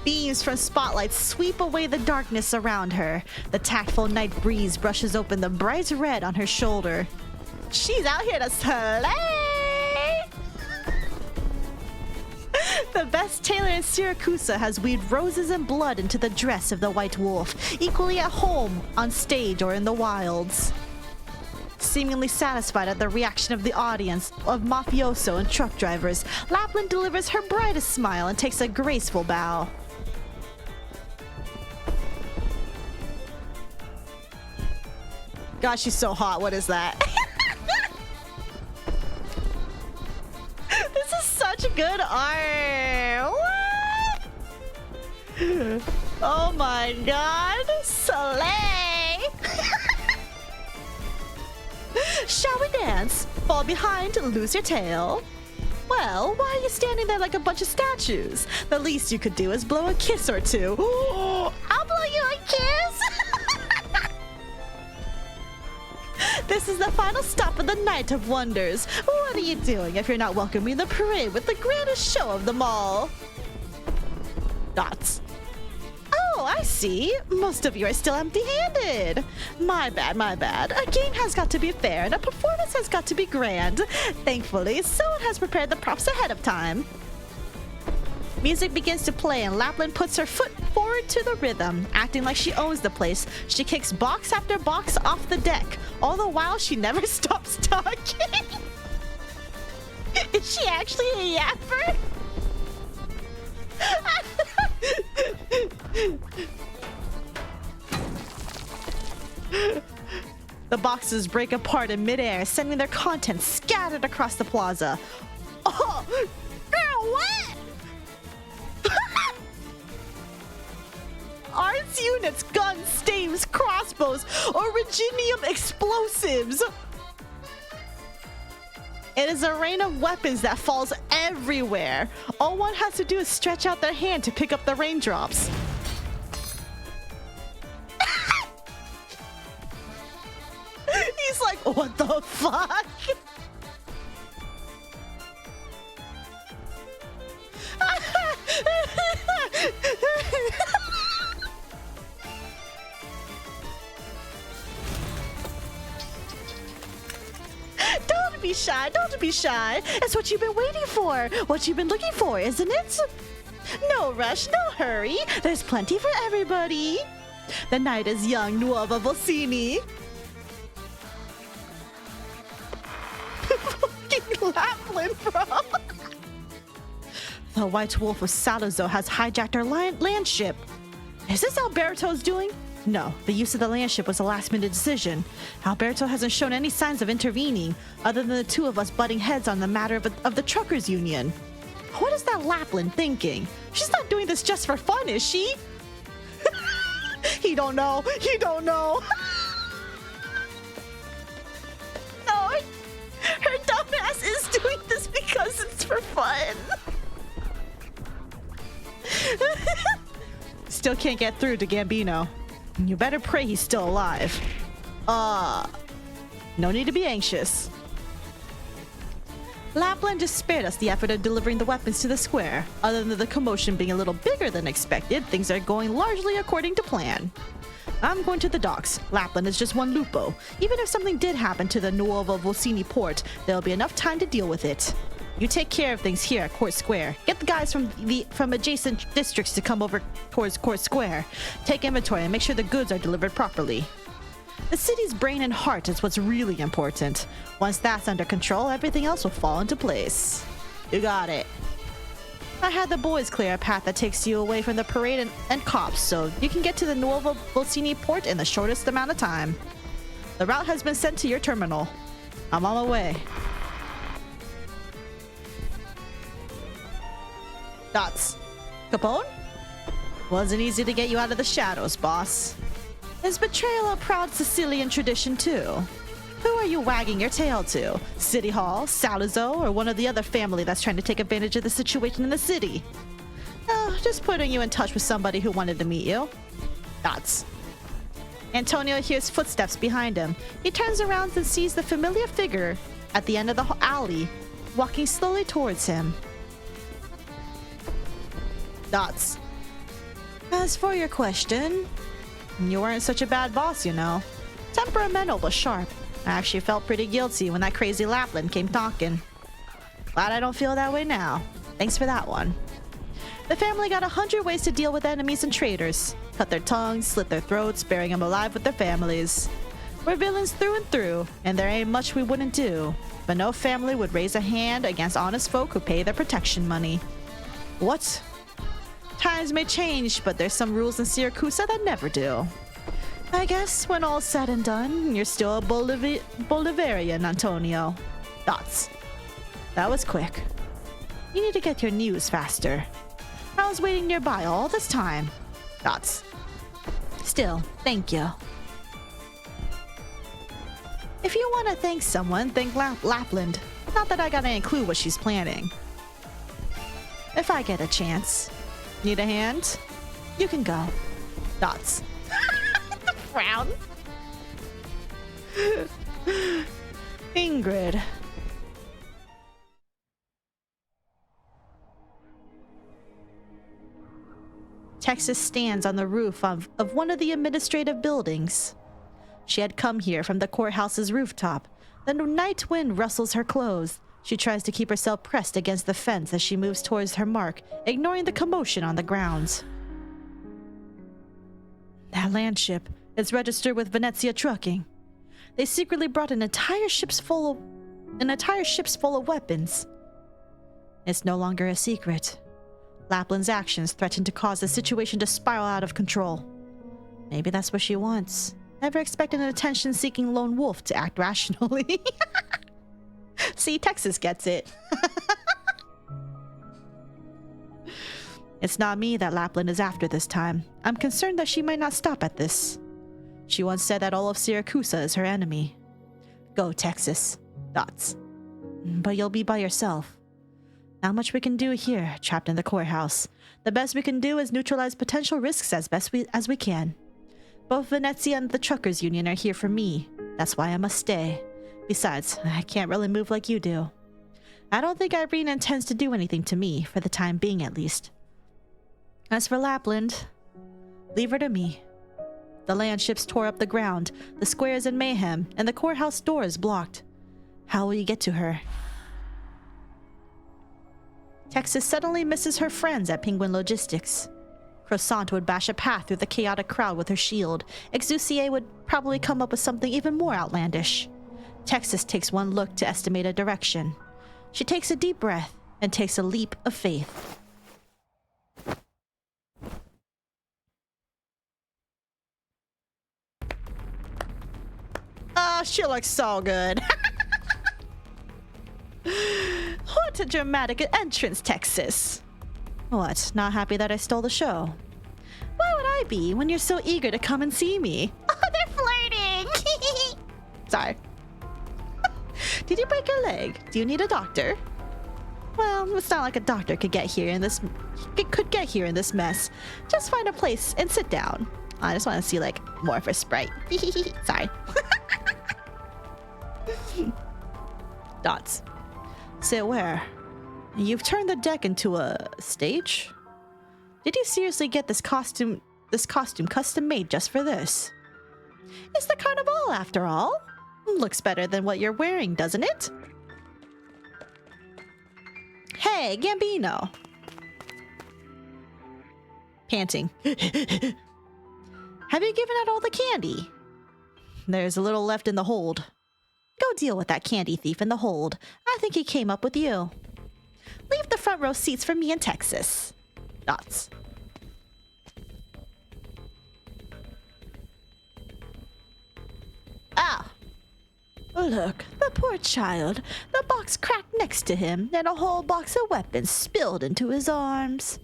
Beams from spotlights sweep away the darkness around her. The tactful night breeze brushes open the bright red on her shoulder. She's out here to slay! The best tailor in Syracuse has weaved roses and blood into the dress of the white wolf, equally at home, on stage, or in the wilds. Seemingly satisfied at the reaction of the audience, of mafioso and truck drivers, Lapland delivers her brightest smile and takes a graceful bow. God, she's so hot. What is that? This is such good art. What? Oh my god. Slay. Shall we dance? Fall behind, lose your tail? Well, why are you standing there like a bunch of statues? The least you could do is blow a kiss or two. I'll blow you a kiss! This is the final stop of the Night of Wonders. What are you doing if you're not welcoming the parade with the grandest show of them all? Dots. Oh, I see. Most of you are still empty-handed. My bad, my bad. A game has got to be fair and a performance has got to be grand. Thankfully, someone has prepared the props ahead of time. Music begins to play and Lapland puts her foot forward to the rhythm. Acting like she owns the place, she kicks box after box off the deck. All the while, she never stops talking. Is she actually a yapper? The boxes break apart in midair, sending their contents scattered across the plaza. Oh, girl, what? Arts units, guns, staves, crossbows, originium explosives. It is a rain of weapons that falls everywhere. All one has to do is stretch out their hand to pick up the raindrops. He's like, what the fuck? Don't be shy, don't be shy. It's what you've been waiting for, what you've been looking for, isn't it? No rush, no hurry. There's plenty for everybody. The night is young, Nuova Volsini. Fucking Lapland, bro. The White Wolf of Salazzo has hijacked our landship. Is this Alberto's doing? No, the use of the landship was a last-minute decision. Alberto hasn't shown any signs of intervening, other than the two of us butting heads on the matter of the truckers' union. What is that Lapland thinking? She's not doing this just for fun, is she? He don't know. He don't know. No, her dumbass is doing this because it's for fun. Still can't get through to Gambino. You better pray he's still alive. No need to be anxious. Lapland just spared us the effort of delivering the weapons to the square. Other than the commotion being a little bigger than expected, things are going largely according to plan. I'm going to the docks. Lapland is just one lupo. Even if something did happen to the Nuova Volsini port, there'll be enough time to deal with it. You take care of things here at Court Square. Get the guys from adjacent districts to come over towards Court Square. Take inventory and make sure the goods are delivered properly. The city's brain and heart is what's really important. Once that's under control, everything else will fall into place. You got it. I had the boys clear a path that takes you away from the parade and cops, so you can get to the Nuovo Bolsini port in the shortest amount of time. The route has been sent to your terminal. I'm on my way. Dots. Capone? Wasn't easy to get you out of the shadows, boss. Is betrayal a proud Sicilian tradition too? Who are you wagging your tail to? City Hall, Salazzo, or one of the other family that's trying to take advantage of the situation in the city? Oh, just putting you in touch with somebody who wanted to meet you. Dots. Antonio hears footsteps behind him. He turns around and sees the familiar figure at the end of the alley, walking slowly towards him. Dots. As for your question, you weren't such a bad boss, you know. Temperamental but sharp. I actually felt pretty guilty when that crazy Lapland came talking. Glad I don't feel that way now. Thanks for that one. The family got 100 ways to deal with enemies and traitors. Cut their tongues, slit their throats, burying them alive with their families. We're villains through and through, and there ain't much we wouldn't do. But no family would raise a hand against honest folk who pay their protection money. What? Times may change, but there's some rules in Siracusa that never do. I guess when all's said and done, you're still a Bolivarian, Antonio. Dots. That was quick. You need to get your news faster. I was waiting nearby all this time. Dots. Still, thank you. If you want to thank someone, thank Lapland. Not that I got any clue what she's planning. If I get a chance. Need a hand? You can go. Dots. Frown. Ingrid. Texas stands on the roof of one of the administrative buildings. She had come here from the courthouse's rooftop. The night wind rustles her clothes. She tries to keep herself pressed against the fence as she moves towards her mark, ignoring the commotion on the grounds. That landship is registered with Venezia Trucking. They secretly brought an entire ship's full of weapons. It's no longer a secret. Lapland's actions threaten to cause the situation to spiral out of control. Maybe that's what she wants. Never expected an attention-seeking lone wolf to act rationally. See, Texas gets it. It's not me that Lapland is after this time. I'm concerned that she might not stop at this. She once said that all of Siracusa is her enemy. Go, Texas. Dots. But you'll be by yourself. Not much we can do here, trapped in the courthouse. The best we can do is neutralize potential risks as best as we can. Both Venezia and the Truckers Union are here for me. That's why I must stay. Besides, I can't really move like you do. I don't think Irene intends to do anything to me, for the time being at least. As for Lapland, leave her to me. The land ships tore up the ground, the square is in mayhem, and the courthouse door is blocked. How will you get to her? Texas suddenly misses her friends at Penguin Logistics. Croissant would bash a path through the chaotic crowd with her shield. Exucier would probably come up with something even more outlandish. Texas takes one look to estimate a direction. She takes a deep breath and takes a leap of faith. Oh, she looks so good. What a dramatic entrance, Texas. What, not happy that I stole the show? Why would I be when you're so eager to come and see me? Oh, they're flirting! Sorry. Did you break your leg? Do you need a doctor? Well, it's not like a doctor could get here in this mess. Just find a place and sit down. I just want to see like more of her sprite. Sorry. Dots. Sit where? You've turned the deck into a stage? Did you seriously get this costume custom made just for this? It's the carnival after all. Looks better than what you're wearing, doesn't it? Hey, Gambino. Panting. Have you given out all the candy? There's a little left in the hold. Go deal with that candy thief in the hold. I think he came up with you. Leave the front row seats for me in Texas. Dots. Ah! Look, the poor child. The box cracked next to him, and a whole box of weapons spilled into his arms.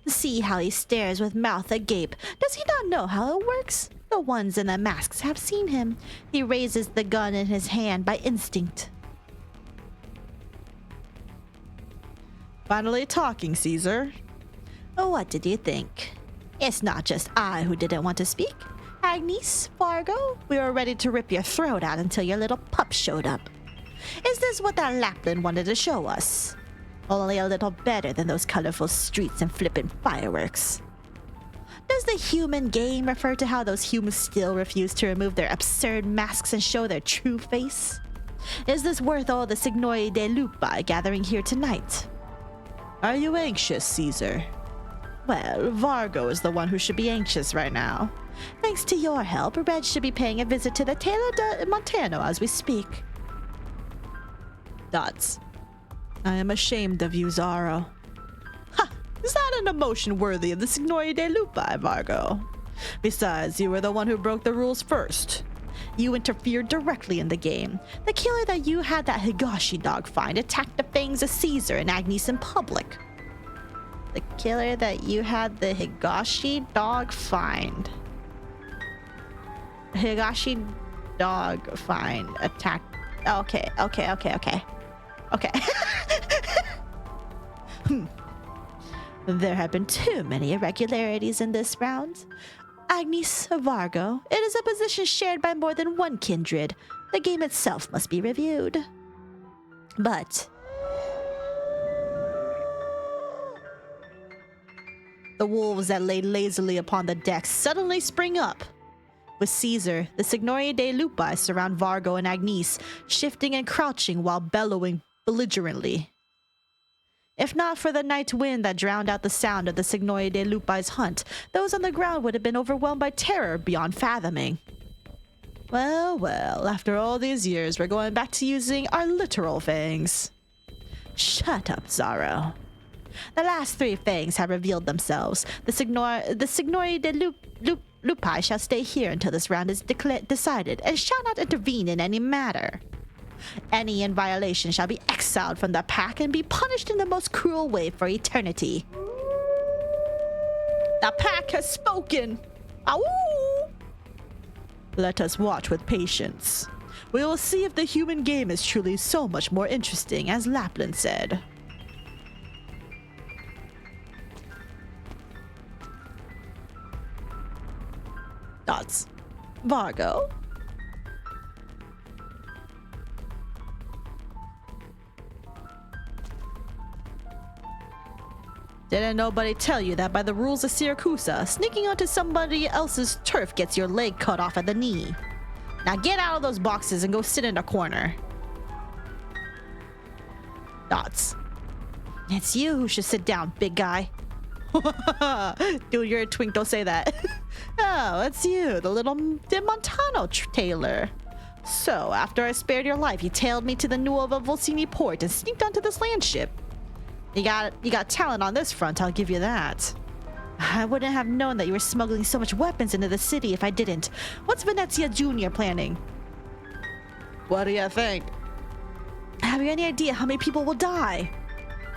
See how he stares with mouth agape. Does he not know how it works? The ones in the masks have seen him. He raises the gun in his hand by instinct. Finally talking, Caesar. What did you think? It's not just I who didn't want to speak. Agnes, Vargo, we were ready to rip your throat out until your little pup showed up. Is this what that Lapland wanted to show us? Only a little better than those colorful streets and flippin' fireworks. Does the human game refer to how those humans still refuse to remove their absurd masks and show their true face? Is this worth all the Signori de Lupa gathering here tonight? Are you anxious, Caesar? Well, Vargo is the one who should be anxious right now. Thanks to your help, Reg should be paying a visit to the Taylor de Montano as we speak. Dots. I am ashamed of you, Zaro. Ha! Is that an emotion worthy of the Signori de Lupa, Vargo? Besides, you were the one who broke the rules first. You interfered directly in the game. The killer that you had that Higashi dog find attacked the fangs of Caesar and Agnes in public. The killer that you had the Higashi dog find. Higashi dog find attacked. Okay. There have been too many irregularities in this round. Agnes, Vargo, it is a position shared by more than one kindred. The game itself must be reviewed. But the wolves that lay lazily upon the decks suddenly spring up. With Caesar, the Signori de Lupa surround Vargo and Agnes, shifting and crouching while bellowing belligerently. If not for the night wind that drowned out the sound of the Signori de Lupa's hunt, those on the ground would have been overwhelmed by terror beyond fathoming. Well, after all these years, we're going back to using our literal fangs. Shut up, Zaro. The last three fangs have revealed themselves. The Signori de Lupai shall stay here until this round is decided, and shall not intervene in any matter. Any in violation shall be exiled from the pack and be punished in the most cruel way for eternity. The pack has spoken! Ow! Let us watch with patience. We will see if the human game is truly so much more interesting, as Lapland said. Dots. Vargo? Didn't nobody tell you that by the rules of Siracusa, sneaking onto somebody else's turf gets your leg cut off at the knee? Now get out of those boxes and go sit in a corner. Dots. It's you who should sit down, big guy. Dude, you're a twink, don't say that. Oh, it's you, the little de Montano tailor. So, after I spared your life, you tailed me to the Nuova Volsini port and sneaked onto this land ship. You got talent on this front, I'll give you that. I wouldn't have known that you were smuggling so much weapons into the city if I didn't. What's Venezia Jr. planning? What do you think? Have you any idea how many people will die?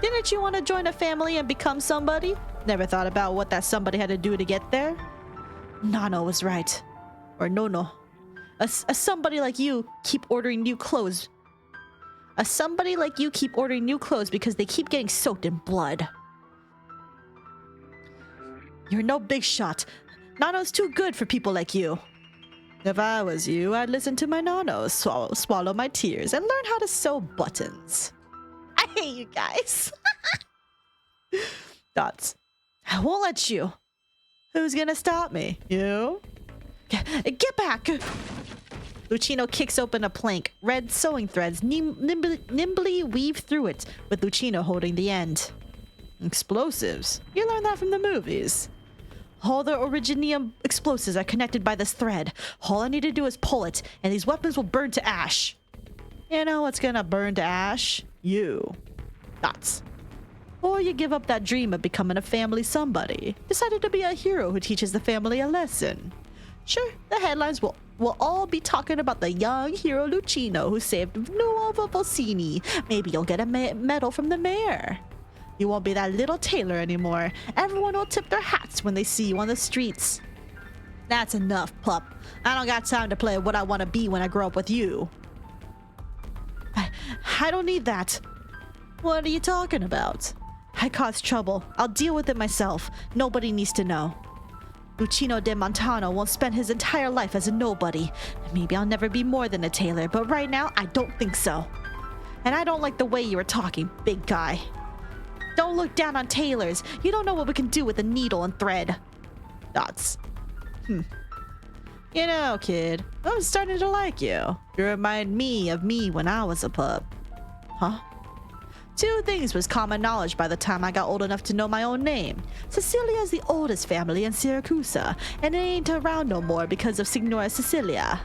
Didn't you want to join a family and become somebody? Never thought about what that somebody had to do to get there? Nano was right. Or Nono. A somebody like you keep ordering new clothes. A somebody like you keep ordering new clothes because they keep getting soaked in blood. You're no big shot. Nano's too good for people like you. If I was you, I'd listen to my Nano, swallow my tears, and learn how to sew buttons. I hate you guys. Dots. I won't let you. Who's gonna stop me? You? Get back! Lucino kicks open a plank. Red sewing threads nimbly weave through it, with Lucino holding the end. Explosives? You learned that from the movies. All the originium explosives are connected by this thread. All I need to do is pull it, and these weapons will burn to ash. You know what's gonna burn to ash? You. Dots. Or you give up that dream of becoming a family somebody, decided to be a hero who teaches the family a lesson. Sure, the headlines will all be talking about the young hero Lucino who saved Nuova Volsini. Maybe you'll get a medal from the mayor. You won't be that little tailor anymore. Everyone will tip their hats when they see you on the streets. That's enough, pup. I don't got time to play what I want to be when I grow up with you. I don't need that. What are you talking about? I caused trouble. I'll deal with it myself. Nobody needs to know. Lucino de Montano won't spend his entire life as a nobody. Maybe I'll never be more than a tailor, but right now, I don't think so. And I don't like the way you were talking, big guy. Don't look down on tailors. You don't know what we can do with a needle and thread. Dots. You know, kid, I'm starting to like you. You remind me of me when I was a pup. Huh? Two things was common knowledge by the time I got old enough to know my own name. Cecilia's the oldest family in Syracusa, and it ain't around no more because of Signora Cecilia.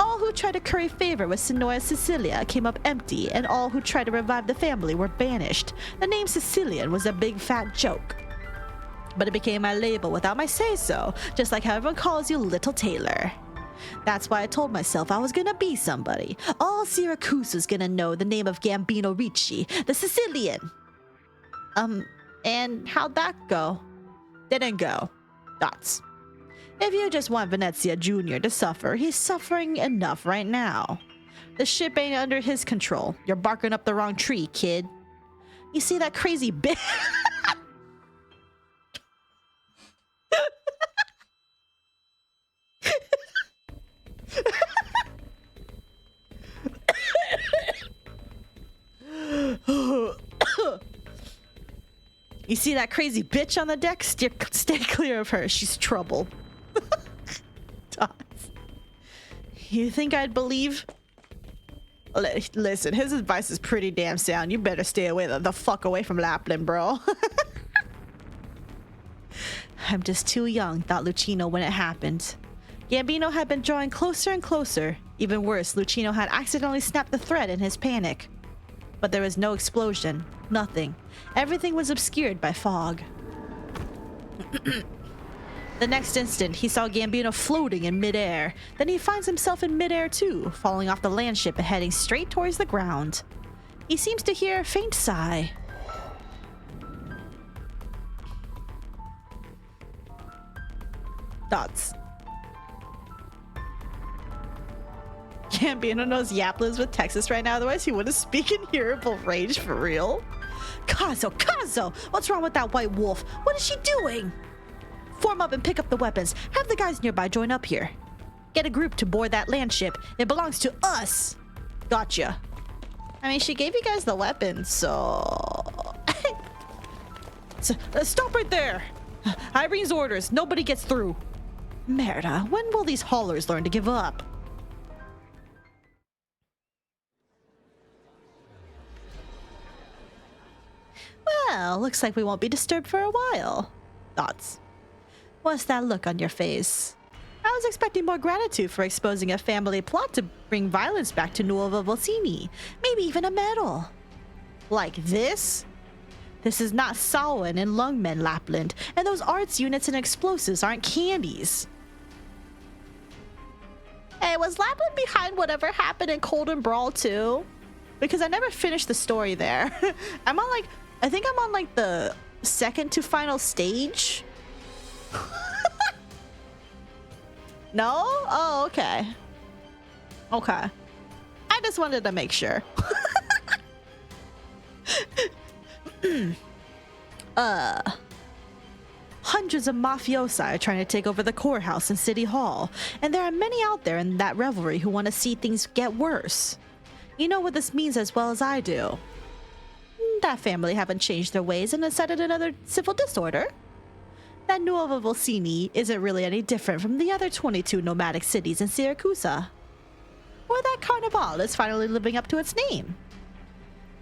All who tried to curry favor with Signora Cecilia came up empty, and all who tried to revive the family were banished. The name Sicilian was a big fat joke. But it became my label without my say-so, just like how everyone calls you Little Tailor. That's why I told myself I was gonna be somebody. All Syracuse was gonna know the name of Gambino Ricci, the Sicilian. And how'd that go? Didn't go. Dots. If you just want Venezia Jr. to suffer, he's suffering enough right now. The ship ain't under his control. You're barking up the wrong tree, kid. You see that crazy bitch? You see that crazy bitch on the deck? Stay clear of her. She's trouble. Dots. You think I'd believe? Listen, his advice is pretty damn sound. You better stay away the fuck away from Lapland, bro. I'm just too young, thought Lucino when it happened. Gambino had been drawing closer and closer. Even worse, Lucino had accidentally snapped the thread in his panic. But there was no explosion. Nothing. Everything was obscured by fog. The next instant, he saw Gambino floating in midair. Then he finds himself in midair too, falling off the landship and heading straight towards the ground. He seems to hear a faint sigh. Dots. Gambino knows Yapla's with Texas right now, otherwise he wouldn't speak in hearable range for real. Kazo! What's wrong with that white wolf? What is she doing? Form up and pick up the weapons. Have the guys nearby join up here. Get a group to board that landship. It belongs to us. Gotcha. I mean, she gave you guys the weapons, so... Stop right there. Irene's orders. Nobody gets through. Merda, when will these haulers learn to give up? Well, looks like we won't be disturbed for a while. Thoughts? What's that look on your face? I was expecting more gratitude for exposing a family plot to bring violence back to Nuova Volsini. Maybe even a medal. Like this? This is not Samhain and Lungmen, Lapland, and those arts units and explosives aren't candies. Hey, was Lapland behind whatever happened in Colden Brawl too? Because I never finished the story there. I think I'm on like the second to final stage. No? Oh, okay. Okay. I just wanted to make sure. Hundreds of mafiosi are trying to take over the courthouse and city hall, and there are many out there in that revelry who want to see things get worse. You know what this means as well as I do. That family haven't changed their ways and incited another civil disorder. That Nuova Volsini isn't really any different from the other 22 nomadic cities in Syracusa. Or that Carnival is finally living up to its name.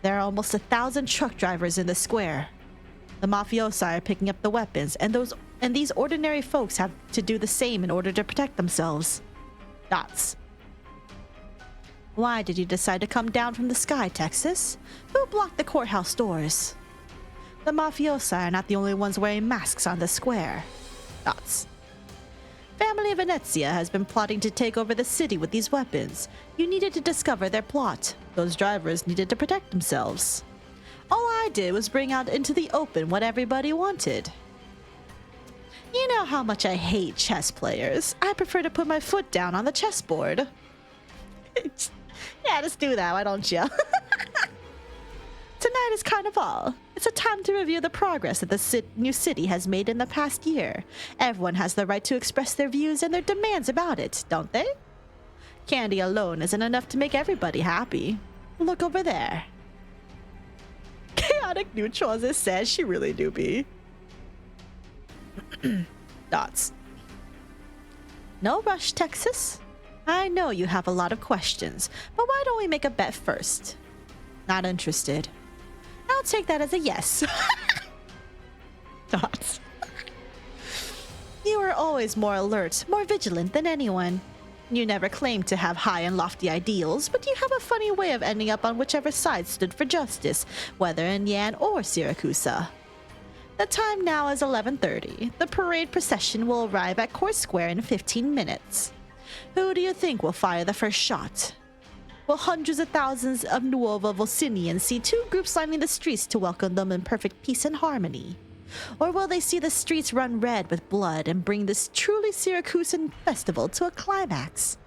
There are almost 1,000 truck drivers in the square. The mafiosi are picking up the weapons, and these ordinary folks have to do the same in order to protect themselves. Dots. Why did you decide to come down from the sky, Texas? Who blocked the courthouse doors? The mafiosi are not the only ones wearing masks on the square. Dots. Family of Venezia has been plotting to take over the city with these weapons. You needed to discover their plot. Those drivers needed to protect themselves. All I did was bring out into the open what everybody wanted. You know how much I hate chess players. I prefer to put my foot down on the chessboard. Yeah, just do that, why don't you? Tonight is Carnival. It's a time to review the progress that the new city has made in the past year. Everyone has the right to express their views and their demands about it, don't they? Candy alone isn't enough to make everybody happy. Look over there. Chaotic neutral, as it says, she really do be. Dots. No rush, Texas. I know you have a lot of questions, but why don't we make a bet first? Not interested. I'll take that as a yes. Dots. You are always more alert, more vigilant than anyone. You never claimed to have high and lofty ideals, but you have a funny way of ending up on whichever side stood for justice, whether in Yan or Siracusa. The time now is 11:30. The parade procession will arrive at Court Square in 15 minutes. Who do you think will fire the first shot? Will hundreds of thousands of Nuova Vocinians see two groups lining the streets to welcome them in perfect peace and harmony? Or will they see the streets run red with blood and bring this truly Syracusan festival to a climax?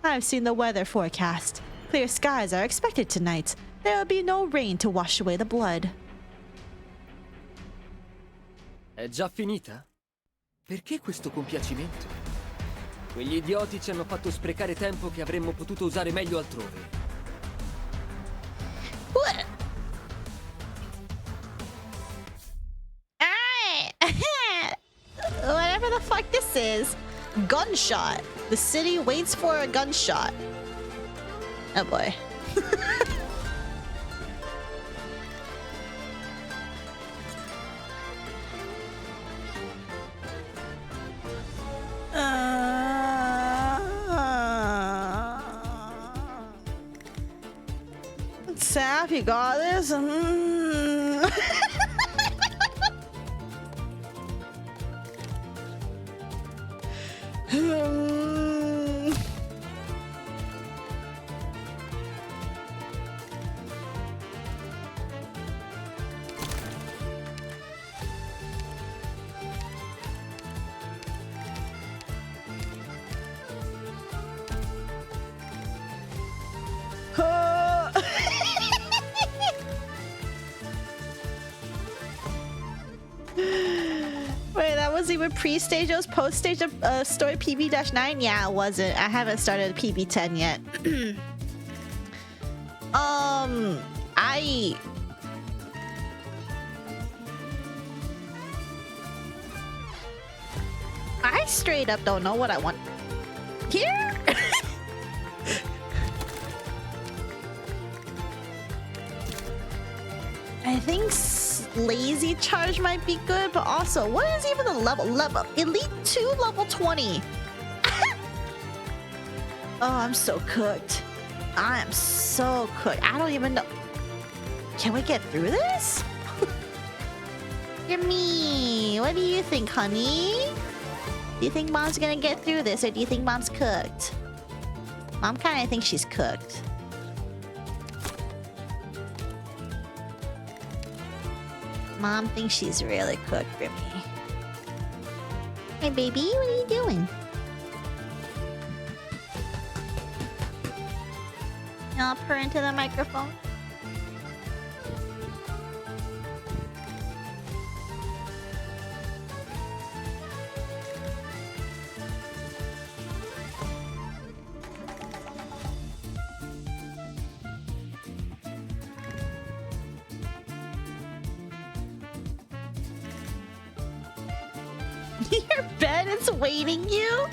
I've seen the weather forecast. Clear skies are expected tonight. There will be no rain to wash away the blood. È già finita? Perché questo compiacimento? Quegli idioti ci hanno fatto sprecare tempo che avremmo potuto usare meglio altrove. What? Alright! Whatever the fuck this is. Gunshot. The city waits for a gunshot. Oh boy. Saf, you got this? Wait, that was even pre-stage? It was post-stage of story PB-9? Yeah, it wasn't. I haven't started PB-10 yet. I straight up don't know what I want here. I think lazy charge might be good, but also, what is even the level? Elite 2, level 20. Oh, I'm so cooked. I am so cooked. I don't even know. Can we get through this? Yummy. What do you think, honey? Do you think mom's gonna get through this, or do you think mom's cooked? Mom kind of thinks she's cooked. Mom thinks she's really cooked for me. Hey, baby, what are you doing? I'll purr into the microphone. Your bed is waiting you?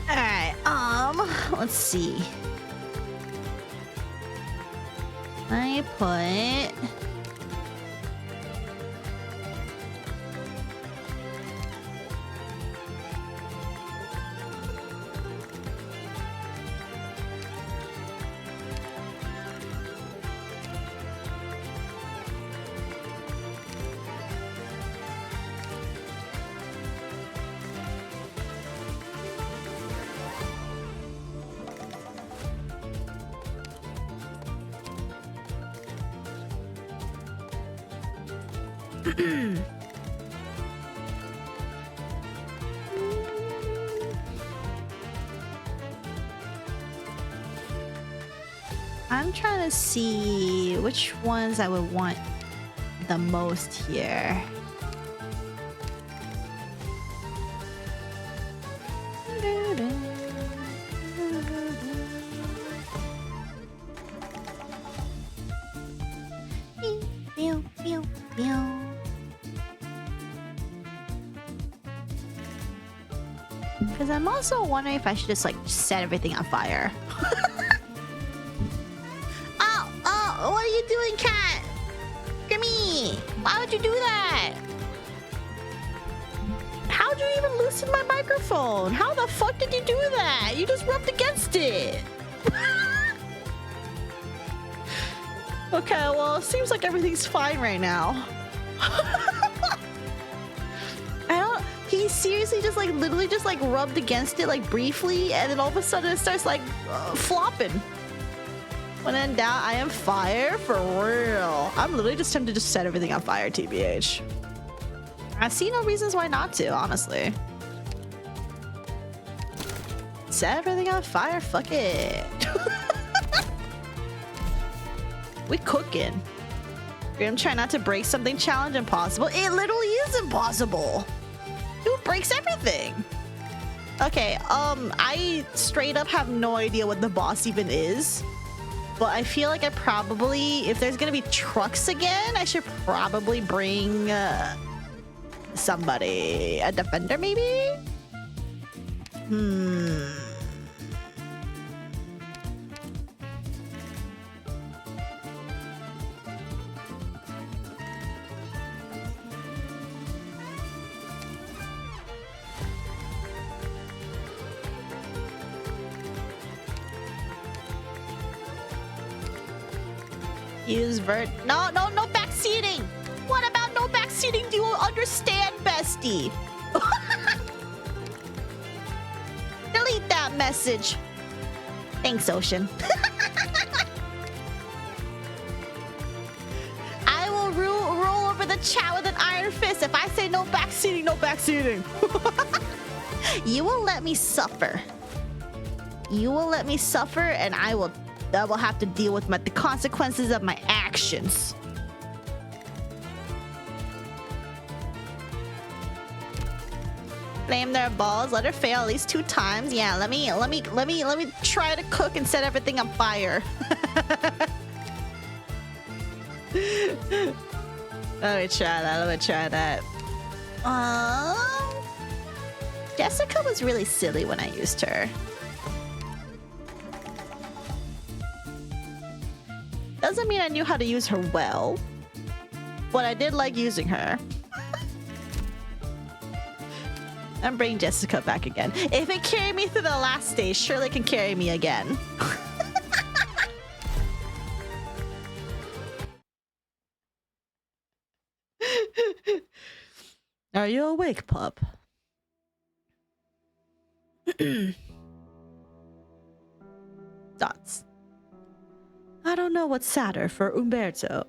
Alright, let's see. I put... I'm trying to see which ones I would want the most here. Because I'm also wondering if I should just like set everything on fire. Oh, what are you doing, cat? Grimmy, why would you do that? How'd you even loosen my microphone? How the fuck did you do that? You just rubbed against it. Okay, well, it seems like everything's fine right now. He seriously just like literally just like rubbed against it like briefly, and then all of a sudden it starts like flopping. When in doubt, I am fire for real. I'm literally just tempted to just set everything on fire, TBH. I see no reasons why not to, honestly. Set everything on fire, fuck it. We cooking. Grim, try not to break something challenge impossible. It literally is impossible. Who breaks everything? Okay, I straight up have no idea what the boss even is. But I feel like I probably, if there's gonna be trucks again, I should probably bring somebody. A defender, maybe? Use vert. No backseating. What about no backseating? Do you understand, bestie? Delete that message. Thanks, Ocean. I will roll over the chat with an iron fist if I say no backseating, no backseating. You will let me suffer. You will let me suffer, and I will have to deal with the consequences of my actions. Flame their balls, let her fail at least 2 times. Yeah, let me try to cook and set everything on fire. Let me try that. Jessica was really silly when I used her. Doesn't mean I knew how to use her well, but I did like using her. I'm bringing Jessica back again. If it carried me through the last stage, surely it can carry me again. Are you awake, pup? Dots. I don't know what's sadder for Umberto,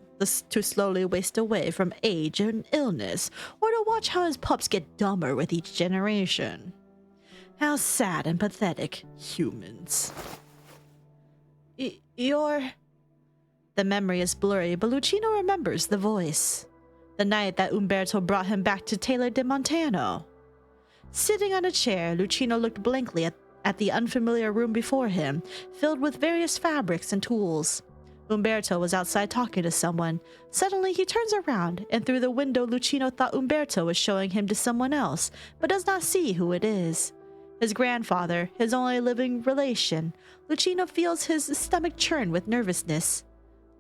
to slowly waste away from age and illness, or to watch how his pups get dumber with each generation. How sad and pathetic, humans. The memory is blurry, but Lucino remembers the voice. The night that Umberto brought him back to Taylor de Montano. Sitting on a chair, Lucino looked blankly at the unfamiliar room before him, filled with various fabrics and tools. Umberto was outside talking to someone. Suddenly he turns around, and through the window Lucino thought Umberto was showing him to someone else, but does not see who it is. His grandfather, his only living relation. Lucino feels his stomach churn with nervousness.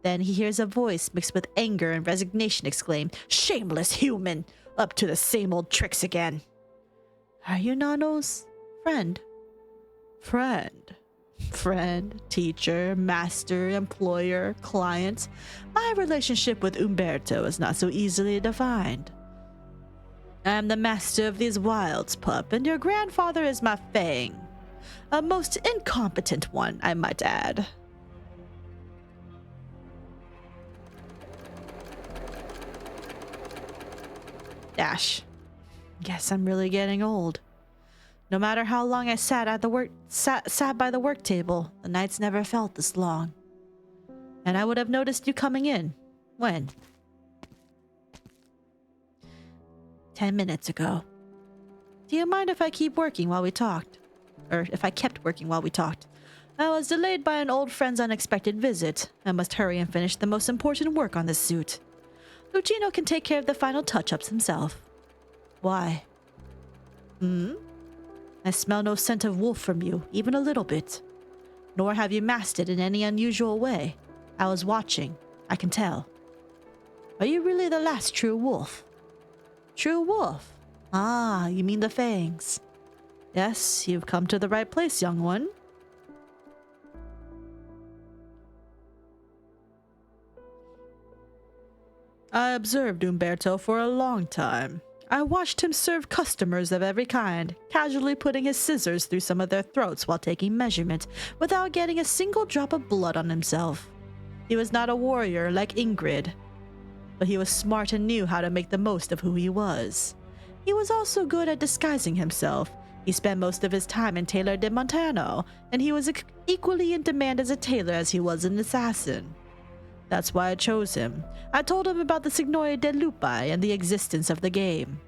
Then he hears a voice mixed with anger and resignation exclaim, "Shameless human! Up to the same old tricks again!" Are you Nano's friend? Friend, teacher, master, employer, client. My relationship with Umberto is not so easily defined. I am the master of these wilds, pup, and your grandfather is my fang. A most incompetent one, I might add. Dash. Guess I'm really getting old. No matter how long I sat by the work table, the nights never felt this long. And I would have noticed you coming in. When? 10 minutes ago. Do you mind if I keep working while we talked? Or if I kept working while we talked? I was delayed by an old friend's unexpected visit. I must hurry and finish the most important work on this suit. Lucino can take care of the final touch-ups himself. Why? I smell no scent of wolf from you, even a little bit. Nor have you masked it in any unusual way. I was watching. I can tell. Are you really the last true wolf? True wolf? Ah, you mean the fangs. Yes, you've come to the right place, young one. I observed Umberto for a long time. I watched him serve customers of every kind, casually putting his scissors through some of their throats while taking measurement, without getting a single drop of blood on himself. He was not a warrior like Ingrid, but he was smart and knew how to make the most of who he was. He was also good at disguising himself. He spent most of his time in Taylor de Montano, and he was equally in demand as a tailor as he was an assassin. That's why I chose him. I told him about the Signore de Lupi and the existence of the game.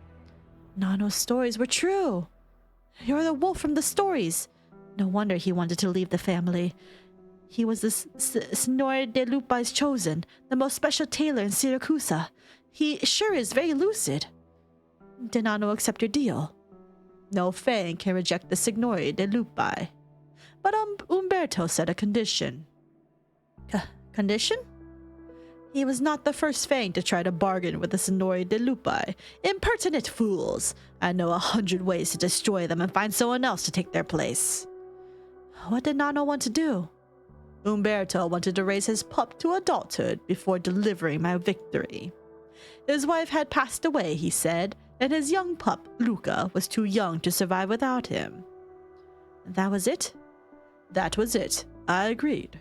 Nano's stories were true. You're the wolf from the stories. No wonder he wanted to leave the family. He was the Signore de Lupi's chosen, the most special tailor in Siracusa. He sure is very lucid. Did Nano accept your deal? No Fang can reject the Signore de Lupi. But Umberto set a condition. Condition? He was not the first Fang to try to bargain with the Signore de Lupi. Impertinent fools! I know 100 ways to destroy them and find someone else to take their place. What did Nano want to do? Umberto wanted to raise his pup to adulthood before delivering my victory. His wife had passed away, he said, and his young pup, Luca, was too young to survive without him. That was it? That was it. I agreed.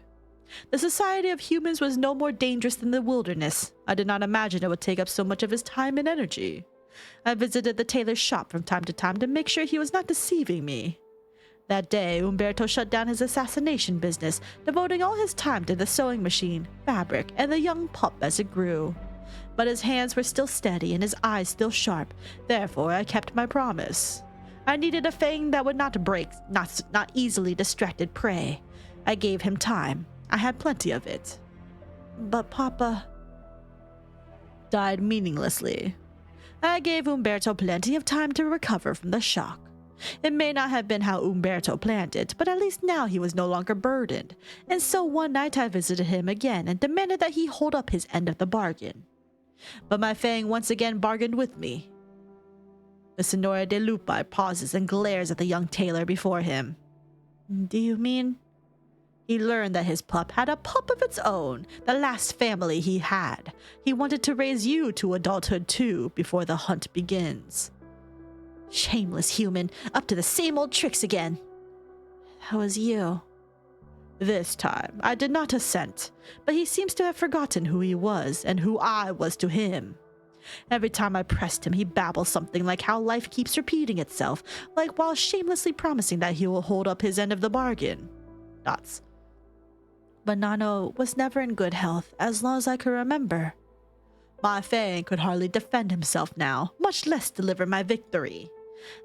The society of humans was no more dangerous than the wilderness. I did not imagine it would take up so much of his time and energy. I visited the tailor's shop from time to time to make sure he was not deceiving me. That day, Umberto shut down his assassination business, devoting all his time to the sewing machine, fabric, and the young pup as it grew. But his hands were still steady and his eyes still sharp, therefore I kept my promise. I needed a Fang that would not break, not easily distracted prey. I gave him time. I had plenty of it. But Papa died meaninglessly. I gave Umberto plenty of time to recover from the shock. It may not have been how Umberto planned it, but at least now he was no longer burdened. And so one night I visited him again and demanded that he hold up his end of the bargain. But my Fang once again bargained with me. The Signore de Lupi pauses and glares at the young tailor before him. Do you mean? He learned that his pup had a pup of its own, the last family he had. He wanted to raise you to adulthood too before the hunt begins. Shameless human, up to the same old tricks again. That was you. This time, I did not assent, but he seems to have forgotten who he was and who I was to him. Every time I pressed him, he babbled something like how life keeps repeating itself, like while shamelessly promising that he will hold up his end of the bargain. Dots. But Nano was never in good health as long as I could remember. My Fang could hardly defend himself now, much less deliver my victory.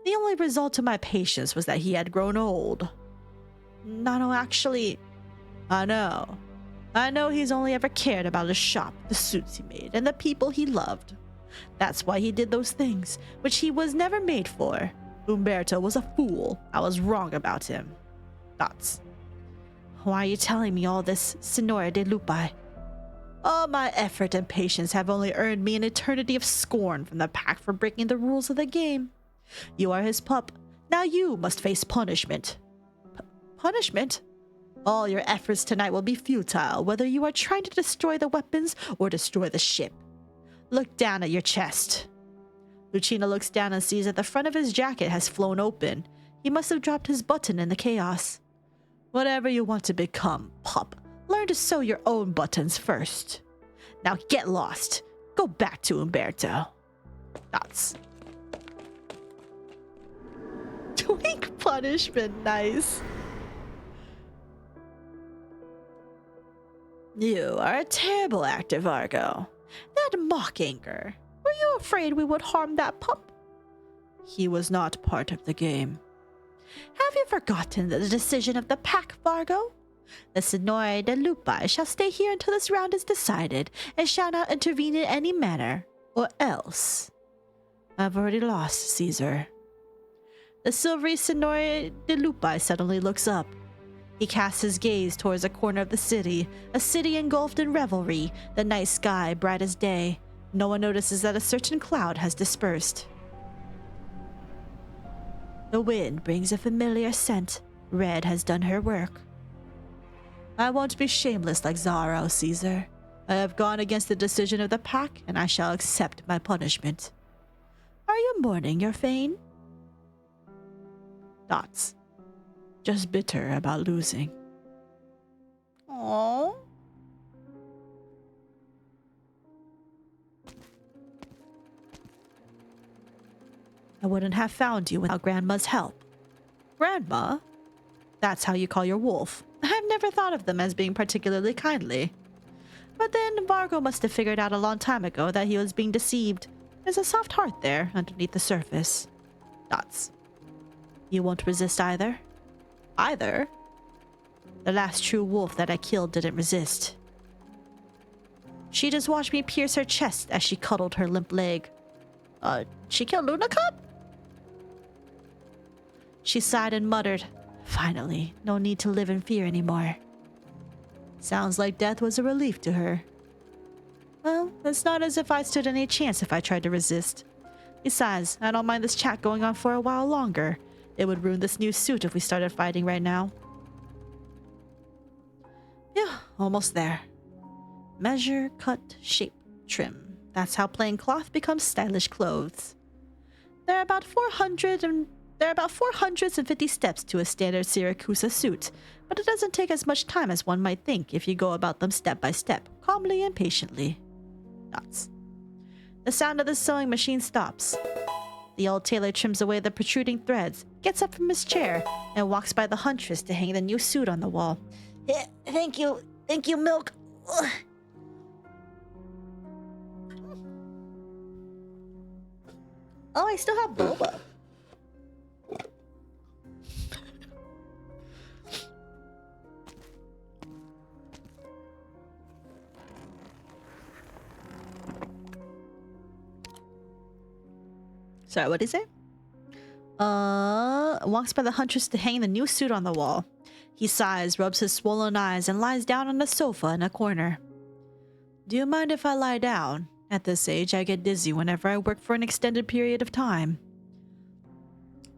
The only result of my patience was that he had grown old. Nano actually... I know he's only ever cared about his shop, the suits he made, and the people he loved. That's why he did those things, which he was never made for. Umberto was a fool. I was wrong about him. Dots. Why are you telling me all this, Signore de Lupi? All my effort and patience have only earned me an eternity of scorn from the pack for breaking the rules of the game. You are his pup. Now you must face punishment. Punishment? All your efforts tonight will be futile, whether you are trying to destroy the weapons or destroy the ship. Look down at your chest. Lucina looks down and sees that the front of his jacket has flown open. He must have dropped his button in the chaos. Whatever you want to become, pup, learn to sew your own buttons first. Now get lost. Go back to Umberto. Dots. Twink punishment, nice. You are a terrible actor, Vargo. That mock anger. Were you afraid we would harm that pup? He was not part of the game. Have you forgotten the decision of the pack, Vargo? The Signore de Lupi shall stay here until this round is decided, and shall not intervene in any manner, or else. I've already lost, Caesar. The silvery Signore de Lupi suddenly looks up. He casts his gaze towards a corner of the city, a city engulfed in revelry, the night sky bright as day. No one notices that a certain cloud has dispersed. The wind brings a familiar scent. Red has done her work. I won't be shameless like Zaro, Caesar. I have gone against the decision of the pack, and I shall accept my punishment. Are you mourning your fame? Dots. Just bitter about losing. Aww. I wouldn't have found you without Grandma's help. Grandma? That's how you call your wolf. I've never thought of them as being particularly kindly. But then Vargo must have figured out a long time ago that he was being deceived. There's a soft heart there underneath the surface. Dots. You won't resist either? Either? The last true wolf that I killed didn't resist. She just watched me pierce her chest as she cuddled her limp leg. She killed Lunacup? She sighed and muttered, finally, no need to live in fear anymore. Sounds like death was a relief to her. Well, it's not as if I stood any chance if I tried to resist. Besides, I don't mind this chat going on for a while longer. It would ruin this new suit if we started fighting right now. Yeah, almost there. Measure, cut, shape, trim. That's how plain cloth becomes stylish clothes. There are about 450 steps to a standard Syracuse suit, but it doesn't take as much time as one might think if you go about them step by step, calmly and patiently. Dots. The sound of the sewing machine stops. The old tailor trims away the protruding threads, gets up from his chair, and walks by the huntress to hang the new suit on the wall. Thank you, Milk. Ugh. Oh, I still have boba. Sorry, what did he say? Walks by the huntress to hang the new suit on the wall. He sighs, rubs his swollen eyes, and lies down on the sofa in a corner. Do you mind if I lie down? At this age, I get dizzy whenever I work for an extended period of time.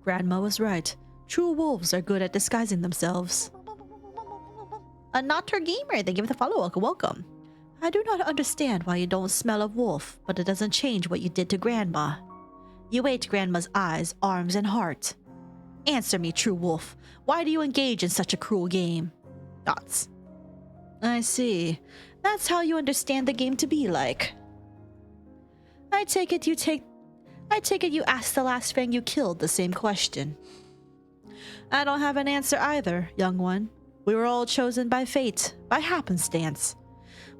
Grandma was right. True wolves are good at disguising themselves. Not her gamer, thank you for the follow. Welcome. I do not understand why you don't smell of wolf, but it doesn't change what you did to Grandma. You ate Grandma's eyes, arms, and heart. Answer me, true wolf. Why do you engage in such a cruel game? Dots. I see. That's how you understand the game to be like. I take it you asked the last fang you killed the same question. I don't have an answer either, young one. We were all chosen by fate, by happenstance.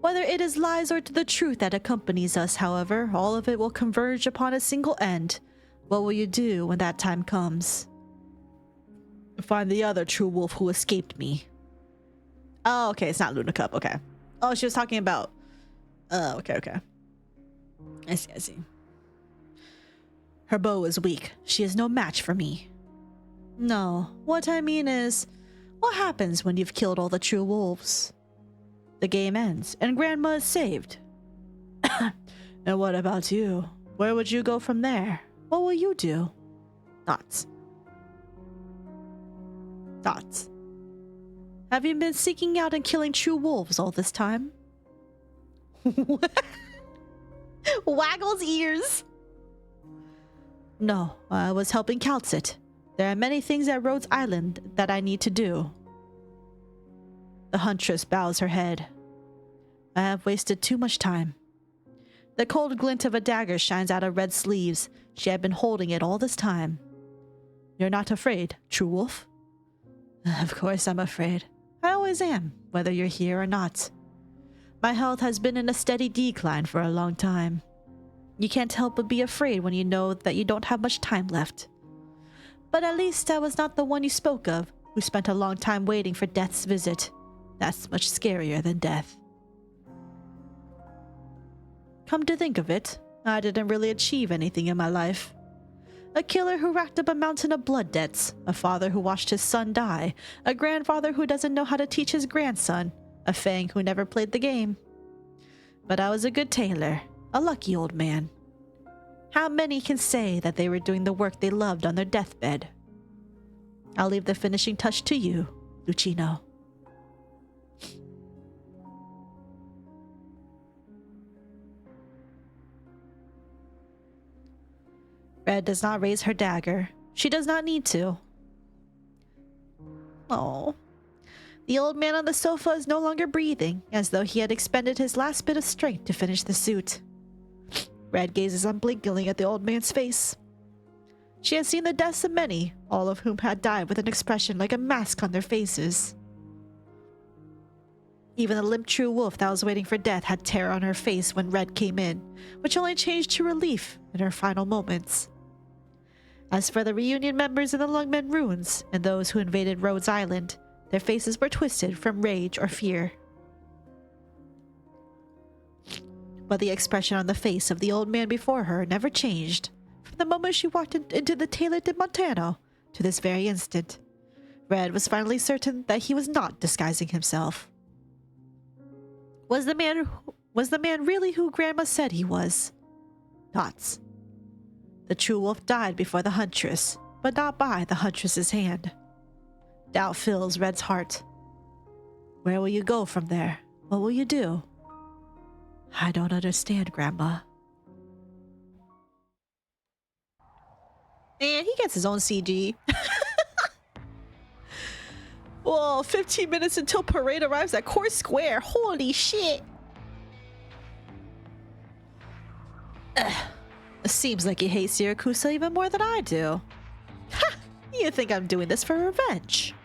Whether it is lies or the truth that accompanies us, however, all of it will converge upon a single end. What will you do when that time comes? Find the other true wolf who escaped me. Oh, okay, it's not Lunacup, okay. Oh, she was talking about... okay. I see. Her bow is weak. She is no match for me. No, what I mean is, what happens when you've killed all the true wolves? The game ends, and Grandma is saved. And what about you? Where would you go from there? What will you do? Dots. Have you been seeking out and killing true wolves all this time? Waggles ears. No, I was helping Calcit. There are many things at Rhodes Island that I need to do. The huntress bows her head. I have wasted too much time. The cold glint of a dagger shines out of Red's sleeves. She had been holding it all this time. You're not afraid, true wolf? Of course I'm afraid. I always am, whether you're here or not. My health has been in a steady decline for a long time. You can't help but be afraid when you know that you don't have much time left. But at least I was not the one you spoke of, who spent a long time waiting for death's visit. That's much scarier than death. Come to think of it, I didn't really achieve anything in my life. A killer who racked up a mountain of blood debts, a father who watched his son die, a grandfather who doesn't know how to teach his grandson, a Fang who never played the game. But I was a good tailor, a lucky old man. How many can say that they were doing the work they loved on their deathbed? I'll leave the finishing touch to you, Lucino. Red does not raise her dagger. She does not need to. Oh. The old man on the sofa is no longer breathing, as though he had expended his last bit of strength to finish the suit. Red gazes unblinkingly at the old man's face. She has seen the deaths of many, all of whom had died with an expression like a mask on their faces. Even the limp true wolf that was waiting for death had terror on her face when Red came in, which only changed to relief in her final moments. As for the reunion members in the Lungmen ruins and those who invaded Rhodes Island, their faces were twisted from rage or fear. But the expression on the face of the old man before her never changed, from the moment she walked into the Tailor de Montano to this very instant. Red was finally certain that he was not disguising himself. Was the man really who Grandma said he was? Dots. The true wolf died before the huntress, but not by the huntress's hand. Doubt fills Red's heart. Where will you go from there? What will you do? I don't understand, Grandma. Man, he gets his own CG. Whoa, 15 minutes until parade arrives at Court Square. Holy shit. It seems like you hate Siracusa even more than I do. Ha! You think I'm doing this for revenge?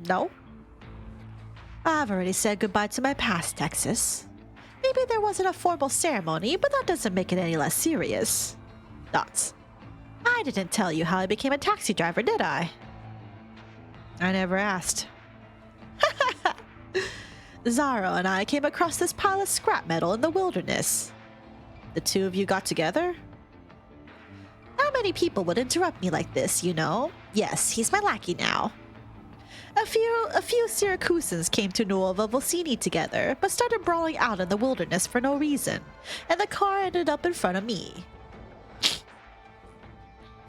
No. I've already said goodbye to my past, Texas. Maybe there wasn't a formal ceremony, but that doesn't make it any less serious. Dots. I didn't tell you how I became a taxi driver, did I? I never asked. Zaro and I came across this pile of scrap metal in the wilderness. The two of you got together? How many people would interrupt me like this, you know? Yes, he's my lackey now. A few Syracusans came to Nuova Volsini together, but started brawling out in the wilderness for no reason, and the car ended up in front of me.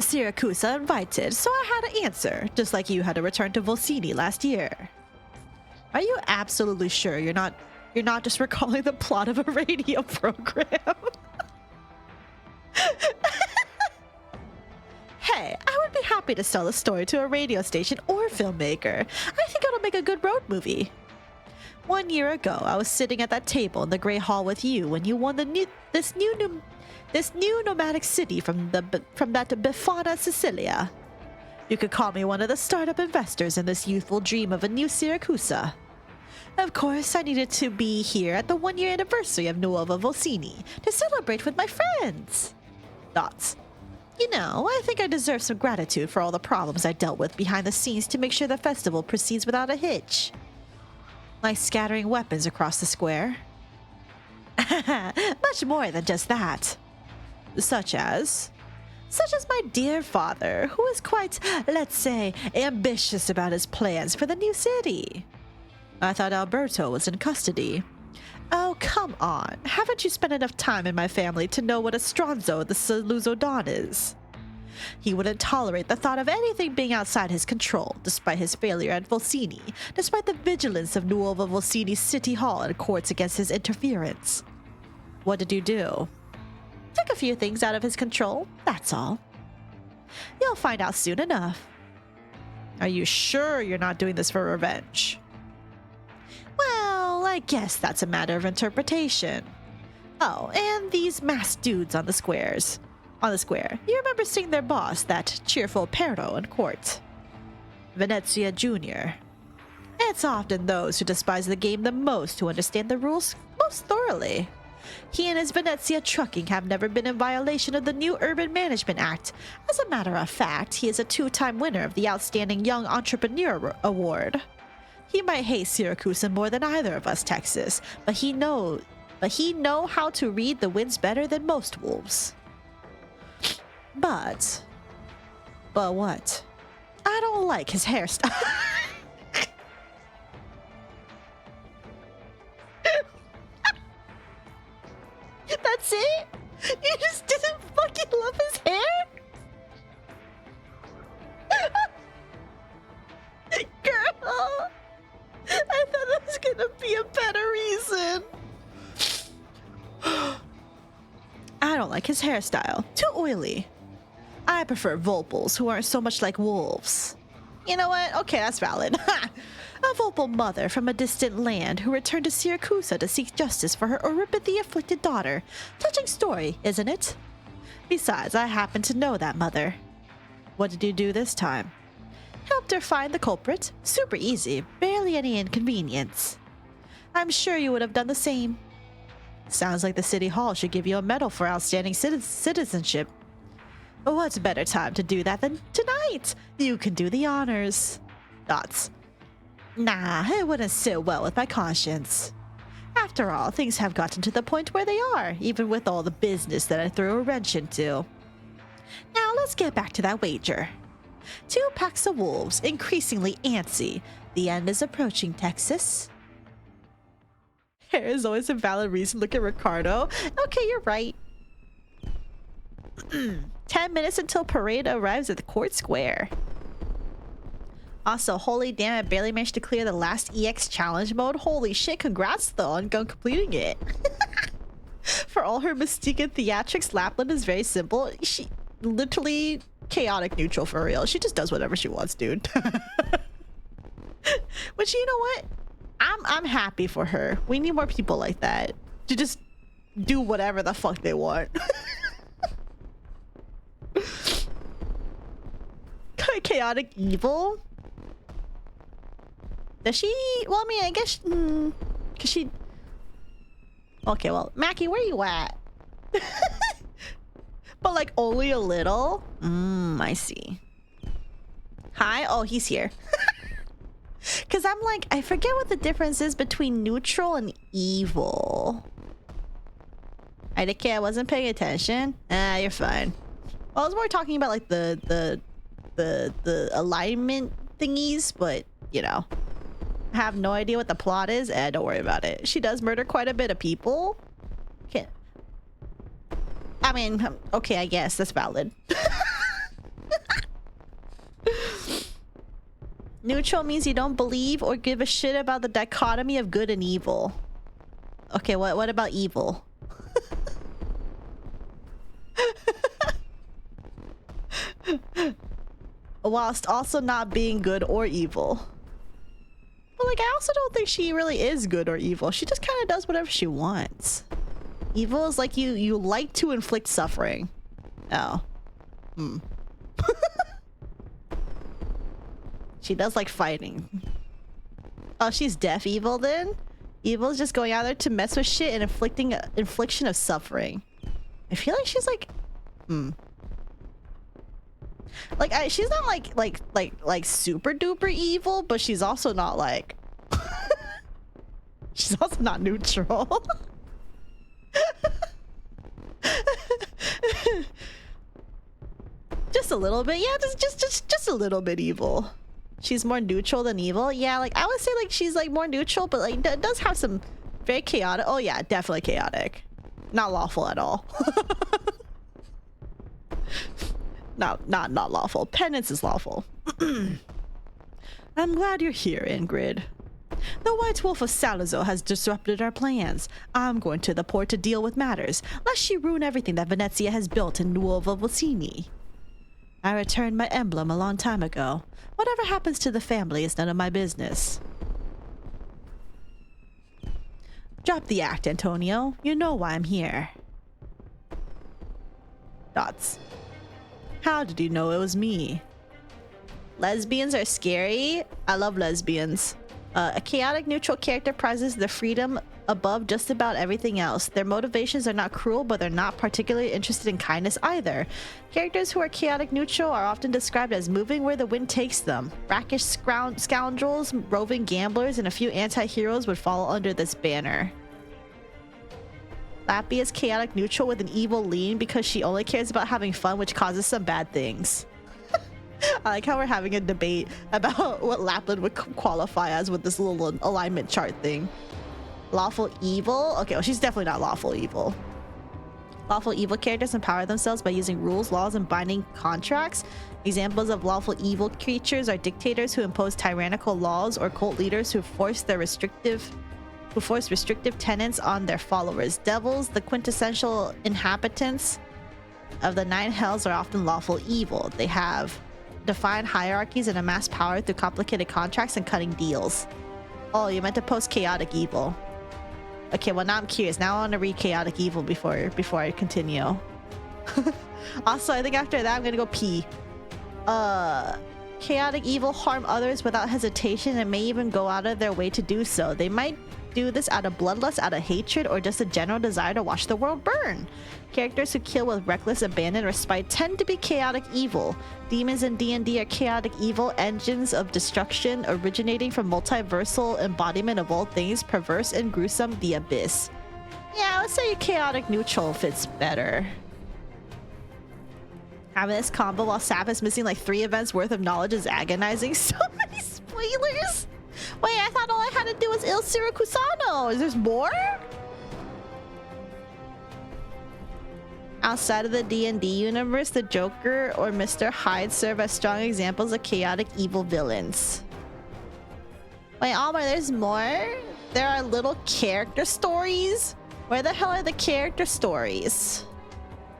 Syracusa invited, so I had to answer, just like you had to return to Volsini last year. Are you absolutely sure you're not just recalling the plot of a radio program? Hey, I would be happy to sell the story to a radio station or filmmaker. I think it'll make a good road movie. 1 year ago, I was sitting at that table in the Grey Hall with you when you won this new nomadic city from that Befana, Sicilia. You could call me one of the startup investors in this youthful dream of a new Siracusa. Of course, I needed to be here at the 1 year anniversary of Nuova Volsini to celebrate with my friends. Dots. You know, I think I deserve some gratitude for all the problems I dealt with behind the scenes to make sure the festival proceeds without a hitch. Like scattering weapons across the square. Much more than just that. Such as my dear father, who is quite, let's say, ambitious about his plans for the new city. I thought Alberto was in custody. Oh, come on. Haven't you spent enough time in my family to know what a stronzo the Saluzodon is? He wouldn't tolerate the thought of anything being outside his control, despite his failure at Volsini, despite the vigilance of Nuova Volsini City Hall and courts against his interference. What did you do? Took a few things out of his control, that's all. You'll find out soon enough. Are you sure you're not doing this for revenge? Well, I guess that's a matter of interpretation. Oh, and these masked dudes on the squares. On the square. You remember seeing their boss, that cheerful Perro in court. Venezia Jr. It's often those who despise the game the most who understand the rules most thoroughly. He and his Venezia trucking have never been in violation of the new Urban Management Act. As a matter of fact, he is a 2-time winner of the Outstanding Young Entrepreneur Award. He might hate Syracuse more than either of us, Texas, but he know how to read the winds better than most wolves. But what? I don't like his hairstyle. That's it? You just didn't fucking love his hair? Girl, I thought there was gonna be a better reason. I don't like his hairstyle. Too oily. I prefer Volpals who aren't so much like wolves. You know what? Okay, that's valid. A Volpal mother from a distant land who returned to Syracuse to seek justice for her Oripathy-afflicted daughter. Touching story, isn't it? Besides, I happen to know that mother. What did you do this time? Helped her find the culprit. Super easy. Barely any inconvenience. I'm sure you would have done the same. Sounds like the City Hall should give you a medal for outstanding citizenship. But what's a better time to do that than tonight? You can do the honors. Thoughts? Nah, it wouldn't sit well with my conscience. After all, things have gotten to the point where they are, even with all the business that I threw a wrench into. Now let's get back to that wager. 2 packs of wolves, increasingly antsy. The end is approaching, Texas. Hair is always a valid reason. Look at Ricardo. Okay, you're right. 10 minutes until parade arrives at the court square. Also, holy damn, I barely managed to clear the last EX challenge mode. Holy shit, congrats though on completing it. For all her mystique and theatrics, Lapland is very simple. She literally chaotic neutral for real. She just does whatever she wants, dude. Which, you know what? I'm happy for her. We need more people like that to just do whatever the fuck they want. Chaotic evil? Does she? Well, I mean, I guess cause she. Okay, well, Mackie, where you at? But like only a little. I see. Hi. Oh, he's here. Cause I'm like, I forget what the difference is between neutral and evil. I wasn't paying attention. Ah, you're fine. Well, I was more talking about like the alignment thingies, but you know, I have no idea what the plot is. Don't worry about it. She does murder quite a bit of people. Okay. I mean, okay, I guess that's valid. Neutral means you don't believe or give a shit about the dichotomy of good and evil. Okay, what about evil? Whilst also not being good or evil. But like, I also don't think she really is good or evil. She just kind of does whatever she wants. Evil is like you like to inflict suffering. Oh. She does like fighting. Oh, she's deaf evil then? Evil is just going out there to mess with shit and infliction of suffering. I feel like she's like like she's not like super duper evil, but she's also not like she's also not neutral. Just a little bit. Yeah, just a little bit evil. She's more neutral than evil. Yeah, like I would say like she's like more neutral, but like does have some very chaotic. Oh yeah, definitely chaotic. Not lawful at all. Not lawful. Penance is lawful. I'm glad you're here, Ingrid. The White Wolf of Salazar has disrupted our plans. I'm going to the port to deal with matters, lest she ruin everything that Venezia has built in Nuovo Vocini. I returned my emblem a long time ago. Whatever happens to the family is none of my business. Drop the act, Antonio. You know why I'm here. Dots. How did you know it was me? Lesbians are scary. I love lesbians. A chaotic neutral character prizes the freedom above just about everything else. Their motivations are not cruel, but they're not particularly interested in kindness either. Characters who are chaotic neutral are often described as moving where the wind takes them. Brackish scoundrels, roving gamblers, and a few anti-heroes would fall under this banner. Lappy is chaotic neutral with an evil lean because she only cares about having fun, which causes some bad things. I like how we're having a debate about what Lapland would qualify as with this little alignment chart thing. Lawful evil? Okay, well, she's definitely not lawful evil. Lawful evil characters empower themselves by using rules, laws, and binding contracts. Examples of lawful evil creatures are dictators who impose tyrannical laws or cult leaders who force restrictive tenets on their followers. Devils, the quintessential inhabitants of the nine hells, are often lawful evil. They have defined hierarchies and amass power through complicated contracts and cutting deals. Oh, you meant to post chaotic evil. Okay, well now I'm curious. Now I want to read chaotic evil before I continue. Also, I think after that I'm gonna go pee. Chaotic evil harm others without hesitation and may even go out of their way to do so. They might do this out of bloodlust, out of hatred, or just a general desire to watch the world burn. Characters who kill with reckless abandon or spite tend to be chaotic evil. Demons in D&D are chaotic evil, engines of destruction originating from multiversal embodiment of all things perverse and gruesome, the abyss. Yeah, let's say chaotic neutral fits better. Having this combo while Sap is missing like 3 events worth of knowledge is agonizing. So many spoilers! Wait, I thought all I had to do was Il Siracusano. Is there more? Outside of the D&D universe, the Joker or Mr. Hyde serve as strong examples of chaotic evil villains. Wait, Almar, there's more? There are little character stories? Where the hell are the character stories?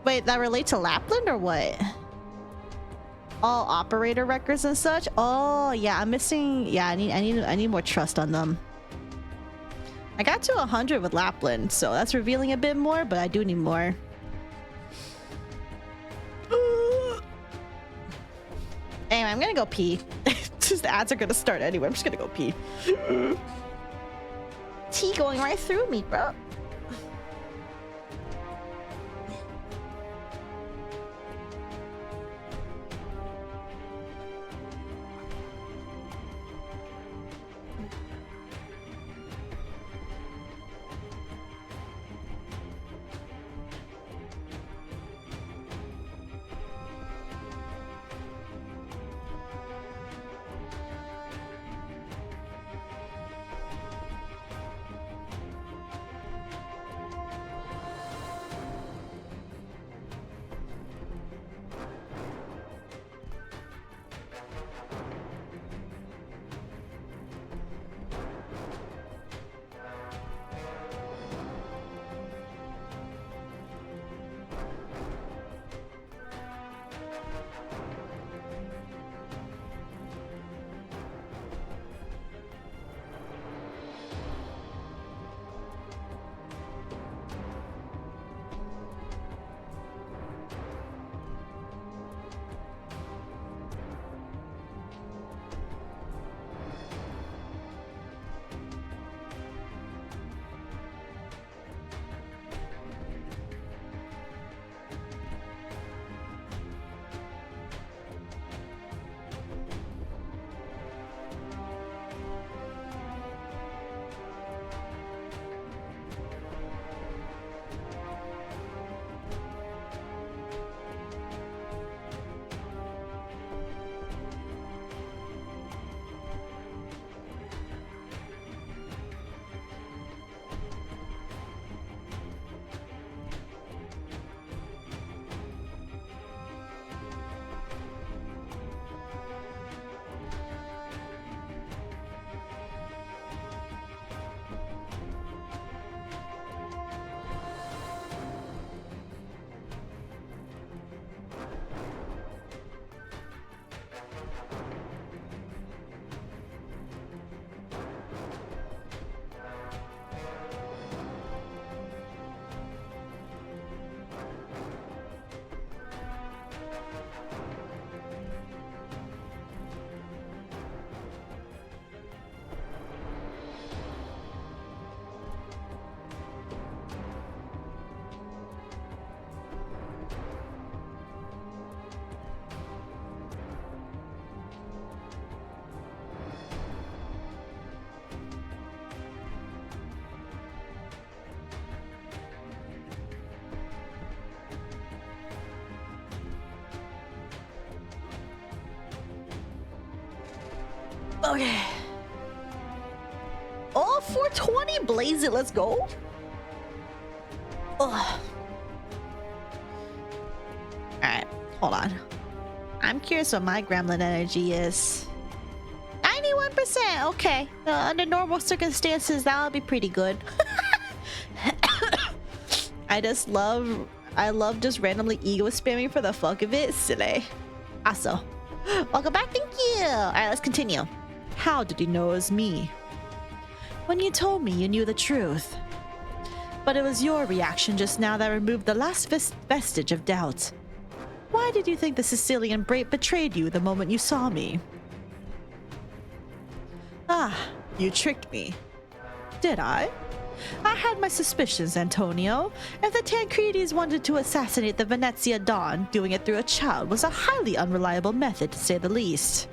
Wait, that relate to Lapland or what? All operator records and such? Oh, yeah, I'm missing... Yeah, I need more trust on them. I got to 100 with Lapland, so that's revealing a bit more, but I do need more. Anyway, I'm gonna go pee. Just the ads are gonna start anyway. I'm just gonna go pee. Tea going right through me, bro. Okay. Oh, 420, blaze it, let's go. Ugh. Alright, hold on. I'm curious what my gremlin energy is. 91%, okay. Under normal circumstances, that'll be pretty good. I love just randomly ego spamming for the fuck of it. Silly. Also, welcome back, thank you. Alright, let's continue. How did you know it was me? When you told me you knew the truth. But it was your reaction just now that removed the last vestige of doubt. Why did you think the Sicilian brave betrayed you the moment you saw me? Ah, you tricked me. Did I? I had my suspicions, Antonio. If the Tancredi's wanted to assassinate the Venezia Don, doing it through a child was a highly unreliable method, to say the least.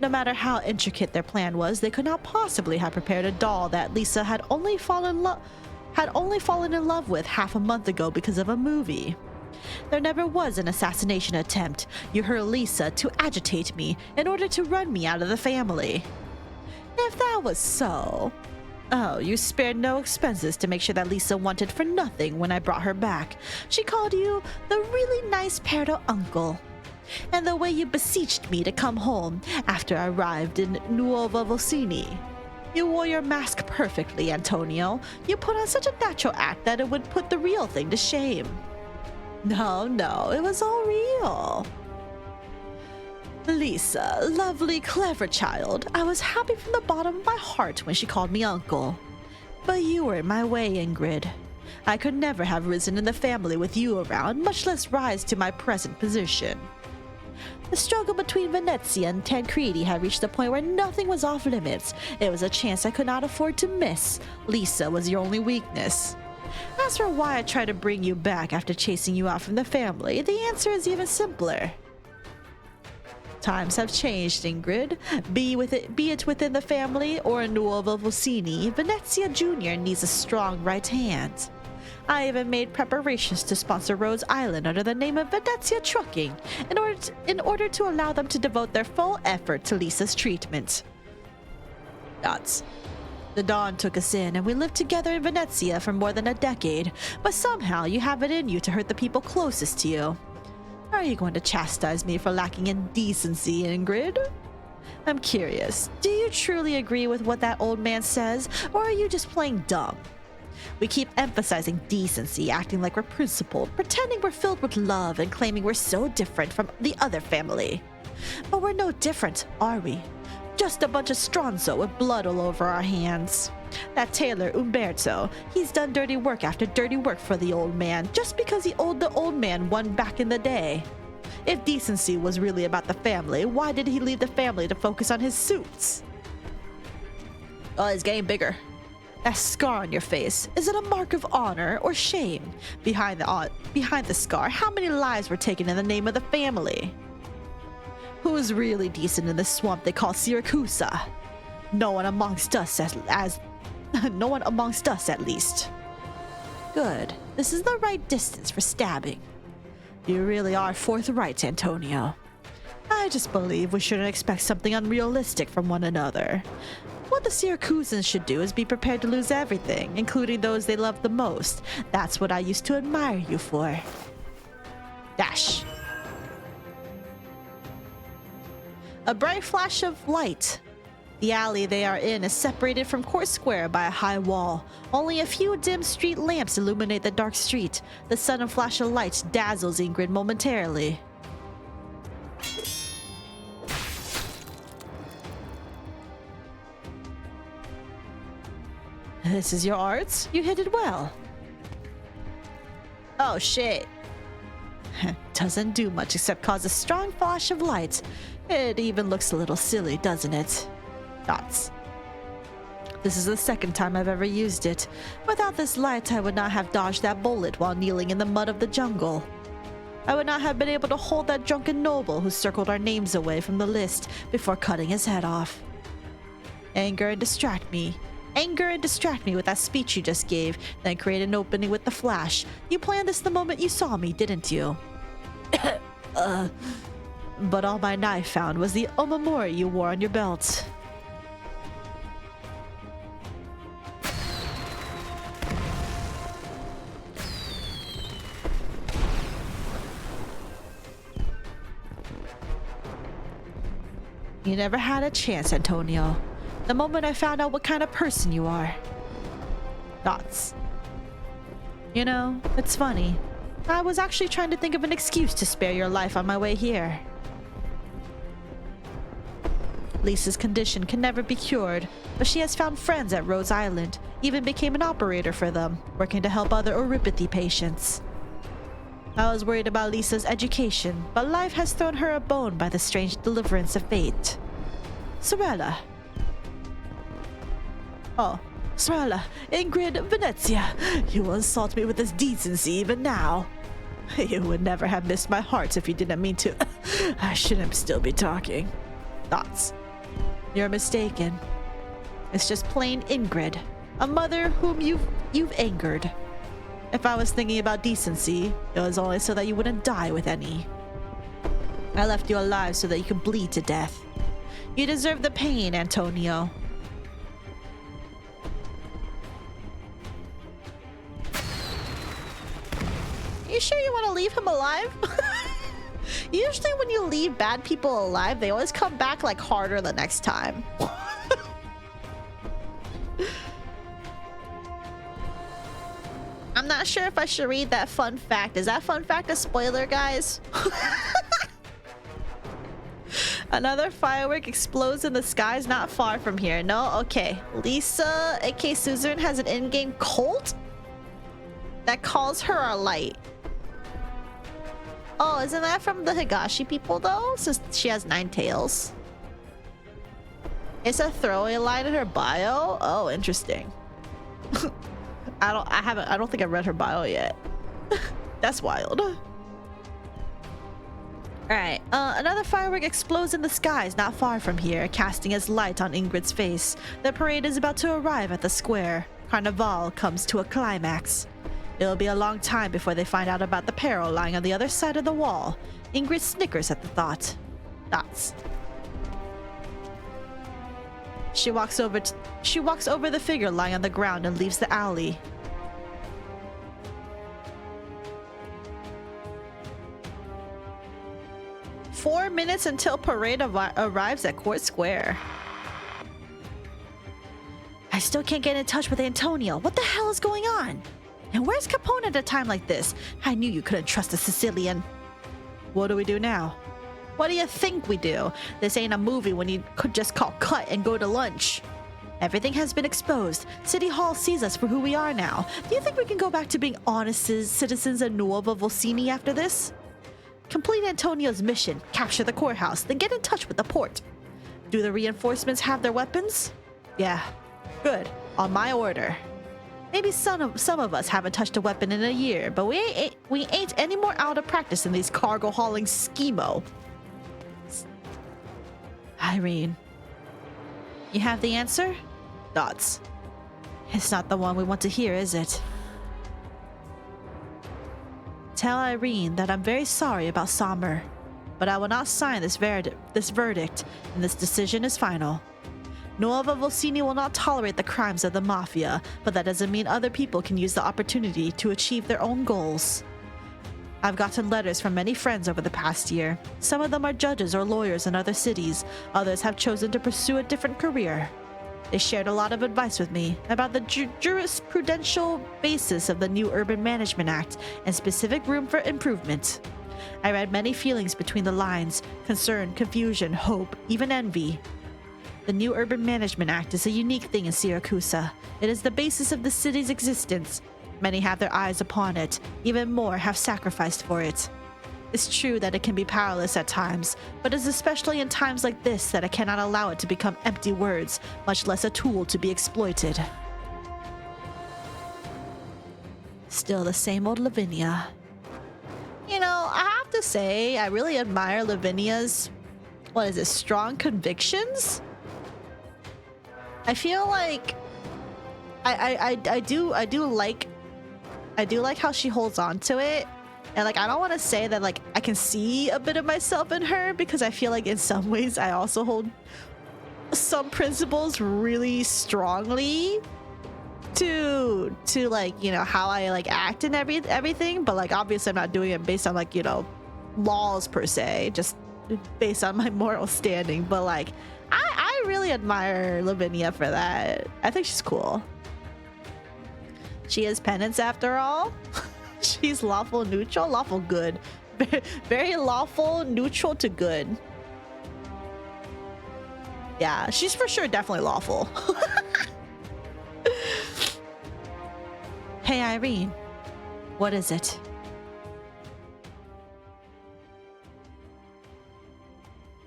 No matter how intricate their plan was, they could not possibly have prepared a doll that Lisa had only fallen in love with half a month ago because of a movie. There never was an assassination attempt. You heard Lisa to agitate me in order to run me out of the family. If that was so... Oh, you spared no expenses to make sure that Lisa wanted for nothing when I brought her back. She called you the really nice Perdo uncle. And the way you beseeched me to come home after I arrived in Nuova Vocini. You wore your mask perfectly, Antonio. You put on such a natural act that it would put the real thing to shame. No, it was all real. Lisa, lovely, clever child. I was happy from the bottom of my heart when she called me uncle. But you were in my way, Ingrid. I could never have risen in the family with you around, much less rise to my present position. The struggle between Venezia and Tancredi had reached a point where nothing was off limits. It was a chance I could not afford to miss. Lisa was your only weakness. As for why I tried to bring you back after chasing you out from the family, the answer is even simpler. Times have changed, Ingrid. Be it within the family or in Nuova Vocini, Venezia Jr. needs a strong right hand. I even made preparations to sponsor Rose Island under the name of Venezia Trucking in order to allow them to devote their full effort to Lisa's treatment. Dots. The Dawn took us in, and we lived together in Venezia for more than a decade, but somehow you have it in you to hurt the people closest to you. Are you going to chastise me for lacking in decency, Ingrid? I'm curious, do you truly agree with what that old man says, or are you just playing dumb? We keep emphasizing decency, acting like we're principled, pretending we're filled with love, and claiming we're so different from the other family. But we're no different, are we? Just a bunch of stronzo with blood all over our hands. That tailor, Umberto, he's done dirty work after dirty work for the old man, just because he owed the old man one back in the day. If decency was really about the family, why did he leave the family to focus on his suits? Oh, it's getting bigger. That scar on your face, is it a mark of honor or shame? Behind the scar, how many lives were taken in the name of the family? Who is really decent in this swamp they call Syracusa? No one amongst us no one amongst us at least. Good. This is the right distance for stabbing. You really are forthright, Antonio. I just believe we shouldn't expect something unrealistic from one another. What the Syracusans should do is be prepared to lose everything, including those they love the most. That's what I used to admire you for. Dash. A bright flash of light. The alley they are in is separated from Court Square by a high wall. Only a few dim street lamps illuminate the dark street. The sudden flash of light dazzles Ingrid momentarily. This is your art? You hit it well. Oh shit. Doesn't do much except cause a strong flash of light. It even looks a little silly, doesn't it? Dots. This is the second time I've ever used it. Without this light, I would not have dodged that bullet while kneeling in the mud of the jungle. I would not have been able to hold that drunken noble who circled our names away from the list before cutting his head off. Anger and distract me with that speech you just gave, then create an opening with the flash. You planned this the moment you saw me, didn't you? But all my knife found was the omamori you wore on your belt. You never had a chance, Antonio. The moment I found out what kind of person you are. Thoughts. You know, it's funny. I was actually trying to think of an excuse to spare your life on my way here. Lisa's condition can never be cured, but she has found friends at Rose Island, even became an operator for them, working to help other oropathy patients. I was worried about Lisa's education, but life has thrown her a bone by the strange deliverance of fate. Sorella. Oh, Sorella, Ingrid, Venezia, you will insult me with this decency even now. You would never have missed my heart if you didn't mean to. I shouldn't still be talking. Thoughts? You're mistaken. It's just plain Ingrid, a mother whom you've angered. If I was thinking about decency, it was only so that you wouldn't die with any. I left you alive so that you could bleed to death. You deserve the pain, Antonio. You sure you want to leave him alive? Usually when you leave bad people alive, they always come back like harder the next time. I'm not sure if I should read that fun fact. Is that fun fact a spoiler, guys? Another firework explodes in the skies not far from here. No? Okay. Lisa, aka Suzerain, has an in-game cult that calls her a light. Oh, isn't that from the Higashi people though? Since she has 9 tails. It's a throwaway line in her bio? Oh, interesting. I don't think I've read her bio yet. That's wild. Alright, another firework explodes in the skies not far from here, casting its light on Ingrid's face. The parade is about to arrive at the square. Carnival comes to a climax. It'll be a long time before they find out about the peril lying on the other side of the wall. Ingrid snickers at the thought. Thoughts. She walks over the figure lying on the ground and leaves the alley. "4 minutes until parade arrives at Court Square." I still can't get in touch with Antonio. What the hell is going on? And where's Capone at a time like this? I knew you couldn't trust a Sicilian. What do we do now? What do you think we do? This ain't a movie when you could just call cut and go to lunch. Everything has been exposed. City Hall sees us for who we are now. Do you think we can go back to being honest citizens of Nuova Volsini after this? Complete Antonio's mission, capture the courthouse, then get in touch with the port. Do the reinforcements have their weapons? Yeah, good, on my order. Maybe some of us haven't touched a weapon in a year, but we ain't any more out of practice in these cargo hauling schemo. Irene, you have the answer? Thoughts? It's not the one we want to hear, is it? Tell Irene that I'm very sorry about Sommer, but I will not sign this verdict, and this decision is final. Nuova Volsini will not tolerate the crimes of the Mafia, but that doesn't mean other people can use the opportunity to achieve their own goals. I've gotten letters from many friends over the past year. Some of them are judges or lawyers in other cities. Others have chosen to pursue a different career. They shared a lot of advice with me about the jurisprudential basis of the new Urban Management Act and specific room for improvement. I read many feelings between the lines: concern, confusion, hope, even envy. The new Urban Management Act is a unique thing in Siracusa. It is the basis of the city's existence. Many have their eyes upon it. Even more have sacrificed for it. It's true that it can be powerless at times, but it's especially in times like this that I cannot allow it to become empty words, much less a tool to be exploited. Still the same old Lavinia. You know, I have to say, I really admire Lavinia's, strong convictions? I feel like I do like how she holds on to it, and like I don't want to say that like I can see a bit of myself in her, because I feel like in some ways I also hold some principles really strongly to like, you know, how I like act and everything, but like obviously I'm not doing it based on like, you know, laws per se, just based on my moral standing, but like, I really admire Lavinia for that. I think she's cool. She is penance after all. She's lawful neutral, lawful good. Very lawful, neutral to good. Yeah, she's for sure definitely lawful. Hey, Irene. What is it?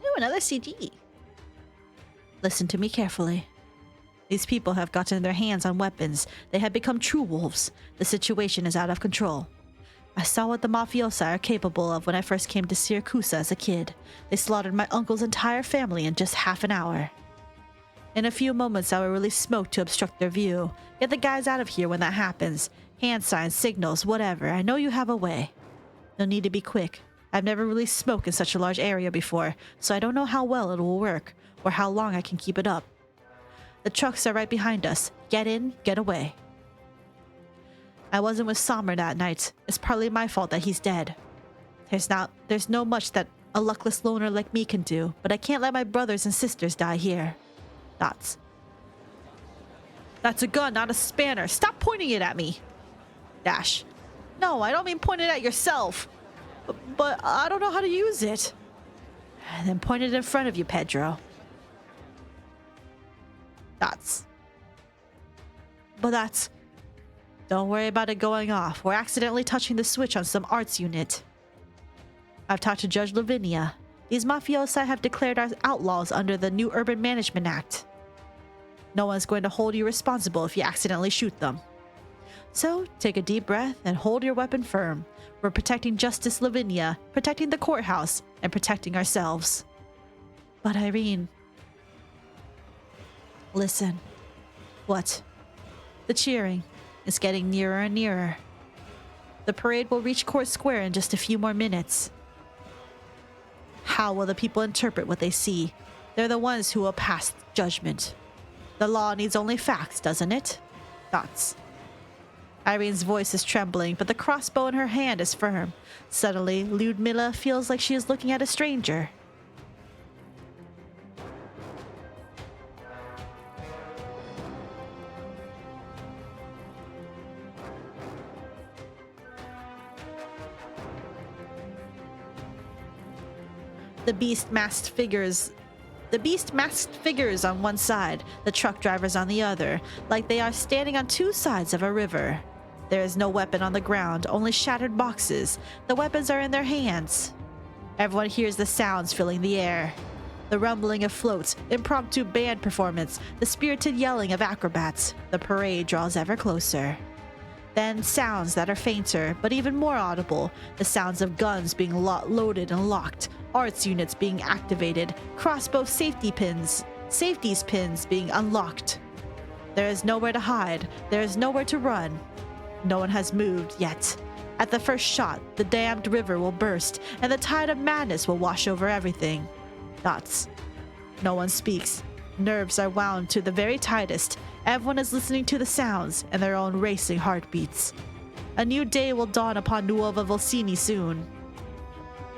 Ooh, another CG. Listen to me carefully. These people have gotten their hands on weapons. They have become true wolves. The situation is out of control. I saw what the mafiosi are capable of when I first came to Syracuse as a kid. They slaughtered my uncle's entire family in just half an hour. In a few moments, I will release smoke to obstruct their view. Get the guys out of here when that happens. Hand signs, signals, whatever. I know you have a way. You'll need to be quick. I've never released smoke in such a large area before, so I don't know how well it will work, or how long I can keep it up. The trucks are right behind us. Get in, get away. I wasn't with Sommer that night. It's partly my fault that he's dead. There's no much that a luckless loner like me can do, but I can't let my brothers and sisters die here. Dots. That's a gun, not a spanner. Stop pointing it at me. Dash. No, I don't mean point it at yourself. But I don't know how to use it. Then point it in front of you, Pedro. Dots. But that's... Don't worry about it going off. We're accidentally touching the switch on some arts unit. I've talked to Judge Lavinia. These mafiosi have declared us outlaws under the new Urban Management Act. No one's going to hold you responsible if you accidentally shoot them. So, take a deep breath and hold your weapon firm. We're protecting Justice Lavinia, protecting the courthouse, and protecting ourselves. But Irene... Listen. What? The cheering is getting nearer and nearer. The parade will reach Court Square in just a few more minutes. How will the people interpret what they see? They're the ones who will pass judgment. The law needs only facts, doesn't it? Thoughts. Irene's voice is trembling, but the crossbow in her hand is firm. Suddenly, Lyudmila feels like she is looking at a stranger. The beast masked figures on one side, the truck drivers on the other, like they are standing on two sides of a river. There is no weapon on the ground, only shattered boxes. The weapons are in their hands. Everyone hears the sounds filling the air. The rumbling of floats, impromptu band performance, the spirited yelling of acrobats. The parade draws ever closer. Then sounds that are fainter, but even more audible. The sounds of guns being loaded and locked, arts units being activated, crossbow safeties pins being unlocked. There is nowhere to hide. There is nowhere to run. No one has moved yet. At the first shot, the damned river will burst, and the tide of madness will wash over everything. Dots. No one speaks. Nerves are wound to the very tightest. Everyone is listening to the sounds and their own racing heartbeats. A new day will dawn upon Nuova Volsini soon.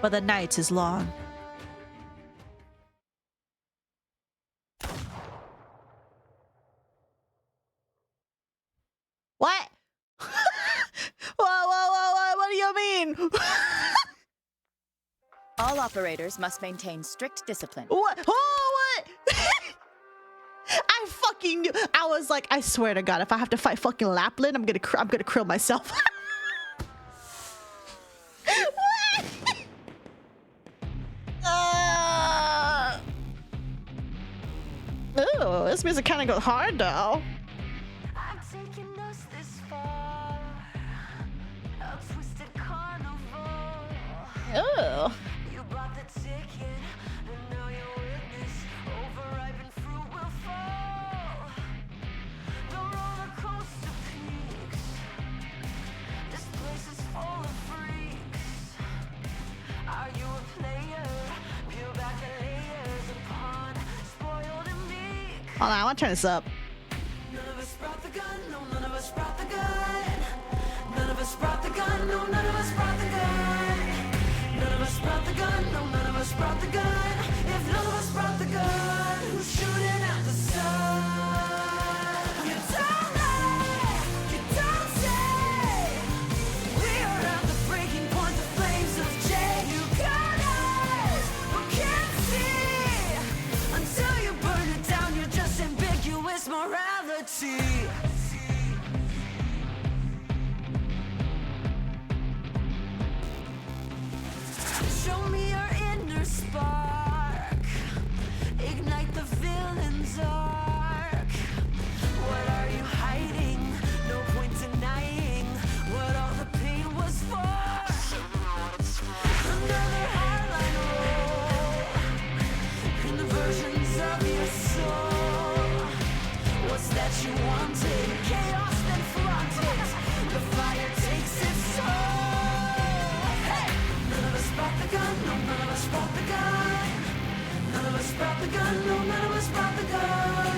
But the night is long. What? Whoa, what do you mean? All operators must maintain strict discipline. What? Oh, what? I fucking knew. I was like, I swear to God, if I have to fight fucking Lapland, I'm gonna krill myself. What? Ooh, this music kind of goes hard though. Oh. Hold on, I want to turn this up. None of us brought the gun, no, none of us brought the gun. None of us brought the gun, no, none of us brought the gun. None of us brought the gun, no, none of us brought the gun, if none of us brought the gun, who's shooting at the sun? You don't lie, you don't say. We are at the breaking point, the flames of J. You got eyes, but can't see. Until you burn it down, you're just ambiguous morality. Show me your inner spark. Ignite the villain's arc. What are you hiding? No point denying what all the pain was for. Another highline roll in the versions of your soul. What's that you wanted? Chaos then flaunted. The fire takes its toll. Hey! None of us brought the gun, no, none of us brought the gun. None of us brought the gun, no, none of us brought the gun.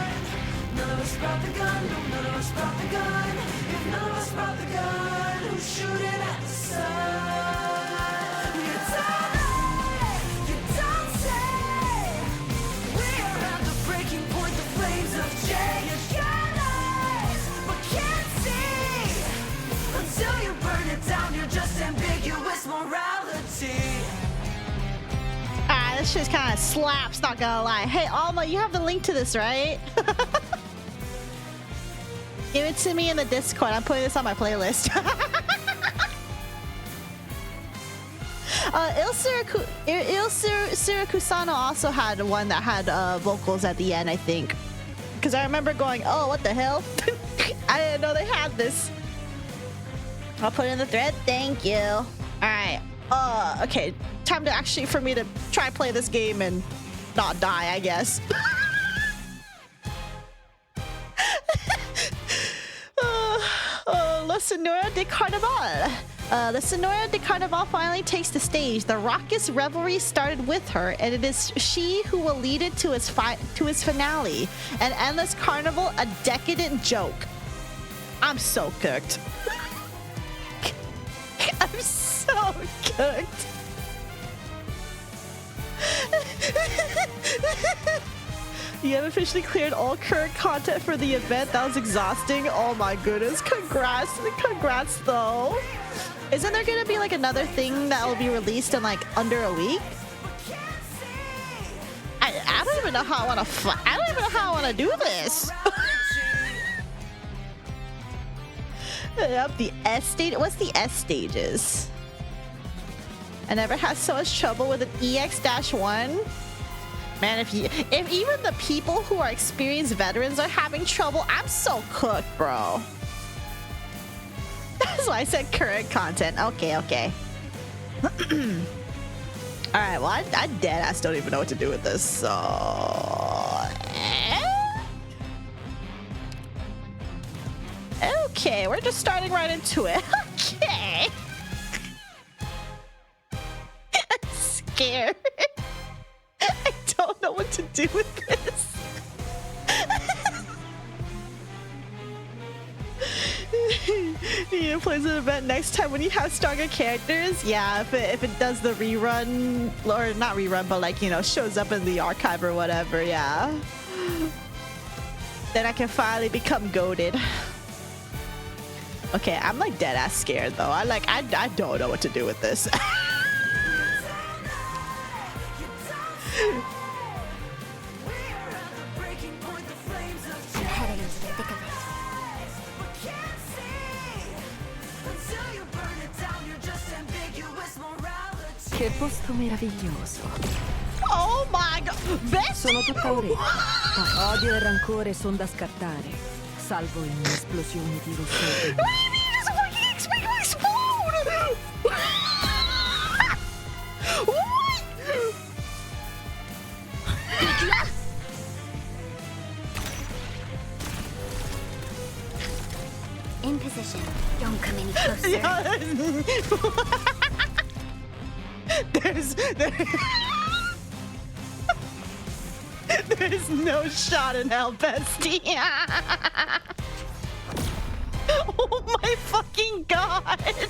None of us brought the gun, no, none of us brought the gun. If none of us brought the gun, who's shooting at the sun? You don't lie, you don't say. We are at the breaking point, the flames of J. You got eyes, but can't see. Until you burn it down, you're just ambiguous morality. Ah, this shit kind of slaps, not gonna lie. Hey, Alma, you have the link to this, right? Give it to me in the Discord. I'm putting this on my playlist. Il Sirakusano also had one that had vocals at the end, I think. Because I remember going, oh, what the hell? I didn't know they had this. I'll put it in the thread. Thank you. All right. Okay. Time to actually for me to try play this game and not die, I guess. La Senora de Carnaval. La Senora de Carnaval finally takes the stage. The raucous revelry started with her, and it is she who will lead it to its finale. An endless carnival, a decadent joke. I'm so cooked. I'm so cooked. You have officially cleared all current content for the event. That was exhausting. Oh my goodness. Congrats. Congrats though. Isn't there gonna be like another thing that will be released in like under a week? I don't even know how I wanna do this. Yep, the S stage. What's the S stages? I never had so much trouble with an EX-1. Man, if even the people who are experienced veterans are having trouble, I'm so cooked, bro. That's why I said current content. Okay. Alright, well, I deadass don't even know what to do with this, so... Okay, we're just starting right into it. Okay. I'm scared. I don't know what to do with this. You play the event next time when you have stronger characters. Yeah, if it does the rerun, or not rerun, but like, you know, shows up in the archive or whatever. Yeah. Then I can finally become goated. Okay, I'm like dead ass scared though. I don't know what to do with this. Che posto meraviglioso. Oh my god! Sono tutta orecchie. Odio e rancore son da scattare, salvo in esplosioni di rossore. In position. Don't come any closer. There's no shot in hell, bestie. Oh my fucking god.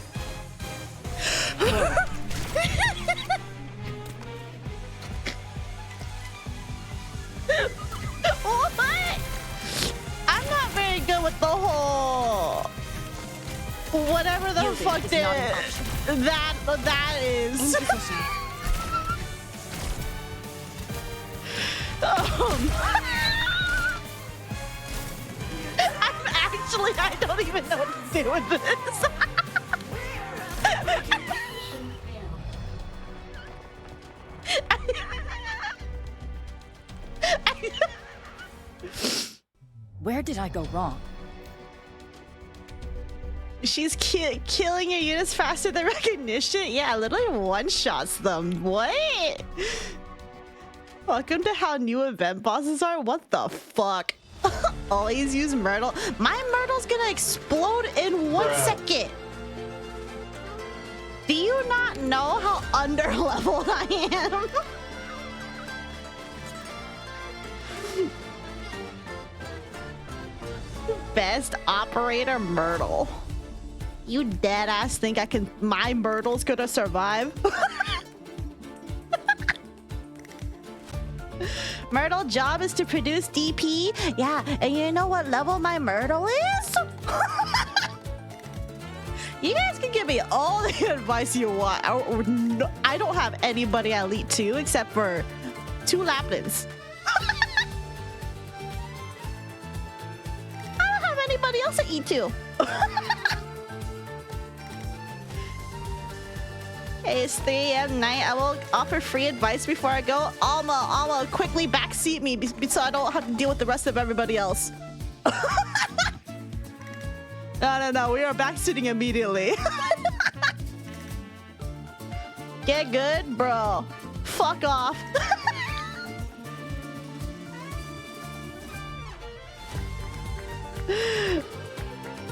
That is. I don't even know what to do with this. Where did I go wrong? She's killing your units faster than recognition? Yeah, literally one-shots them. What? Welcome to how new event bosses are? What the fuck? Always use Myrtle. My Myrtle's gonna explode in 1 second. Do you not know how under-leveled I am? Best operator Myrtle. You dead ass think my Myrtle's gonna survive? Myrtle job is to produce DP. Yeah, and you know what level my Myrtle is? You guys can give me all the advice you want. I don't have anybody at Elite 2 except for 2 Laplins. I don't have anybody else at E2. Okay, it's 3 a.m. night. I will offer free advice before I go. Alma, quickly backseat me so I don't have to deal with the rest of everybody else. No, we are backseating immediately. Get good, bro. Fuck off.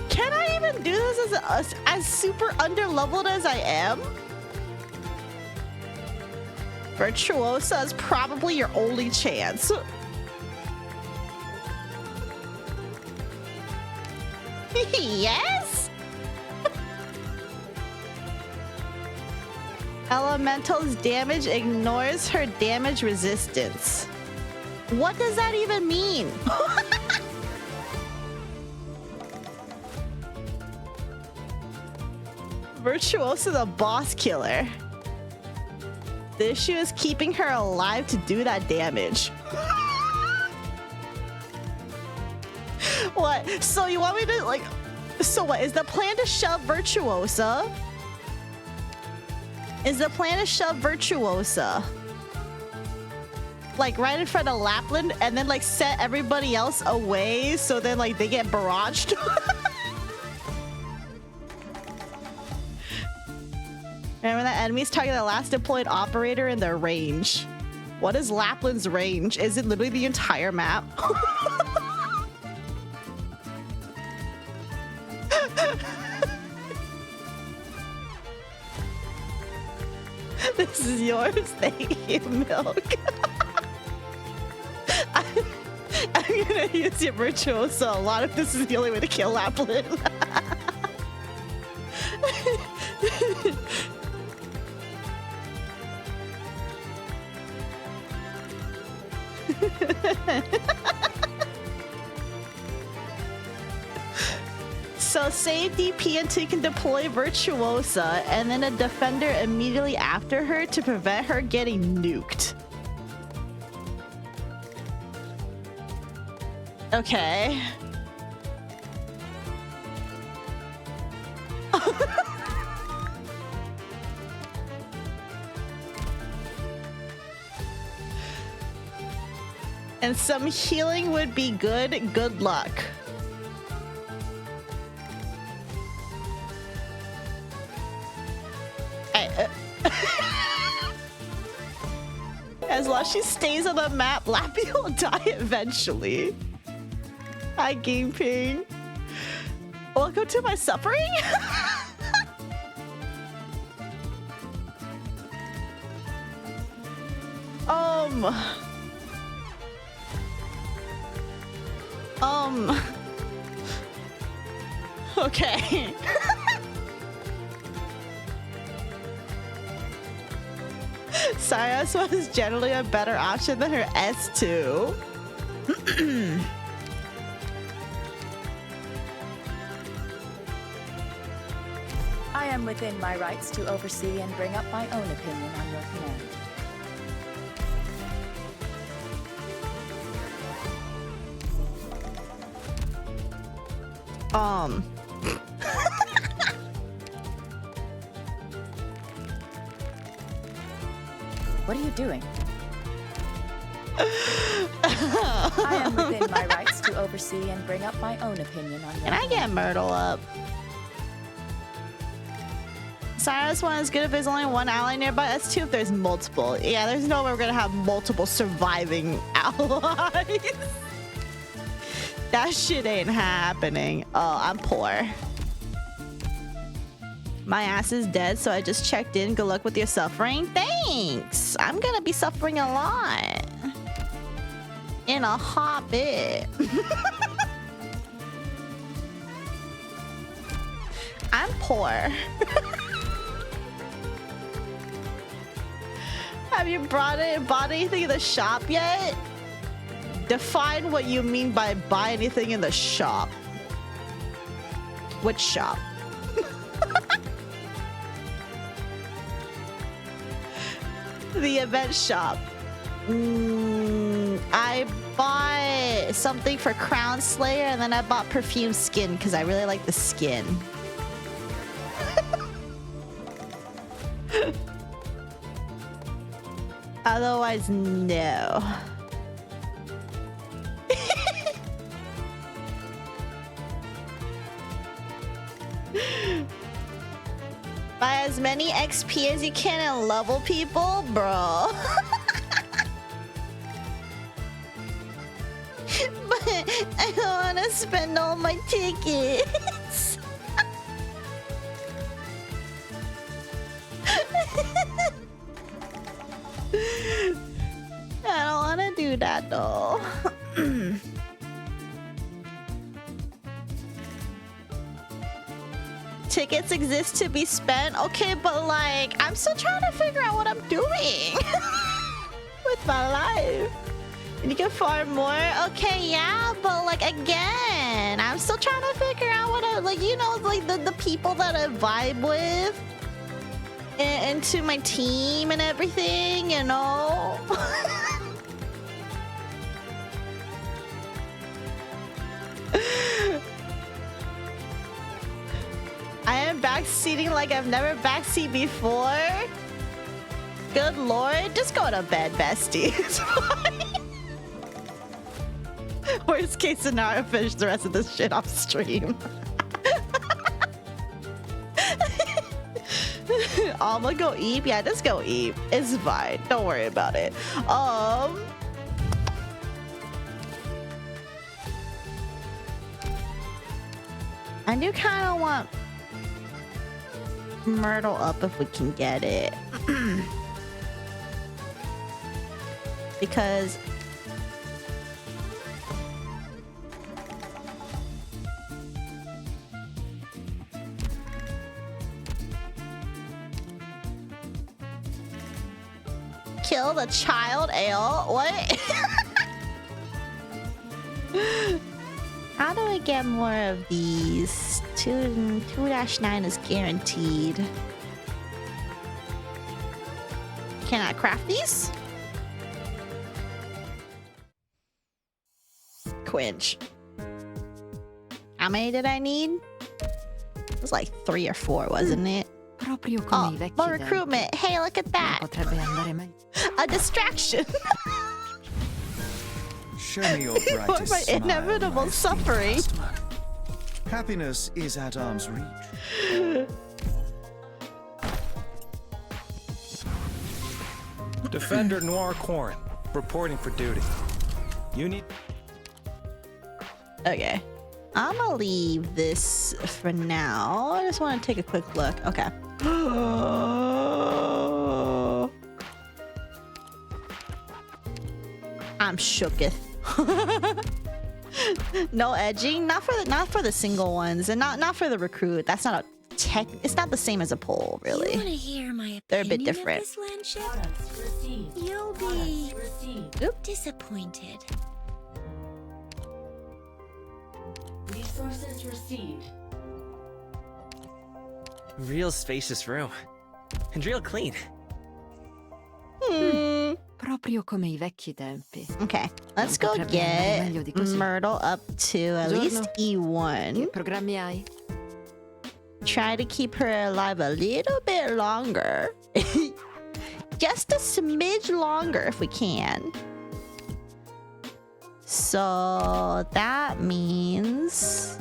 Can I even do this as super underleveled as I am? Virtuosa is probably your only chance. Yes? Elemental's damage ignores her damage resistance. What does that even mean? Virtuosa the boss killer. The issue is keeping her alive to do that damage. What? So you want me to like... So what? Is the plan to shove Virtuosa? Is the plan to shove Virtuosa like right in front of Lapland and then like set everybody else away so then like they get barraged? Remember that enemies target the last deployed operator in their range. What is Lapland's range? Is it literally the entire map? This is yours. Thank you, Milk. I'm gonna use your Virtuosa a lot if this is the only way to kill Lapland. So save DP until you can deploy Virtuosa and then a defender immediately after her to prevent her getting nuked. Okay. And some healing would be good. Good luck. As long as she stays on the map, Lappy will die eventually. Hi, Game Ping. Welcome to my suffering. Okay. Cyrus was generally a better option than her S2. I am am within my rights to oversee and bring up my own opinion on your command. What are you doing? I am within my rights to oversee and bring up my own opinion on your Can I get Myrtle up? Cyrus one is good if there's only one ally nearby. That's two if there's multiple. Yeah, there's no way we're gonna have multiple surviving allies. That shit ain't happening. Oh, I'm poor. My ass is dead, so I just checked in. Good luck with your suffering. Thanks. I'm gonna be suffering a lot. In a hot bit. I'm poor. Have you bought anything in the shop yet? Define what you mean by buy anything in the shop. Which shop? The event shop. I bought something for Crown Slayer and then I bought perfume skin because I really like the skin. Otherwise, no. Buy as many XP as you can and level people, bro. But I don't want to spend all my tickets. I don't want to do that though. Tickets exist to be spent. Okay, but like, I'm still trying to figure out what I'm doing with my life. And you can farm more. Okay, yeah, but like again, I'm still trying to figure out what I like. You know, like the people that I vibe with into my team and everything. You know. I am backseating like I've never backseat before. Good lord, just go to bed, bestie. It's fine. Worst case scenario, finish the rest of this shit off stream. I'ma go eat. Yeah, just go eat. It's fine. Don't worry about it. I do kind of want Myrtle up if we can get it. Because kill the child ale? What? How do I get more of these? 2-9 is guaranteed. Can I craft these? Quench. How many did I need? It was like 3 or 4, wasn't it? Oh, more recruitment. Hey, look at that. A distraction. Show me your brightest my smile, inevitable my suffering. customer. Happiness is at arm's reach. Defender Noir Corrin, reporting for duty. You need... Okay. I'm gonna leave this for now. I just want to take a quick look. Okay. I'm shooketh. No edging, not for the single ones, and not for the recruit. That's not a tech. It's not the same as a poll, really. You want to hear my opinion? They're a bit different. Of this landship? You'll be disappointed. Resources received. Real spacious room. And real clean. Proprio come I vecchi tempi. Okay, let's go get Myrtle up to at least E1. Che programmi hai? Try to keep her alive a little bit longer. Just a smidge longer if we can. So that means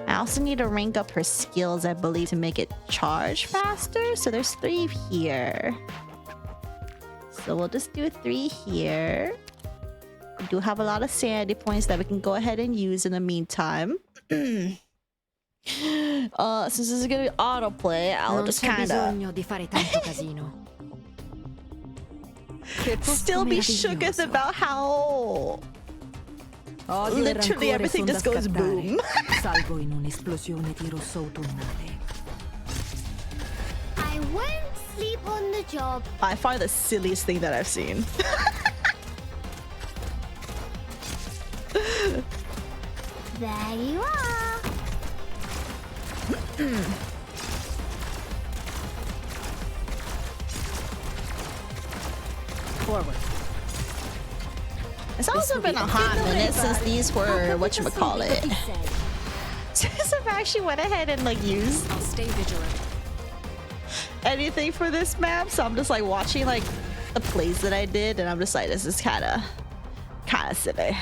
I also need to rank up her skills, I believe, to make it charge faster. So there's 3 here. So we'll just do 3 here. We do have a lot of sanity points that we can go ahead and use in the meantime. Since this is gonna be autoplay, I'll just kind of still be shooketh about how literally everything just goes boom. Salvo in un'esplosione di rosso autunnale. I won't sleep on the job. I find the silliest thing that I've seen. There you are. Forward. It's also been a hot minute since these were whatchamacallit. Since I've actually went ahead and like used I'll stay vigilant. anything for this map, so I'm just like watching like the plays that I did, and I'm just like, this is kind of silly.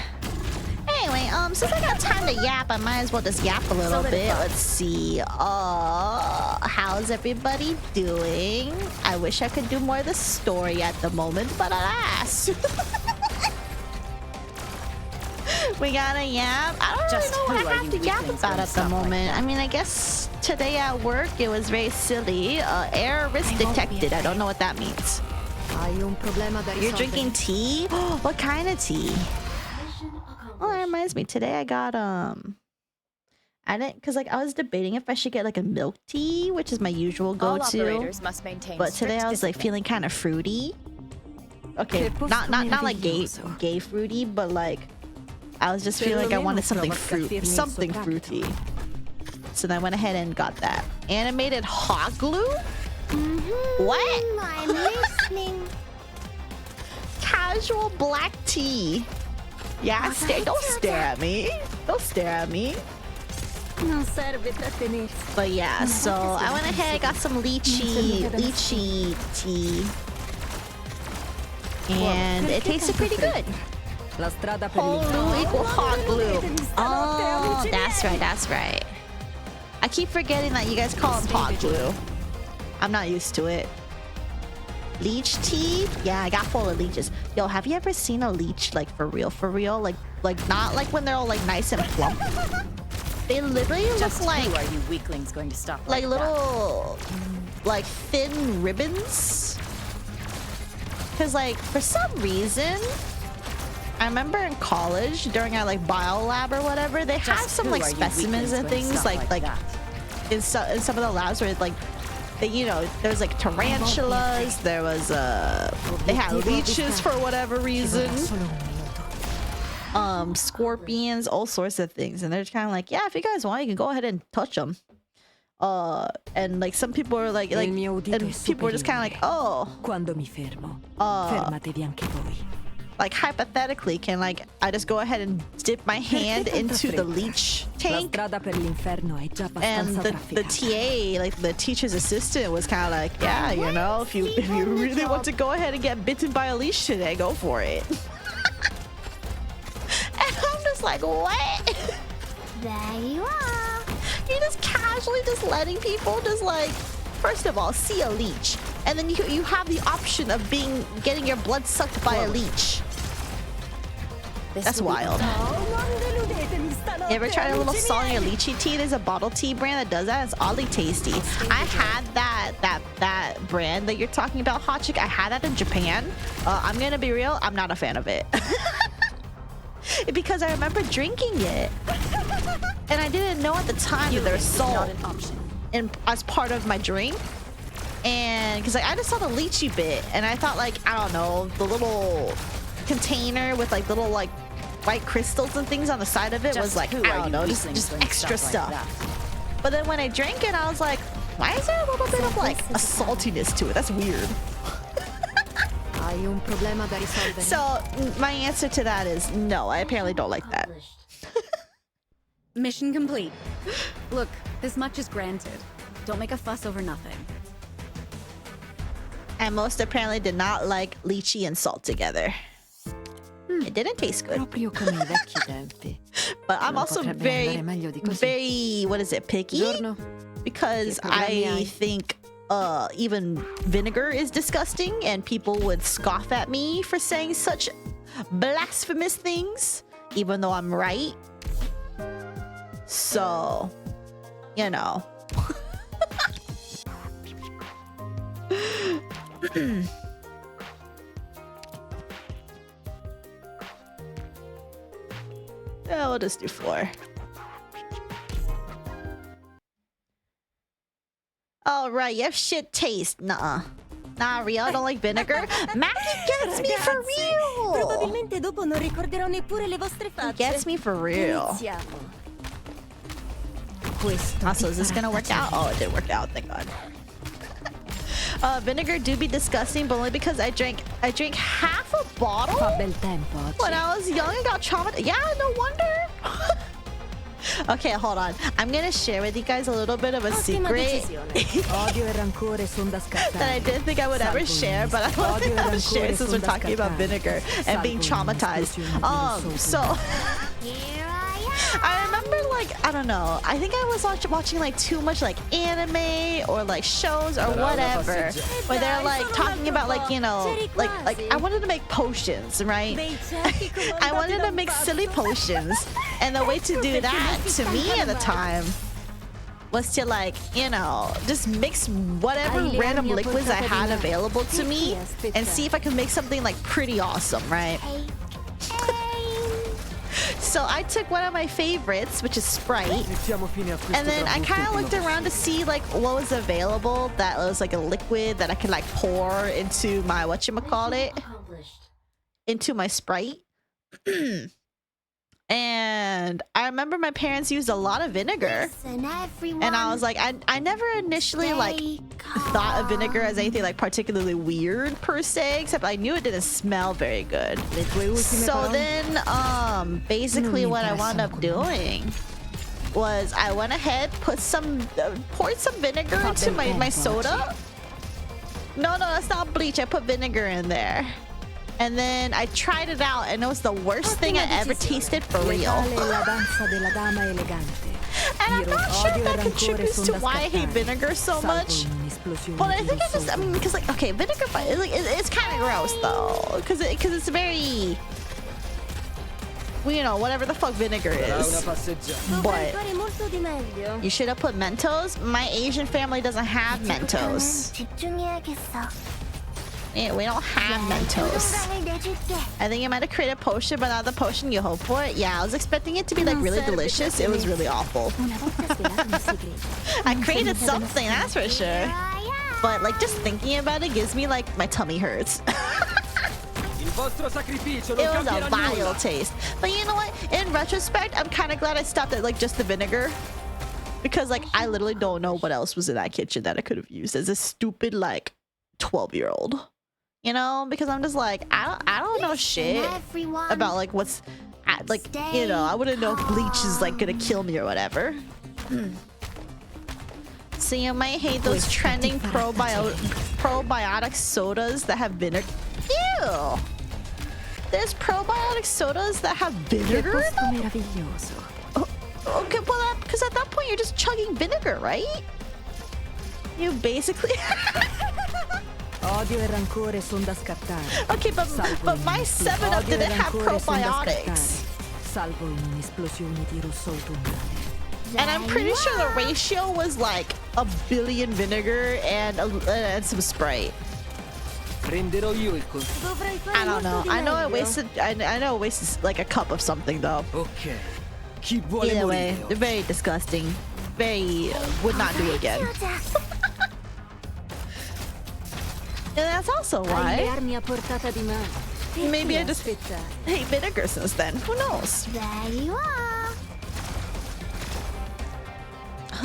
Anyway, since I got time to yap, I might as well just yap a little bit. Let's see. How's everybody doing? I wish I could do more of the story at the moment, but alas. We gotta yap. I don't really know what I have to yap about at the moment. I mean, I guess today at work it was very silly. Error risk detected. I don't know what that means. You're drinking tea? What kind of tea? Oh, that reminds me. Today I got I didn't, cause like I was debating if I should get like a milk tea, which is my usual go-to. But today I was like feeling kind of fruity. Okay, not like gay fruity, but like I was just feeling like I wanted something fruity. So then I went ahead and got that. Animated hot glue? What? I'm listening. Casual black tea. Yeah, don't stare at me. Don't stare at me. But yeah, so I went ahead and got some lychee tea. And it tasted pretty good. Glue equal hot glue. Oh, that's right. I keep forgetting that you guys call them hot glue. I'm not used to it. Leech tea? Yeah, I got full of leeches. Yo, have you ever seen a leech like for real? Like not like when they're all like nice and plump. They literally look like, who are you weaklings going to stop like little like thin ribbons. Cause like for some reason, I remember in college during our like bio lab or whatever, they have some like specimens and things like in some of the labs where like there's like tarantulas, there was they had leeches for whatever reason, scorpions, all sorts of things, and they're just kind of like, yeah, if you guys want, you can go ahead and touch them. And like some people are like and people were just kind of like, oh, like hypothetically, can like I just go ahead and dip my hand into the leech tank? And the TA, like the teacher's assistant, was kind of like, yeah, you know, if you really want to go ahead and get bitten by a leech today, go for it. And I'm just like, what? There you are. You're just casually just letting people just like, first of all, see a leech, and then you have the option of getting your blood sucked by a leech. That's wild. You ever tried a little salt in your lychee tea? There's a bottle tea brand that does that. It's oddly tasty. I had that brand that you're talking about, Hot Chick. I had that in Japan. I'm gonna be real, I'm not a fan of it. Because I remember drinking it, and I didn't know at the time that there's salt as part of my drink. And because like I just saw the lychee bit, and I thought like, I don't know, the little container with like little like white crystals and things on the side of it was like, I don't know, just extra stuff. But then when I drank it, I was like, Why is there a little bit of like a saltiness to it? That's weird. Hai un problema da risolvere? So my answer to that is no. I apparently don't like that. Mission complete. Look, this much is granted. Don't make a fuss over nothing. And most apparently did not like lychee and salt together. It didn't taste good. Proprio come i vecchi tempi. But I'm also very, what is it, picky? Because I think even vinegar is disgusting and people would scoff at me for saying such blasphemous things, even though I'm right. So, you know. Yeah, we'll just do 4. Oh, right, you have shit taste. Nuh-uh. Nah, real, I don't like vinegar. Maggie gets me for real. Probabilmente dopo non ricorderò neppure le vostre facce. Gets me for real. Also, is this gonna work out? Oh, it did work out, thank God. Vinegar do be disgusting, but only because I drank half a bottle when I was young and got traumatized. Yeah, no wonder. Okay, hold on. I'm gonna share with you guys a little bit of a secret that I didn't think I would ever share, but I wanted to have to share since we're talking about vinegar and being traumatized. So I remember, like, I don't know, I think I was watching like too much like anime or like shows or whatever, where they're like talking about like, you know, like I wanted to make potions, right? I wanted to make silly potions, and the way to do that to me at the time was to, like, you know, just mix whatever random liquids I had available to me and see if I could make something like pretty awesome, right? So I took one of my favorites, which is Sprite, and then I kind of looked around to see like what was available that was like a liquid that I could like pour into my whatchamacallit, into my Sprite. And I remember my parents used a lot of vinegar, and I was like, I never initially like thought of vinegar as anything like particularly weird per se, except I knew it didn't smell very good. So then basically what I wound up doing was I went ahead, poured some vinegar into my soda. No, that's not bleach. I put vinegar in there. And then I tried it out, and it was the worst thing I ever tasted for real. And I'm not sure if that contributes to why I hate vinegar so much. But I think I mean, because like, okay, vinegar, it's kind of gross though, because it's very, well, you know, whatever the fuck vinegar is. But you should have put Mentos. My Asian family doesn't have Mentos. Yeah, we don't have Mentos. I think you might have created a potion, but not the potion you hope for. Yeah, I was expecting it to be like really delicious. It was really awful. I created something, that's for sure. But like just thinking about it gives me like my tummy hurts. It was a vile taste. But you know what? In retrospect, I'm kind of glad I stopped at like just the vinegar. Because like I literally don't know what else was in that kitchen that I could have used as a stupid like 12-year-old. You know, because I'm just like, I don't know shit about like what's like, you know, I wouldn't know if bleach is like gonna kill me or whatever. So you might hate those trending probiotic sodas that have vinegar. Ew! There's probiotic sodas that have vinegar in them? Okay, well, because at that point you're just chugging vinegar, right? You basically... Odio e rancore son da scartare. Okay, but my 7-Up didn't have probiotics. Salvo in un'esplosione di rosso autunnale. And I'm pretty sure the ratio was like 1 billion vinegar and some Sprite. I don't know. I know I wasted like a cup of something though. Okay. Either way, they're very disgusting. Very would not do again. And that's also why maybe I just hate vinegar since then. Who knows? There you are.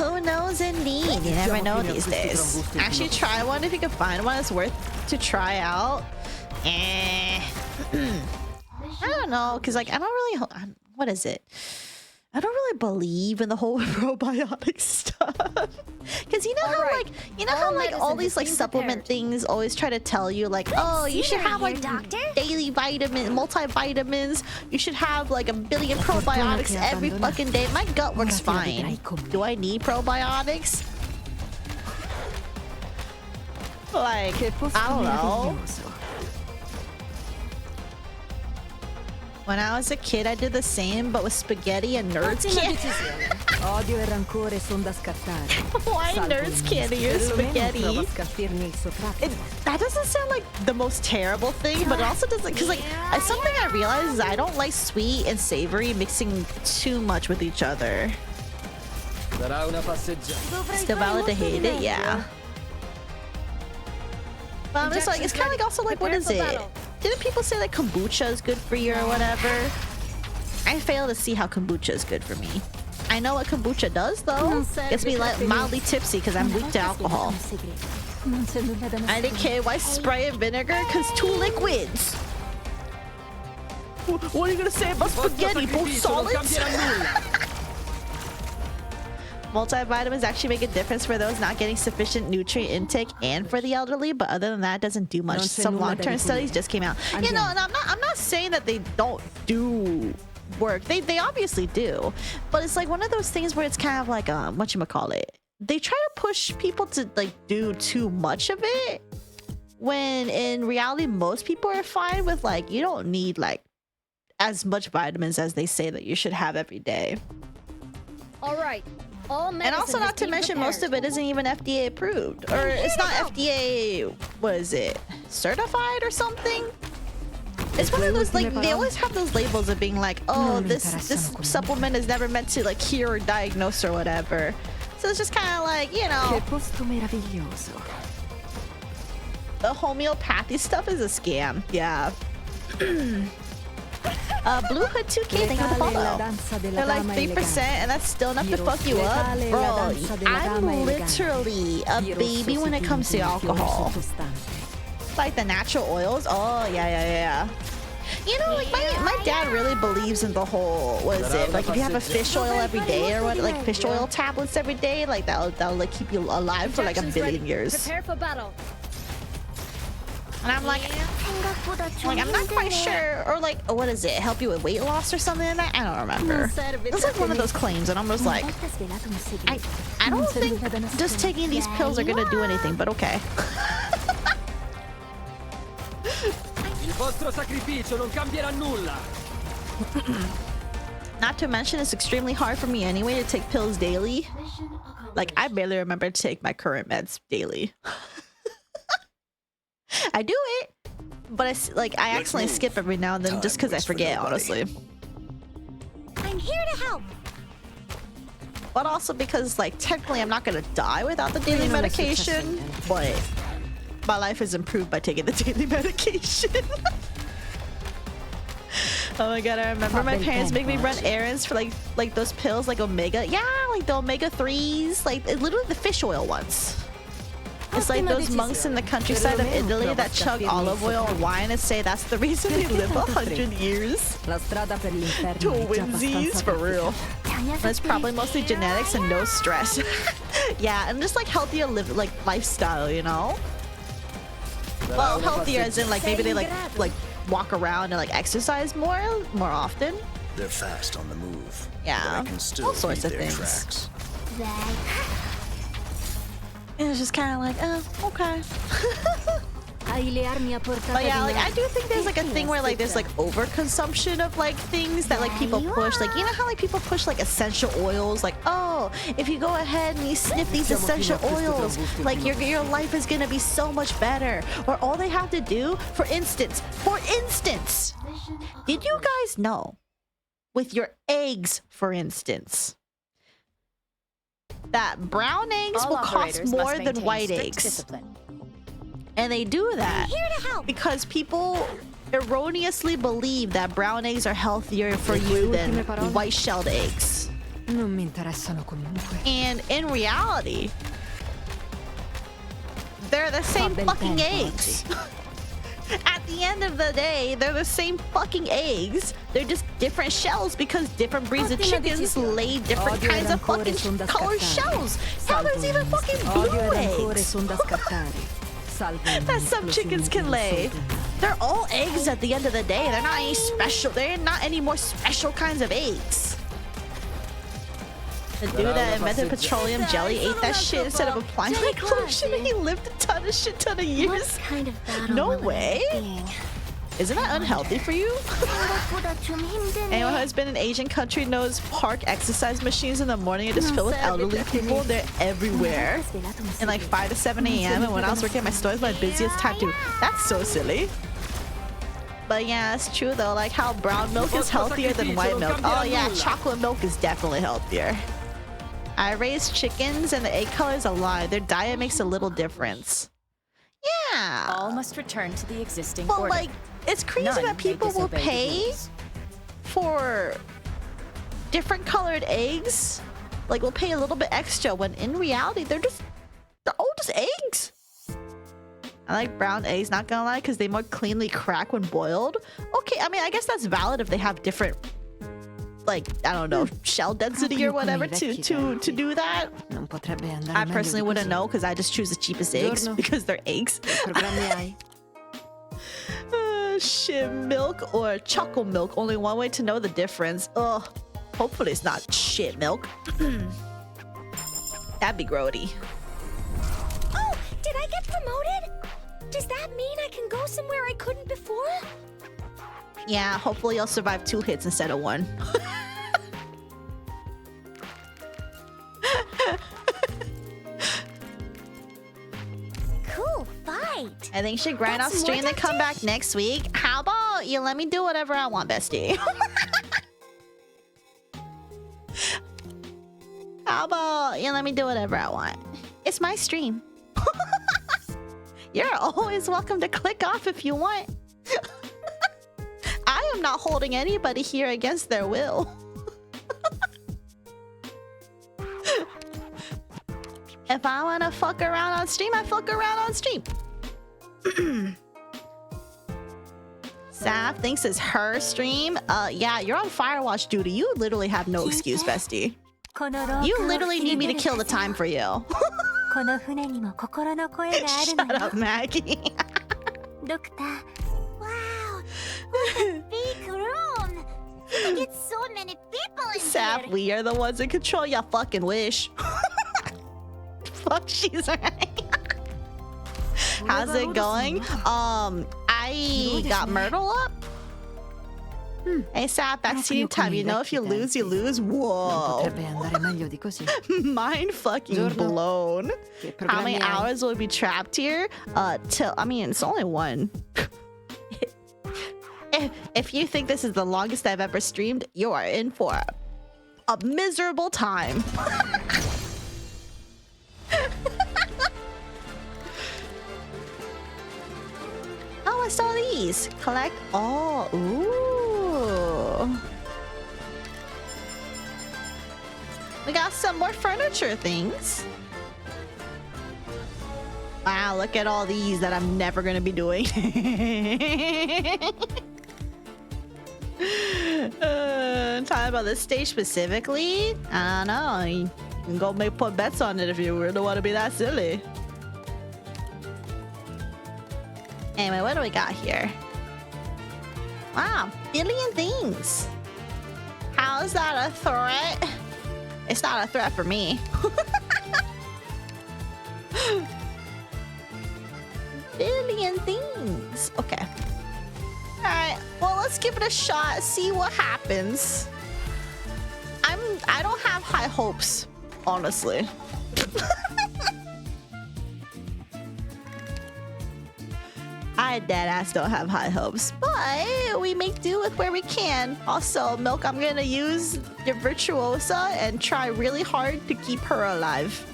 Who knows indeed? You never know these days. Actually, try one if you can find one that's worth to try out. I don't know, because like I don't really. What is it? I don't really believe in the whole probiotic stuff. Because you know how like all these like supplement things always try to tell you like, oh, you should have like daily multivitamins. You should have like 1 billion probiotics every fucking day. My gut works fine. Do I need probiotics? Like, I don't know. When I was a kid, I did the same, but with spaghetti and nerds candy. Odio e rancore son da scattare. Why nerds candy or spaghetti? That doesn't sound like the most terrible thing, but it also doesn't, because like something I realized is I don't like sweet and savory mixing too much with each other. Still valid to hate it, yeah. But I'm just like, it's kind of like also like, what is it? Didn't people say that kombucha is good for you or whatever? I fail to see how kombucha is good for me. I know what kombucha does though. Gets me like mildly tipsy because I'm weak to alcohol. IDK, why spray and vinegar? Because 2 liquids. What are you gonna say about spaghetti? Both solids? Multivitamins actually make a difference for those not getting sufficient nutrient intake and for the elderly, but other than that, it doesn't do much. Some long-term studies just came out. You know, and I'm not saying that they don't do work. They obviously do, but it's like one of those things where it's kind of like whatchamacallit. They try to push people to like do too much of it, when in reality most people are fine with like you don't need like as much vitamins as they say that you should have every day. All right. And also, not to mention, most of it isn't even FDA approved, or it's not FDA. What is it? Certified or something? It's one of those like they always have those labels of being like, oh, this supplement is never meant to like cure or diagnose or whatever. So it's just kind of like, you know, the homeopathy stuff is a scam. Yeah. Blue Hood 2K, thank you for the follow. They're like 3%, and that's still enough to fuck you up. Bro, I'm literally a baby when it comes to alcohol. Like the natural oils. Oh, yeah. You know, like my dad really believes in the whole, what is it? Like if you have a fish oil every day or what, like fish oil tablets every day, like that'll like keep you alive for like 1 billion years. Prepare for battle. And I'm like, I'm not quite sure. Or like, what is it? Help you with weight loss or something like that? I don't remember. It's like one of those claims, and I'm just like, I don't think just taking these pills are gonna do anything, but okay. Il vostro sacrificio non cambierà nulla. Not to mention, it's extremely hard for me anyway to take pills daily. Like, I barely remember to take my current meds daily. I do it, but I accidentally skip every now and then just because I forget, honestly. I'm here to help. But also because, like, technically I'm not gonna die without the daily medication, but my life is improved by taking the daily medication. Oh my god, I remember my parents make me run errands for like those pills, like Omega. Yeah, like the Omega-3s, like literally the fish oil ones. It's like those monks in the countryside of Italy that chug olive oil and wine and say that's the reason they live 100 years. Twinsies, for real. And it's probably mostly genetics and no stress. Yeah, and just like healthier lifestyle, you know? Well, healthier as in like maybe they like walk around and like exercise more often. They're fast on the move. Yeah, all sorts of things. Tracks. And it's just kind of like, oh, okay. But yeah, like I do think there's like a thing where like there's like overconsumption of like things that like people push. Like, you know how like people push like essential oils, like, oh, if you go ahead and you sniff these essential oils, like your life is gonna be so much better. Or all they have to do, for instance, did you guys know with your eggs, for instance, that brown eggs will cost more than white eggs? And they do that because people erroneously believe that brown eggs are healthier for you than white-shelled eggs. Non mi interessano comunque. And in reality, they're the same fucking eggs. At the end of the day, they're the same fucking eggs. They're just different shells because different breeds of chickens lay different kinds of fucking colored shells. Hell, there's even fucking blue eggs that some chickens can lay. They're all eggs at the end of the day. They're not any special. They're not any more special kinds of eggs. The dude that invented petroleum jelly ate that shit instead of applying like lotion, and he lived a shit ton of years. No way. Isn't that unhealthy for you? Anyone who's been in an Asian country knows park exercise machines in the morning are just filled with elderly people. They're everywhere. And like 5 to 7 a.m. And when I was working at my store, it's my busiest time too. That's so silly. But yeah, it's true though. Like how brown milk is healthier than white milk. Oh yeah, chocolate milk is definitely healthier. I raised chickens and the egg colors align. Their diet makes a little difference. Yeah. All must return to the existing But order. like, it's crazy that people will pay for different colored eggs. Like, we'll pay a little bit extra when in reality they're all just eggs. I like brown eggs, not gonna lie, because they more cleanly crack when boiled. Okay, I mean, I guess that's valid if they have different, like, I don't know, shell density or whatever to do that. I personally wouldn't know because I just choose the cheapest eggs because they're eggs. Shit milk or chocolate milk. Only one way to know the difference. Ugh. Hopefully it's not shit milk. That'd be grody. Oh, did I get promoted? Does that mean I can go somewhere I couldn't before? Yeah, hopefully you'll survive 2 hits instead of 1. Cool fight. I think she should grind off stream then come back next week. How about you let me do whatever I want, bestie? How about you let me do whatever I want? It's my stream. You're always welcome to click off if you want. I am not holding anybody here against their will. If I want to fuck around on stream, I fuck around on stream. Saf thinks it's her stream. Yeah, you're on Firewatch duty. You literally have no excuse, bestie. You literally need me to kill the time for you. Shut up, Maggie. Wow, what a big room. I get so many people in Saf, here. we are the ones in control. Ya fucking wish. Fuck, she's right. How's it going? I got Myrtle up. Hey, Saf, back to you time. You know if you lose, you lose. Whoa. Mind fucking blown. How many hours will we be trapped here? Till, I mean, it's only 1. If you think this is the longest I've ever streamed, you are in for a miserable time. Oh, I saw these. Collect all. Ooh. We got some more furniture things. Wow, look at all these that I'm never going to be doing. Talking about this stage specifically? I don't know. You can go put bets on it if you really want to be that silly. Anyway, what do we got here? Wow, billion things. How is that a threat? It's not a threat for me. Billion things. Okay. All right. Well, let's give it a shot. See what happens. I don't have high hopes, honestly. I deadass don't have high hopes, but we make do with where we can. Also, Milk, I'm gonna use your Virtuosa and try really hard to keep her alive.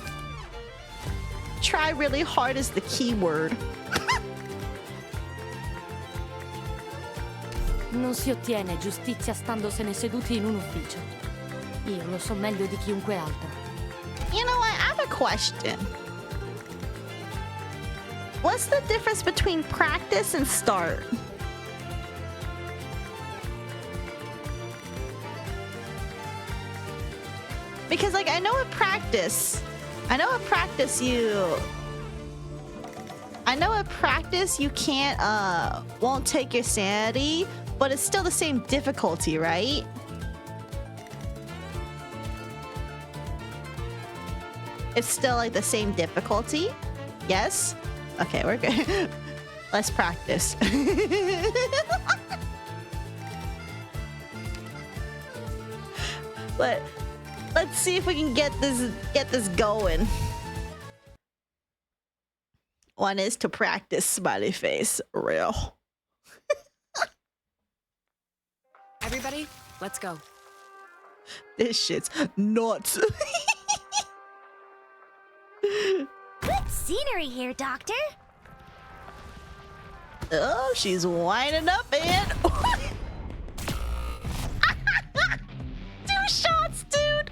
Try really hard is the key word. Non si ottiene giustizia standosene seduti in un ufficio. Io lo so meglio di chiunque altro. You know what? I have a question. What's the difference between practice and start? Because like I know at practice you can't won't take your sanity, but it's still the same difficulty, right? It's still like the same difficulty? Yes? Okay, we're good. Let's practice. Let's see if we can get this going. One is to practice, smiley face. Real. Everybody, let's go. This shit's nuts. Good scenery here, Doctor. Oh, she's winding up and 2 shots, dude.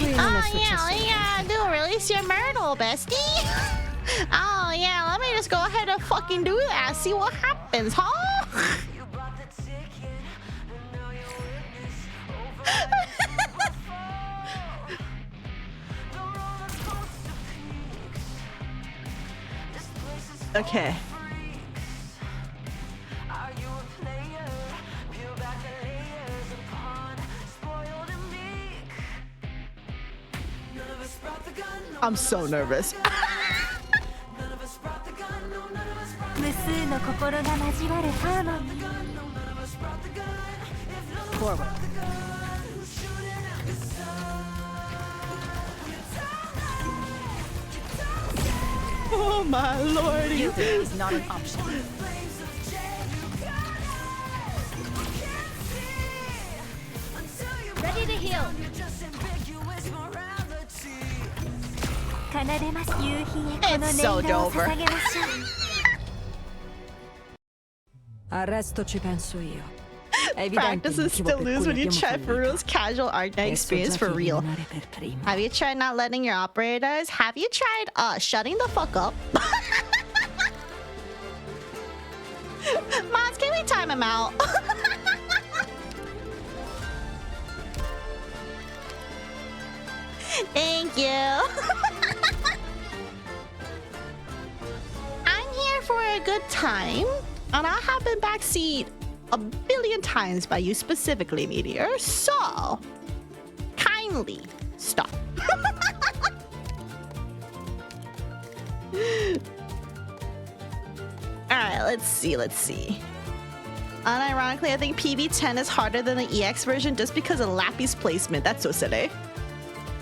Oh yeah, all you gotta do release your myrtle, bestie. Oh yeah, let me just go ahead and fucking do that. See what happens, huh? Okay. I'm so nervous. Forward. Oh my lordy. Yielding is not an option. Ready to heal. It's so doper. Al resto ci penso io. Practice is still lose when you try for real casual Arknight experience for real. Have you tried not letting your operators? Have you tried shutting the fuck up? Mods, can we time him out? Thank you. I'm here for a good time, and I have been backseat a billion times by you specifically, Meteor. So, kindly stop. Alright, let's see. Unironically, I think PV10 is harder than the EX version just because of Lappy's placement. That's so silly.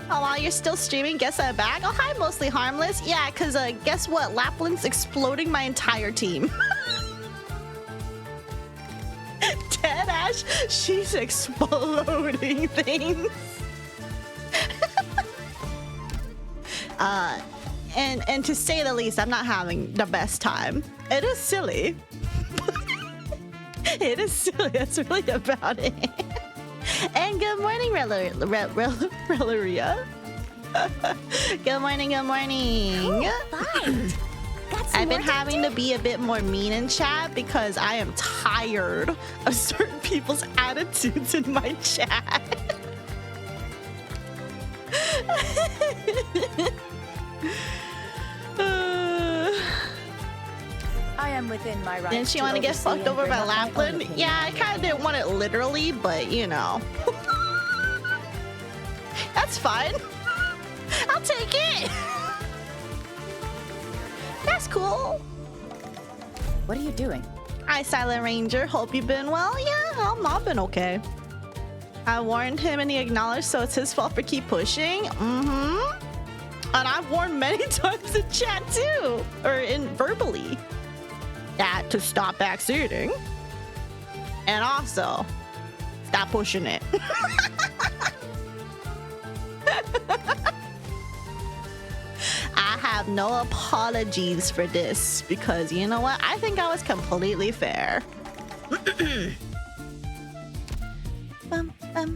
Oh, while you're still streaming, guess I'm back? Oh, hi, Mostly Harmless. Yeah, because guess what? Lapland's exploding my entire team. Dead Ash, she's exploding things. And to say the least, I'm not having the best time. It is silly. It is silly. That's really about it. And good morning, Rellaria. Good morning, good morning. I've been having to be a bit more mean in chat because I am tired of certain people's attitudes in my chat. I am within my rights. Didn't she want to get fucked over by Lapland? Yeah, I kind of didn't want it literally, but you know. That's fine. I'll take it. That's cool. What are you doing? Hi, Silent Ranger. Hope you've been well. Yeah, I've been okay. I warned him and he acknowledged, so it's his fault for keep pushing. Mm-hmm. And I've warned many times in chat too, or in verbally, that to stop backseating. And also, stop pushing it. I have no apologies for this because you know what? I think I was completely fair. Bum, I'm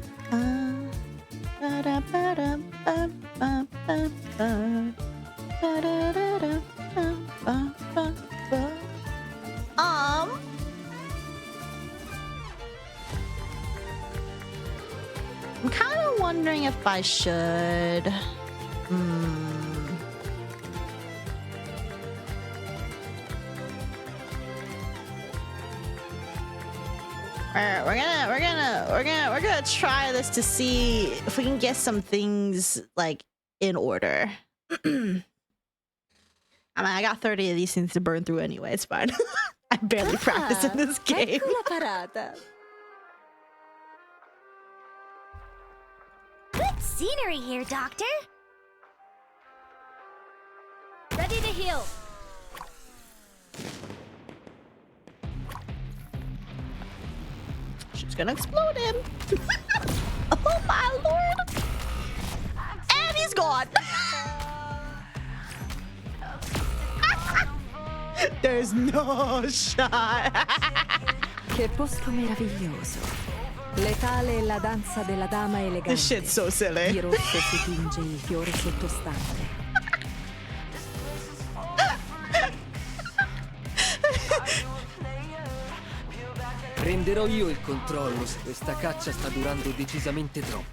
kind of wondering if I should. We're gonna try this to see if we can get some things like in order. I mean, I got 30 of these things to burn through anyway. It's fine. I barely practice in this game. Good scenery here, Doctor. Ready to heal. She's gonna explode him. Oh my lord! And he's gone. There's no shot. Che posto meraviglioso. Letale è la danza della dama elegante. This shit's so silly. Di rosso si tinge il fiore sottostante. Prenderò io il controllo se questa caccia sta durando decisamente troppo.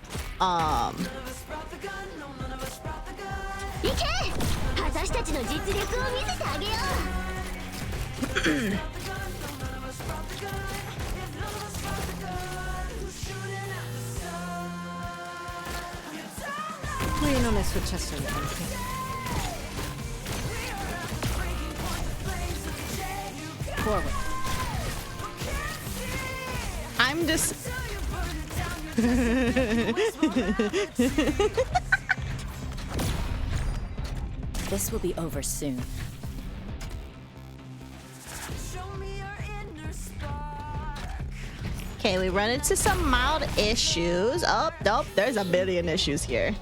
Qui non è successo niente. Forward. I'm just... This will be over soon. Okay, we run into some mild issues. Oh, nope, there's a million issues here.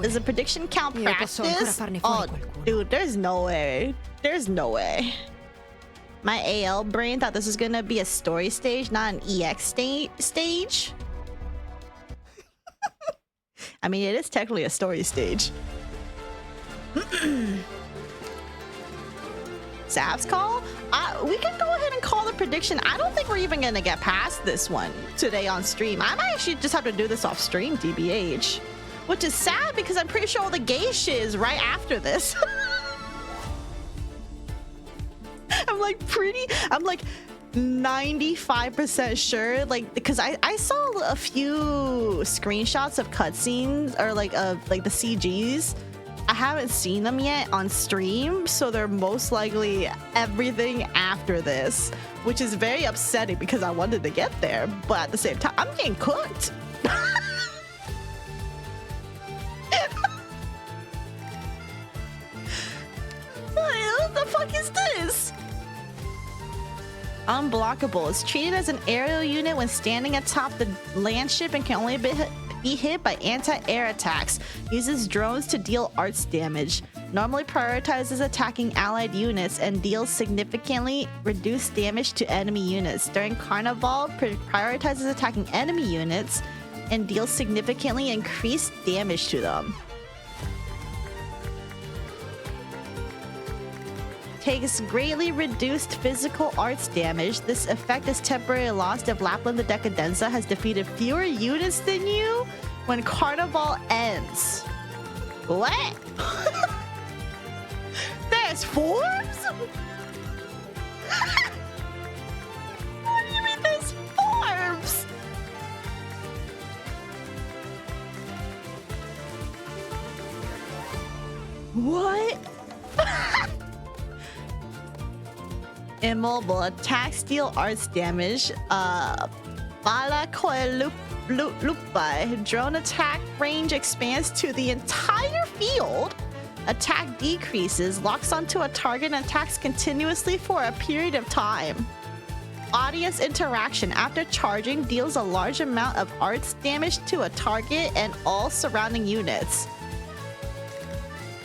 Is a prediction count practice? Oh, dude, there's no way. There's no way. My AL brain thought this was gonna be a story stage, not an EX stage. I mean, it is technically a story stage. Sav's call? We can go ahead and call the prediction. I don't think we're even gonna get past this one today on stream. I might actually just have to do this off stream, DBH. Which is sad because I'm pretty sure all the gay shit is right after this. I'm like 95% sure, like, because I saw a few screenshots of cutscenes or like of like the CGs. I haven't seen them yet on stream, so they're most likely everything after this, which is very upsetting because I wanted to get there, but at the same time, I'm getting cooked. What the fuck is this? Unblockable is treated as an aerial unit when standing atop the land ship and can only be hit by anti-air attacks. Uses drones to deal arts damage. Normally prioritizes attacking allied units and deals significantly reduced damage to enemy units. During Carnival, prioritizes attacking enemy units and deals significantly increased damage to them. Takes greatly reduced physical arts damage. This effect is temporarily lost if Lapland the Decadenza has defeated fewer units than you when Carnival ends. What? There's forms? What do you mean there's forms? What? Immobile. Attacks deal arts damage. Bala Koe Lupai. Drone attack range expands to the entire field. Attack decreases. Locks onto a target and attacks continuously for a period of time. Audience interaction. After charging, deals a large amount of arts damage to a target and all surrounding units.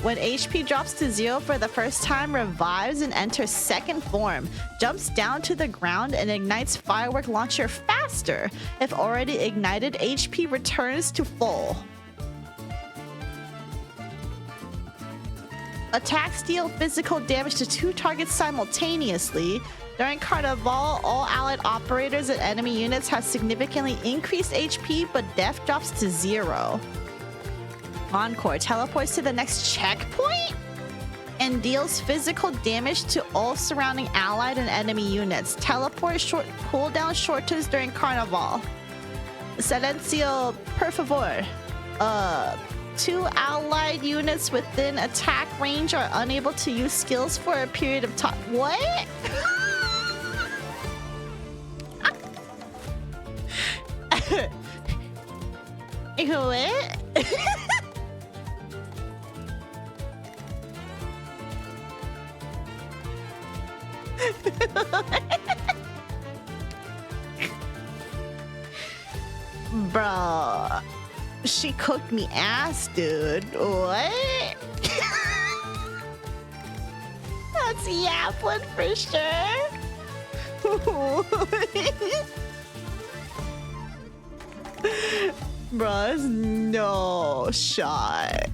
When HP drops to 0 for the first time, revives and enters second form. Jumps down to the ground and ignites firework launcher fast faster if already ignited HP returns to full. Attacks deal physical damage to 2 targets simultaneously. During Carnival, all allied operators and enemy units have significantly increased HP, but death drops to 0. Encore teleports to the next checkpoint and deals physical damage to all surrounding allied and enemy units. Teleport cooldown shortens during Carnival. Silencio, per favor. 2 allied units within attack range are unable to use skills for a period of time. What? What? Bro, she cooked me ass, dude. What? That's Yaplin for sure. Bro, there's no shot.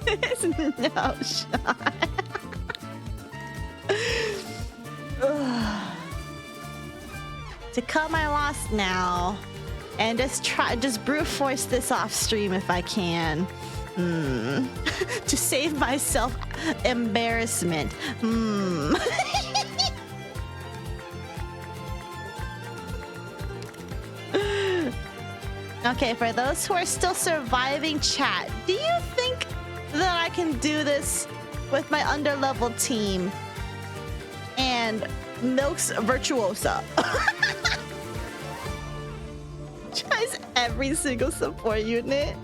There's no shot. To cut my loss now and just brute force this off stream if I can. To save myself embarrassment. Okay, for those who are still surviving, chat, do you think that I can do this with my underleveled team and Milk's Virtuosa? Tries every single support unit.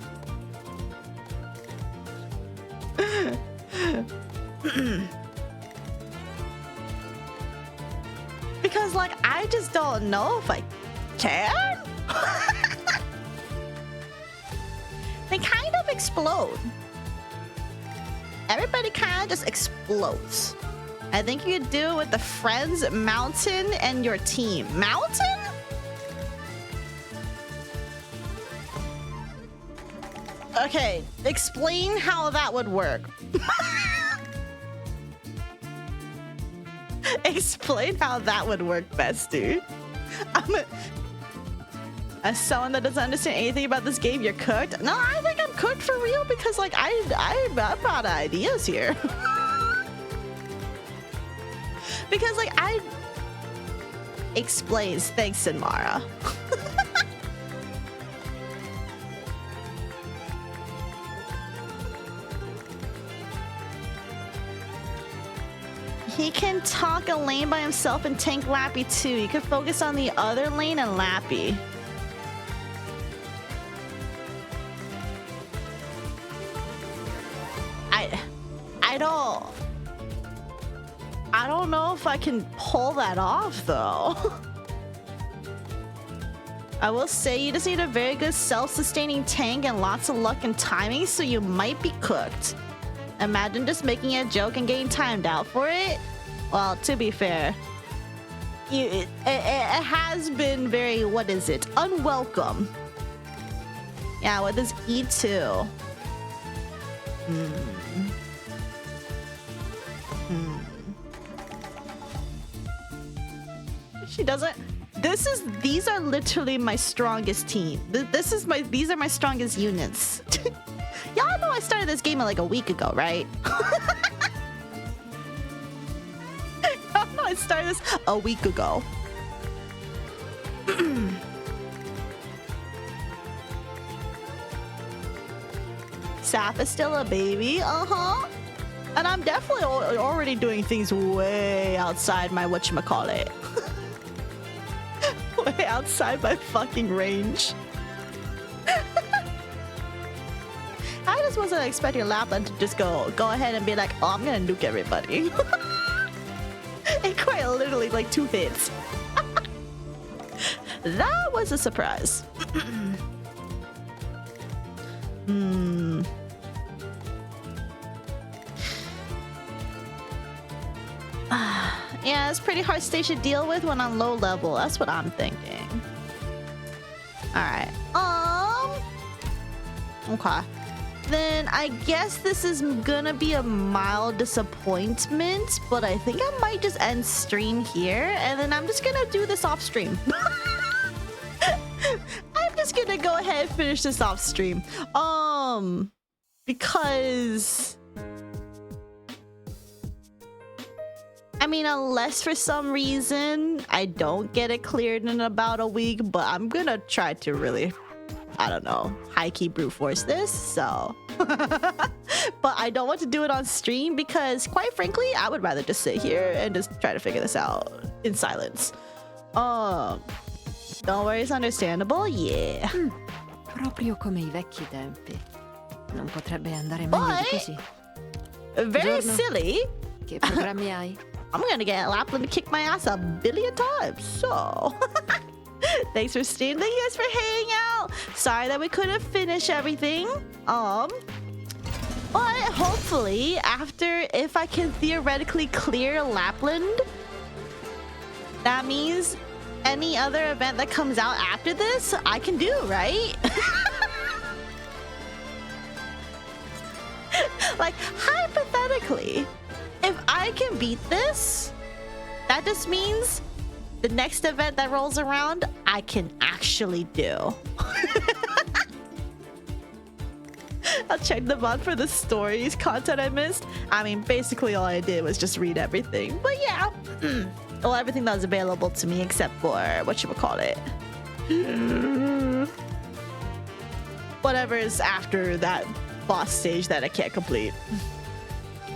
Because, like, I just don't know if I can. They kind of explode. Everybody kind of just explodes. I think you could do it with the friends, Mountain, and your team. Mountain? Okay, explain how that would work. Explain how that would work best, dude. As someone that doesn't understand anything about this game, you're cooked? No, I think I'm cooked for real because, like, I'm out of ideas here. Because, like, explains. Thanks, Sinmara. He can talk a lane by himself and tank Lappy too. You could focus on the other lane and Lappy. I don't know if I can pull that off though. I will say you just need a very good self-sustaining tank and lots of luck and timing, so you might be cooked. Imagine just making a joke and getting timed out for it. Well, to be fair, it has been very, what is it? Unwelcome. Yeah, with this E2. She doesn't. These are literally my strongest team. These are my strongest units. Y'all know I started this game like a week ago, right? Y'all know I started this a week ago. Sap is still a baby, and I'm definitely already doing things way outside my whatchamacallit. Way outside my fucking range. I just wasn't expecting Lapland to just go ahead and be like, oh, I'm gonna nuke everybody. And quite literally like 2 hits. That was a surprise. Yeah, it's pretty hard stage to deal with when on low level. That's what I'm thinking. Alright. Okay. Then I guess this is gonna be a mild disappointment, but I think I might just end stream here, and then I'm just gonna do this off stream. I'm just gonna go ahead and finish this off stream. Because I mean, unless for some reason I don't get it cleared in about a week, but I'm gonna try to really, I don't know, high-key brute force this, so. But I don't want to do it on stream because, quite frankly, I would rather just sit here and just try to figure this out in silence. Don't worry, it's understandable, yeah. Proprio come I vecchi tempi. Non potrebbe andare meglio di così. Very silly. Che programmi hai? I'm gonna get Lapland to kick my ass a billion times, so. Thanks for streaming. Thank you guys for hanging out. Sorry that we couldn't finish everything. But hopefully, after, if I can theoretically clear Lapland, that means any other event that comes out after this, I can do, right? Like, hypothetically, if I can beat this, that just means the next event that rolls around, I can actually do. I'll check the mod for the stories content I missed. I mean, basically all I did was just read everything. But yeah, well, everything that was available to me except for whatchamacallit. Whatever is after that boss stage that I can't complete.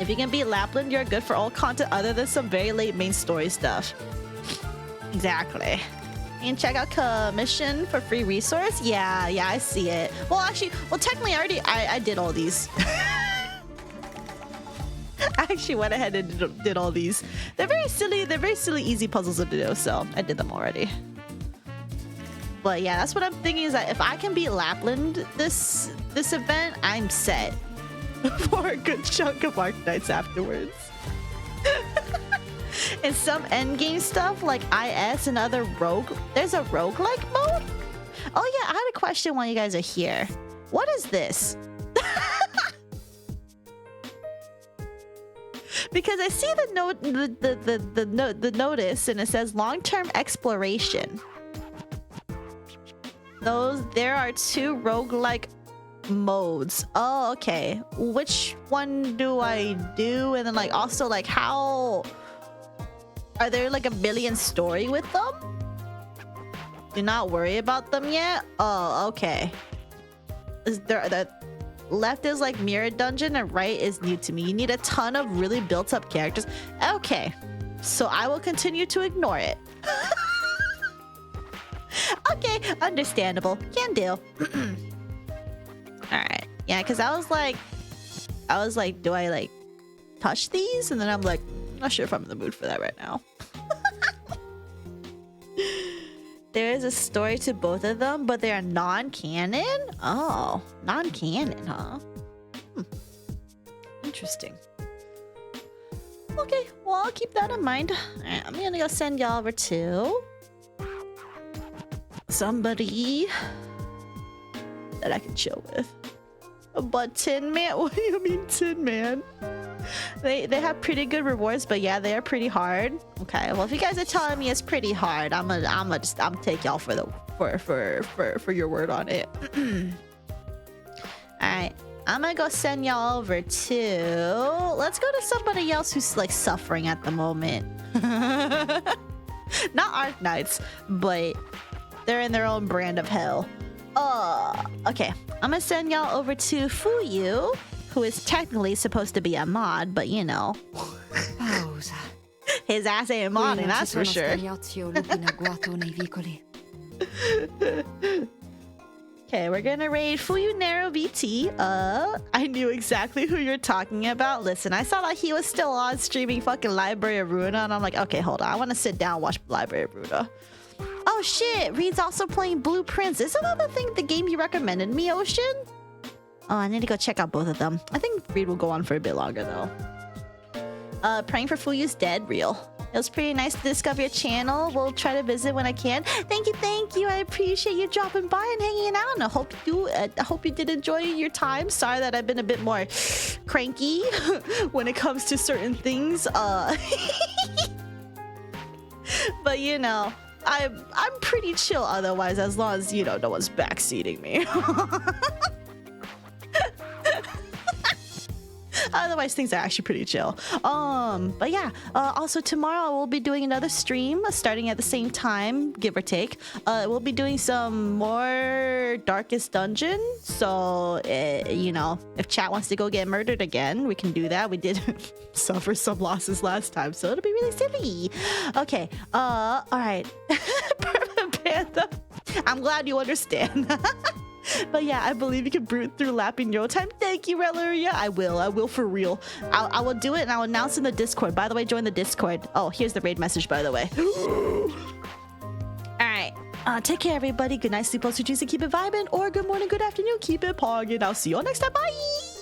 If you can beat Lapland, you're good for all content other than some very late main story stuff. Exactly. And check out commission for free resource. Yeah, I see it. Well, actually, technically I did all these. I actually went ahead and did all these. They're very silly, easy puzzles to do, so I did them already. But yeah, that's what I'm thinking, is that if I can beat Lapland this event, I'm set for a good chunk of Arknights afterwards. And some endgame stuff like IS and other rogue, there's a roguelike mode? Oh yeah, I had a question while you guys are here. What is this? Because I see the note, the notice, and it says long-term exploration. There are 2 roguelike modes. Oh, okay. Which one do I do? And then like also like how are there like a billion story with them? Do not worry about them yet. Oh, okay. Is there the left is like mirror dungeon and right is new to me. You need a ton of really built up characters. Okay, so I will continue to ignore it. Okay, understandable. Can do. Alright. Yeah, because I was like, do I like touch these? And then I'm like, not sure if I'm in the mood for that right now. There is a story to both of them, but they are non-canon? Oh, non-canon, huh? Interesting. Okay, well, I'll keep that in mind. Alright, I'm gonna go send y'all over to somebody that I can chill with. But Tin Man? What do you mean Tin Man? They have pretty good rewards, but yeah, they are pretty hard. Okay, well if you guys are telling me it's pretty hard, I'm take y'all for your word on it. Alright, I'm gonna go send y'all over to, let's go to somebody else who's like suffering at the moment. Not Arknights, but they're in their own brand of hell. Okay, I'm gonna send y'all over to Fuyu, who is technically supposed to be a mod, but you know. His ass ain't modding, that's for sure. Okay, we're gonna raid Fuyu Nero VT. I knew exactly who you're talking about. Listen, I saw that he was still on streaming fucking Library of Ruina, and I'm like, okay, hold on, I want to sit down and watch Library of Ruina. Oh shit, Reed's also playing Blueprints. Isn't that the game you recommended me, Ocean? Oh, I need to go check out both of them. I think Reed will go on for a bit longer though. Praying for Fuyu's dead, real. It was pretty nice to discover your channel. We'll try to visit when I can. Thank you. I appreciate you dropping by and hanging out. And I hope you did enjoy your time. Sorry that I've been a bit more cranky when it comes to certain things. But you know, I'm pretty chill otherwise, as long as, you know, no one's backseating me. Otherwise, things are actually pretty chill. But yeah, also tomorrow we'll be doing another stream starting at the same time, give or take. We'll be doing some more Darkest Dungeon. So, you know, if chat wants to go get murdered again, we can do that. We did suffer some losses last time, so it'll be really silly. Okay, all right. Panda, I'm glad you understand. But yeah, I believe you can brute through lapping your time. Thank you, Reluria. I will for real. I will do it, and I'll announce in the Discord. By the way, join the Discord. Oh, here's the raid message, by the way. All right. Take care, everybody. Good night, sleep well, sweet dreams, and keep it vibing. Or good morning, good afternoon, keep it pogging. I'll see you all next time. Bye.